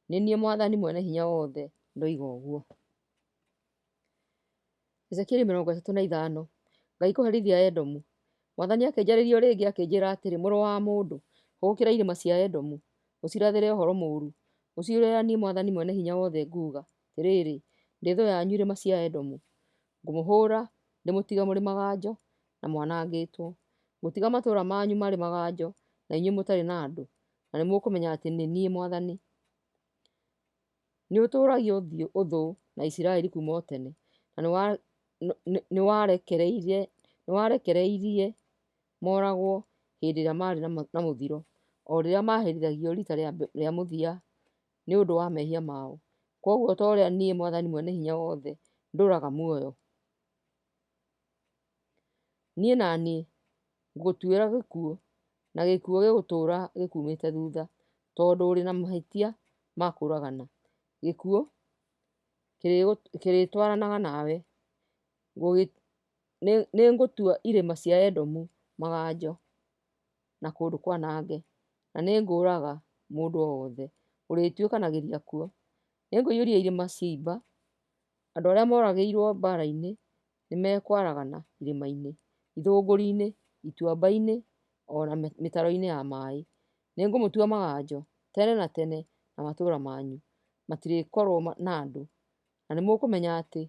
Nĩ niĩ Mwathani Mwene-Hinya-Wothe ndoiga ũguo. Ezekieli 35. Ngai kũherithia Edomu. Mwathani akĩnjarĩria o rĩngĩ akĩnjĩra atĩrĩ, mũrũ wa mũndũ, hũgũkĩra irĩma cia Edomu, ũcirathĩre ũhoro mũũru. Ũciũrie ũrĩa niĩ Mwathani Mwene-Hinya-Wothe nguuga. Atĩrĩrĩ, ndĩ thũ yanyu irĩma cia Edomu. Ngũmũhũũra, ndĩmũtige mũrĩ maganjo na mwanangĩtwo. Ngũtiga matũũra manyu marĩ maganjo, na inyuĩ mũtarĩ na andũ, na nĩmũkũmenya atĩ nĩ niĩ Mwathani. Nĩũtũũragia ũthũ na Isiraeli kuuma o tene, na nĩwarekereirie moragwo hĩndĩ ĩrĩa marĩ na mũthiro, o rĩrĩa maherithagio rita rĩa mũthia nĩ ũndũ wa mehia mao. Koguo ta ũrĩa niĩ Mwathani Mwene-Hinya-Wothe ndũũraga muoyo, niĩ na niĩ ngũtuĩra gĩkuũ, na gĩkuũ gĩgũtũũra gĩkumĩte thutha, tondũ ũrĩ na mahĩtia ma kũũragana. Gĩkuũ kĩrĩtwaranaga nawe. Nĩngũtua irĩma cia Edomu maganjo na kũndũ kwanange, na nĩngũũraga mũndũ o wothe ũrĩtuĩkanagĩria kuo. Nĩngũiyũria irĩma ciimba. Andũ arĩa moragĩirwo mbaara-inĩ nĩmekwaragana irĩma-inĩ, ithũngũri-inĩ, ituamba-inĩ, ona mĩtaro-inĩ ya maaĩ. Nĩngũmũtua maganjo tene na tene, na matũũra manyu matirĩkorwo na andũ, na nĩmũkũmenya atĩ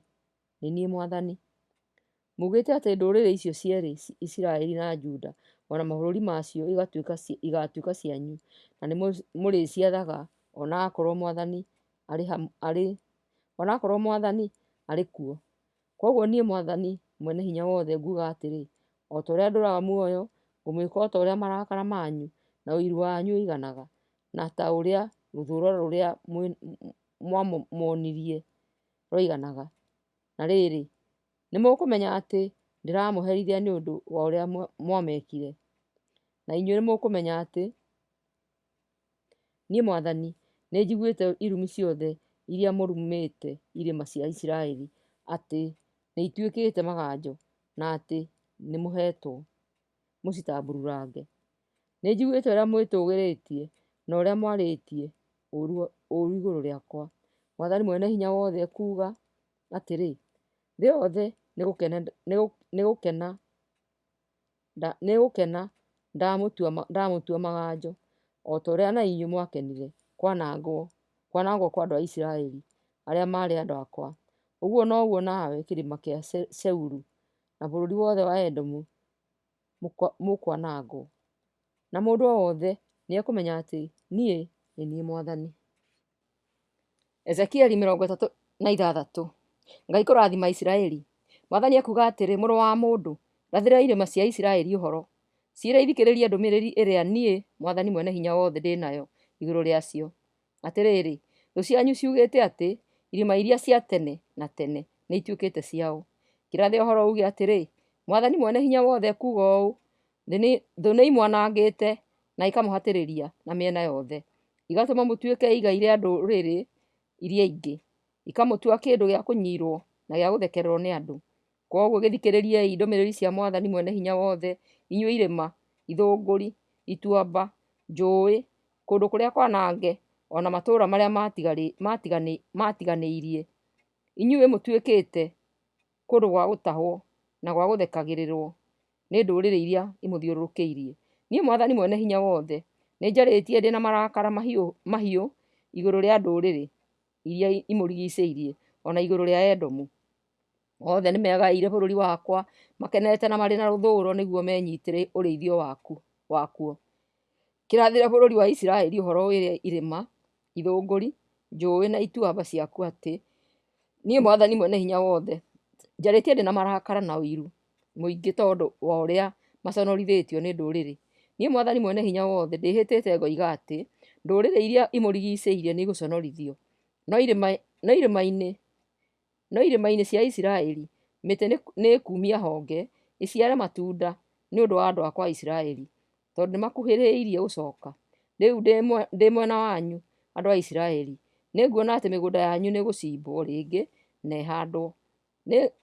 nĩ niĩ Mwathani. Mugĩte atĩ ndũrĩrĩ icio cierĩ, Isiraeli na Juda, ona mabũrũri macio igatuĩka cianyu, na nĩmũrĩciathaga ona akorwo Mwathani arĩ kuo. Koguo niĩ Mwathani Mwene-Hinya-Wothe nguuga atĩrĩ, o ta ũrĩa ndũũraga muoyo, ngũmwĩka o ta ũrĩa marakara manyu na ũiru wanyu ũiganaga, na ta ũrĩa rũthũũro rũrĩa mwamonirie roiganaga. Na rĩrĩ, nĩmũkũmenya atĩ ndĩramũherithia nĩ ũndũ wa ũrĩa mwamekire, na inyuĩ nĩmũkũmenya atĩ niĩ Mwathani nĩnjiguĩte irumi ciothe iria mũrumĩte irĩma cia Isiraeli, atĩ nĩituĩkĩte maganjo, na atĩ nĩmũhetwo mũcitambururange. Nĩnjiguĩte ũrĩa mwĩtũgĩrĩtie na ũrĩa mwarĩtie ũũru igũrũ rĩakwa. Mwathani Mwene-Hinya-Wothe ekuuga atĩrĩ, thĩ yothe nĩgũkena ndamũtua maganjo, o ta ũrĩa na inyuĩ mwakenire kwanangwo kwa andũ a Isiraeli arĩa marĩ andũ akwa. Ũguo noguo nawe kĩrĩma kĩa Seiru na bũrũri wothe wa Edomu mũkwanangwo, na mũndũ o wothe nĩekũmenya atĩ niĩ nĩ niĩ Mwathani. Ezekieli 36. Ngai kũrathima Isiraeli. Mwathani ekuuga atĩrĩ, mũrũ wa mũndũ, rathĩra irĩma cia Isiraeli ũhoro, ciĩre ithikĩrĩrie ndũmĩrĩri ĩrĩa niĩ Mwathani Mwene-Hinya-Wothe ndĩ nayo igũrũ rĩacio. Atĩrĩrĩ, thũ cianyu ciugĩte atĩ irĩma iria cia tene na tene nĩituĩkĩte ciao. Kĩrathe ũhoro uge atĩrĩ, Mwathani Mwene-Hinya-Wothe ekuuga ũũ, thũ nĩimwanangĩte na ikamũhatĩrĩria na mĩena yothe, igatũma mũtuĩke igai rĩa ndũrĩrĩ iria ingĩ, ikamũtua kĩndũ gĩa kũnyirwo na gĩa gũthekererwo nĩ andũ. Koguo gĩthikĩrĩriei ndũmĩrĩri cia Mwathani Mwene-Hinya-Wothe, inyuĩ irĩma, ithũngũri, ituamba, njũĩ, kũndũ kũrĩa kwanange, ona matũũra marĩa matiganĩirie. Inyuĩ mũtuĩkĩte kũndũ gwa gũtahwo na gwa gũthekagĩrĩrwo nĩ ndũrĩrĩ iria imũthiũrũrũkĩirie. Niĩ Mwathani Mwene-Hinya-Wothe nĩnjarĩtie ndĩ na marakara mahiũ igũrũ rĩa ndũrĩrĩ iria imũrigicĩirie, ona igũrũ rĩa Edomu. Othe nĩmegaĩire bũrũri wakwa, makenete na marĩ na rũthũũro, nĩguo menyitĩre ũrĩithio wakuo. Kĩrathĩra bũrũri wa Isiraeli ũhoro wĩre irĩma, ithũngũri, njũĩ na ituamba ciaku atĩ niĩ Mwathani mwene hinya wothe njarĩtie ndĩ na marakara na ũiru mũingĩ tondũ wa ũrĩa maconorithĩtio nĩ ndũrĩrĩ. Niĩ Mwathani mwene hinya wothe ndĩhĩtĩte ngoiga atĩ ndũrĩrĩ iria imũrigicĩirie nĩ igũconorithio, no irĩma-inĩ cia Isiraeli mĩtĩ nĩ ĩkumia honge ĩciare matunda nĩ ũndũ wa andũ akwa a Isiraeli, tondũ nĩmakuhĩrĩirie gũcoka. Rĩu ndĩ mwena wanyu, andũ a Isiraeli, nĩnguona atĩ mĩgũnda yanyu nĩgũcimbwo rĩngĩ na ĩhandwo.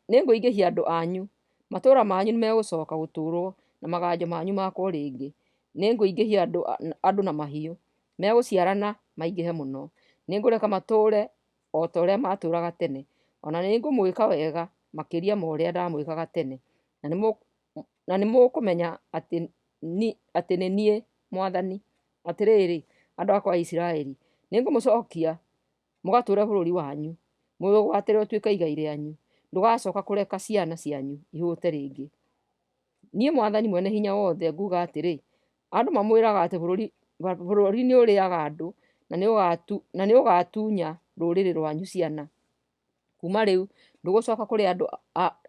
Nĩngũingĩhia andũ anyu, matũũra manyu nĩmegũcoka gũtũũrwo na maganjo manyu makwo rĩngĩ. Nĩngũingĩhia andũ na mahiũ, megũciarana maingĩhe mũno. Nĩngũreka matũũre o ta ũrĩa matũũraga tene, ona nĩngũmwĩka wega makĩria ma ũrĩa ndamwĩkaga tene, na nĩmũkũmenya atĩ nĩ niĩ Mwathani. Atĩrĩrĩ, andũ akwa a Isiraeli, nĩngũmũcokia mũgatũũre bũrũri wanyu, mũwĩgwatĩre ũtuĩke igai rĩanyu. Ndũgacoka kũreka ciana cianyu ihũte rĩngĩ. Niĩ Mwathani mwene hinya wothe nguga atĩrĩ, andũ mamwĩraga atĩ bũrũri nĩ ũrĩaga andũ na nĩ ũgatunya rũrĩrĩ rwanyu ciana. Kuma rĩu ndũgũcoka kũrĩa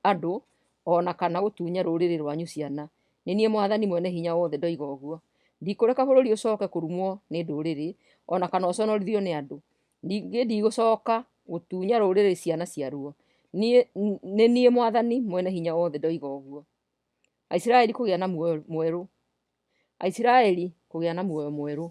andũ ona kana gũtunya rũrĩrĩ rwanyu ciana. Nĩ niĩ Mwathani mwene hinya wothe ndoiga ũguo. Ndikũreka bũrũri ũcoke kũrumwo nĩ ndũrĩrĩ ona kana ũconorithio nĩ andũ. Ningĩ ndigũcoka gũtunya rũrĩrĩ ciana ciaruo. Nĩ niĩ Mwathani mwene hinya wothe ndoiga ũguo. Aisiraeli kũgĩa na muoyo mwerũ. Aisiraeli kũgĩa na muoyo mwerũ.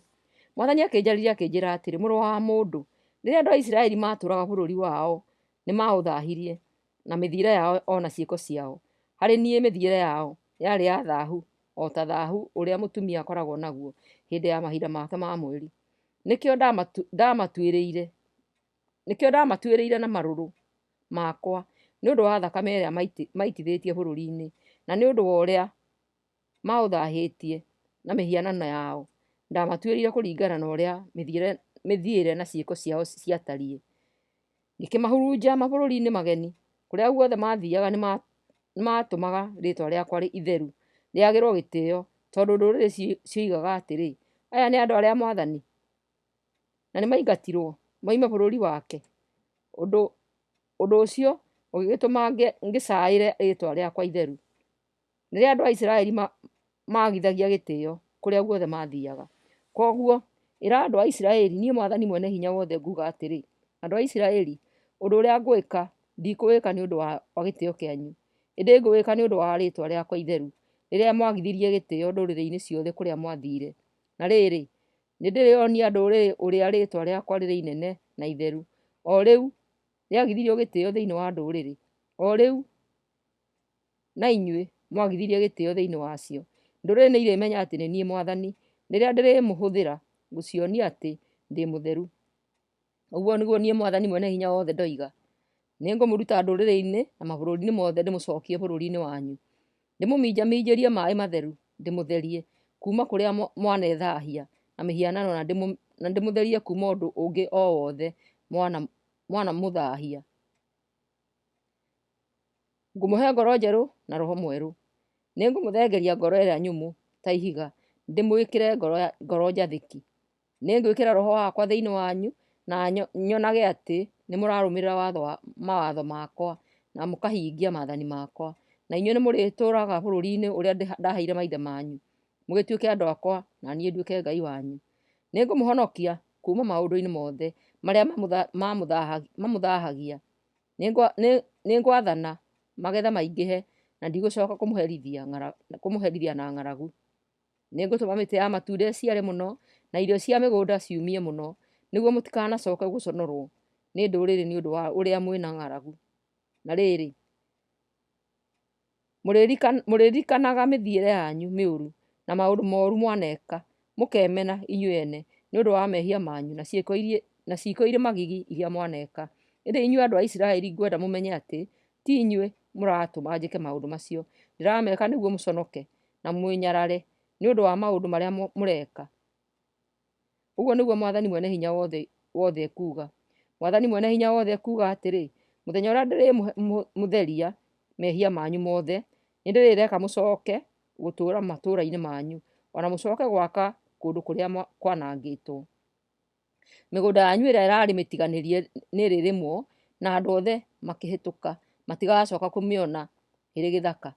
Mwathani akĩnjarĩria akĩnjĩra atĩrĩ, mũrũ wa mũndũ, rĩrĩa andũ a Isiraeli matũũraga bũrũri wao nĩmaũthahirie na mĩthiĩre yao ona ciĩko ciao. Harĩ niĩ mĩthiĩre yao yarĩ ya thaahu, o ta thaahu ũrĩa mũtumia akoragwo naguo hĩndĩ ya mahinda make ma mweri. Nĩkĩo ndamatuĩrĩire na marũrũ makwa nĩ ũndũ wa thakame ĩrĩa maitithĩtie bũrũri-inĩ, na nĩ ũndũ wa ũrĩa maũthahĩtie na mĩhianano yao. Ndamatuĩrĩire kũringana na ũrĩa mĩthiĩre na ciĩko ciao ciatariĩ. Ngĩkĩmahurunja mabũrũri-inĩ mageni, kũrĩa guothe mathiaga nĩmatũmaga rĩĩtwa rĩakwa itheru rĩagĩrwo gĩtĩo, tondũ ndũrĩrĩ cioigaga atĩrĩ, aya nĩ andũ arĩa Mwathani, na nĩmaingatirwo moime bũrũri wake. Ũndũ ũcio ũgĩgĩtũma ngĩcaĩre rĩĩtwa rĩakwa itheru rĩrĩa andũ a Isiraeli magithagia gĩtĩo kũrĩa guothe mathiaga. Koguo ĩra andũ a Isiraeli, niĩ Mwathani mwene hinya wothe nguga atĩrĩ, andũ a Isiraeli, ũndũ ũrĩa ngwĩka ndikũwĩka nĩ ũndũ wa gĩtĩo kĩanyu, ĩndĩ ngũwĩka nĩ ũndũ wa rĩĩtwa rĩakwa itheru rĩrĩa mwagithirie gĩtĩo ndũrĩrĩ-inĩ ciothe kũrĩa mwathire. Na rĩrĩ, nĩndĩrĩonia ndũrĩrĩ ũrĩa rĩĩtwa rĩakwa rĩrĩ inene na itheru, o rĩu rĩagithirio gĩtĩo thĩinĩ wa ndũrĩrĩ, o rĩu na inyuĩ mwagithirie gĩtĩo thĩinĩ wacio. Ndũrĩrĩ nĩirĩmenya atĩ nĩ niĩ Mwathani rĩrĩa ndĩrĩmũhũthĩra gũcionia atĩ ndĩ mũtheru. Ũguo nĩguo niĩ Mwathani mwene hinya wothe ndoiga. Nĩngũmũruta ndũrĩrĩ-inĩ na mabũrũri-inĩ mothe ndĩmũcokie bũrũri-inĩ wanyu. Ndĩmũminjaminjĩrie maaĩ matheru, ndĩmũtherie kuma kũrĩa mwanethahia na mĩhianano, na ndĩmũtherie kuma ũndũ ũngĩ o wothe mwanamũthahia. Ngũmũhe ngoro njerũ na roho mwerũ. Nĩngũmũthengeria ngoro ĩrĩa nyũmũ ta ihiga, ndĩmwĩkĩre ngoro njathĩki. Nĩngwĩkĩra roho wakwa thĩinĩ wanyu na nyonage atĩ nĩmũrarũmĩrĩra mawatho makwa na mũkahingia maathani makwa. Na inyuĩ nĩmũrĩtũũraga bũrũri-inĩ ũrĩa ndaheire maithe manyu, mũgĩtuĩke andũ akwa na niĩ nduĩke Ngai wanyu. Nĩngũmũhonokia kuma maũndũ-inĩ mothe marĩa mamũthahagia. Nĩngwathana magetha maingĩhe na ndigũcoka kũmũherithia na ng'aragu. Nĩngũtũma mĩtĩ ya matunda ĩciare mũno na irio cia mĩgũnda ciumie mũno, nĩguo mũtikanacoke gũconorwo nĩ ndũrĩrĩ nĩ ũndũ wa ũrĩa mwĩna ng'aragu. Na rĩrĩ, mũrĩririkanaga mĩthiĩre yanyu mĩũru na maũndũ mooru mwaneka, mũkemena inyuĩ ene nĩ ũndũ wa mehia manyu na ciĩko irĩ magigi iria mwaneka. Ĩndĩ inyuĩ andũ a Isiraeli ngwenda mũmenye atĩ ti inyuĩ mũratũma njĩke maũndũ macio. Ndĩrameka nĩguo mũconoke na mwĩnyarare nĩ ũndũ wa maũndũ marĩa mũreka. Ũguo nĩguo Mwathani mwene hinya wothe ekuuga. Mwathani mwene hinya wothe ekuuga atĩrĩ, mũthenya ũrĩa ndĩrĩmũtheria mehia manyu mothe, nĩndĩrĩreka mũcoke gũtũũra matũũra-inĩ manyu, ona mũcoke gwaka kũndũ kũrĩa kwanangĩtwo. Mĩgũnda yanyu ĩrĩa ĩrarĩ mĩtiganĩrie nĩrĩrĩmwo na andũ othe makĩhĩtũka, matigacoka kũmĩona ĩrĩ gĩthaka.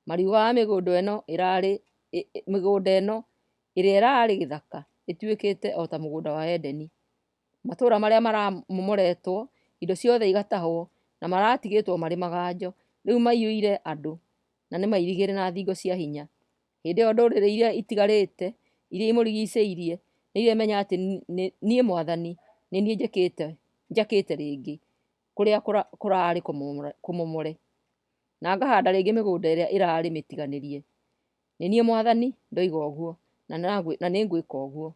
Marigũ ma mĩgũnda ĩno ĩrĩa ĩrarĩ gĩthaka ĩtuĩkĩte o ta mũgũnda wa Edeni. Matũũra marĩa maramomoretwo, indo ciothe igatahwo na maratigĩtwo marĩ maganjo, rĩu maiyũire andũ na nĩ mairigĩre na thingo cia hinya. Hĩndĩ ĩyo ndũrĩrĩ iria itigarĩte, iria imũrigicĩirie, nĩiremenya atĩ niĩ Mwathani nĩ niĩ njakĩte rĩngĩ kũrĩa kũrarĩ kũmomore, na ngahanda rĩngĩ mĩgũnda ĩrĩa ĩrarĩ mĩtiganĩrie. Nĩ niĩ Mwathani ndoiga ũguo, na nĩngwĩka ũguo.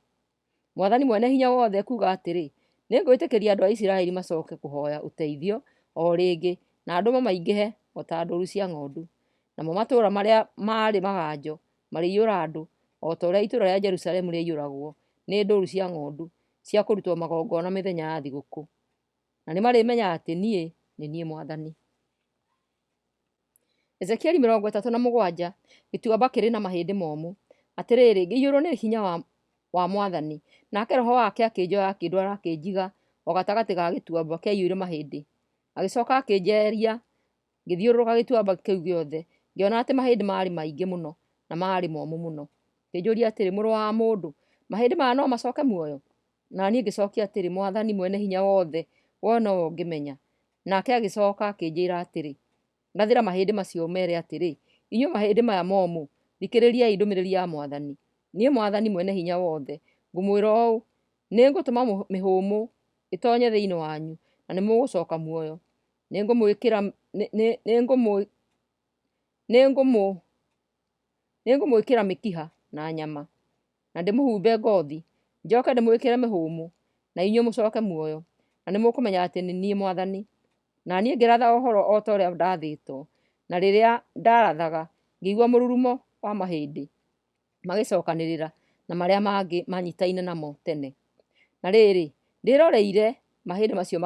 Mwathani mwene hinya wothe ekuuga atĩrĩ, nĩngwĩtĩkĩria andũ a Isiraeli macoke kũhoya ũteithio o rĩngĩ, na andũ mamaingĩhe o ta ndũũru cia ng'ondu. Namo matũũra marĩa marĩ maganjo marĩiyũra andũ, o ta ũrĩa itũũra rĩa Jerusalemu rĩaiyũragwo nĩ ndũũru cia ng'ondu cia kũrutwo magongona mĩthenya ya thigũkũ. Na nĩmarĩmenya atĩ niĩ nĩ niĩ Mwathani. Ezekieli 37. Gĩtuamba kĩrĩ na mahĩndĩ momũ. Atĩrĩrĩ, ngĩiyũrwo nĩ hinya wa Mwathani, nake Roho wake akĩnjoya akĩndwara akĩnjiga o gatagatĩ ga gĩtuamba kĩaiyũire mahĩndĩ. Agĩcooka akĩnjeria ngĩthiũrũrũka gĩtuamba kĩu gĩothe, ngĩona atĩ mahĩndĩ marĩ maingĩ mũno na marĩ momũ mũno. Ngĩnjũria atĩrĩ, mũrũ wa mũndũ, mahĩndĩ maya no macoke muoyo? Na niĩ ngĩcookia atĩrĩ, Mwathani mwene hinya wothe, we nowe ũngĩmenya. Nake agĩcooka akĩnjĩĩra atĩrĩ, rathĩra mahĩndĩ macio ũmeere atĩrĩ, inyuĩ mahĩndĩ maya momũ, thikĩrĩriai ndũmĩrĩri ya Mwathani. Niĩ Mwathani mwene hinya wothe ngũmwĩra ũũ, nĩngũtũma mĩhũmũ ĩtoonye thĩinĩ wanyu na nĩmũgũcoka muoyo. Nĩngũmwĩkĩra mĩkiha na nyama, na ndĩmũhumbe ngothi, njoke ndĩmwĩkĩre mĩhũmũ, na inyuĩ mũcoke muoyo, na nĩmũkũmenya atĩ nĩ niĩ Mwathani. Na niĩ ngĩratha ũhoro o ta ũrĩa ndathĩtwo, na rĩrĩa ndarathaga ngĩigua mũrurumo wa mahĩndĩ magĩcokanĩrĩra na marĩa mangĩ manyiitaine namo tene. Na rĩrĩ, ndĩroreire mahĩndĩ macio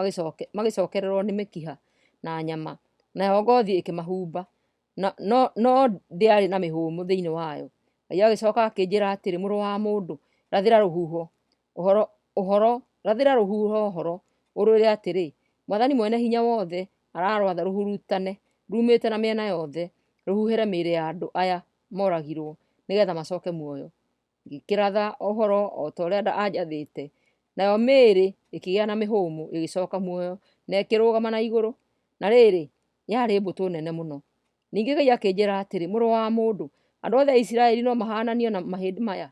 magĩcokererwo nĩ mĩkiha na nyama, nayo ngothi ĩkĩmahumba, no ndĩarĩ na mĩhũmũ thĩinĩ wayo. Ngai agĩcooka akĩnjĩra atĩrĩ, mũrũ wa mũndũ, rathĩra rũhuho ũhoro ũrwĩre atĩrĩ, Mwathani mwene hinya wothe ararwatha rũhurutane rumĩte na mĩena yothe, rũhuhĩre mĩĩrĩ ya andũ aya moragirwo nĩgetha macoke muoyo. Ngĩkĩratha ũhoro o ta ũrĩa anjathĩte, nayo mĩĩrĩ ĩkĩgĩa na mĩhũmũ ĩgĩcoka muoyo na ĩkĩrũgama na igũrũ, na rĩrĩ, yarĩ mbũtũ nene mũno. Ningĩ Ngai akĩnjĩra atĩrĩ, mũrũ wa mũndũ, andũ othe a Isiraeli no mahaananio na mahĩndĩ maya?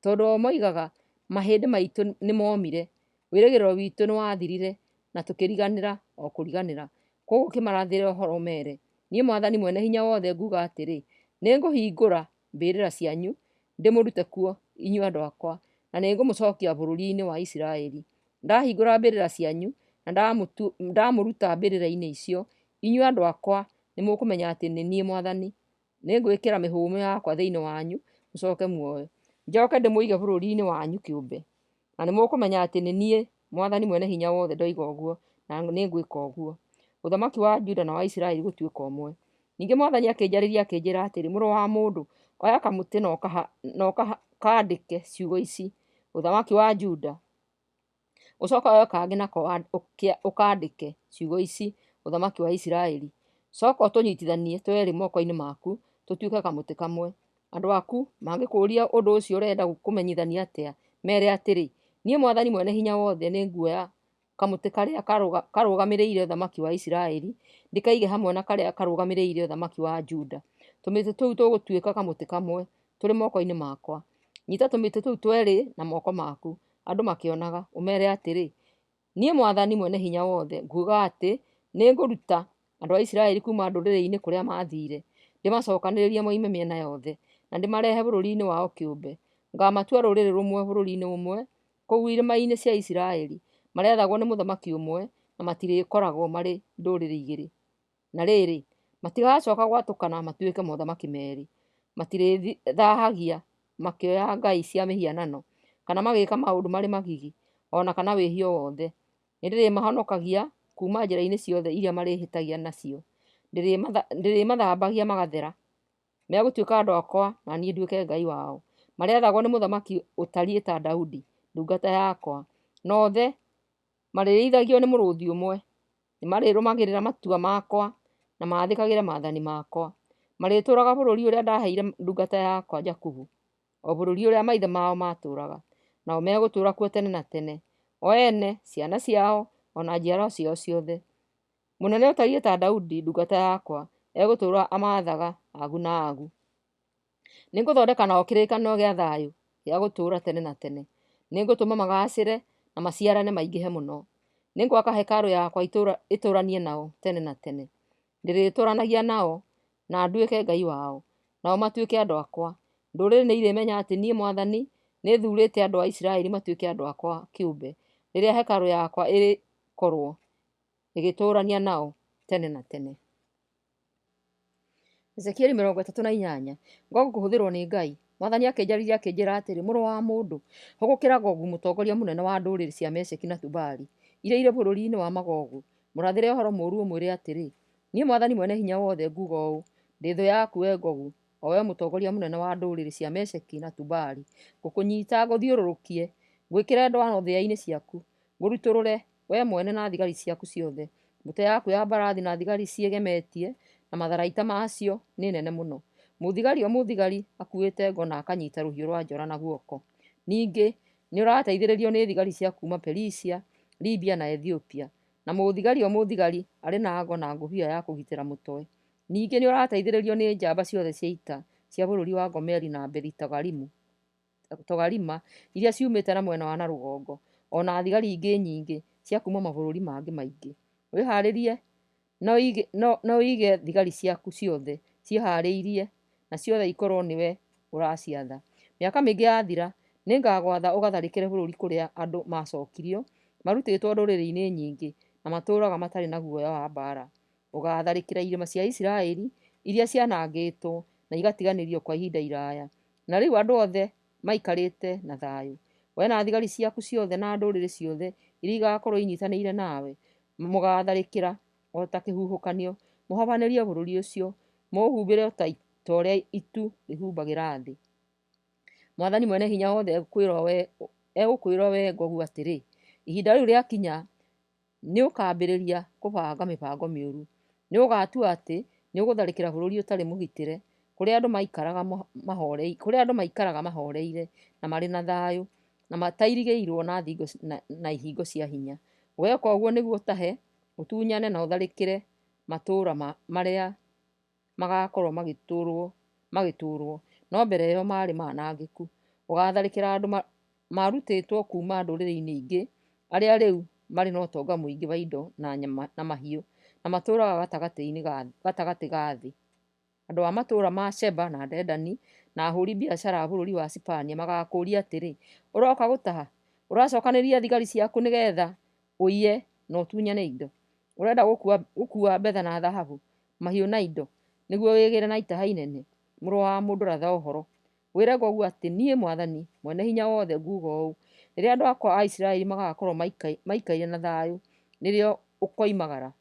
Tondũ o moigaga, mahĩndĩ maitũ nĩ momire, wĩrĩgĩrĩro witũ nĩwathirire, na tũkĩriganĩra o kũriganĩra. Koguo ũkĩmarathĩre ũhoro ũmeere, niĩ Mwathani mwene hinya wothe nguuga atĩrĩ, nĩngũhingũra mbĩrĩra cianyu ndĩmũrute kuo inyuĩ andũ akwa, na nĩngũmũcokia bũrũri-inĩ wa Isiraeli. Ndahingũra mbĩrĩra cianyu na ndamũruta mbĩrĩra-inĩ icio, inyuĩ andũ akwa nĩmũkũmenya atĩ nĩ niĩ Mwathani. Nĩngwĩkĩra mĩhũmũ yakwa thĩinĩ wanyu mũcoke muoyo, njoke ndĩmũige bũrũri-inĩ wanyu kĩũmbe, na nĩmũkũmenya atĩ nĩ niĩ Mwathani mwene hinya wothe ndoiga ũguo, na nĩngwĩka ũguo. Ũthamaki wa Juda na wa Isiraeli gũtuĩka ũmwe. Ningĩ Mwathani akĩnjarĩria akĩnjĩra atĩrĩ, mũrũ wa mũndũ, oya kamũtĩ na ũkandĩke ciugo ici, ũthamaki wa Juda. Ũcoka oya kangĩ nako ũkandĩke ciugo ici, ũthamaki wa Isiraeli. Coka ũtũnyitithanie twĩrĩ moko-inĩ maku, tũtuĩke kamũtĩ kamwe. Andũ aku mangĩkũũria ũndũ ũcio ũrenda kũmenyithania atĩa, meere atĩrĩ, niĩ Mwathani mwene hinya wothe nĩnguoya kamũtĩ karĩa karũgamĩrĩire ũthamaki wa Isiraeli, ndĩkaige hamwe na karĩa karũgamĩrĩire ũthamaki wa Juda. Tũmĩtĩ tũu tũgũtuĩka kamũtĩ kamwe tũrĩ moko-inĩ makwa. Nyiita tũmĩtĩ tũu twĩrĩ na moko maku, andũ makĩonaga, ũmeere atĩrĩ, niĩ Mwathani mwene hinya wothe nguuga atĩ nĩngũruta andũ a Isiraeli kuuma ndũrĩrĩ-inĩ kũrĩa mathiire, ndĩmacokanĩrĩrie moime mĩena yothe, na ndĩmarehe bũrũri-inĩ wao kĩũmbe. Ngamatua rũrĩrĩ rũmwe bũrũri-inĩ ũmwe kũu irĩma-inĩ cia Isiraeli, marĩathagwo nĩ mũthamaki ũmwe na matirĩkoragwo marĩ ndũrĩrĩ igĩrĩ. Na rĩrĩ, matigacoka gwatũkana matuĩke mothamaki meerĩ. Matirĩthahagia makĩoya ngai cia mĩhianano, kana magĩĩka maũndũ marĩ magigi, ona kana wĩhia o wothe. Nĩndĩrĩmahonokagia kuuma njĩra-inĩ ciothe iria marĩhĩtagia nacio. Ndĩrĩmathambagia magathera. Megũtuĩka andũ akwa na niĩ nduĩke Ngai wao. Marĩathagwo nĩ mũthamaki ũtariĩ ta Daudi, ndungata yakwa. nothe marĩrĩithagio nĩ mũrũthi ũmwe. Nĩmarĩrũmagĩrĩra matua makwa na maathĩkagĩre maathani makwa. Marĩtũũraga bũrũri ũrĩa ndaheire ndungata yakwa Jakubu, o bũrũri ũrĩa maithe mao matũũraga, nao megũtũũra kuo tene na tene, o ene, ciana ciao, ona njiaro ciao ciothe. Mũnene ũtariĩ ta Daudi ndungata yakwa egũtũũra amaathaga agu na agu. Nĩngũthondeka nao kĩrĩkanĩro gĩa thayũ gĩa gũtũũra tene na tene. Nĩngũtũma magacĩre na maciarane maingĩhe mũno. Nĩngwaka hekarũ yakwa itũũranie nao tene na tene. Ndĩrĩtũũranagia nao na nduĩke Ngai wao, nao matuĩke andũ akwa. Ndũrĩrĩ nĩirĩmenya atĩ niĩ Mwathani nĩthuurĩte andũ a Isiraeli matuĩke andũ akwa kĩũmbe, rĩrĩa hekarũ yakwa ĩrĩkorwo ĩgĩtũũrania nao tene na tene. Ezekieli 38. Gogu kũhũthĩrwo nĩ Ngai. Mwathani akĩnjarĩria akĩnjĩra atĩrĩ, mũrũ wa mũndũ, hũgũkĩra Gogu mũtongoria mũnene wa ndũrĩrĩ cia Mesheki na Tubali iria irĩ bũrũri-inĩ wa Magogu, mũrathĩre ũhoro mũũru ũmwĩre atĩrĩ, niĩ Mwathani mwene hinya wothe nguuga ũũ, ndĩ thũ yaku we Gogu, o we mũtongoria mũnene wa ndũrĩrĩ cia Mesheki na Tubali, ngũkũnyiita ngũthiũrũrũkie, ngwĩkĩre ndwano thĩa-inĩ ciaku, ngũrutũrũre we mwene na thigari ciaku ciothe. Mbũtũ yaku ya mbarathi na thigari ciĩgemetie na matharaita macio nĩ nene mũno. Mũthigari o mũthigari akuĩte ngo na akanyiita rũhiũ rwa njora na guoko. Ningĩ nĩ ũrateithĩrĩrio nĩ thigari cia kuuma Perisia, Libia na Ethiopia, na mũthigari o mũthigari arĩ na ngo na ngũbia ya kũgitĩra mũtwe. Ningĩ nĩ ũrateithĩrĩrio nĩ njamba ciothe cia ita cia bũrũri wa Gomeri na Togarima iria ciumĩte na mwena wa na rũgongo, ona thigari ingĩ nyingĩ cia kuuma mabũrũri mangĩ maingĩ. Wĩharĩrie no ũige thigari ciaku ciothe ciĩharĩirie na ciothe ikorwo nĩwe ũraciatha. Mĩaka mĩingĩ yathira, nĩngagwatha ũgatharĩkĩre bũrũri kũrĩa andũ macokirio, marutĩtwo ndũrĩrĩ-inĩ nyingĩ na matũũraga matarĩ na guoya wa mbaara. Ũgatharĩkĩra irĩma cia Isiraeli iria cianangĩtwo na igatiganĩrio kwa ihinda iraya. Na rĩu andũ othe maikarĩte na thayũ. We na thigari ciaku ciothe na ndũrĩrĩ ciothe iria igakorwo inyitanĩire nawe, mũgatharĩkĩra o ta kĩhuhũkanio, mũhobanĩrie bũrũri ũcio, mũũhumbĩre ta ũrĩa itu rĩhumbagĩra thĩ. Mwathani mwene hinya wothe egũkwĩra we Gogu atĩrĩ, ihinda rĩu rĩakinya, nĩ ũkambĩrĩria kũbanga mĩbango mĩũru. Nĩ ũgatua atĩ nĩ ũgũtharĩkĩra bũrũri ũtarĩ mũgitĩre, kũrĩa andũ maikaraga mahoreire na marĩ na thayũ na matairigĩirwo na ihingo cia hinya. Ũgeka ũguo nĩguo ũtahe, ũtunyane na ũtharĩkĩre matũũra marĩa magakorwo magĩtũũrwo, no mbere ĩyo marĩ manangĩku. Ũgatharĩkĩra andũ marutĩtwo kuuma ndũrĩrĩ-inĩ ingĩ, arĩa rĩu marĩ na ũtonga mũingĩ wa indo na mahiũ, na matũũraga gatagatĩ ga thĩ. Andũ a matũũra ma Sheba na Dedani na ahũri biacara a bũrũri wa Sipania magakũũria atĩrĩ, ũroka gũtaha? Ũracokanĩrĩria thigari ciaku nĩgetha ũiye na ũtunyane indo? Ũrenda gũkua betha na thahabu, mahiũ na indo, nĩguo wĩgĩre na itaha inene? Mũrũ wa mũndũ ratha ũhoro, wĩre Gogu atĩ niĩ Mwathani mwene hinya wothe nguuga ũũ, rĩrĩa andũ akwa a Isiraeli magakorwo maikaire na thayũ, nĩrĩo ũkoimagara.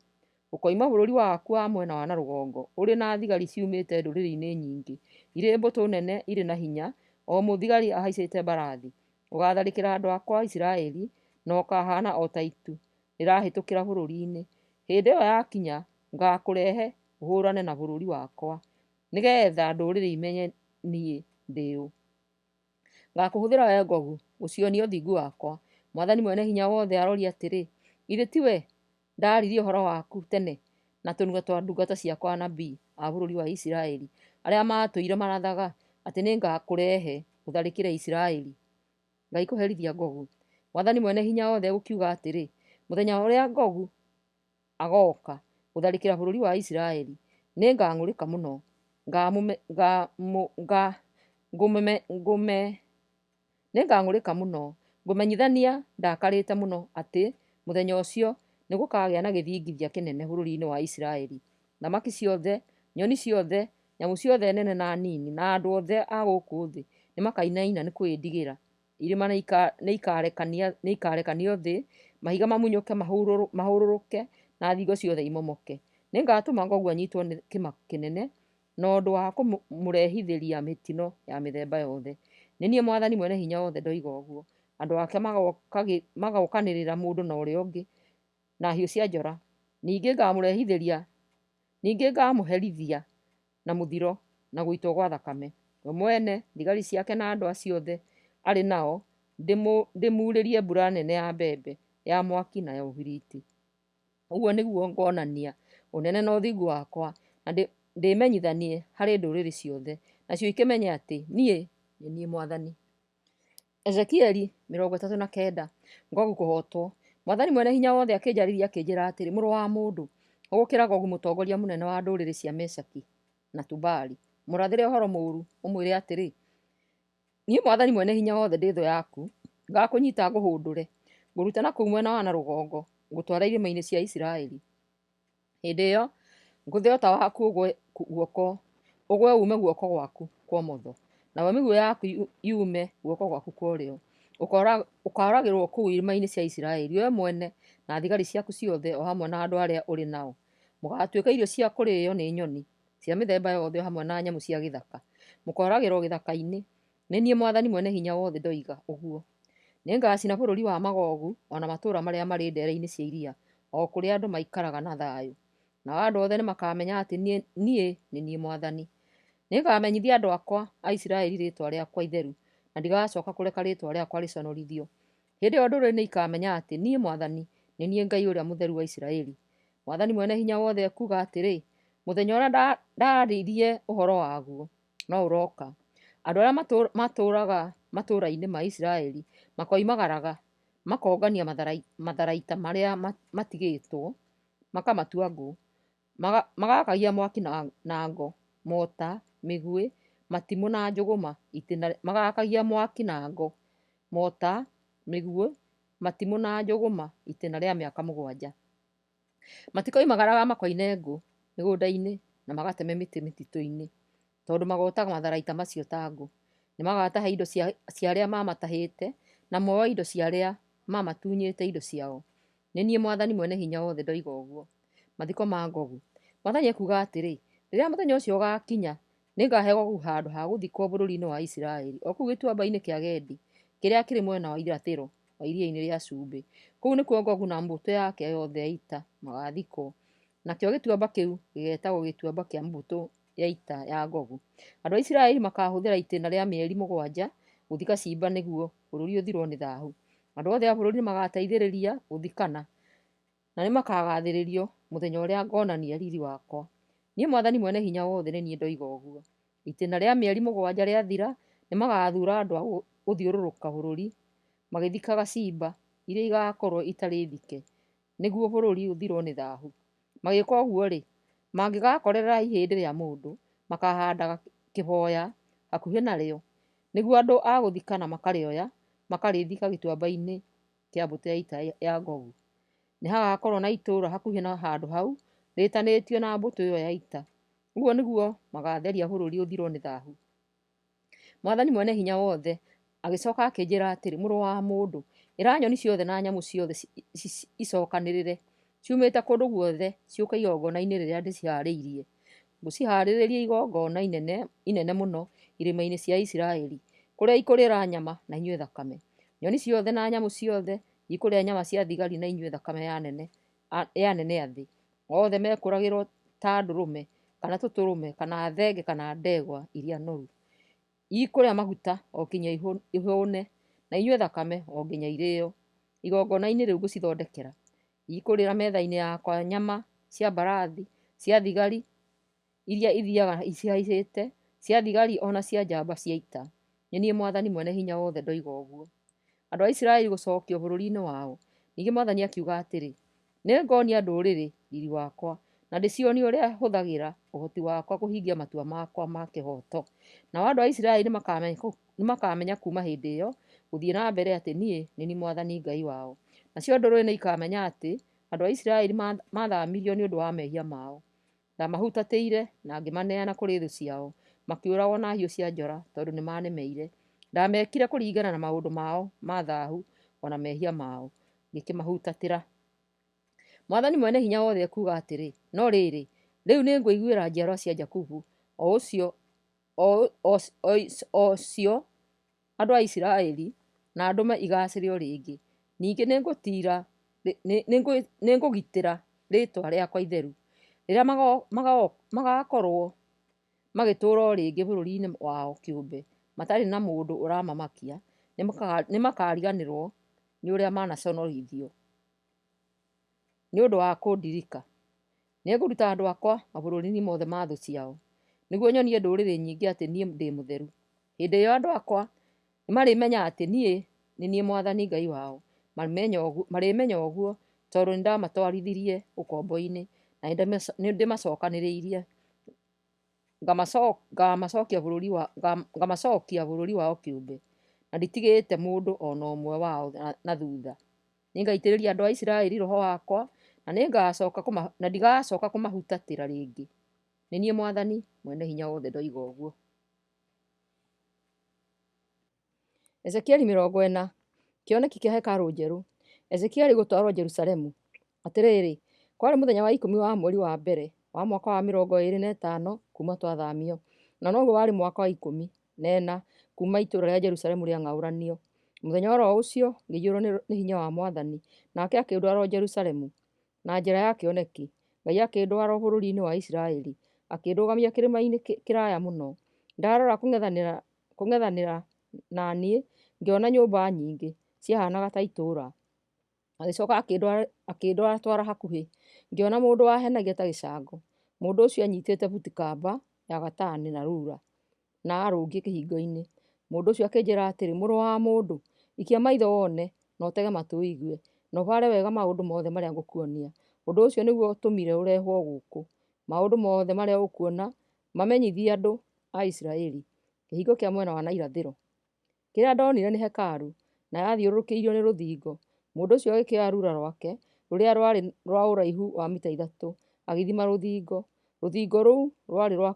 Ũkoima bũrũri waku wa mwena wa na rũgongo ũrĩ na thigari ciumĩte ndũrĩrĩ-inĩ nyingĩ, irĩ mbũtũ nene irĩ na hinya, o mũthigari ahaicĩte mbarathi. Ũgatharĩkĩra andũ akwa a Isiraeli na ũkahana o ta itu rĩrahĩtũkĩra bũrũri-inĩ. Hĩndĩ ĩyo yakinya, ngakũrehe ũhũrane na bũrũri wakwa, nĩgetha ndũrĩrĩ imenye niĩ ndĩ ũ. Ngakũhũthĩra we Gogu gũcionia ũthingu wakwa. Mwathani mwene hinya wothe aroria atĩrĩ, githĩ tiwe ndaririe ũhoro waku tene na tũnua twa ndungata ciakwa anabii a bũrũri wa Isiraeli, arĩa matũire marathaga atĩ nĩngakũrehe ũtharĩkĩre Isiraeli? Ngaikũherithia Gogu. Mwathani mwene hinya wothe egũkiuga atĩrĩ, mũthenya ũrĩa Gogu agoka gũtharĩkĩra bũrũri wa Isiraeli, nĩngang'ũrĩka mũno, ngũmenyithania ndakarĩte mũno atĩ mũthenya ũcio nĩgũkagĩa na gĩthingithia kĩnene bũrũri-inĩ wa Isiraeli. Thamaki ciothe, nyoni ciothe, nyamũ ciothe nene na nini, na andũ othe a gũkũ thĩ nĩmakainaina nĩ kwĩndigĩra. Irĩma nĩikarekanio thĩ, mahiga mamunyũke mahũrũrũke, na thingo ciothe imomoke. Nĩngatũma Gogu anyitwo nĩ kĩmako kĩnene na ũndũ wa kũmũrehithĩria mĩtino ya mĩthemba yothe. Nĩ niĩ Mwathani mwene hinya wothe ndoiga ũguo. andũ ake magokanĩrĩra mũndũ na ũrĩa ũngĩ na hiũ cia njora. Ningĩ ngamũherithia na mũthiro na gũitwo gwa thakame. We mwene, thigari ciake na andũ acio othe arĩ nao ndĩmurĩrie mbura nene ya mbembe, ya mwaki na ya ũbiriti. Ũguo nĩguo ngonania ũnene na ũthingu wakwa, na ndĩmenyithanie harĩ ndũrĩrĩ ciothe, nacio ikĩmenye atĩ niĩ nĩ niĩ Mwathani. Ezekieli 39. Gogu kũhotwo. Mwathani mwene hinya wothe akĩnjarĩria akĩnjĩra atĩrĩ, mũrũ wa mũndũ, ũgũkĩra Gogu mũtongoria mũnene wa ndũrĩrĩ cia Meshaki na Tubali, mũrathĩre ũhoro mũũru, ũmwĩre atĩrĩ, niĩ Mwathani mwene hinya wothe ndĩ thũ yaku, ngakũnyita ngũhũndũre, ngũrute na kũu mwena wa na rũgongo, ngũtwara irĩma-inĩ cia Isiraeli. Hĩndĩ ĩyo ngũthĩa ũta waku ũgwe ume guoko gwaku kwa ũmotho, nayo mĩguĩ yaku yume guoko gwaku kwa ũrĩo. Ũkoragĩrwo kũu irĩma-inĩ cia Isiraeli, we mwene na thigari ciaku ciothe, o hamwe na andũ arĩa ũrĩ nao. Mũgatuĩka irio cia kũrĩo nĩ nyoni cia mĩthemba yothe, o hamwe na nyamũ cia gĩthaka. Mũkoragĩrwo gĩthaka-inĩ. Nĩ niĩ Mwathani mwene hinya wothe ndoiga ũguo. Nĩngacina bũrũri wa Magogu, ona matũũra marĩa marĩ ndere-inĩ cia iria, o kũrĩa andũ maikaraga na thayũ. Nao andũ othe nĩmakamenya atĩ niĩ nĩ niĩ Mwathani. Nĩngamenyithia andũ akwa a Isiraeli rĩĩtwa rĩakwa itheru, na ndigacoka kũreka rĩĩtwa rĩakwa rĩconorithio. Hĩndĩ ĩyo ndũrĩrĩ nĩikamenya atĩ niĩ Mwathani nĩ niĩ Ngai ũrĩa mũtheru wa Isiraeli. Mwathani mwene hinya wothe ekuuga atĩrĩ, mũthenya ũrĩa ndarĩirie ũhoro waguo no ũroka. Andũ arĩa matũũraga matũũra-inĩ ma Isiraeli makoimagaraga, makongania matharaita marĩa matigĩtwo, makamatua ngũ, magakagia mwaki na ngo, mota, mĩguĩ, matimũ na njũgũma, magakagia mwaki na ngo, mota, mĩguĩ, matimũ na njũgũma itĩna rĩa mĩaka 7. Matikoimagaraga makoine ngũ mĩgũnda-inĩ na magateme mĩtĩ mĩtitũ-inĩ, tondũ magotaga matharaita macio ta ngũ. Nĩmagataha indo cia arĩa mamatahĩte, na moe indo cia arĩa mamatunyĩte indo ciao. Nĩ niĩ Mwathani mwene hinya wothe ndoiga ũguo. Mathiko ma Gogu. Mwathani ekuuga atĩrĩ, rĩrĩa mũthenya ũcio ũgaakinya, nĩngahe Gogu handũ ha gũthikwo bũrũri-inĩ wa Isiraeli, o kũu gĩtuamba-inĩ kĩa Gedi, kĩrĩa kĩrĩ mwena wa irathĩro wa iria-inĩ rĩa Cumbĩ. Kũu nĩkuo Gogu na mbũtũ yake yothe ya ita magathikwo. Nakĩo gĩtuamba kĩu gĩgetagwo gĩtuamba kĩa mbũtũ ya ita ya Gogu. Andũ a Isiraeli makahũthĩra itĩna rĩa mĩeri 7 gũthika ciimba nĩguo bũrũri ũthirwo nĩ thaahu. Andũ othe a bũrũri nĩmagateithĩrĩria gũthikana, na nĩmakagathĩrĩrio mũthenya ũrĩa ngonania riri wakwa. Niĩ Mwathani mwene hinya wothe nĩ niĩ ndoiga ũguo. Itĩna rĩa mĩeri 7 rĩathira, nĩmagathuura andũ a gũthiũrũrũka bũrũri magĩthikaga ciimba iria igakorwo itarĩ thike, nĩguo bũrũri ũthirwo nĩ thaahu. Magĩĩka ũguo-rĩ, mangĩgakorera ihĩndĩ rĩa mũndũ, makahandaga kĩboya hakuhĩ narĩo, nĩguo andũ a gũthikana makarĩoya makarĩthika gĩtuamba-inĩ kĩa mbũtũ ya ita ya Gogu. Nĩ hagakorwo na itũũra hakuhĩ na handũ hau rĩtanĩtio na mbũtũ ĩyo ya ita. Ũguo nĩguo magatheria bũrũri ũthirwo nĩ thaahu. Mwathani mwene hinya wothe agĩcoka akĩnjĩra atĩrĩ, mũrũ wa mũndũ, ĩra nyoni ciothe na nyamũ ciothe icokanĩrĩre ciumĩte kũndũ guothe ciũke igongona-inĩ rĩrĩa ndĩciharĩirie. Ngũciharĩrĩria igongona inene mũno irĩma-inĩ cia Isiraeli, kũrĩa ikũrĩra nyama na inyue thakame. Nyoni ciothe na nyamũ ciothe ikũrĩa nyama cia thigari na inyue thakame ya nene a thĩ. Othe mekũragĩrwo ta ndũrũme kana tũtũrũme kana thenge kana ndegwa iria noru. Ikũrĩa maguta o nginya ihũne, na inyue thakame o nginya irĩo. Igongona-inĩ rĩu ngũcithondekera. Ikũrĩra metha-inĩ yakwa nyama cia mbarathi, cia thigari iria ithiaga ihaicĩte, cia thigari ona cia njamba cia ita. Nĩ niĩ Mwathani mwene hinya wothe ndoiga ũguo. Andũ a Isiraeli gũcokio bũrũri-inĩ wao. Ningĩ Mwathani akiuga atĩrĩ, nĩngonia ndũrĩrĩ riri wakwa, na ndĩcionie ũrĩa hũthagĩra ũhoti wakwa kũhingia matua makwa ma kĩhooto. Nao andũ a Isiraeli nĩmakamenya kuuma hĩndĩ ĩyo gũthiĩ na mbere atĩ niĩ nĩ niĩ Mwathani Ngai wao. Nacio ndũrĩrĩ nĩikamenya atĩ andũ a Isiraeli mathamirio nĩ ũndũ wa mehia mao. Ndamahutatĩire na ngĩmaneana kũrĩ thũ ciao, makĩũragwo na hiũ cia njora tondũ nĩmanemeire. Ndamekire kũringana na maũndũ mao ma thaahu ona mehia mao, ngĩkĩmahutatĩra. Mwathani mwene hinya wothe ekuuga atĩrĩ, no rĩrĩ, rĩu nĩngũiguĩra njiarwa cia Jakubu o cio andũ a Isiraeli na ndũme igacĩre o rĩngĩ. Ningĩ nĩngũgitĩra rĩĩtwa rĩakwa itheru rĩrĩa magakorwo magĩtũũra o rĩngĩ bũrũri-inĩ wao kĩũmbe matarĩ na mũndũ ũramamakia. Nĩmakariganĩrwo nĩ ũrĩa manaconorithio nĩ ũndũ wa kũndirika. Nĩngũruta andũ akwa mabũrũri-inĩ mothe ma thũ ciao, nĩguo nyonie ndũrĩrĩ nyingĩ atĩ niĩ ndĩ mũtheru. Hĩndĩ ĩyo andũ akwa nĩmarĩmenya atĩ niĩ nĩ niĩ Mwathani Ngai wao. Marĩmenya ũguo tondũ nĩndamatwarithirie ũkombo-inĩ na nĩndĩmacokanĩrĩirie ngamacokia bũrũri wao kĩũmbe, na nditigĩte mũndũ ona ũmwe wao na thutha. Nĩngaitĩrĩria andũ a Isiraeli roho wakwa na ndigacoka kũmahutatĩra rĩngĩ. Nĩ niĩ Mwathani mwene hinya wothe ndoiga ũguo. Ezekieli 40. Kĩoneki kĩa hekarũ njerũ. Ezekieli gũtwarwo Jerusalemu. Atĩrĩrĩ, kwarĩ mũthenya wa 10 wa mweri wa mbere wa mwaka wa 25 kuma twathamio, na noguo warĩ mwaka wa 14 kuma itũũra rĩa Jerusalemu rĩang'aũranio. Mũthenya oro ũcio ngĩiyũrwo nĩ hinya wa Mwathani, nake akĩndwara o Jerusalemu na njĩra ya kĩoneki. Ngai akĩndwara bũrũri-inĩ wa Isiraeli, akĩndũgamia kĩrĩma-inĩ kĩraya mũno. Ndarora kũng'ethanĩra na niĩ ngĩona nyũmba nyingĩ ciahanaga ta itũũra. Agĩcoka akĩndwara hakuhĩ, ngĩona mũndũ wahenagia ta gĩcango. Mũndũ ũcio anyitĩte buti-kamba ya gatani na rura na arũngiĩ kĩhingo-inĩ. Mũndũ ũcio akĩnjĩra atĩrĩ, mũrũ wa mũndũ, ikia maitho wone na ũtege matũ ũigue, na ũbare wega maũndũ mothe marĩa ngũkuonia. Ũndũ ũcio nĩguo ũtũmire ũrehwo gũkũ. Maũndũ mothe marĩa ũkuona mamenyithie andũ a Isiraeli. Kĩhingo kĩa mwena wa na irathĩro. Kĩrĩa ndonire nĩ hekarũ, na yathiũrũrũkĩirio nĩ rũthingo. Mũndũ ũcio agĩkĩoya rura rwake rũrĩa rwarĩ rwa ũraihu wa mita 3, agĩthima rũthingo. Rũthingo rũu rwarĩ rwa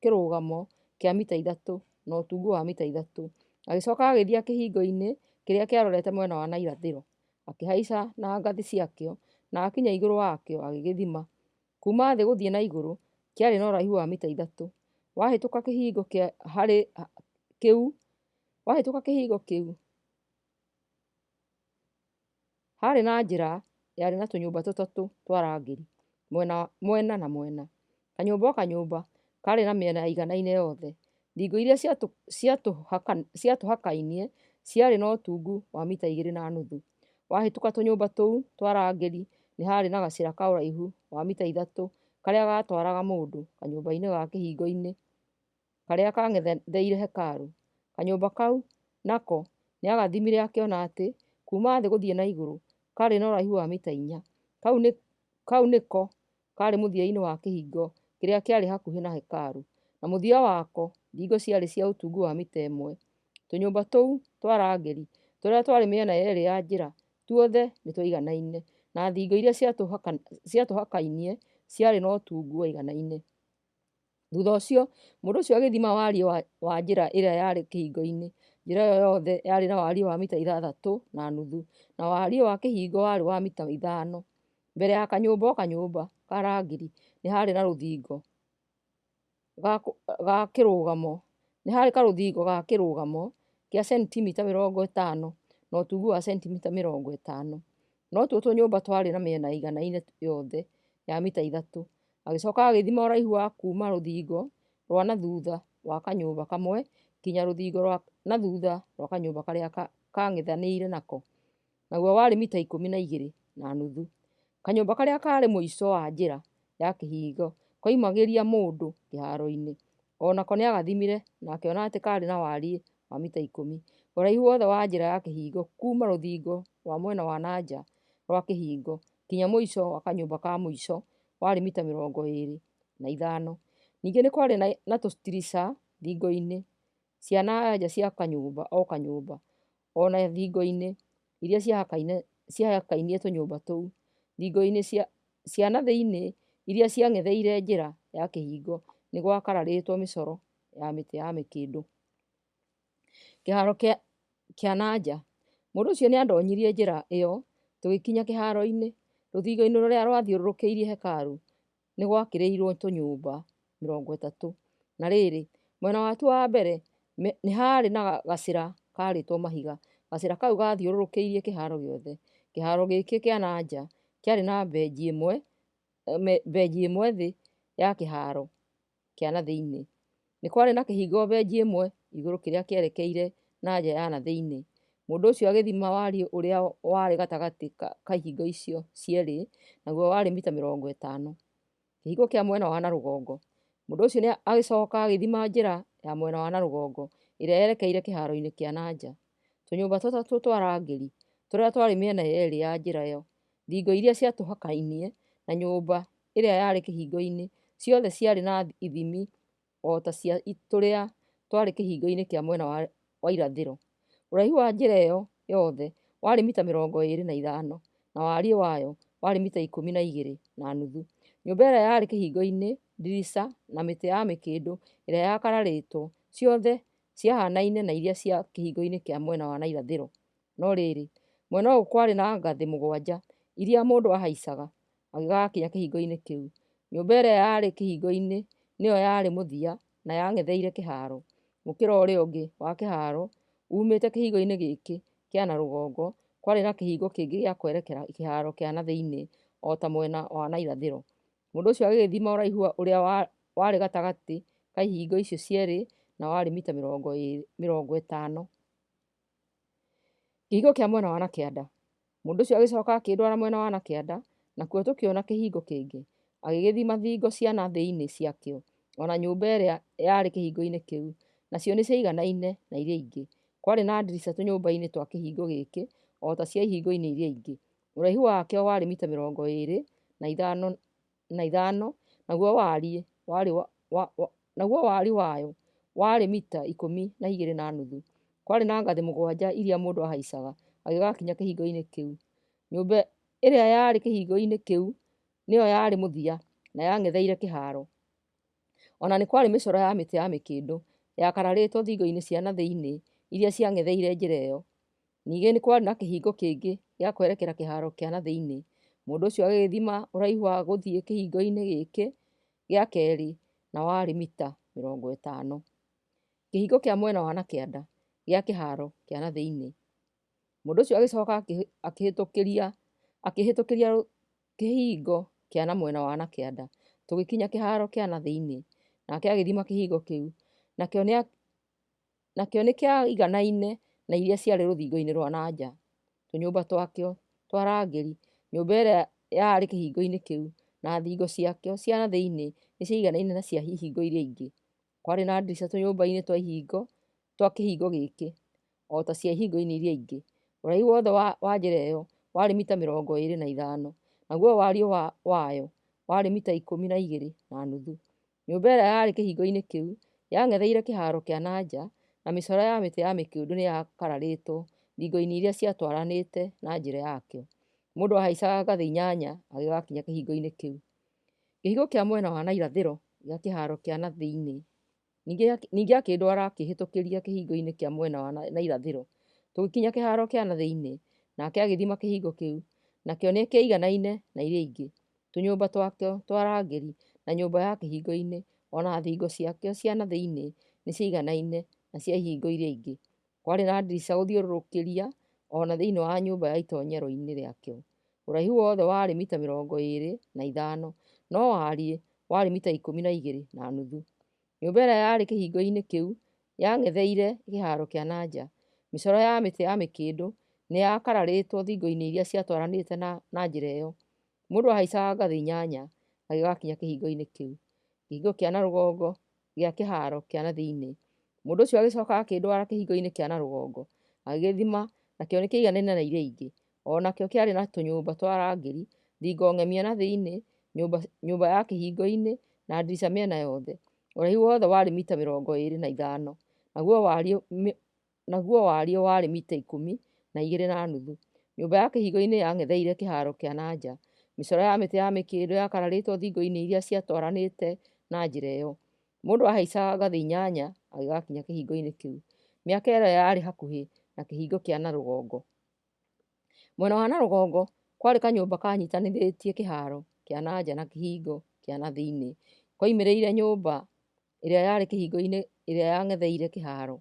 kĩrũgamo kĩa mita 3 na ũtungu wa mita 3. Agĩcoka agĩthiĩ kĩhingo-inĩ kĩrĩa kĩarorete mwena wa na irathĩro, akĩhaica na ngathĩ ciakĩo na akinya igũrũ wakĩo agĩgĩthima. Kuma thĩ gũthiĩ na igũrũ kĩarĩ na ũraihu wa mita 3. Wahĩtũka kĩhingo kĩu harĩ na njĩra yarĩ na tũnyũmba tũtatũ twa rangĩri mwena na mwena. Kanyũmba o kanyũmba karĩ na mĩena iganaine yothe. Thingo iria ciatũhakainie ciarĩ na ũtungu wa mita 2.5. Wahĩtũka tũnyũmba tũu twa rangĩri nĩ harĩ na gacĩra ka ũraihu wa mita 3 karĩa gatwaraga mũndũ kanyũmba-inĩ ga kĩhingo-inĩ karĩa kang'etheire hekarũ. Kanyũmba kau nako nĩagathimire akĩona atĩ kuma thĩ gũthiĩ na igũrũ karĩ na ũraihu wa mita 4. Kau nĩko karĩ mũthia-inĩ wa kĩhingo kĩrĩa kĩarĩ hakuhĩ na hekarũ, na mũthia wako thingo ciarĩ cia ũtungu wa mita 1. Tũnyũmba tũu twa rangĩri tũrĩa twarĩ mĩena yerĩ ya njĩra tuothe nĩ twaiganaine, na thingo iria ciatũhakainie ciarĩ na ũtungu waiganaine. Thutha ũcio mũndũ ũcio agĩthima wariĩ wa njĩra ĩrĩa yarĩ kĩhingo-inĩ. Njĩra ĩyo yothe yarĩ na wariĩ wa mita 6.5, na wariĩ wa kĩhingo warĩ wa mita 5. Mbere ya kanyũmba o kanyũmba ka rangĩri nĩ harĩ na rũthingo ga kĩrũgamo. Nĩ harĩ karũthingo ga kĩrũgamo kĩa sentimita 50 na ũtungu wa sentimita 50. No tuo tũnyũmba twarĩ na mĩena iganaine yothe ya mita 3. Agĩcoka agĩthima ũraihu wa kuma rũthingo rwa na thutha wa kanyũmba kamwe kinya rũthingo rwa na thutha rwa kanyũmba karĩa kang'ethanĩire nako, naguo warĩ mita 12.5. Kanyũmba karĩa karĩ mũico wa njĩra ya kĩhingo koimagĩria mũndũ kĩharo-inĩ, onako nĩagathimire na akĩona atĩ karĩ na wariĩ wa mita 10. Ũraihu wothe wa njĩra ya kĩhingo kuma rũthingo rwa mwena wa na nja rwa kĩhingo kinya mũico wa kanyũmba ka mũico warĩ mita 25. Ningĩ nĩ kwarĩ na tũtirica thingo-inĩ cia na nja cia kanyũmba o kanyũmba, ona thingo-inĩ iria ciahakainie tũnyũmba tũu. Thingo-inĩ cia na thĩinĩ iria ciang'etheire njĩra ya kĩhingo nĩ gwakararĩtwo mĩcoro ya mĩtĩ ya mĩkĩndũ. Kĩharo kĩa na nja. Mũndũ ũcio nĩandonyirie njĩra ĩyo tũgĩkinya kĩharo-inĩ. Rũthingo-inĩ rũrĩa rwathiũrũrũkĩirie hekarũ nĩ gwakĩrĩirwo tũnyũmba 30. Na rĩrĩ, mwena watuo wa mbere nĩ harĩ na gacĩra karĩtwo mahiga Gacĩra kau gathiũrũrũkĩirie kĩharo gĩothe. Kĩharo gĩkĩ kĩa na nja kĩarĩ na benji ĩmwe thĩ ya kĩharo kĩa na thĩinĩ. Nĩ kwarĩ na kĩhingo benji ĩmwe igũrũ kĩrĩa kĩerekeire na nja ya na thĩinĩ. Mũndũ ũcio agĩthima wariĩ ũrĩa warĩ gatagatĩ ka ihingo icio cierĩ, naguo warĩ mita 50. Kĩhingo kĩa mwena wa na rũgongo. Mũndũ ũcio nĩ agĩcoka agĩthima njĩra ya mwena wa na rũgongo ĩrĩa yerekeire kĩharo-inĩ kĩa na nja. Tũnyũmba tũtatũ twa rangĩri tũrĩa twarĩ mĩena yerĩ ya njĩra ĩyo, thingo iria ciatũhakainie na nyũmba ĩrĩa yarĩ kĩhingo-inĩ, ciothe ciarĩ na ithimi o ta cia tũrĩa twarĩ kĩhingo-inĩ kĩa mwena wa irathĩro. Ũraihu wa njĩra ĩyo yothe warĩ mita 25 na wariĩ wayo warĩ mita 12.5. Nyũmba ĩrĩa yarĩ kĩhingo-inĩ, ndirica na mĩtĩ ya mĩkĩndũ ĩrĩa yakararĩtwo ciothe ciahanaine na iria cia kĩhingo-inĩ kĩa mwena wa na irathĩro. No rĩrĩ, mwena ũyũ kwarĩ na ngathĩ 7 iria mũndũ ahaicaga agĩgakinya kĩhingo-inĩ kĩu. Nyũmba ĩrĩa yarĩ kĩhingo-inĩ nĩyo yarĩ mũthia na yang'etheire kĩharo. Mũkĩra ũrĩa ũngĩ wa kĩharo umĩte kĩhingo-inĩ gĩkĩ kĩa na rũgongo, kwarĩ na kĩhingo kĩngĩ gĩa kwerekera kĩharo kĩa na thĩinĩ o ta mwena wa na irathĩro. Mũndũ ũcio agĩthima ũraihu ũrĩa warĩ gatagatĩ ka ihingo icio cierĩ na warĩ mita 50. Kĩhingo kĩa mwena wa na kĩanda. Mũndũ ũcio agĩcoka akĩndwara mwena wa na kĩanda, nakuo tũkĩona kĩhingo kĩngĩ. Agĩgĩthima thingo cia na thĩinĩ ciakĩo, ona nyũmba ĩrĩa yarĩ kĩhingo-inĩ kĩu, nacio nĩ ciaiganaine na iria ingĩ. Kwarĩ na ndirica tũnyũmba-inĩ twa kĩhingo gĩkĩ o ta cia ihingo-inĩ iria ingĩ. Ũraihu wakĩo warĩ mita 25, naguo wariĩ wayo warĩ mita 12.5. Kwarĩ na ngathĩ 7 iria mũndũ ahaicaga agĩgakinya kĩhingo-inĩ kĩu. Nyũmba ĩrĩa yarĩ kĩhingo-inĩ kĩu nĩyo yarĩ mũthia na yang'etheire kĩharo. Ona nĩ kwarĩ mĩcoro ya mĩtĩ ya mĩkĩndũ yakararĩtwo thingo-inĩ cia na thĩinĩ iria ciang'etheire njĩra ĩyo. Ningĩ nĩ kwarĩ na kĩhingo kĩngĩ gĩa kwerekera kĩharo kĩa na thĩinĩ. Mũndũ ũcio agĩthima ũraihu wa gũthiĩ kĩhingo-inĩ gĩkĩ gĩa kerĩ na warĩ mita 50. Kĩhingo kĩa mwena wa na kĩanda gĩa kĩharo kĩa na thĩinĩ. Mũndũ ũcio agĩcoka akĩhĩtũkĩria kĩhingo kĩa na mwena wa na kĩanda, tũgĩkinya kĩharo kĩa na thĩinĩ. Nake agĩthima kĩhingo kĩu, nakĩo nĩ kĩaiganaine na iria ciarĩ rũthingo-inĩ rwa na nja. Tũnyũmba twakĩo twa rangĩri, nyũmba ĩrĩa yarĩ kĩhingo-inĩ kĩu na thingo ciakĩo cia na thĩinĩ nĩ ciaiganaine na cia ihingo iria ingĩ. Kwarĩ na ndirica tũnyũmba-inĩ twa kĩhingo gĩkĩ o ta cia ihingo-inĩ iria ingĩ. Ũraihu wothe wa njĩra ĩyo warĩ mita 25, naguo wariĩ wayo warĩ mita 12.5. Nyũmba ĩrĩa yarĩ kĩhingo-inĩ kĩu yang'etheire kĩharo kĩa na nja, na mĩcoro ya mĩtĩ ya mĩkĩndũ nĩ yakararĩtwo thingo-inĩ iria ciatwaranĩte na njĩra yakĩo. Mũndũ ahaicaga ngathĩ 8 agĩgakinya kĩhingo-inĩ kĩu. Kĩhingo kĩa mwena wa na irathĩro gĩa kĩharo kĩa na thĩinĩ. Ningĩ akĩndwara akĩhĩtũkĩria kĩhingo-inĩ kĩa mwena wa na irathĩro, tũgĩkinya kĩharo kĩa na thĩinĩ. Nake agĩthima kĩhingo kĩu, nakĩo nĩ kĩaiganaine na iria ingĩ. Tũnyũmba twakĩo twa rangĩri na nyũmba ya kĩhingo-inĩ ona thingo ciakĩo cia na thĩinĩ nĩ ciaiganaine na cia ihingo iria ingĩ. Kwarĩ na ndirica gũthiũrũrũkĩria ona thĩinĩ wa nyũmba ya itonyero-inĩ rĩakĩo. Ũraihu wothe warĩ mita 25, no wariĩ warĩ mita 12.5. Nyũmba ĩrĩa yarĩ kĩhingo-inĩ kĩu yang'etheire kĩharo kĩa na nja. Mĩcoro ya mĩtĩ ya mĩkĩndũ nĩ yakararĩtwo thingo-inĩ iria ciatwaranĩte na njĩra ĩyo. Mũndũ ahaicaga ngathĩ 8 agĩgakinya kĩhingo-inĩ kĩu. Kĩhingo kĩa na rũgongo gĩa kĩharo kĩa na thĩinĩ. Mũndũ ũcio agĩcoka akĩndwara kĩhingo-inĩ kĩa na rũgongo, agĩgĩthima, nakĩo nĩ kĩaiganaine na iria ingĩ. Onakĩo kĩarĩ na tũnyũmba twa rangĩri, thingo ng'emie na thĩinĩ, nyũmba ya kĩhingo-inĩ na ndirica mĩena yothe. Ũraihu wothe warĩ mita 25, naguo wariĩ warĩ mita 12.5. Nyũmba ya kĩhingo-inĩ yang'etheire kĩharo kĩa na nja. Mĩcoro ya mĩtĩ ya mĩkĩndũ yakararĩtwo thingo-inĩ iria ciatwaranĩte na njĩra ĩyo. Mũndũ ahaicaga ngathĩ 8 agĩgakinya kĩhingo-inĩ kĩu. Mĩaka ĩrĩa yarĩ hakuhĩ na kĩhingo kĩa na rũgongo. Mwena wa na rũgongo kwarĩ kanyũmba kanyitanithĩtie kĩharo kĩa na nja na kĩhingo kĩa na thĩinĩ. Koimĩrĩire nyũmba ĩrĩa yarĩ kĩhingo-inĩ ĩrĩa yang'etheire kĩharo.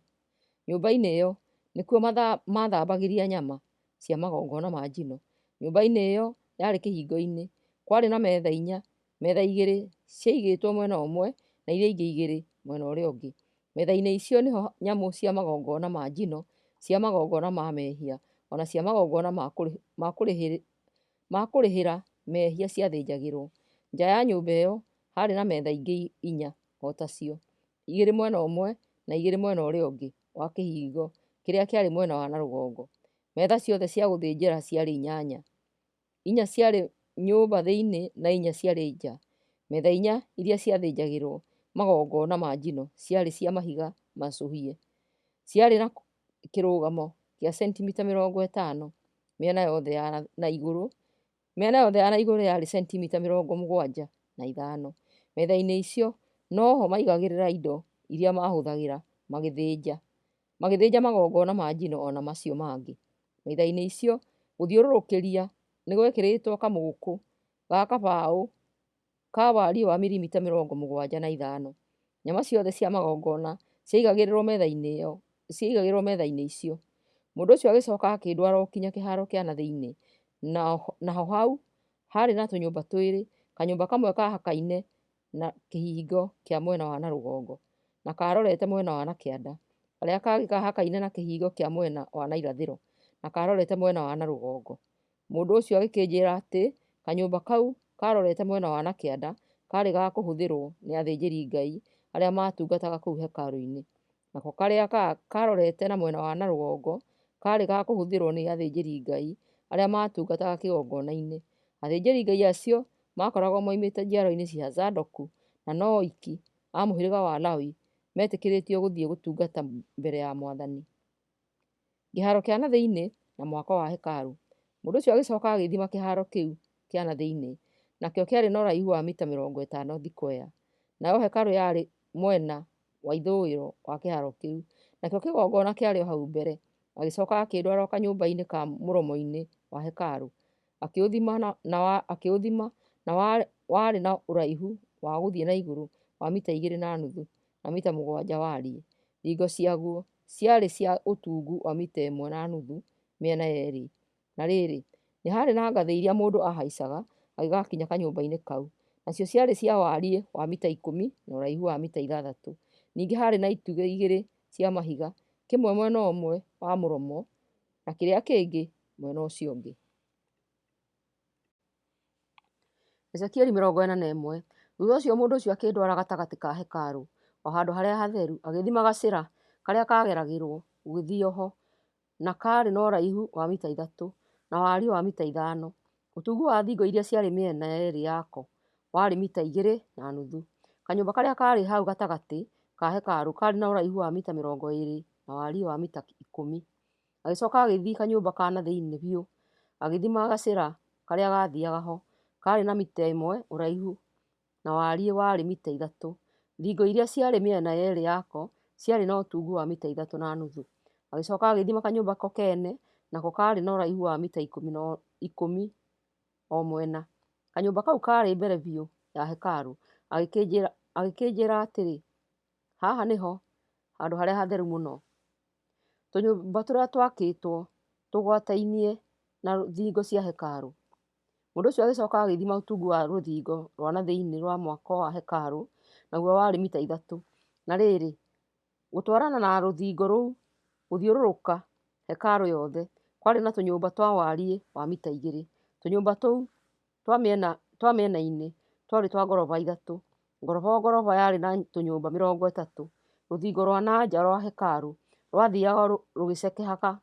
Nyũmba-inĩ ĩyo nĩkuo mathambagĩria nyama cia magongona ma njino. Nyũmba-inĩ ĩyo yarĩ kĩhingo-inĩ, kwarĩ na metha 4, metha 2 ciaigĩtwo mwena ũmwe na iria ingĩ 2 mwena ũrĩa ũngĩ. Metha-inĩ icio nĩho nyamũ cia magongona ma njino, cia magongona ma mehia, ona cia magongona ma kũrĩhĩra mehia ciathĩnjagĩrwo. Nja ya nyũmba ĩyo harĩ na metha ingĩ 4 o tacio, 2 mwena ũmwe na 2 mwena ũrĩa ũngĩ wa kĩhingo kĩrĩa kĩarĩ mwena wa na rũgongo. Metha ciothe cia gũthĩnjĩra ciarĩ 8, 4 ciarĩ nyũmba thĩinĩ na 4 ciarĩ nja. Metha 4 iria ciathĩnjagĩrwo magongona ma njino ciarĩ cia mahiga macũhie, ciarĩ na kĩrũgamo kĩa sentimita 50 mĩena yothe ya na igũrũ. Mĩena yothe ya na igũrũ yarĩ sentimita 75. Metha-inĩ icio noho maigagĩrĩra indo iria mahũthagĩra magĩthĩnja magongona ma njino ona macio mangĩ. Metha-inĩ icio gũthiũrũrũkĩria nĩ gwekĩrĩtwo kamũgũkũ ga kabaũ ka wariĩ wa milimita 75. Nyama ciothe cia magongona ciaigagĩrĩrwo metha-inĩ icio. Mũndũ ũcio agĩcoka akĩndwara gũkinya kĩharo kĩa na thĩinĩ, naho hau harĩ na tũnyũmba 2, kanyũmba kamwe kahakaine na kĩhingo kĩa mwena wa na rũgongo na karorete mwena wa na kĩanda, karĩa kangĩ kahakaine na kĩhingo kĩa mwena wa na irathĩro na karorete mwena wa na rũgongo. Mũndũ ũcio agĩkĩnjĩra atĩ kanyũmba kau karorete mwena wa na kĩanda karĩ ga kũhũthĩrwo nĩ athĩnjĩri Ngai arĩa matungataga kũu hekarũ-inĩ, nako karĩa karorete na mwena wa na rũgongo karĩ ga kũhũthĩrwo nĩ athĩnjĩri Ngai arĩa matungataga kĩgongona-inĩ. Athĩnjĩri Ngai acio makoragwo moimĩte njiaro-inĩ cia Zadoku na Noiki a mũhĩrĩga wa Lawi, metĩkĩrĩtio gũthiĩ gũtungata mbere ya Mwathani. Kĩharo kĩa na thĩinĩ na mwako wa hekarũ. Mũndũ ũcio agĩcoka agĩthima kĩharo kĩu kĩa na thĩinĩ, nakĩo kĩarĩ na ũraihu wa mita 50 thikoya. Nayo hekarũ yarĩ mwena wa ithũĩro wa kĩharo kĩu, nakĩo kĩgongona kĩarĩ o hau mbere. Agĩcoka akĩndwara kanyũmba-inĩ ka mũromo-inĩ wa hekarũ, akĩũthima na warĩ na ũraihu wa gũthiĩ na igũrũ wa mita 2.5 na mita 7 wariĩ. Thingo ciaguo ciarĩ cia ũtungu wa mita 1.5 mĩena yerĩ. Na rĩrĩ, nĩ harĩ na ngathĩ iria mũndũ ahaicaga agĩgakinya kanyũmba-inĩ kau, nacio ciarĩ cia wariĩ wa mita 10 na ũraihu wa mita 6. Ningĩ harĩ na itugĩ 2 cia mahiga, kĩmwe mwena ũmwe wa mũromo na kĩrĩa kĩngĩ mwena ũcio ũngĩ. Ezekieli 41. Thutha ũcio mũndũ ũcio akĩndwara gatagatĩ ka hekarũ, o handũ harĩa hatheru, agĩthima gacĩra karĩa kageragĩrwo gũgĩthio ho, na karĩ na ũraihu wa mita 3 na wariĩ wa mita 5. Ũtungu wa thingo iria ciarĩ mĩena yerĩ yako warĩ mita 2.5. Kanyũmba karĩa karĩ hau gatagatĩ ka hekarũ karĩ na ũraihu wa mita 20 na wariĩ wa mita 10. Agĩcoka agĩthiĩ kanyũmba ka na thĩinĩ biũ, agĩthima gacĩra karĩa gathiaga ho, karĩ na mita 1 ũraihu na wariĩ warĩ mita 3. Thingo iria ciarĩ mĩena yerĩ yako ciarĩ na ũtungu wa mita 3.5. Agĩcoka agĩthima kanyũmba ko kene, nako karĩ na ũraihu wa mita 10 o mwena. Kanyũmba kau karĩ mbere biũ ya hekarũ. Agĩkĩnjĩra atĩrĩ, haha nĩho handũ harĩa hatheru mũno. Tũnyũmba tũrĩa twakĩtwo tũgwatainie na thingo cia hekarũ. Mũndũ ũcio agĩcoka agĩthima ũtungu wa rũthingo rwa na thĩinĩ rwa mwako wa hekarũ, naguo warĩ mita 3. Na rĩrĩ, gũtwarana na rũthingo rũu gũthiũrũrũka hekarũ yothe kwarĩ na tũnyũmba twa wariĩ wa mita 2. Tũnyũmba tũu twa mĩena-inĩ twarĩ twa ngoroba 3. Ngoroba o ngoroba yarĩ na tũnyũmba 30. Rũthingo rwa na nja rwa hekarũ rwathiaga rũgĩcekehaga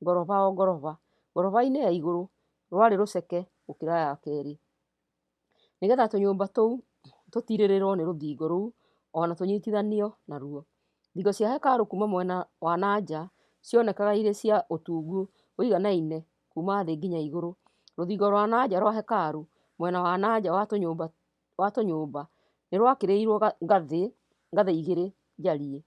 ngoroba o ngoroba. Ngoroba-inĩ ya igũrũ rwarĩ rũceke gũkĩra ya kerĩ, nĩgetha tũnyũmba tũu tũtirĩrĩrwo nĩ rũthingo rũu ona tũnyitithanio naruo. Thingo cia hekarũ kuma mwena wa na nja cionekaga irĩ cia ũtungu ũiganaine kuma thĩ nginya igũrũ. Rũthingo rwa na nja rwa hekarũ mwena wa na nja wa tũnyũmba nĩ rwakĩrĩirwo ngathĩ 2 njariĩ,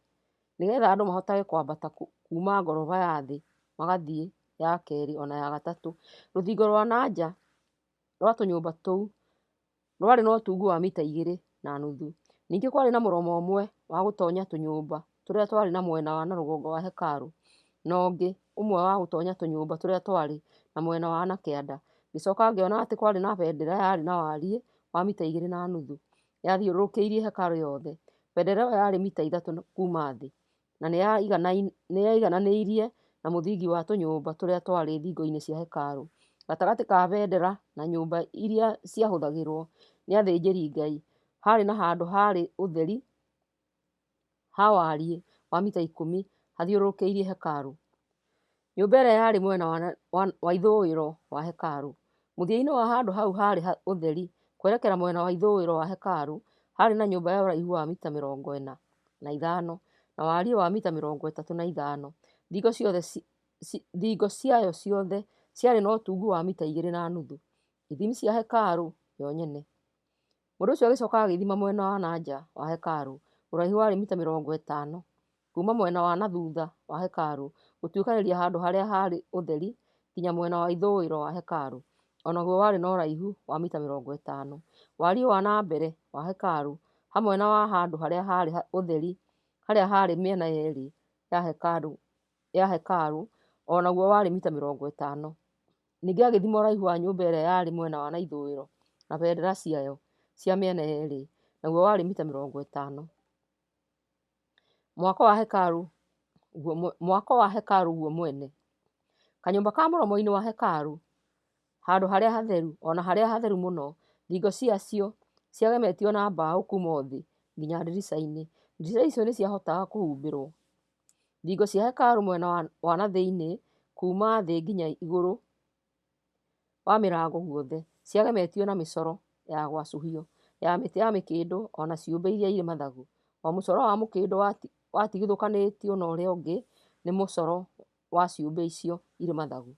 nĩgetha andũ mahotage kwambata kuma ngoroba ya thĩ magathiĩ ya kerĩ ona ya gatatũ. Rũthingo rwa na nja rwa tũnyũmba tũu rwarĩ na ũtungu wa mita 2.5. Ningĩ kwarĩ na mũromo ũmwe wa gũtonya tũnyũmba tũrĩa twarĩ na mwena wa na rũgongo wa hekarũ. na ũngĩ ũmwe wa gũtonya tũnyũmba tũrĩa twarĩ na mwena wa na kĩanda. Ngĩcoka ngĩona atĩ kwarĩ na bendera yarĩ na wariĩ wa mita 2.5 yathiũrũrũkĩirie hekarũ yothe. Bendera ĩyo yarĩ mita 3 kuuma thĩ na nĩyaigananĩirie na mũthingi wa tũnyũmba tũrĩa twarĩ thingo-inĩ cia hekarũ. Gatagatĩ ka bendera na nyũmba iria ciahũthagĩrwo nĩ athĩnjĩri Ngai harĩ na handũ harĩ ũtheri ha wariĩ wa mita 10 hathiũrũrũkĩirie hekarũ. Nyũmba ĩrĩa yarĩ mwena wa ithũĩro wa hekarũ. Mũthia-inĩ wa handũ hau harĩ ũtheri kwerekera mwena wa ithũĩro wa hekarũ harĩ na nyũmba ya ũraihu wa mita 45 na wariĩ wa mita 35. Thingo ciayo ciothe ciarĩ na ũtungu wa mita 2.5. Ithimi cia hekarũ yo nyene. Mũndũ ũcio agĩcoka agĩthima mwena wa na nja wa hekarũ. Ũraihu warĩ mita 50 kuuma mwena wa na thutha wa hekarũ gũtuĩkanĩria handũ harĩa harĩ ũtheri nginya mwena wa ithũĩro wa hekarũ. Onaguo warĩ na ũraihu wa mita 50. Wariĩ wa na mbere wa hekarũ hamwe na wa handũ harĩa harĩ ũtheri harĩa harĩ mĩena yerĩ ya hekarũ onaguo warĩ mita 50. Ningĩ agĩthima ũraihu wa nyũmba ĩrĩa yarĩ mwena wa na ithũĩro na bendera ciayo cia mĩena yerĩ naguo warĩ mita 50. Mwako wa hekarũ guo mwene. Kanyũmba ka mũromo-inĩ wa hekarũ, handũ harĩa hatheru, ona harĩa hatheru mũno, thingo ciacio ciagemetio na mbaũ kuuma thĩ nginya ndirica-inĩ. Ndirica icio nĩ ciahotaga kũhumbĩrwo. Thingo cia hekarũ mwena wa na thĩinĩ kuuma thĩ nginya igũrũ wa mĩrango guothe ciagemetio na mĩcoro ya gwacũhio ya mĩtĩ ya mĩkĩndũ ona ciũmbe iria irĩ mathagu. O mũcoro wa mũkĩndũ watigithũkanĩtio na ũrĩa ũngĩ nĩ mũcoro wa ciũmbe icio irĩ mathagu.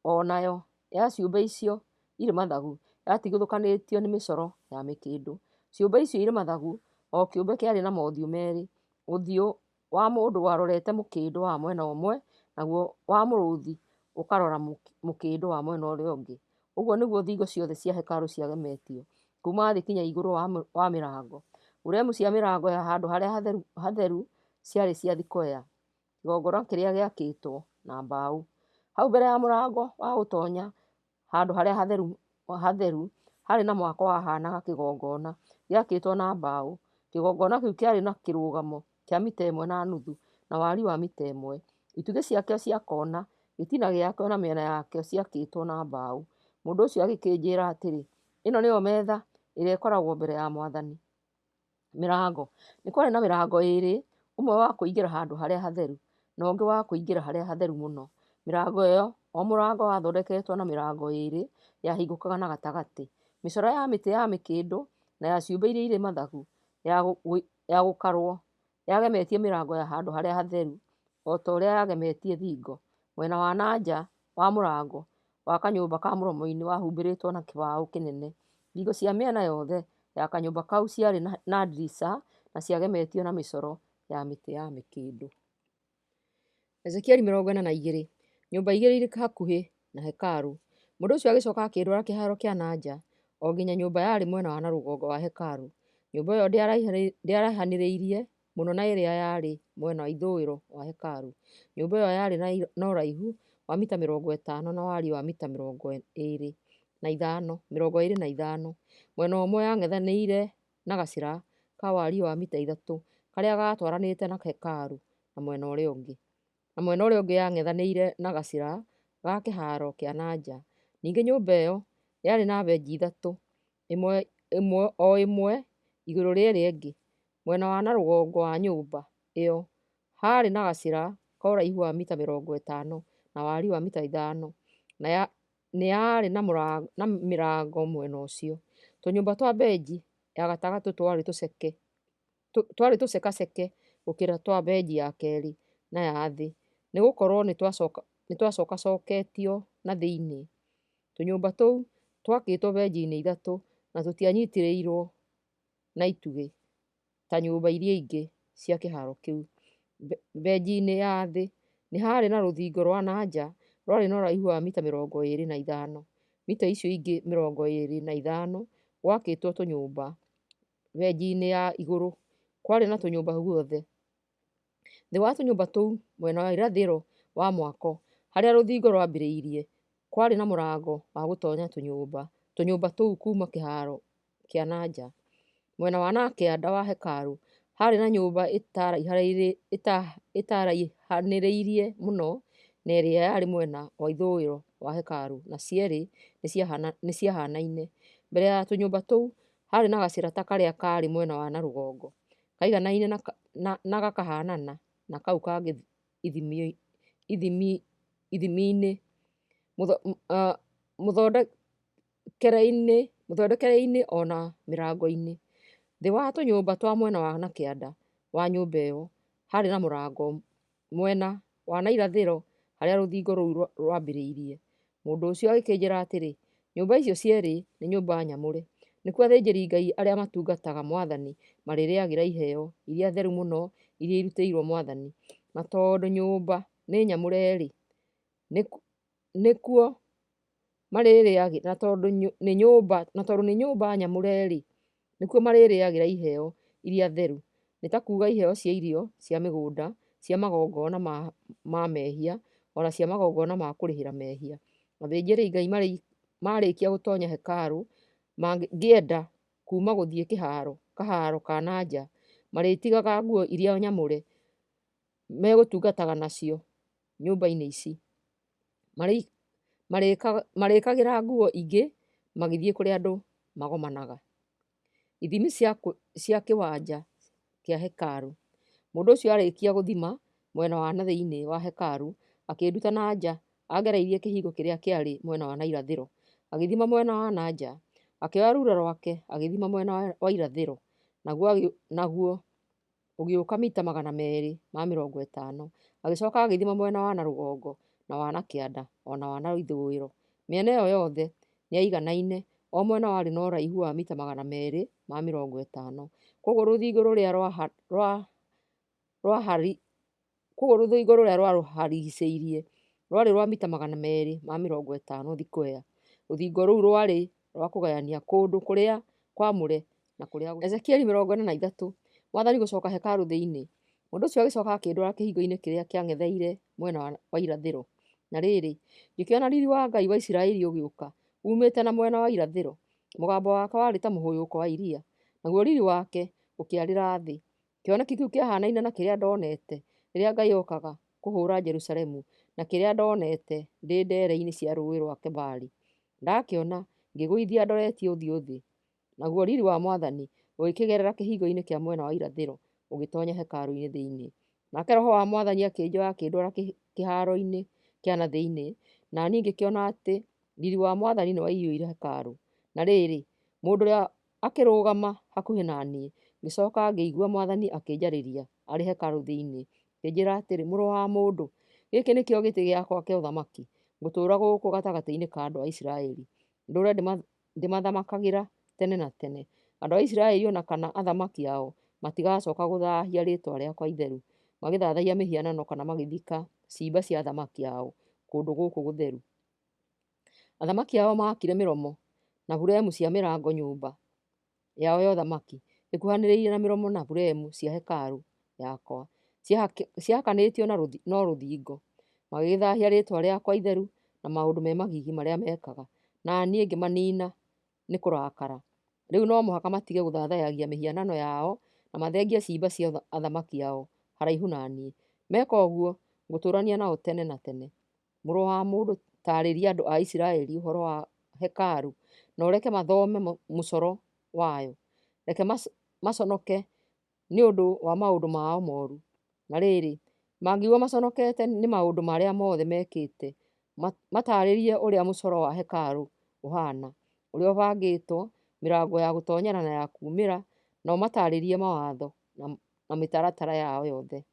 Onayo ya ciũmbe icio irĩ mathagu yatigithũkanĩtio nĩ mĩcoro ya mĩkĩndũ. Ciũmbe icio irĩ mathagu o kĩũmbe kĩarĩ na mothiũ merĩ. Ũthiũ wa mũndũ warorete mũkĩndũ wa mwena ũmwe naguo wa mũrũũthi ũkarora mũkĩndũ wa mwena ũrĩa ũngĩ. Ũguo nĩguo thingo ciothe cia hekarũ ciagemetio kuuma thĩ nginya igũrũ wa mĩrango. Uremu cia mĩrango ya handũ harĩa hatheru ciarĩ cia thikoya. Kĩgongona kĩrĩa gĩakĩtwo na mbaũ. Hau mbere ya mũrango wa gũtonya handũ harĩa hatheru harĩ na mwako wahanaga kĩgongona gĩakĩtwo na mbaũ. Kĩgongona kĩu kĩarĩ na kĩrũgamo kĩa mita 1.5 na wariĩ wa mita 1. Itugĩ ciakĩo cia kona, gĩtina gĩakĩo na mĩena yakĩo ciakĩtwo na mbaũ. Mũndũ ũcio agĩkĩnjĩra atĩrĩ, ĩno nĩyo metha ĩrĩa ĩkoragwo mbere ya Mwathani. Mĩrango. Nĩ kwarĩ na mĩrango ĩrĩ, ũmwe wa kũingĩra handũ harĩa hatheru na ũngĩ wa kũingĩra harĩa hatheru mũno. Mĩrango ĩyo, o mũrango wathondeketwo na mĩrango ĩrĩ yahingũkaga na gatagatĩ. Mĩcoro ya mĩtĩ ya mĩkĩndũ na ya ciũmbe iria irĩ mathagu ya gũkarwo yagemetie mĩrango ya handũ harĩa hatheru o ta ũrĩa yagemetie thingo. Mwena wa na nja wa mũrango wa kanyũmba ka mũromo-inĩ wahumbĩrĩtwo na kĩbaũ kĩnene. Thingo cia mĩena yothe ya kanyũmba kau ciarĩ na ndirica na ciagemetio na mĩcoro ya mĩtĩ ya mĩkĩndũ. Ezekieli 42. Nyũmba igĩrĩ irĩ hakuhĩ na hekarũ. Mũndũ ũcio agĩcoka akĩndwara kĩharo kĩa na nja o nginya nyũmba yarĩ mwena wa na rũgongo wa hekarũ. Nyũmba ĩyo ndĩaraihanĩrĩirie mũno na ĩrĩa yarĩ mwena wa ithũĩro wa hekarũ. Nyũmba ĩyo yarĩ na ũraihu wa mita 50 na wariĩ wa mita 25. Mwena ũmwe yang'ethanĩire na gacĩra ka wariĩ wa mita 3 karĩa gatwaranĩte na hekarũ na mwena ũrĩa ũngĩ. Na mwena ũrĩa ũngĩ yang'ethanĩire na gacĩra ga kĩharo kĩa na nja. Ningĩ nyũmba ĩyo yarĩ na benji 3, ĩmwe igũrũ rĩa ĩrĩa ĩngĩ. Mwena wa na rũgongo wa nyũmba ĩyo harĩ na gacĩra ka ũraihu wa mita 50 na wariĩ wa mita 5 na nĩ yarĩ na mĩrango mwena ũcio. Tũnyũmba twa benji ya gatagatĩ twarĩ tũcekaceke gũkĩra twa benji ya kerĩ na ya thĩ, nĩgũkorwo nĩ twacokacoketio na thĩinĩ. Tũnyũmba tũu twakĩtwo benji-inĩ 3 na tũtianyitĩrĩirwo na itugĩ ta nyũmba iria ingĩ cia kĩharo kĩu. Benji-inĩ ya thĩ nĩ harĩ na rũthingo rwa na nja rwarĩ na ũraihu wa mita 25. Mita icio ingĩ 25 gwakĩtwo tũnyũmba. Benji-inĩ ya igũrũ kwarĩ na tũnyũmba guothe. Thĩ wa tũnyũmba tũu mwena wa irathĩro wa mwako, harĩa rũthingo rwambĩrĩirie, kwarĩ na mũrango wa gũtonya tũnyũmba tũu kuma kĩharo kĩa na nja. Mwena wa na kĩanda wa hekarũ harĩ na nyũmba ĩtaraihanĩrĩirie mũno na ĩrĩa yarĩ mwena wa ithũĩro wa hekarũ, na cierĩ nĩ ciahanaine. Mbere ya tũnyũmba tũu harĩ na gacĩrata karĩa karĩ mwena wa na rũgongo, kaiganaine na gakahanana na kau kangĩ ithimi-inĩ mũthondekere-inĩ ona mĩrango-inĩ. Thĩ wa tũnyũmba twa mwena wa na kĩanda wa nyũmba ĩyo harĩ na mũrango mwena wa na irathĩro harĩa rũthingo rũu rwambĩrĩirie. Mũndũ ũcio agĩkĩnjĩra atĩrĩ, nyũmba icio cierĩ nĩ nyũmba nyamũre, nĩkuo athĩnjĩri-Ngai arĩa matungataga Mwathani marĩrĩagĩra iheo iria theru mũno iria irutĩirwo Mwathani. Na tondũ nyũmba nĩ nyamũre-rĩ, nĩkuo marĩrĩagĩra, na tondũ nĩ nyũmba nyamũre-rĩ, nĩkuo marĩrĩagĩra iheo iria theru, nĩ ta kuuga iheo cia irio cia mĩgũnda, cia magongona ma mehia, ona cia magongona ma kũrĩhĩra mehia. Athĩnjĩri-Ngai marĩkia gũtonya hekarũ, mangĩenda kuma gũthiĩ kaharo ka na nja, marĩtigaga nguo iria nyamũre megũtungataga nacio nyũmba-inĩ ici. Marĩkagĩra nguo ingĩ magĩthiĩ kũrĩa andũ magomanaga. Ithimi cia kĩwanja kĩa hekarũ. Mũndũ ũcio arĩkia gũthima mwena wa na thĩinĩ wa hekarũ, akĩnduta na nja agereirie kĩhingo kĩrĩa kĩarĩ mwena wa na irathĩro, agĩthima mwena wa na nja, akĩoya rura rwake agĩthima mwena wa irathĩro, naguo ũgĩũka mita 250. Agĩcoka agĩthima mwena wa na rũgongo na wa na kĩanda ona wa na ithũĩro. Mĩena ĩyo yothe nĩyaiganaine, o mwena warĩ na ũraihu wa mita 250. Koguo rũthingo rũrĩa rwarũharigicĩirie rwarĩ rwa mita 250 thikũya. Rũthingo rũu rwarĩ rwa kũgayania kũndũ kũrĩa kwamũre na kũrĩa. Ezekieli 43. Mwathani gũcoka hekarũ thĩinĩ. Mũndũ ũcio agĩcoka akĩndwara kĩhingo-inĩ kĩrĩa kĩang'etheire mwena wa irathĩro. Na rĩrĩ, ngĩkĩona riiri wa Ngai wa Isiraeli ũgĩũka umĩte na mwena wa irathĩro. Mũgambo wake warĩ ta mũhũyũko wa iria, naguo riiri wake ũkĩarĩra thĩ. Kĩoneki kĩu kĩahanaine na kĩrĩa ndonete rĩrĩa Ngai okaga kũhũũra Jerusalemu, na kĩrĩa ndonete ndĩ ndeere-inĩ cia rũũĩ rwa Kebari. Ndakĩona ngĩgũithia ndoretie ũthiũ thĩ, naguo riiri wa Mwathani ũgĩkĩgerera kĩhingo-inĩ kĩa mwena wa irathĩro ũgĩtoonya hekarũ-inĩ thĩinĩ. Nake Roho wa Mwathani akĩnjoya akĩndwara kĩharo-inĩ kĩa na thĩinĩ, na niĩ ngĩkĩona atĩ riiri wa Mwathani nĩ waiyũire hekarũ. Na rĩrĩ, mũndũ ũrĩa akĩrũgama hakuhĩ na niĩ, ngĩcoka ngĩigua Mwathani akĩnjarĩria arĩ hekarũ thĩinĩ, akĩnjĩra atĩrĩ, mũrũ wa mũndũ, gĩkĩ nĩkĩo gĩtĩ gĩakwa kĩa ũthamaki, ngũtũũra gũkũ gatagatĩ-inĩ ka andũ a Isiraeli, ndũũre ndĩmathamakagĩra tene na tene. Andũ a Isiraeli ona kana athamaki ao matigacoka gũthaahia rĩĩtwa rĩakwa itheru, magĩthathaiya mĩhianano kana magĩthika ciimba cia athamaki ao kũndũ gũkũ gũtheru. Athamaki ao maakire mĩromo na buremu cia mĩrango nyũmba yao ya ũthamaki ĩkuhanĩrĩirie na mĩromo na buremu cia hekarũ yakwa, ciahakanĩtio no rũthingo. Magĩgĩthaahia rĩĩtwa rĩakwa itheru na maũndũ me magigi marĩa mekaga, na niĩ ngĩmaniina nĩ kũrakara. Rĩu no mũhaka matige gũthathayagia mĩhianano yao na mathengie ciimba cia athamaki ao haraihu na niĩ. Meka ũguo, ngũtũũrania nao tene na tene. Mũrũ wa mũndũ, taarĩria andũ a Isiraeli ũhoro wa hekarũ na ũreke mathome mũcoro wayo. Reke maconoke nĩ ũndũ wa maũndũ mao mooru. Na rĩrĩ, mangiuga maconokete nĩ maũndũ marĩa mothe mekĩte, mataarĩrie ũrĩa mũcoro wa hekarũ ũhaana, ũrĩa ũbangĩtwo, mĩrango ya gũtoonyera na ya kuumĩra, na ũmataarĩrie mawatho na mĩtaratara yao yothe.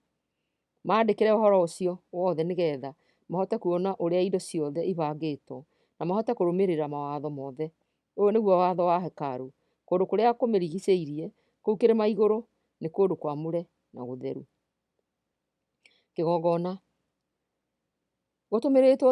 Maandĩkĩre ũhoro ũcio wothe nĩgeetha mahote kuona ũrĩa indo ciothe ibangĩtwo na mahote kũrũmĩrĩra mawatho mothe. Ũyũ nĩguo watho wa hekarũ. Kũndũ kũrĩa kũmĩrigicĩirie, kũu kĩrĩma igũrũ, nĩ kũndũ kwamũre na gũtheru. Kĩgongona. Gũtũmĩrĩtwo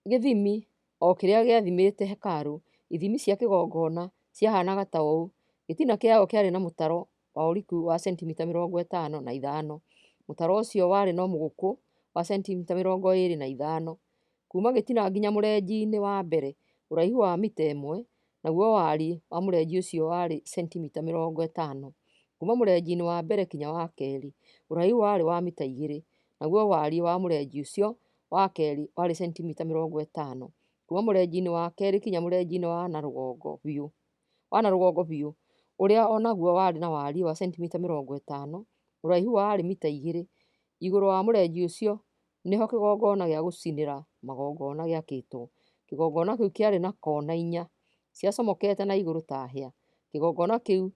gĩthimi o kĩrĩa gĩathimĩte hekarũ. Ithimi cia kĩgongona ciahanaga ta ũũ. Gĩtina kĩayo kĩarĩ na mũtaro wa ũriku wa sentimita 55. Mũtaro ũcio warĩ na mũgũkũ wa sentimita 25, kuma gĩtina nginya mũrenji-inĩ wa mbere ũraihu wa mita 1, naguo wariĩ wa mũrenji ũcio warĩ sentimita 50, kuma mũrenji-inĩ wa mbere kinya wa kerĩ ũraihu warĩ wa mita 2, naguo wariĩ wa mũrenji ũcio wa kerĩ warĩ sentimita 50, kuma mũrenji-inĩ wa kerĩ kinya mũrenji-inĩ wa na rũgongo biũ ũrĩa onaguo warĩ na wariĩ wa sentimita 50, ũraihu warĩ mita 2. Igũrũ wa mũrenji ũcio nĩho kĩgongona gĩa gũcinĩra magongona gĩakĩtwo. Kĩgongona kĩu kĩarĩ na kona 4 ciacomokete na igũrũ ta hĩa. Kĩgongona kĩu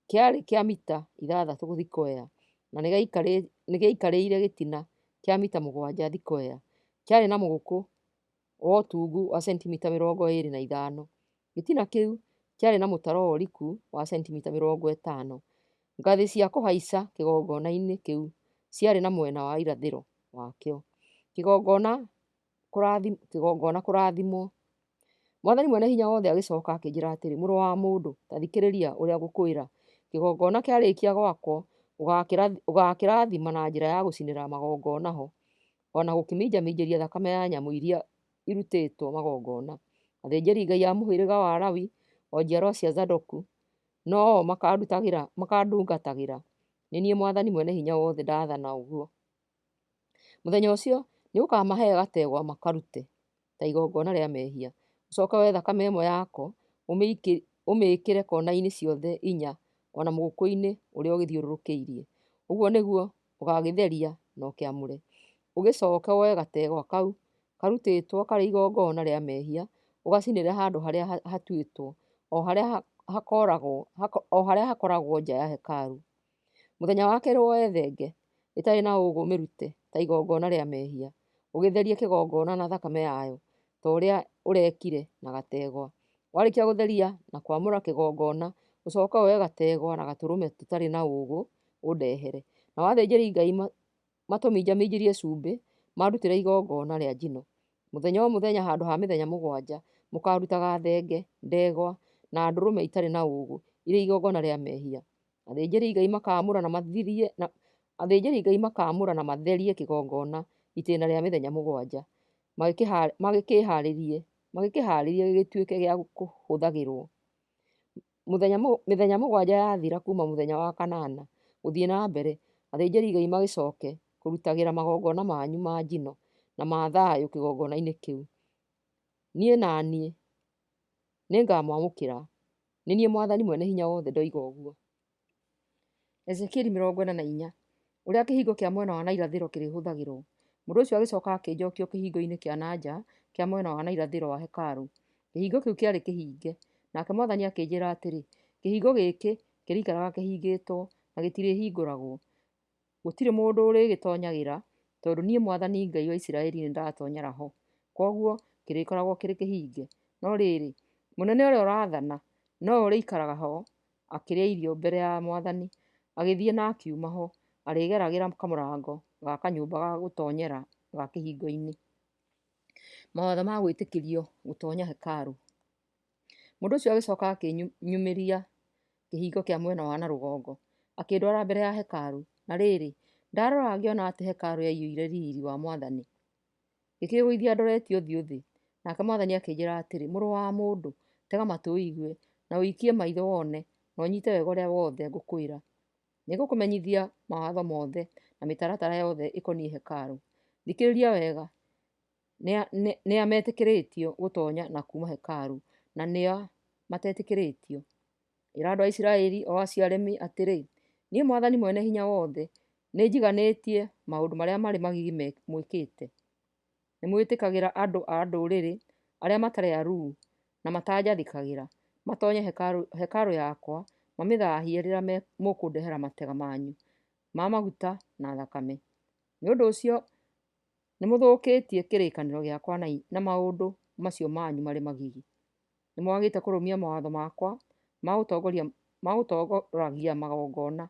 kĩarĩ kĩa mita 6 thikũ na nĩgĩaikarĩire gĩtina kĩa mita 7 thikũ. Kĩarĩ na mũgũkũ wa ũtungu wa sentimita 25. Gĩtina kĩu kĩarĩ na mũtaro wa ũriku wa sentimita 50. Ngathĩ cia kũhaica kĩgongona-inĩ kĩu ciarĩ na mwena wa irathĩro wakĩo. Kĩgongona kũrathimwo. Mwathani Mwene-Hinya-Wothe agĩcoka akĩnjĩra atĩrĩ, mũrũ wa mũndũ, ta thikĩrĩria ũrĩa ngũkwĩra. Kĩgongona kĩarĩkia gwakwo ũgakĩrathima na njĩra ya gũcinĩra magongona ho, ona gũkĩminjaminjĩria thakame ya nyamũ iria irutĩtwo magongona. Athĩnjĩri-Ngai a mũhĩrĩga wa Lawi, o njiarwa cia Zadoku, no makandungatagĩra. Nĩ niĩ Mwathani Mwene-Hinya-Wothe ndathana ũguo. Mũthenya ũcio nĩũkamahe gategwa makarute ta igongona rĩa mehia. Ũcoke woe thakame ĩmwe yako ũmĩkĩre kona-inĩ ciothe 4 ona mũgũkũ-inĩ ũrĩa ũgĩthiũrũrũkĩirie. Ũguo nĩguo ũgagĩtheria na ũkĩamũre. Ũgĩcoke woe gategwa kau karutĩtwo karĩ igongona rĩa mehia ũgacinĩre handũ harĩa hatuĩtwo, o harĩa hakoragwo nja ya hekarũ. Mũthenya wa kerĩ woe thenge ĩtarĩ na ũũgũ mĩrute ta igongona rĩa mehia, ũgĩtherie kĩgongona na thakame yayo ta ũrĩa ũrekire na gategwa. Warĩkia gũtheria na kwamũra kĩgongona, ũcoke woe gategwa na gatũrũme tũtarĩ na ũũgũ ũndehere. Nao athĩnjĩri-Ngai matũminjaminjĩrie cumbĩ marutĩre igongona rĩa njino. Mũthenya o mũthenya handũ ha mĩthenya 7 mũkarutaga thenge, ndegwa na ndũrũme itarĩ na ũũgũ irĩ igongona rĩa mehia. Athĩnjĩri-Ngai makamũra na matherie kĩgongona itĩna rĩa mĩthenya 7 magĩkĩharĩrie gĩgĩtuĩke gĩa kũhũthagĩrwo. Mĩthenya 7 yathira kuma mũthenya wa 8 gũthiĩ na mbere, athĩnjĩri-Ngai magĩcoke kũrutagĩra magongona manyu ma njino na ma thayũ kĩgongona-inĩ kĩu. Niĩ nĩngamwamũkĩra. Nĩ niĩ Mwathani Mwene-Hinya-Wothe ndoiga ũguo. Ezekieli 44. Ũrĩa kĩhingo kĩa mwena wa na irathĩro kĩrĩhũthagĩrwo. Mũndũ ũcio agĩcoka akĩnjokio kĩhingo-inĩ kĩa na nja kĩa mwena wa na irathĩro wa hekarũ. Kĩhingo kĩu kĩarĩ kĩhinge, nake Mwathani akĩnjĩra atĩrĩ, kĩhingo gĩkĩ kĩrĩikaraga kĩhingĩtwo na gĩtirĩhingũragwo. Gũtirĩ mũndũ ũrĩgĩtonyagĩra, tondũ niĩ Mwathani Ngai wa Isiraeli nĩndatonyera ho. Koguo kĩrĩkoragwo kĩrĩ kĩhinge. No rĩrĩ, mũnene ũrĩa ũrathana no ũrĩikaraga ho akĩrĩa irio mbere ya Mwathani, agĩthiĩ na akiuma ho, arĩgeragĩra kamũrango ga kanyũmba ga gũtonyera ga kĩhingo-inĩ. Mawatho ma gwĩtĩkĩrio gũtonya hekarũ. Mũndũ ũcio agĩcoka akĩnyumĩria kĩhingo kĩa mwena wa na rũgongo, akĩndwara mbere ya hekarũ. Na rĩrĩ, ndarora ngĩona atĩ hekarũ yaiyũire riri wa Mwathani. Ngĩkĩĩgũithia ndoretie ũthiũ thĩ, nake Mwathani akĩnjĩra atĩrĩ, mũrũ wa mũndũ, tega matũ ũigue na ũikie maitho wone na ũnyite wega ũrĩa wothe ngũkwĩra. Nĩngũkũmenyithia mawatho mothe na mĩtaratara yothe ĩkoniĩ hekarũ. Thikĩrĩria wega, nĩa metĩkĩrĩtio gũtonya na kuma hekarũ na nĩa matetĩkĩrĩtio. Ĩra andũ a Isiraeli o acio aremi atĩrĩ, niĩ Mwathani Mwene-Hinya-Wothe nĩnjiganĩtie maũndũ marĩa marĩ magigi mwĩkĩte. Nĩmwĩtĩkagĩra andũ a ndũrĩrĩ arĩa matarĩ aruu na matanjathĩkagĩra matonye hekarũ yakwa, mamĩthahie rĩrĩa mũkũndehera matega manyu ma maguta na thakame. Nĩ ũndũ ũcio nĩmũthũkĩtie kĩrĩkanĩro gĩakwa na maũndũ macio manyu marĩ magigi. Nĩmwagĩte kũrũmia mawatho makwa ma gũtongoragia magongona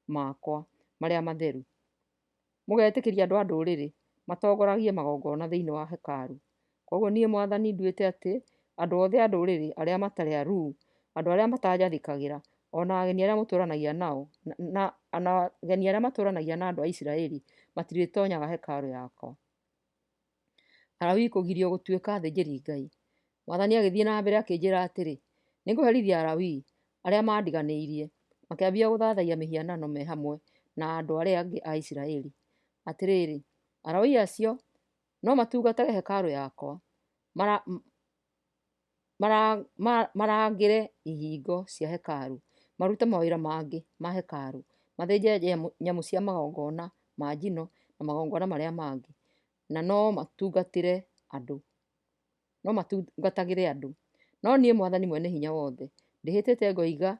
makwa marĩa matheru. Mũgetĩkĩria andũ a ndũrĩrĩ matongoragie magongona thĩinĩ wa hekarũ. Koguo niĩ Mwathani nduĩte atĩ andũ othe a ndũrĩrĩ arĩa matarĩ aruu, andũ arĩa matanjathĩkagĩra, ona ageni arĩa mũtũranagia nao na ageni arĩa matũranagia na andũ a Isiraeli matirĩtonyaga hekarũ yakwa. Alawii kũgirio gũtuĩka athĩnjĩri Ngai. Mwathani agĩthiĩ na mbere akĩnjĩra atĩrĩ, nĩngũherithia Alawii arĩa mandiganĩirie makĩambia gũthathaiya mĩhianano me hamwe na andũ arĩa angĩ a Isiraeli. Atĩrĩrĩ, Alawii acio no matungatage hekarũ yakwa, marangĩre ihingo cia hekarũ, marute mawĩra mangĩ ma hekarũ, mathĩnje nyamũ cia magongona ma njino na magongona marĩa mangĩ, na no matungatagĩre andũ. No niĩ Mwathani mwene hinya wothe ndĩhĩtĩte ngoiga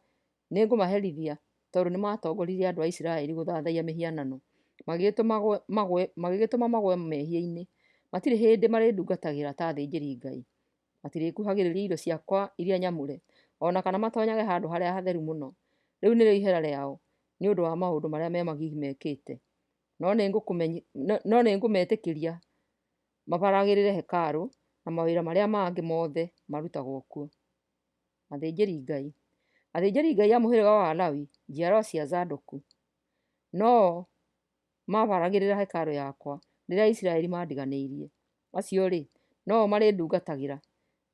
nĩngũmaherithia tondũ nĩmatongoririe andũ a Isiraeli gũthathaiya mĩhianano, magĩgĩtũma magwe mehia-inĩ. Matirĩ hĩndĩ marĩndungatagĩra ta athĩnjĩri Ngai, matirĩkuhagĩrĩria indo ciakwa iria nyamũre, ona kana matonyage handũ harĩa hatheru mũno. Rĩu nĩrĩo ihera rĩao nĩ ũndũ wa maũndũ marĩa me magigi mekĩte. No nĩngũmetĩkĩria mabaragĩrĩre hekarũ na mawĩra marĩa mangĩ mothe marutagwo kuo. Athĩnjĩri Ngai a mũhĩrĩga wa Alawii, njiarwa cia Zadoku, no mabaragĩrĩra hekarũ yakwa rĩrĩa Isiraeli mandiganĩirie. Acio-rĩ, no marĩndungatagĩra,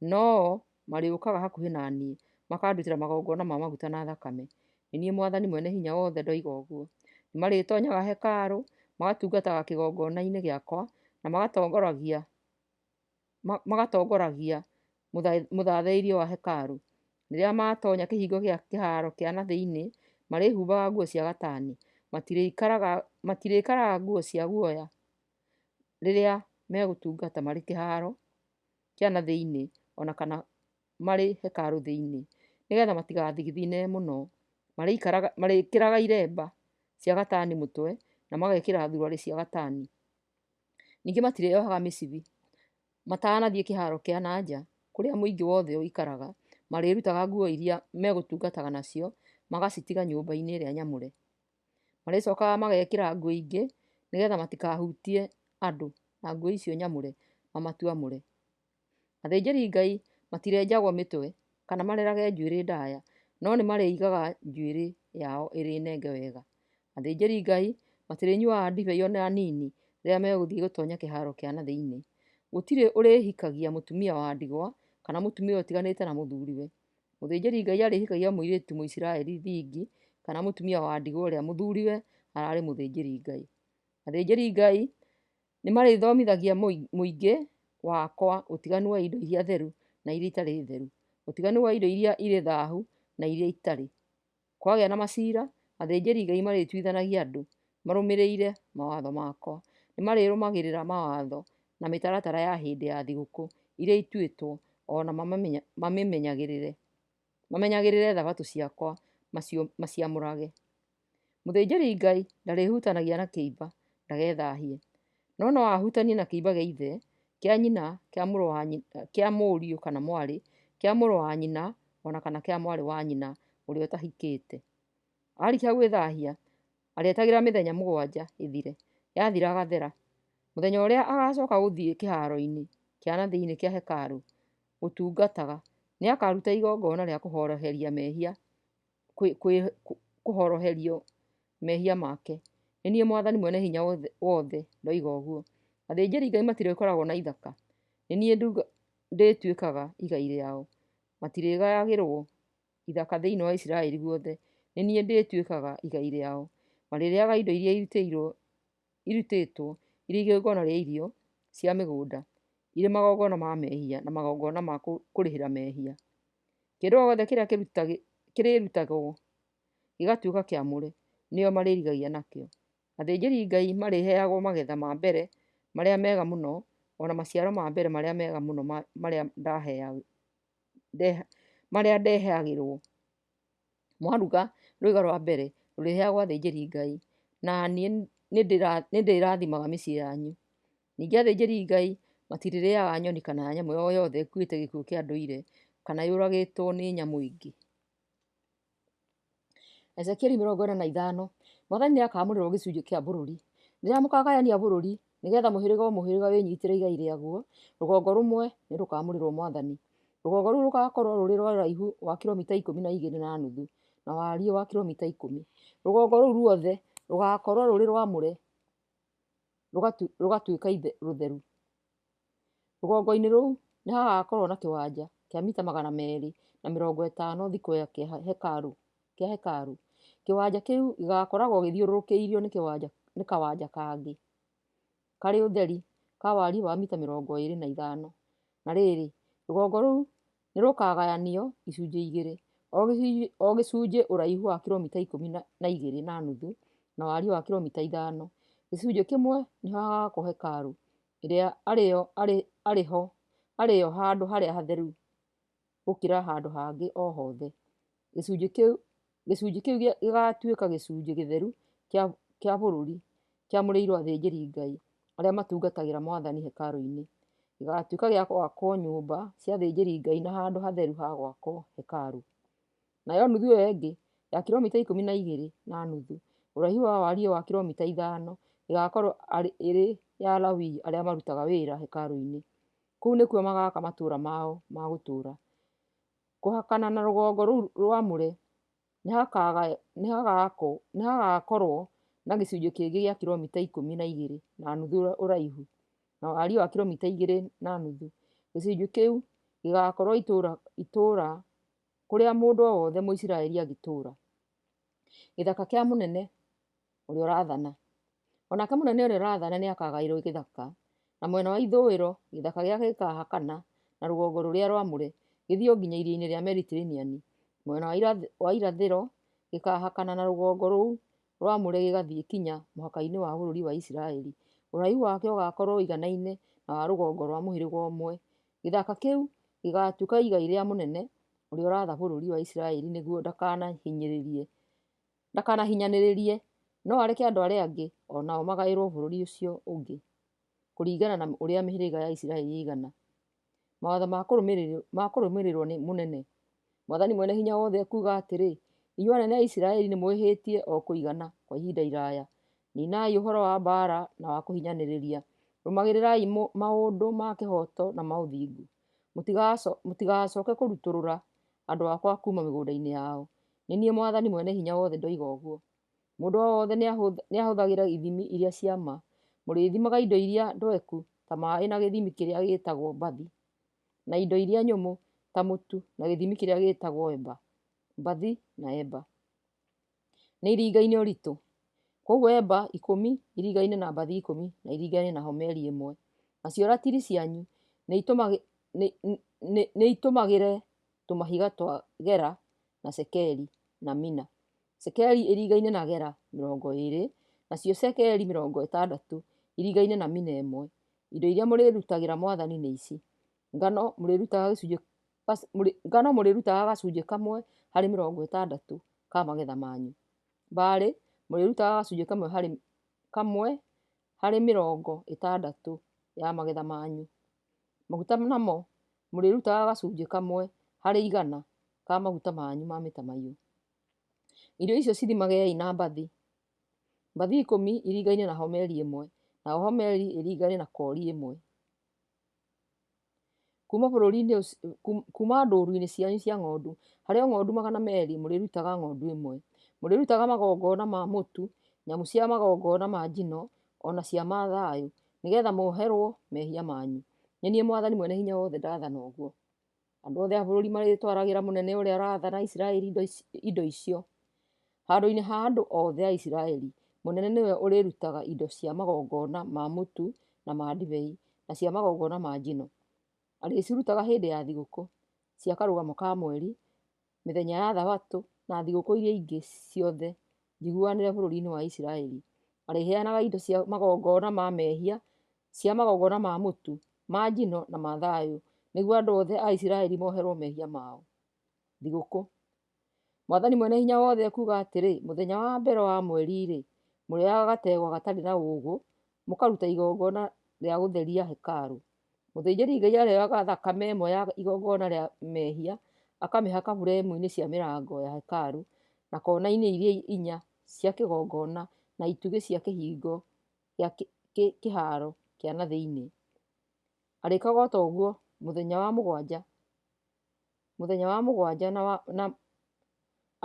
no marĩũkaga hakuhĩ na niĩ makandutĩra magongona ma maguta na thakame. Nĩ niĩ Mwathani mwene hinya wothe ndoiga ũguo. Nĩmarĩtonyaga hekarũ, magatungataga kĩgongona-inĩ gĩakwa na magatongoragia mũthathairie wa hekarũ. Rĩrĩa matonya kĩhingo gĩa kĩharo kĩa na thĩinĩ, marĩhumbaga nguo cia gatani, matirĩkaraga nguo cia guoya rĩrĩa megũtungata marĩ kĩharo kĩa na thĩinĩ ona kana marĩ hekarũ thĩinĩ, nĩgetha matigathigithine mũno. Marĩkĩraga iremba cia gatani mũtwe na magekĩra thuruarĩ cia gatani. Ningĩ matirĩohaga mĩcibi matanathiĩ kĩharo kĩa na nja kũrĩa mũingĩ wothe ũikaraga. Marĩrutaga nguo iria megũtungataga nacio magacitiga nyũmba-inĩ ĩrĩa nyamũre. Marĩcokaga magekĩra nguo ingĩ nĩgetha matikahutie andũ na nguo icio nyamũre mamatuamũre. Athĩnjĩri Ngai matirenjagwo mĩtwe kana marerage njuĩrĩ ndaya, no nĩmarĩigaga njuĩrĩ yao ĩrĩ nenge wega. Athĩnjĩri Ngai matirĩnyuaga ndibei ona nini rĩrĩa megũthiĩ gũtonya kĩharo kĩa na thĩinĩ. Gũtirĩ ũrĩhikagia mũtumia wa ndigwa kana mũtumia ũtiganĩte na mũthuriwe. Mũthĩnjĩri Ngai arĩhikagia mũirĩtu Mũisiraeli thingi kana mũtumia wa ndigwa ũrĩa mũthuriwe ararĩ mũthĩnjĩri Ngai. Athĩnjĩri Ngai nĩmarĩthomithagia mũingĩ wakwa ũtiganu wa indo iria theru na iria itarĩ theru, ũtiganu wa indo iria irĩ thaahu na iria itarĩ. Kwagĩa na macira, athĩnjĩri Ngai marĩtuithanagia andũ marũmĩrĩire mawatho makwa. Nĩmarĩrũmagĩrĩra mawatho na mĩtaratara ya hĩndĩ ya thigũkũ iria ituĩtwo, ona mamenyagĩrĩre thabatũ ciakwa maciamũrage. Mũthĩnjĩri Ngai ndarĩhutanagia na kĩimba ndagethahie, no ahutanie na kĩimba gĩa ithe, kĩa nyina, kĩa mũriũ kana mwarĩ, kĩa mũrũ wa nyina ona kana kĩa mwarĩ wa nyina ũrĩa ũtahikĩte. Arĩkia gwĩthahia arĩetagĩra mĩthenya 7 ĩthire. Yathira agathera. Mũthenya ũrĩa agacoka gũthiĩ kĩharo-inĩ kĩa na thĩinĩ kĩa hekarũ gũtungataga, nĩakaruta igongona rĩa kũhoroherio mehia make. Nĩ niĩ Mwathani mwene hinya wothe ndoiga ũguo. Athĩnjĩri Ngai matirĩkoragwo na ithaka, nĩ niĩ ndĩtuĩkaga igai rĩao. Matirĩgayagĩrwo ithaka thĩinĩ wa Isiraeli guothe, nĩ niĩ ndĩtuĩkaga igai rĩao. Marĩrĩaga indo iria irutĩtwo irĩ igongona rĩa irio cia mĩgũnda, irĩ magongona ma mehia na magongona ma kũrĩhĩra mehia. Kĩndũ o gĩothe kĩrĩa kĩrĩrutagwo gĩgatuĩka kĩamũre nĩo marĩrigagia nakĩo. Athĩnjĩri Ngai marĩheagwo magetha ma mbere marĩa mega mũno, ona maciaro ma mbere marĩa mega mũno marĩa ndeheagĩrwo. Mwaruga rũiga rwa mbere rũrĩheagwo athĩnjĩri Ngai, na niĩ nĩndĩrathimaga mĩciĩ yanyu. Ningĩ athĩnjĩri Ngai matirĩrĩaga nyoni kana nyamũ o yothe ĩkuĩte gĩkuũ kĩa ndũire kana yũragĩtwo nĩ nyamũ ingĩ. Ezekieli 45. Mwathani nĩakamũrĩrwo gĩcunjĩ kĩa bũrũri. Rĩrĩa mũkagayania bũrũri nĩgetha mũhĩrĩga o mũhĩrĩga wĩnyitĩre igai rĩaguo, rũgongo rũmwe nĩrũkamũrĩrwo Mwathani. Rũgongo rũu rũgakorwo rũrĩ rwa ũraihu wa kilomita 12.5 na wariĩ wa kilomita 10. Rũgongo rũu ruothe rũgakorwo rũrĩ rwamũre rũgatuĩka rũtheru. Rũgongo-inĩ rũu nĩ hagakorwo na kĩwanja kĩa mita 250 thiko ya hekarũ. Kĩwanja kĩu gĩgakoragwo gĩthiũrũrũkĩirio nĩ kawanja kangĩ karĩ ũtheri ka wariĩ wa mita 25. Na rĩrĩ, rũgongo rũu nĩ rũkagayanio icunjĩ igĩrĩ, o gĩcunjĩ ũraihu wa kilomita 12.5 na wariĩ wa kilomita 5. Gĩcunjĩ kĩmwe nĩho hagaakwo hekarũ ĩrĩa arĩho handũ harĩa hatheru gũkĩra handũ hangĩ o hothe. Gĩcunjĩ kĩu gĩgatuĩka gĩcunjĩ gĩtheru kĩa bũrũri kĩamũrĩirwo athĩnjĩri-Ngai arĩa matungatagĩra Mwathani hekarũ-inĩ. Gĩgatuĩka gĩa gwakwo nyũmba cia athĩnjĩri-Ngai na handũ hatheru ha gwakwo hekarũ. Nayo nuthu ĩyo ĩngĩ ya kilomita 12.5 ũraihu wa wariĩ wa kilomita 5 ĩgakorwo ĩrĩ ya Alawii arĩa marutaga wĩra hekarũ-inĩ. Kũu nĩkuo magaaka matũũra mao ma gũtũũra. Kũhakana na rũgongo rũu rwamũre nĩ hagakorwo na gĩcunjĩ kĩngĩ gĩa kilomita 12.5 ũraihu na wariĩ wa kilomita 2.5. Gĩcunjĩ kĩu gĩgakorwo itũũra kũrĩa mũndũ o wothe Mũisiraeli angĩtũũra. Gĩthaka kĩa mũnene ũrĩa ũrathana. Onake mũnene ũrĩa ũrathana nĩ akagaĩrwo gĩthaka, na mwena wa ithũĩro gĩthaka gĩake gĩkahakana na rũgongo rũrĩa rwamũre gĩthiĩ o nginya iria-inĩ rĩa Mediterranean. Mwena wa irathĩro gĩkahakana na rũgongo rũu rwamũre gĩgathiĩ kinya mũhaka-inĩ wa bũrũri wa Isiraeli. Ũraihu wakĩo ũgakorwo ũiganaine na wa rũgongo rwa mũhĩrĩga ũmwe. Gĩthaka kĩu gĩgatuĩka igai rĩa mũnene ũrĩa ũratha bũrũri wa Isiraeli nĩguo ndakanahinyanĩrĩrie, no areke andũ arĩa angĩ o nao magaĩrwo bũrũri ũcio ũngĩ kũringana na ũrĩa mĩhĩrĩga ya Isiraeli ĩigana. Mawatho ma kũrũmĩrĩrwo nĩ mũnene. Mwathani Mwene-Hinya-Wothe ekuuga atĩrĩ, inyuĩ anene a Isiraeli nĩ mwĩhĩtie o kũigana kwa ihinda iraya. Ninai ũhoro wa mbaara na wa kũhinyanĩrĩria. Rũmagĩrĩrai maũndũ ma kĩhooto na ma ũthingu. Mũtigacooke kũrutũrũra andũ akwa kuuma mĩgũnda-inĩ yao. Nĩ niĩ Mwathani Mwene-Hinya-Wothe ndoiga ũguo. Mũndũ o wothe nĩ ahũthagĩra ithimi iria cia ma. Mũrĩthimaga indo iria ndweku ta maaĩ na gĩthimi kĩrĩa gĩtagwo bathi, na indo iria nyũmũ ta mũtu na gĩthimi kĩrĩa gĩtagwo bathi na eba. Nĩ iringaine ũritũ. Kwoguo eba 10 iringaine na bathi 10 na iringaine na homeri 1. Nacio ratiri cianyu nĩ itũmagĩre tũmahiga twa gera na cekeri na mina. Cekeri iringaine na gera 20, nacio cekeri 60 iringaine na mina 1. Indo iria mũrĩrutagĩra Mwathani nĩ ici: ngano mũrĩrutaga gacunjĩ kamwe harĩ 60 ka magetha manyu. Mbarĩ mũrĩrutaga gacunjĩ kamwe harĩ 60 ya magetha manyu. Maguta namo mũrĩrutaga gacunjĩ kamwe harĩ 100 ka maguta manyu ma mĩtamaiyũ. Irio icio cithimagei na bathi 10 iringaine na homeri 1, na homeri iringaine na kori 1. Kuma ndũũru-inĩ cianyu cia ng'ondu, harĩ o ng'ondu 200 mũrĩrutaga ng'ondu 1. Mũrĩrutaga magongona ma mũtu, nyamũ cia magongona ma njino, ona cia ma thayũ, nĩgetha moherwo mehia manyu. Nĩ niĩ Mwathani Mwene-Hinya-Wothe ndathana ũguo. Andũ othe a bũrũri marĩtwaragĩra mũnene ũrĩa ũrathana Isiraeli indo icio. Handũ-inĩ ha andũ othe a Isiraeli, mũnene nĩwe ũrĩrutaga indo cia magongona ma mũtu na ma ndibei na cia magongona ma njino. Arĩcirutaga hĩndĩ ya thigũkũ cia karũgamo ka mweri, mĩthenya ya thabatũ na thigũkũ iria ingĩ ciothe njiguanĩre bũrũri-inĩ wa Isiraeli. Arĩheanaga indo cia magongona ma mehia, cia magongona ma mũtu, ma njino na ma thayũ, nĩguo andũ othe a Isiraeli moherwo mehia mao. Thigũkũ. Mwathani Mwene-Hinya-Wothe ekuuga atĩrĩ, mũthenya wa mbere wa mweri-rĩ, mũrĩoyaga gategwa gatarĩ na ũũgũ, mũkaruta igongona rĩa gũtheria hekarũ. Mũthĩnjĩri-Ngai arĩoyaga thakame ĩmwe ya igongona rĩa mehia, akamĩhaka buremu-inĩ cia mĩrango ya hekarũ na kona-inĩ iria 4 cia kĩgongona na itugĩ cia kĩhingo gĩa kĩharo kĩa na thĩinĩ. Arĩkaga o ta ũguo mũthenya wa mũgwanja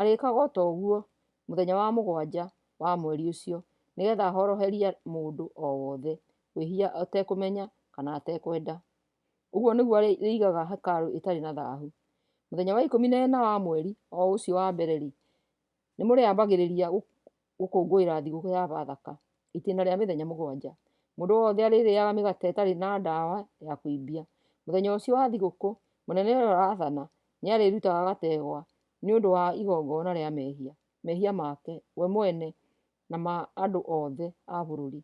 Arĩkaga o ta ũguo mũthenya wa mũgwanja wa mweri ũcio, nĩgetha ahoroherie mũndũ o wothe kwĩhia atekũmenya kana atekwenda. Ũguo nĩguo arĩigaga hekarũ ĩtarĩ na thaahu. Mũthenya wa 14 wa mweri o ũcio wa mbere-rĩ, nĩ mũrĩambagĩrĩria gũkũngũĩra thigũkũ ya Bathaka, itĩna rĩa mĩthenya mũgwanja. Mũndũ wothe arĩrĩaga mĩgate ĩtarĩ na ndawa ya kũimbia. Mũthenya ũcio wa thigũkũ, mũnene ũrĩa ũrathana nĩ arĩrutaga gategwa nĩ ũndũ wa igongona rĩa mehia make we mwene na ma andũ othe a bũrũri.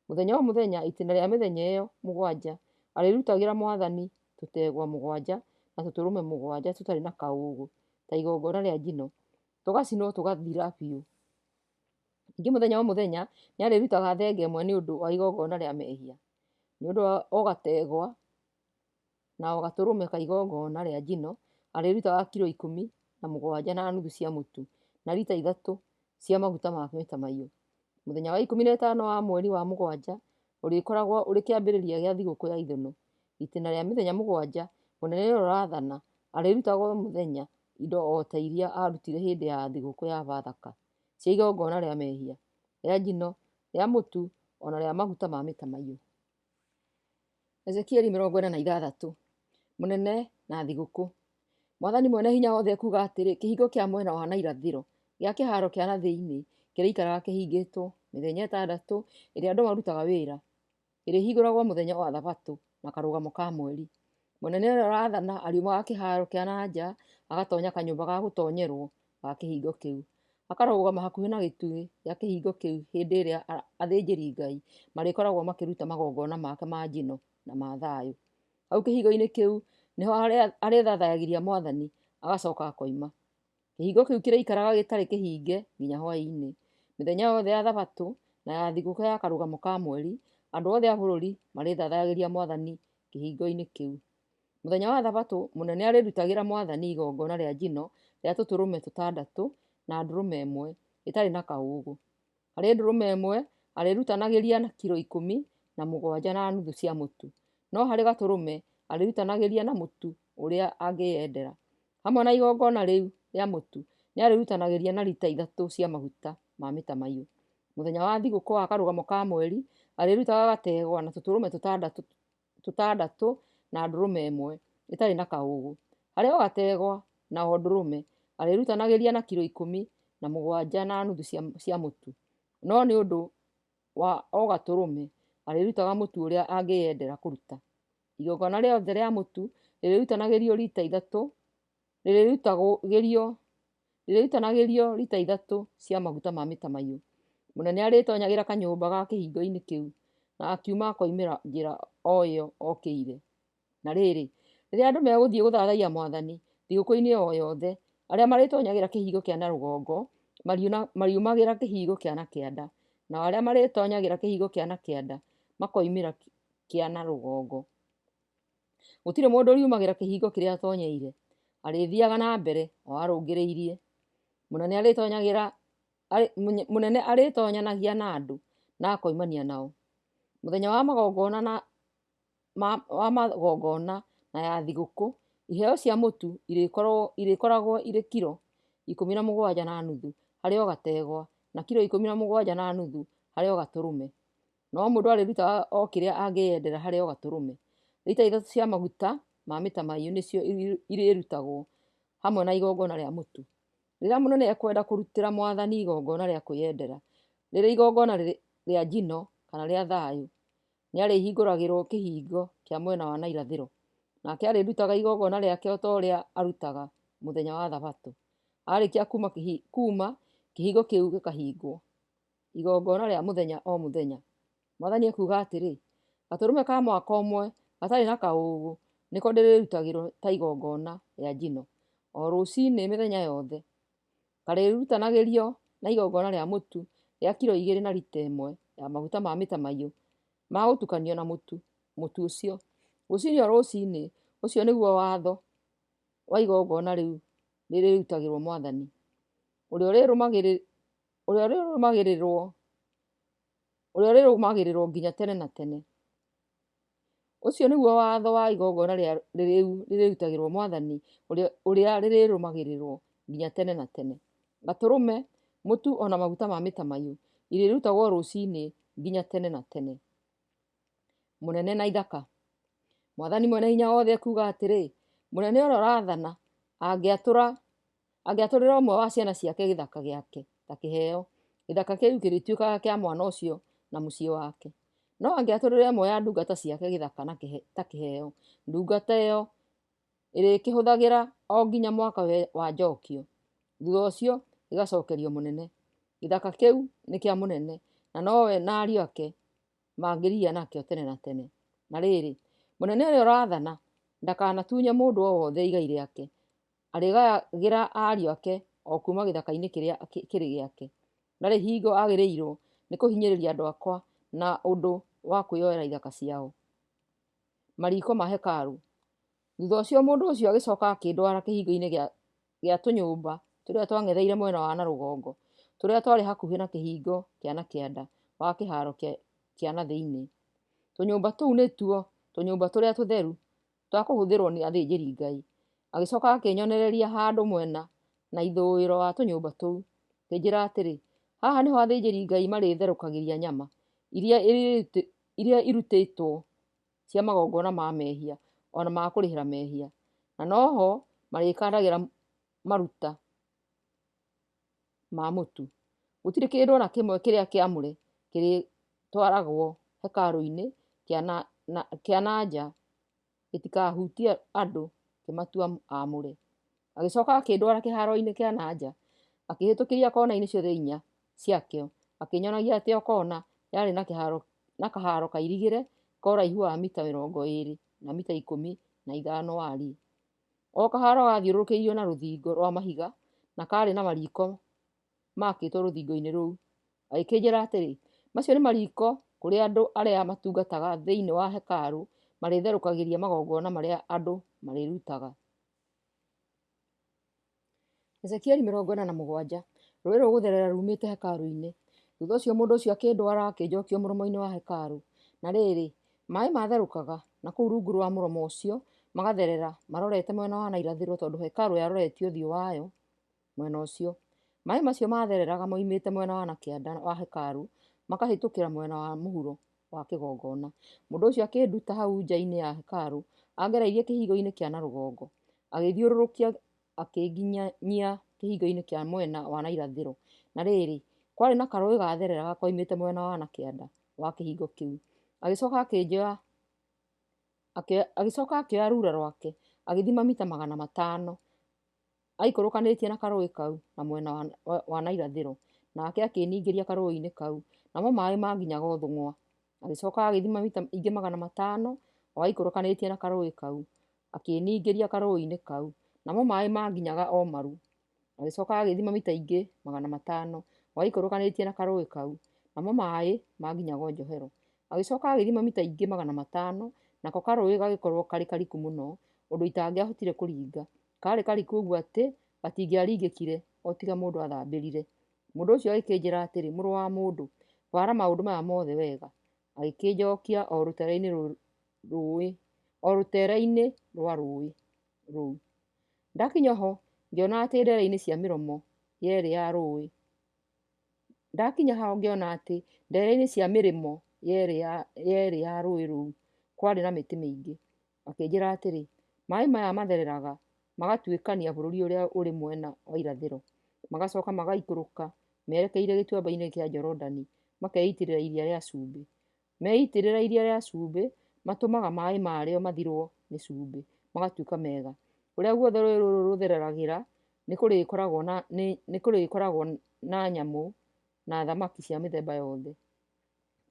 Mũthenya o mũthenya itĩna rĩa mĩthenya ĩyo mũgwanja, arĩrutagĩra Mwathani tũtegwa mũgwanja na tũtũrũme mũgwanja tũtarĩ na kaũũgũ ta igongona rĩa njino, tũgacinwo tũgathira biũ. Ningĩ mũthenya o mũthenya nĩ arĩrutaga thenge ĩmwe nĩ ũndũ wa igongona rĩa mehia. Nĩ ũndũ wa o gategwa na o gatũrũme ka igongona rĩa njino, arĩrutaga kiro 17 na nuthu cia mũtu na lita 3 cia maguta ma mĩtamaiyũ. Mũthenya wa 15 wa mweri wa mũgwanja ũrĩkoragwo ũrĩ kĩambĩrĩria gĩa thigũkũ ya ithũnũ. Itĩna rĩa mĩthenya mũgwanja, mũnene ũrĩa ũrathana arĩrutaga o mũthenya indo o ta iria arutire hĩndĩ ya thigũkũ ya Bathaka cia igongona rĩa mehia, rĩa njino, rĩa mũtu ona rĩa maguta ma mĩtamaiyũ. Ezekieli 46. Mũnene na thigũkũ. Mwathani mwene hinya wothe ekuuga atĩrĩ, kĩhingo kĩa mwena wa na irathĩro gĩa kĩharo kĩa na thĩinĩ kĩrĩikaraga kĩhingĩtwo mĩthenya 6 ĩrĩa andũ marutaga wĩra. Ĩrĩhingũragwo mũthenya wa Thabatũ na karũgamo ka mweri. Mũnene ũrĩa ũrathana ariumaga kĩharo kĩa na nja, agatonya kanyũmba ga gũtonyerwo ga kĩhingo kĩu, akarũgama hakuhĩ na gĩtugĩ gĩa kĩhingo kĩu hĩndĩ ĩrĩa athĩnjĩri Ngai marĩkoragwo makĩruta magongona make ma njino na ma thayũ. Hau kĩhingo-inĩ kĩu nĩho arĩthathayagĩria Mwathani agacoka akoima. Kĩhingo kĩu kĩrĩikaraga gĩtarĩ kĩhinge nginya hwaĩ-inĩ. Mĩthenya yothe ya Thabatũ na ya thigũkũ ya karũgamo ka mweri, andũ othe a bũrũri marĩthathayagĩria Mwathani kĩhingo-inĩ kĩu. Mũthenya wa Thabatũ, mũnene arĩrutagĩra Mwathani igongona rĩa njino rĩa tũtũrũme 6 na ndũrũme 1 ĩtarĩ na kaũũgũ. Harĩ ndũrũme 1 arĩrutanagĩria na kiro 17 na nuthu cia mũtu, no harĩ gatũrũme arĩrutanagĩria na mũtu ũrĩa angĩyendera. Hamwe na igongona rĩu rĩa mũtu nĩ arĩrutanagĩria na lita 3 cia maguta ma mĩtamaiyũ. Mũthenya wa thigũkũ wa karũgamo ka mweri arĩrutaga gategwa na tũtũrũme 6 na ndũrũme 1 ĩtarĩ na kaũũgũ. Harĩ o gategwa na o ndũrũme arĩrutanagĩria na kiro 17 na nuthu cia mũtu, no nĩ ũndũ wa o gatũrũme arĩrutaga mũtu ũrĩa angĩyendera kũruta. Igongona rĩothe rĩa mũtu rĩrĩrutanagĩrio lita 3 rĩrĩrutanagĩrio lita 3 cia maguta ma mĩtamaiyũ. Mũnene arĩtonyagĩra kanyũmba ga kĩhingo-inĩ kĩu na akiuma akoimĩra njĩra o ĩyo okĩire. Na rĩrĩ, rĩrĩa andũ megũthiĩ gũthathaiya Mwathani thigũkũ-inĩ o yothe, arĩa marĩtonyagĩra kĩhingo kĩa na rũgongo mariumagĩra kĩhingo kĩa na kĩanda, na arĩa marĩtonyagĩra kĩhingo kĩa na kĩanda makoimĩra kĩa na rũgongo. Gũtirĩ mũndũ ũriumagĩra kĩhingo kĩrĩa atonyeire, arĩthiaga na mbere o arũngĩrĩirie. Mũnene arĩtonyanagia na andũ na akoimania nao. Mũthenya wa magongona na ya thigũkũ, iheo cia mũtu irĩkoragwo irĩ kiro 17 na nuthu harĩ o gategwa na kiro 17 na nuthu harĩ o gatũrũme. No mũndũ arĩrutaga o kĩrĩa angĩyendera harĩ o gatũrũme. Lita 3 cia maguta ma mĩtamaiyũ nĩcio irĩrutagwo hamwe na igongona rĩa mũtu. Rĩrĩa mũnene ekwenda kũrutĩra Mwathani igongona rĩa kwĩyendera, rĩrĩ igongona rĩa njino kana rĩa thayũ, nĩ arĩhingũragĩrwo kĩhingo kĩa mwena wa na irathĩro, nake arĩrutaga igongona rĩake o ta ũrĩa arutaga mũthenya wa Thabatũ. Arĩkia kuma kĩhingo kĩu gĩkahingwo. Igongona rĩa mũthenya o mũthenya. Mwathani ekuuga atĩrĩ, gatũrũme ka mwaka ũmwe gatarĩ na kaũũgũ nĩko ndĩrĩrutagĩrwo ta igongona rĩa njino. O rũciinĩ mĩthenya yothe karĩrutanagĩrio na igongona rĩa mũtu rĩa kiro 2 na lita 1 ya maguta ma mĩtamaiyũ ma gũtukanio na mũtu ũcio. Rũciinĩ o rũciinĩ, ũcio nĩguo watho wa igongona rĩu rĩrĩrutagĩrwo Mwathani, ũrĩa ũrĩrũmagĩrĩrwo nginya tene na tene. Ũcio nĩguo watho wa igongona rĩu rĩrĩrutagĩrwo Mwathani, ũrĩa rĩrĩrũmagĩrĩrwo nginya tene na tene. gatũrũme, mũtu ona maguta ma mĩtamaiyũ irĩrutagwo rũcinĩ nginya tene na tene. Mũnene na ithaka. Mwathani mwene hinya wothe ekuuga atĩrĩ, mũnene ũrĩa ũrathana angĩatũrĩra ũmwe wa ciana ciake gĩthaka gĩake ta kĩheo, gĩthaka kĩu kĩrĩtuĩkaga kĩa mwana ũcio na mũciĩ wake. No angĩatũrĩra ĩmwe ya ndungata ciake gĩthaka ta kĩheo, ndungata ĩyo ĩrĩkĩhũthagĩra o nginya mwaka wa njokio. Thutha ũcio gĩgacokerio mũnene. Gĩthaka kĩu nĩ kĩa mũnene, na nowe na ariũ ake mangĩria nakĩo tene na tene. Na rĩrĩ, mũnene ũrĩa ũrathana ndakanatunye mũndũ o wothe igai rĩake. Arĩgayagĩra ariũ ake o kuma gĩthaka-inĩ kĩrĩa kĩrĩ gĩake. Ndarĩ hingo agĩrĩirwo nĩ kũhinyĩrĩria andũ akwa na ũndũ wa kwĩyoera ithaka ciao. Mariko ma hekarũ. Thutha ũcio mũndũ ũcio agĩcoka akĩndwara kĩhingo-inĩ gĩa tũnyũmba tũrĩa twang'etheire mwena wa na rũgongo, tũrĩa twarĩ hakuhĩ na kĩhingo kĩa na kĩanda wa kĩharo kĩa na thĩinĩ. Tũnyũmba tũu nĩtuo tũnyũmba tũrĩa tũtheru twa kũhũthĩrwo nĩ athĩnjĩri Ngai. Agĩcoka akĩnyonereria handũ mwena na ithũĩro wa tũnyũmba tũu, akĩnjĩra atĩrĩ, haha nĩho athĩnjĩri Ngai marĩtherũkagĩria nyama iria irutĩtwo cia magongona ma mehia ona ma kũrĩhĩra mehia, na noho marĩkandagĩra maruta ma mũtu. Gũtirĩ kĩndũ ona kĩmwe kĩrĩa kĩamũre kĩrĩtwaragwo hekarũ-inĩ kĩa na nja gĩtikahutie andũ kĩmatua amũre. Agĩcoka akĩndwara kĩharo-inĩ kĩa na nja, akĩhĩtũkĩria kona-inĩ ciothe 4 ciakĩo, akĩnyonagia atĩ o kona yarĩ na kaharo kairigĩre ka ũraihu wa mita 20 na mita 15 wariĩ. O kaharo gathiũrũrũkĩirio na rũthingo rwa mahiga na karĩ na mariko makĩtwo rũthingo-inĩ rũu. Agĩkĩnjĩra atĩrĩ, macio nĩ mariko kũrĩa andũ arĩa matungataga thĩinĩ wa hekarũ marĩtherũkagĩria magongona marĩa andũ marĩrutaga. Ezekieli 47. Rũĩ rũgũtherera rumĩte hekarũ-inĩ. Thutha ũcio mũndũ ũcio akĩndwara akĩnjokio mũromo-inĩ wa hekarũ. Na rĩrĩ, maĩ matherũkaga na kũu rungu rwa mũromo ũcio magatherera marorete mwena wa na irathĩro, tondũ hekarũ yaroretio ũthiũ wayo mwena ũcio. Maĩ macio mathereraga moimĩte mwena wa na kĩanda wa hekarũ makahĩtũkĩra mwena wa mũhuro wa kĩgongona. Mũndũ ũcio akĩnduta hau nja-inĩ ya hekarũ angereirie kĩhingo-inĩ kĩa na rũgongo, agĩthiũrũrũkia akĩnginyia kĩhingo-inĩ kĩa mwena wa na irathĩro. Na rĩrĩ, kwarĩ na karũĩ gathereraga koimĩte mwena wa na kĩanda wa kĩhingo kĩu. Agĩcoka akĩoya rura rwake agĩthima mita 500 aikũrũkanĩtie na karũĩ kau na mwena wa na irathĩro, nake akĩningĩria karũĩ-inĩ kau, namo maĩ manginyaga ũthũng'wa. Agĩcoka agĩthima mita ingĩ 500 o aikũrũkanĩtie na karũĩ kau, akĩningĩria karũĩ-inĩ kau, namo maĩ manginyaga o maru. Agĩcoka agĩthima mita ingĩ 500 o aikũrũkanĩtie na karũĩ kau, namo maĩ manginyaga o njohero. Agĩcoka agĩthima mita ingĩ 500, nako karũĩ gagĩkorwo karĩ kariku mũno ũndũ itangĩahotire kũringa. Karĩ kariku ũguo atĩ gatingĩaringĩkire o tiga mũndũ athambĩrire. Mũndũ ũcio agĩkĩnjĩra atĩrĩ, mũrũ wa mũndũ, bara maũndũ maya mothe wega. Agĩkĩnjokia o rũtere-inĩ rwa rũĩ rũu. Ndakinya ho ngĩona atĩ ndere-inĩ cia mĩromo yerĩ ya rũĩ rũu kwarĩ na mĩtĩ mĩingĩ. Akĩnjĩra atĩrĩ, maĩ maya mathereraga magatuĩkania bũrũri ũrĩa ũrĩ mwena wa irathĩro, magacoka magaikũrũka merekeire gĩtuamba-inĩ kĩa Jorodani, makeitĩrĩra iria rĩa cumbĩ. Meitĩrĩra iria rĩa cumbĩ matũmaga maĩ marĩo mathirwo nĩ cumbĩ magatuĩka mega. Kũrĩa guothe rũĩ rũrũ rũthereragĩra nĩ kũrĩkoragwo na nyamũ na thamaki cia mĩthemba yothe.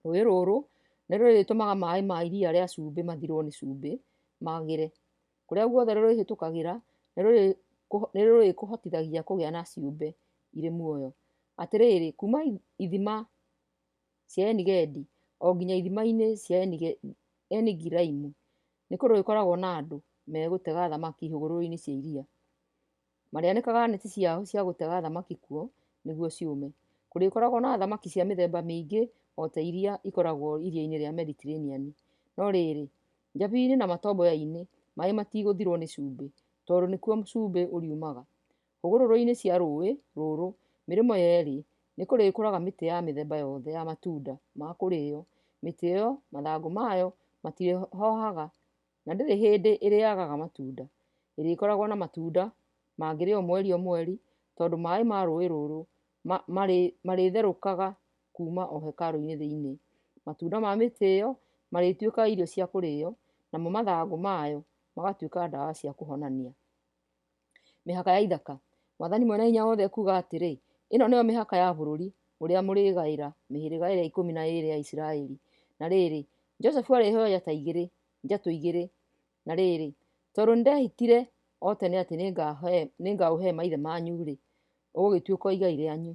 Rũĩ rũrũ nĩ rũrĩtũmaga maĩ ma iria rĩa cumbĩ mathirwo nĩ cumbĩ magĩre. Kũrĩa guothe rũrĩhĩtũkagĩra nĩ rũrĩkũhotithagia kũgĩa na ciũmbe irĩ muoyo. Atĩrĩrĩ, kuma ithima cia Eni-Gedi o nginya ithima-inĩ cia Eni-Gilaimu nĩ kũrĩkoragwo na andũ megũtega thamaki hũgũrũrũ-inĩ cia iria. Marĩanĩkaga neti ciao cia gũtega thamaki kuo nĩguo ciũme. Kũrĩkoragwo na thamaki cia mĩthemba mĩingĩ o ta iria ikoragwo iria-inĩ rĩa Mediterranean. No rĩrĩ, njabiri na matomboya-inĩ maĩ matigũthirwo nĩ cumbĩ, tondũ nĩkuo cumbĩ ũriumaga. Hũgũrũrũ-inĩ cia rũĩ rũrũ Mĩrĩmo yerĩ nĩ kũrĩkũraga mĩtĩ ya mĩthemba yothe ya matunda ma kũrĩo. Mĩtĩ ĩyo mathangũ mayo matirĩhohaga na ndĩrĩ hĩndĩ ĩrĩagaga matunda. Ĩrĩkoragwo na matunda mangĩrĩo mweri o mweri, tondũ maĩ ma rũĩ rũrũ marĩtherũkaga kuma o hekarũ-inĩ thĩinĩ. Matunda ma mĩtĩ ĩyo marĩtuĩkaga irio cia kũrĩo, namo mathangũ mayo magatuĩka ndawa cia kũhonania. Mĩhaka ya ithaka. Mwathani Mweneinya-Wothe ekuga atĩrĩ, ĩno nĩyo mĩhaka ya bũrũri ũrĩa mũrĩgaĩra mĩhĩrĩga ĩrĩa 12 ya Isiraeli. Na rĩrĩ, Josefu arĩhoya njatũ igĩrĩ. Na rĩrĩ, tondũ nĩndehĩtire o tene atĩ nĩngaũhe maithe manyu-rĩ, ũgũgĩtuĩka igai rĩanyu.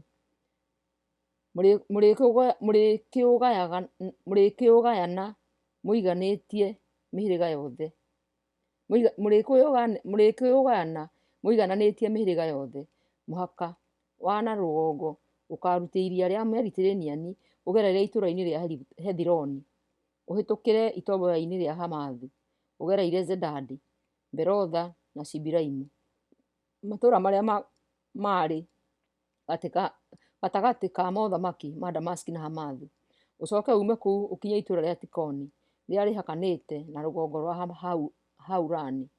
Mũrĩkĩũgayana mũiganĩtie mĩhĩrĩga yothe. Mũrĩkĩũgayana mũigananĩtie mĩhĩrĩga yothe. Mũhaka wa na rũgongo ũkarutĩ iria rĩa Mediterranean ũgereire itũũra-inĩ rĩa Hethiloni, ũhĩtũkĩre itoboya-inĩ rĩa Hamathu, ũgereire Zedadi, Berotha na Sibilaimu, matũũra marĩa marĩ gatagatĩ ka mothamaki ma Damasiki na Hamathu. Ũcoke ume kũu ũkinye itũũra rĩa Tikoni rĩrĩa rĩhakanĩte na rũgongo rwa Haurani.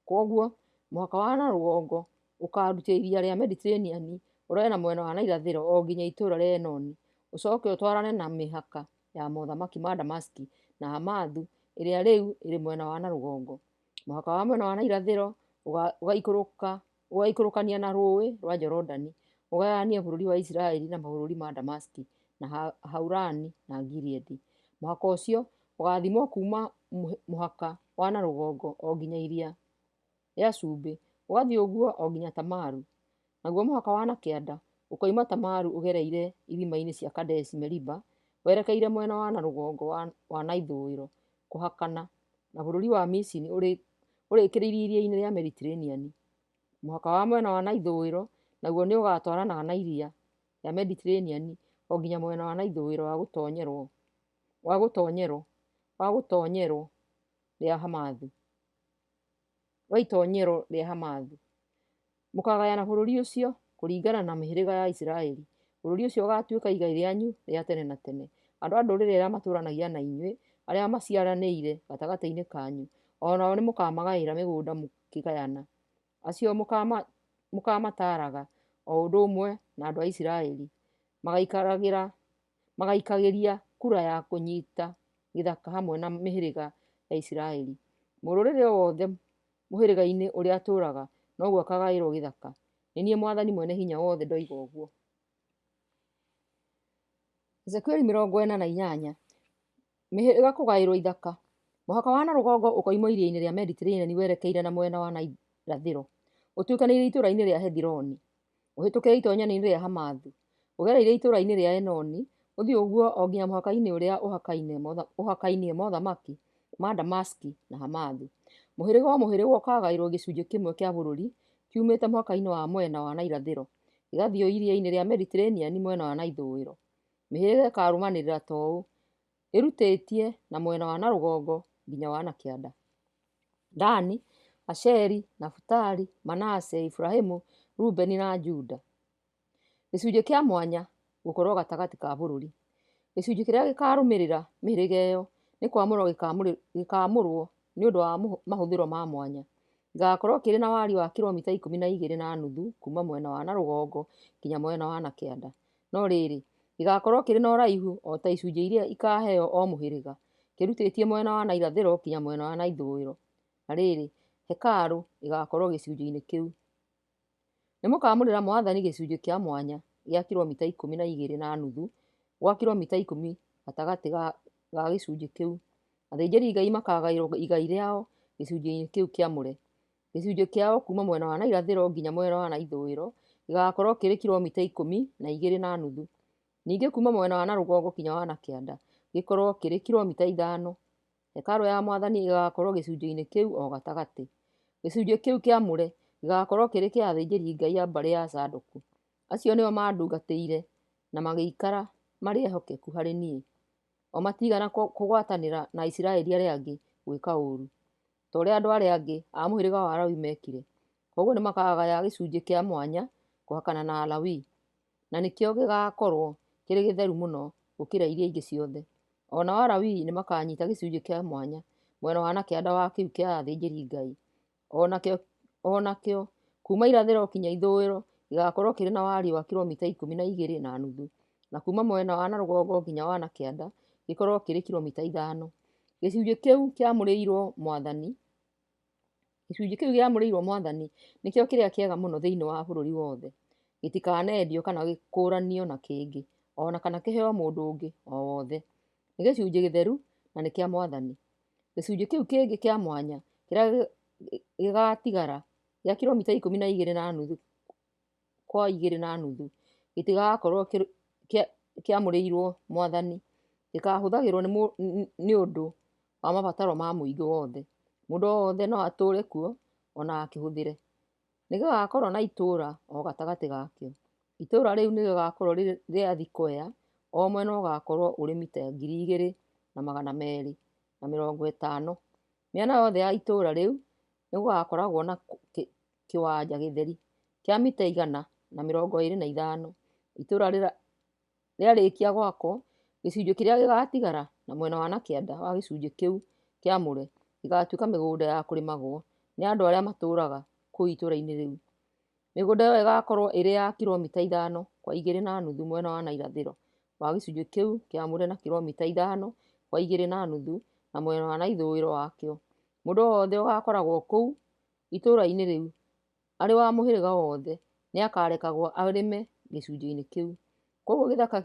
Koguo mũhaka wa na rũgongo ũkarutĩra iria rĩa Mediterranean ũroe na mwena wa na irathĩro o nginya itũũra rĩa Enoni. Ũcoke ũtwarane na mĩhaka ya mothamaki ma Damasiki na Hamathu ĩrĩa rĩu ĩrĩ mwena wa na rũgongo. Mũhaka wa mwena wa na irathĩro ũgaikũrũkania na rũĩ rwa Jorodani, ũgayanie bũrũri wa Isiraeli na mabũrũri ma Damasiki na Haurani na Gileadi. Mũhaka ũcio ũgathimwo kuma mũhaka wa na rũgongo o nginya iria rĩa Cumbĩ, ũgathiĩ ũguo o nginya Tamaru. Naguo mũhaka wa na kĩanda ũkoima Tamaru ũgereire irima-inĩ cia Kadeshi Meriba, werekeire mwena wa na rũgongo wa na ithũĩro kũhakana na bũrũri wa Misiri ũrĩkĩrĩirie iria-inĩ rĩa Mediterranean. Mũhaka wa mwena wa na ithũĩro naguo nĩ ũgatwaranaga na iria rĩa Mediterranean o nginya mwena wa na ithũĩro wa gũtonyerwo rĩa Hamathu. Mũkagayana bũrũri ũcio kũringana na mĩhĩrĩga ya Isiraeli. Bũrũri ũcio ũgatuĩka igai rĩanyu rĩa tene na tene. Andũ a ndũrĩrĩ arĩa matũũranagia na inyuĩ, arĩa maciaranĩire gatagatĩ-inĩ kanyu, o nao nĩ mũkamagaĩra mĩgũnda mũkĩgayana. Acio mũkamataraga o ũndũ ũmwe na andũ a Isiraeli, magaikagĩria kura ya kũnyita gĩthaka hamwe na mĩhĩrĩga ya Isiraeli. Mũrũrĩrĩ o wothe mũhĩrĩga-inĩ ũrĩa atũũraga noguo akagaĩrwo gĩthaka. Nĩ niĩ Mwathani Mwene-Hinya-Wothe ndoiga ũguo. Ezekieli 48. Mĩhĩrĩga kũgaĩrwo ithaka. Mũhaka wa na rũgongo ũkoima iria-inĩ rĩa Mediterranean werekeire na mwena wa na irathĩro, ũtuĩkanĩirie itũũra-inĩ rĩa Hethiloni, ũhĩtũkĩre itoonyania-inĩ rĩa Hamathu, ũgereire itũũra-inĩ rĩa Enoni, ũthiĩ ũguo o nginya mũhaka-inĩ ũrĩa ũhakainie mothamaki ma Damasiki na Hamathu. Mũhĩrĩga o mũhĩrĩga ũkagaĩrwo gĩcunjĩ kĩmwe kĩa bũrũri kiumĩte mũhaka-inĩ wa mwena wa na irathĩro gĩgathiĩ iria-inĩ rĩa Mediterranean mwena wa na ithũĩro. Mĩhĩrĩga ĩkarũmanĩrĩra ta ũũ ĩrutĩtie na mwena wa na rũgongo nginya wa na kĩanda: Dani, Asheri, Nafutali, Manase, Ibrahimu, Rubeni na Juda. Gĩcunjĩ kĩa mwanya gũkorwo gatagatĩ ka bũrũri. Gĩcunjĩ kĩrĩa gĩkarũmĩrĩra mĩhĩrĩga ĩyo nĩ kwamũrwo gĩkaamũrwo nĩ ũndũ wa mahũthĩro ma mwanya. Gĩgakorwo kĩrĩ na wariĩ wa kilomita 12.5 kuma mwena wa na rũgongo nginya mwena wa na kĩanda. No rĩrĩ, gĩgakorwo kĩrĩ na ũraihu o ta icunjĩ iria ikaheo o mũhĩrĩga, kĩrutĩtie mwena wa na irathĩro nginya mwena wa na ithũĩro. Na rĩrĩ, hekarũ ĩgakorwo gĩcunjĩ-inĩ kĩu. Nĩ mũkaamũrĩra Mwathani gĩcunjĩ kĩa mwanya gĩa kilomita 12.5 gwa kilomita 10 gatagatĩ ga gĩcunjĩ kĩu. Athĩnjĩri-Ngai makagaĩrwo igai rĩao gĩcunjĩ-inĩ kĩu kĩamũre. Gĩcunjĩ kĩao kuma mwena wa na irathĩro nginya mwena wa na ithũĩro gĩgakorwo kĩrĩ kilomita 12.5. Ningĩ kuma mwena wa na rũgongo nginya wa na kĩanda gĩkorwo kĩrĩ kilomita 5. Hekarũ ya Mwathani ĩgakorwo gĩcunjĩ-inĩ kĩu o gatagatĩ. Gĩcunjĩ kĩu kĩamũre gĩgakorwo kĩrĩ kĩa athĩnjĩri-Ngai a mbarĩ ya Zadoku. Acio nĩo mandungatĩire na magĩikara marĩ ehokeku harĩ niĩ. O matigana kũgwatanĩra na Isiraeli arĩa angĩ gwĩka ũũru ta ũrĩa andũ arĩa angĩ a mũhĩrĩga wa Lawi mekire. Koguo nĩ makagaya gĩcunjĩ kĩa mwanya kũhakana na Alawii. na nĩkĩo gĩgakorwo kĩrĩ gĩtheru mũno gũkĩra iria ingĩ ciothe. Ona Alawii nĩmakanyita gĩcunjĩ kĩa mwanya mwena wa nakĩanda wa kĩu kĩa athĩnjĩri Ngai. Onakĩo kuma irathĩro kinya ithũĩro gĩgakorwo kĩrĩ na wariĩ wa kilomita 12.5, na kuma mwena wa na rũgongo nginya wa nakĩanda gĩkorwo kĩrĩ kilomita 5. Gĩcunjĩ kĩu kĩamũrĩirwo Mwathani nĩkĩo kĩrĩa kĩega mũno thĩinĩ wa bũrũri wothe. Gĩtikanendio kana gĩkũranio na kĩngĩ, ona kana kĩheo mũndũ ũngĩ o wothe. Nĩ gĩcunjĩ gĩtheru na nĩ kĩa Mwathani. Gĩcunjĩ kĩu kĩngĩ kĩa mwanya kĩrĩa gĩgatigara gĩa kilomita 12.5 kwa 2.5 gĩtigakorwo kĩamũrĩirwo Mwathani. Gĩkahũthagĩrwo nĩ ũndũ wa mabataro ma mũingĩ wothe. Mũndũ wothe no atũũre kuo ona akĩhũthĩre. Nĩgĩgakorwo na itũũra o gatagatĩ gakĩo. Itũũra rĩu nĩrĩgakorwo rĩa thikũ o mwena ũgakorwo ũrĩ mita 2,250. Mĩena yothe ya itũũra rĩu nĩgũgakoragwo na kĩwanja gĩtheri kĩa mita 125. Itũũra rĩarĩkia gwakwo, gĩcunjĩ kĩrĩa gĩgatigara na mwena wa nakĩanda wa gĩcunjĩ kĩu kĩamũre gĩgatuĩka mĩgũnda ya kũrĩmagwo nĩ andũ arĩa matũũraga kũu itũũra-inĩ rĩu. Mĩgũnda ĩyo ĩgakorwo ĩrĩ ya kilomita 5 kwa 2.5 mwena wa na irathĩro wa gĩcunjĩ kĩu kĩamũre na kilomita 5 kwa 2.5 na mwena wa na ithũĩro wakĩo. Mũndũ wothe ũgakoragwo kũu itũũra-inĩ rĩu arĩ wa mũhĩrĩga wothe nĩakarekagwo arĩme gĩcunjĩ-inĩ kĩu. Koguo gĩthaka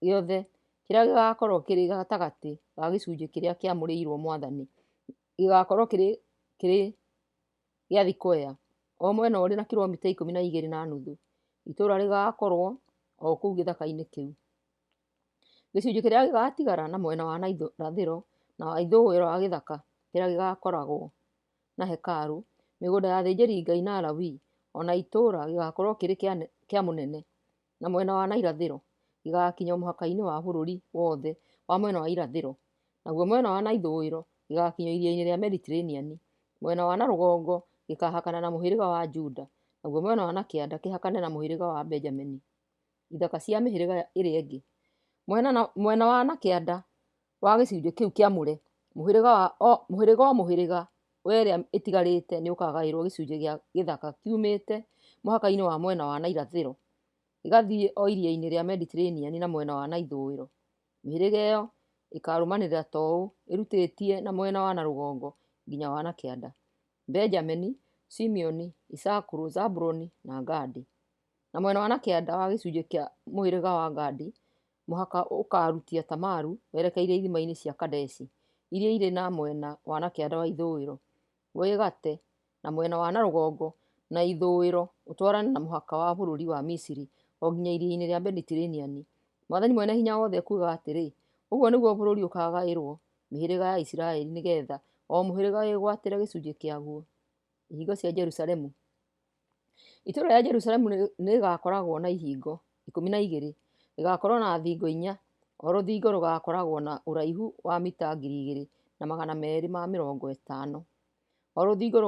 gĩothe kĩrĩa gĩgakorwo kĩrĩ gatagatĩ ga gĩcunjĩ kĩrĩa kĩamũrĩirwo Mwathani gĩgakorwo kĩrĩ gĩa thikũ o mwena ũrĩ na kilomita 12.5. Itũũra rĩgakorwo o kũu gĩthaka-inĩ kĩu. Gĩcunjĩ kĩrĩa gĩgatigara na mwena wa na irathĩro na wa ithũĩro wa gĩthaka kĩrĩa gĩgakoragwo na hekarũ, mĩgũnda ya athĩnjĩri Ngai na Alawii, ona itũũra gĩgakorwo kĩrĩ kĩa mũnene na mwena wa na irathĩro gĩgakinya mũhaka-inĩ wa bũrũri wothe wa mwena wa irathĩro. Naguo mwena wa na ithũĩro gĩgakinya iria-inĩ rĩa Mediterranean. Mwena wa na rũgongo gĩkahakana na mũhĩrĩga wa Juda, naguo mwena wa nakĩanda kĩhakane na mũhĩrĩga wa Benjamini. Ithaka cia mĩhĩrĩga ĩrĩa ĩngĩ. Mwena wa nakĩanda wa gĩcunjĩ kĩu kĩamũre, mũhĩrĩga o mũhĩrĩga wa ĩrĩa ĩtigarĩte nĩũkagaĩrwo gĩcunjĩ gĩa gĩthaka kiumĩte mũhaka-inĩ wa mwena wa na irathĩro gĩgathiĩ o iria-inĩ rĩa Mediterranean na mwena wa na ithũĩro. Mĩhĩrĩga ĩyo ĩkarũmanĩrĩra ta ũũ ĩrutĩtie na mwena wa na rũgongo nginya wa nakĩanda: Benjamini, Simeoni, Isakuru, Zabuloni na Gadi. Na mwena wa nakĩanda wa gĩcunjĩ kĩa mũhĩrĩga wa Gadi, mũhaka ũkarutia Tamaru werekeire ithima-inĩ cia Kadeshi iria irĩ na mwena wa nakĩanda wa ithũĩro wĩgate na mwena wa na rũgongo na ithũĩro ũtwarane na mũhaka wa bũrũri wa Misiri o nginya iria-inĩ rĩa Mediterranean. Mwathani mwene hinya wothe ekuuga atĩrĩ, ũguo nĩguo bũrũri ũkagaĩrwo mĩhĩrĩga ya Isiraeli, nĩgetha o mũhĩrĩga wĩgwatĩre gĩcunjĩ kĩaguo. Ihingo cia Jerusalemu. Itũũra rĩa Jerusalemu nĩrĩgakoragwo na ihingo 12. Rĩgakorwo na thingo 4. O rũthingo rũgakoragwo na ũraihu wa mita 2,250. O rũthingo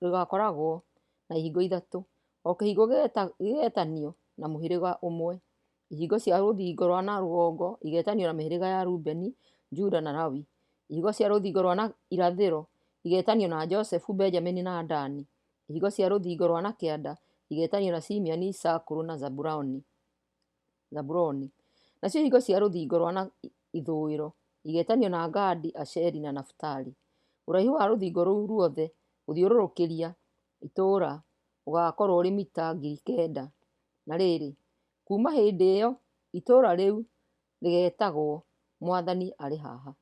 rũgakoragwo na ihingo 3. O kĩhingo gĩgetanio na mũhĩrĩga ũmwe. Ihingo cia rũthingo rwa na rũgongo igetanio na mĩhĩrĩga ya Rubeni, Juda na Lawi. Ihingo cia rũthingo rwa na irathĩro igetanio na Josefu, Benjamini na Dani. Ihingo cia rũthingo rwa nakĩanda igetanio na Simeoni, Isakuru na Zabuloni. Nacio ihingo cia rũthingo rwa na ithũĩro igetanio na Gadi, Asheri na Naftali. Ũraihu wa rũthingo rũu ruothe gũthiũrũrũkĩria itũũra ũgakorwo ũrĩ mita 9,000. Na rĩrĩ, kuma hĩndĩ ĩyo itũũra rĩu rĩgetagwo Mwathani arĩ haha.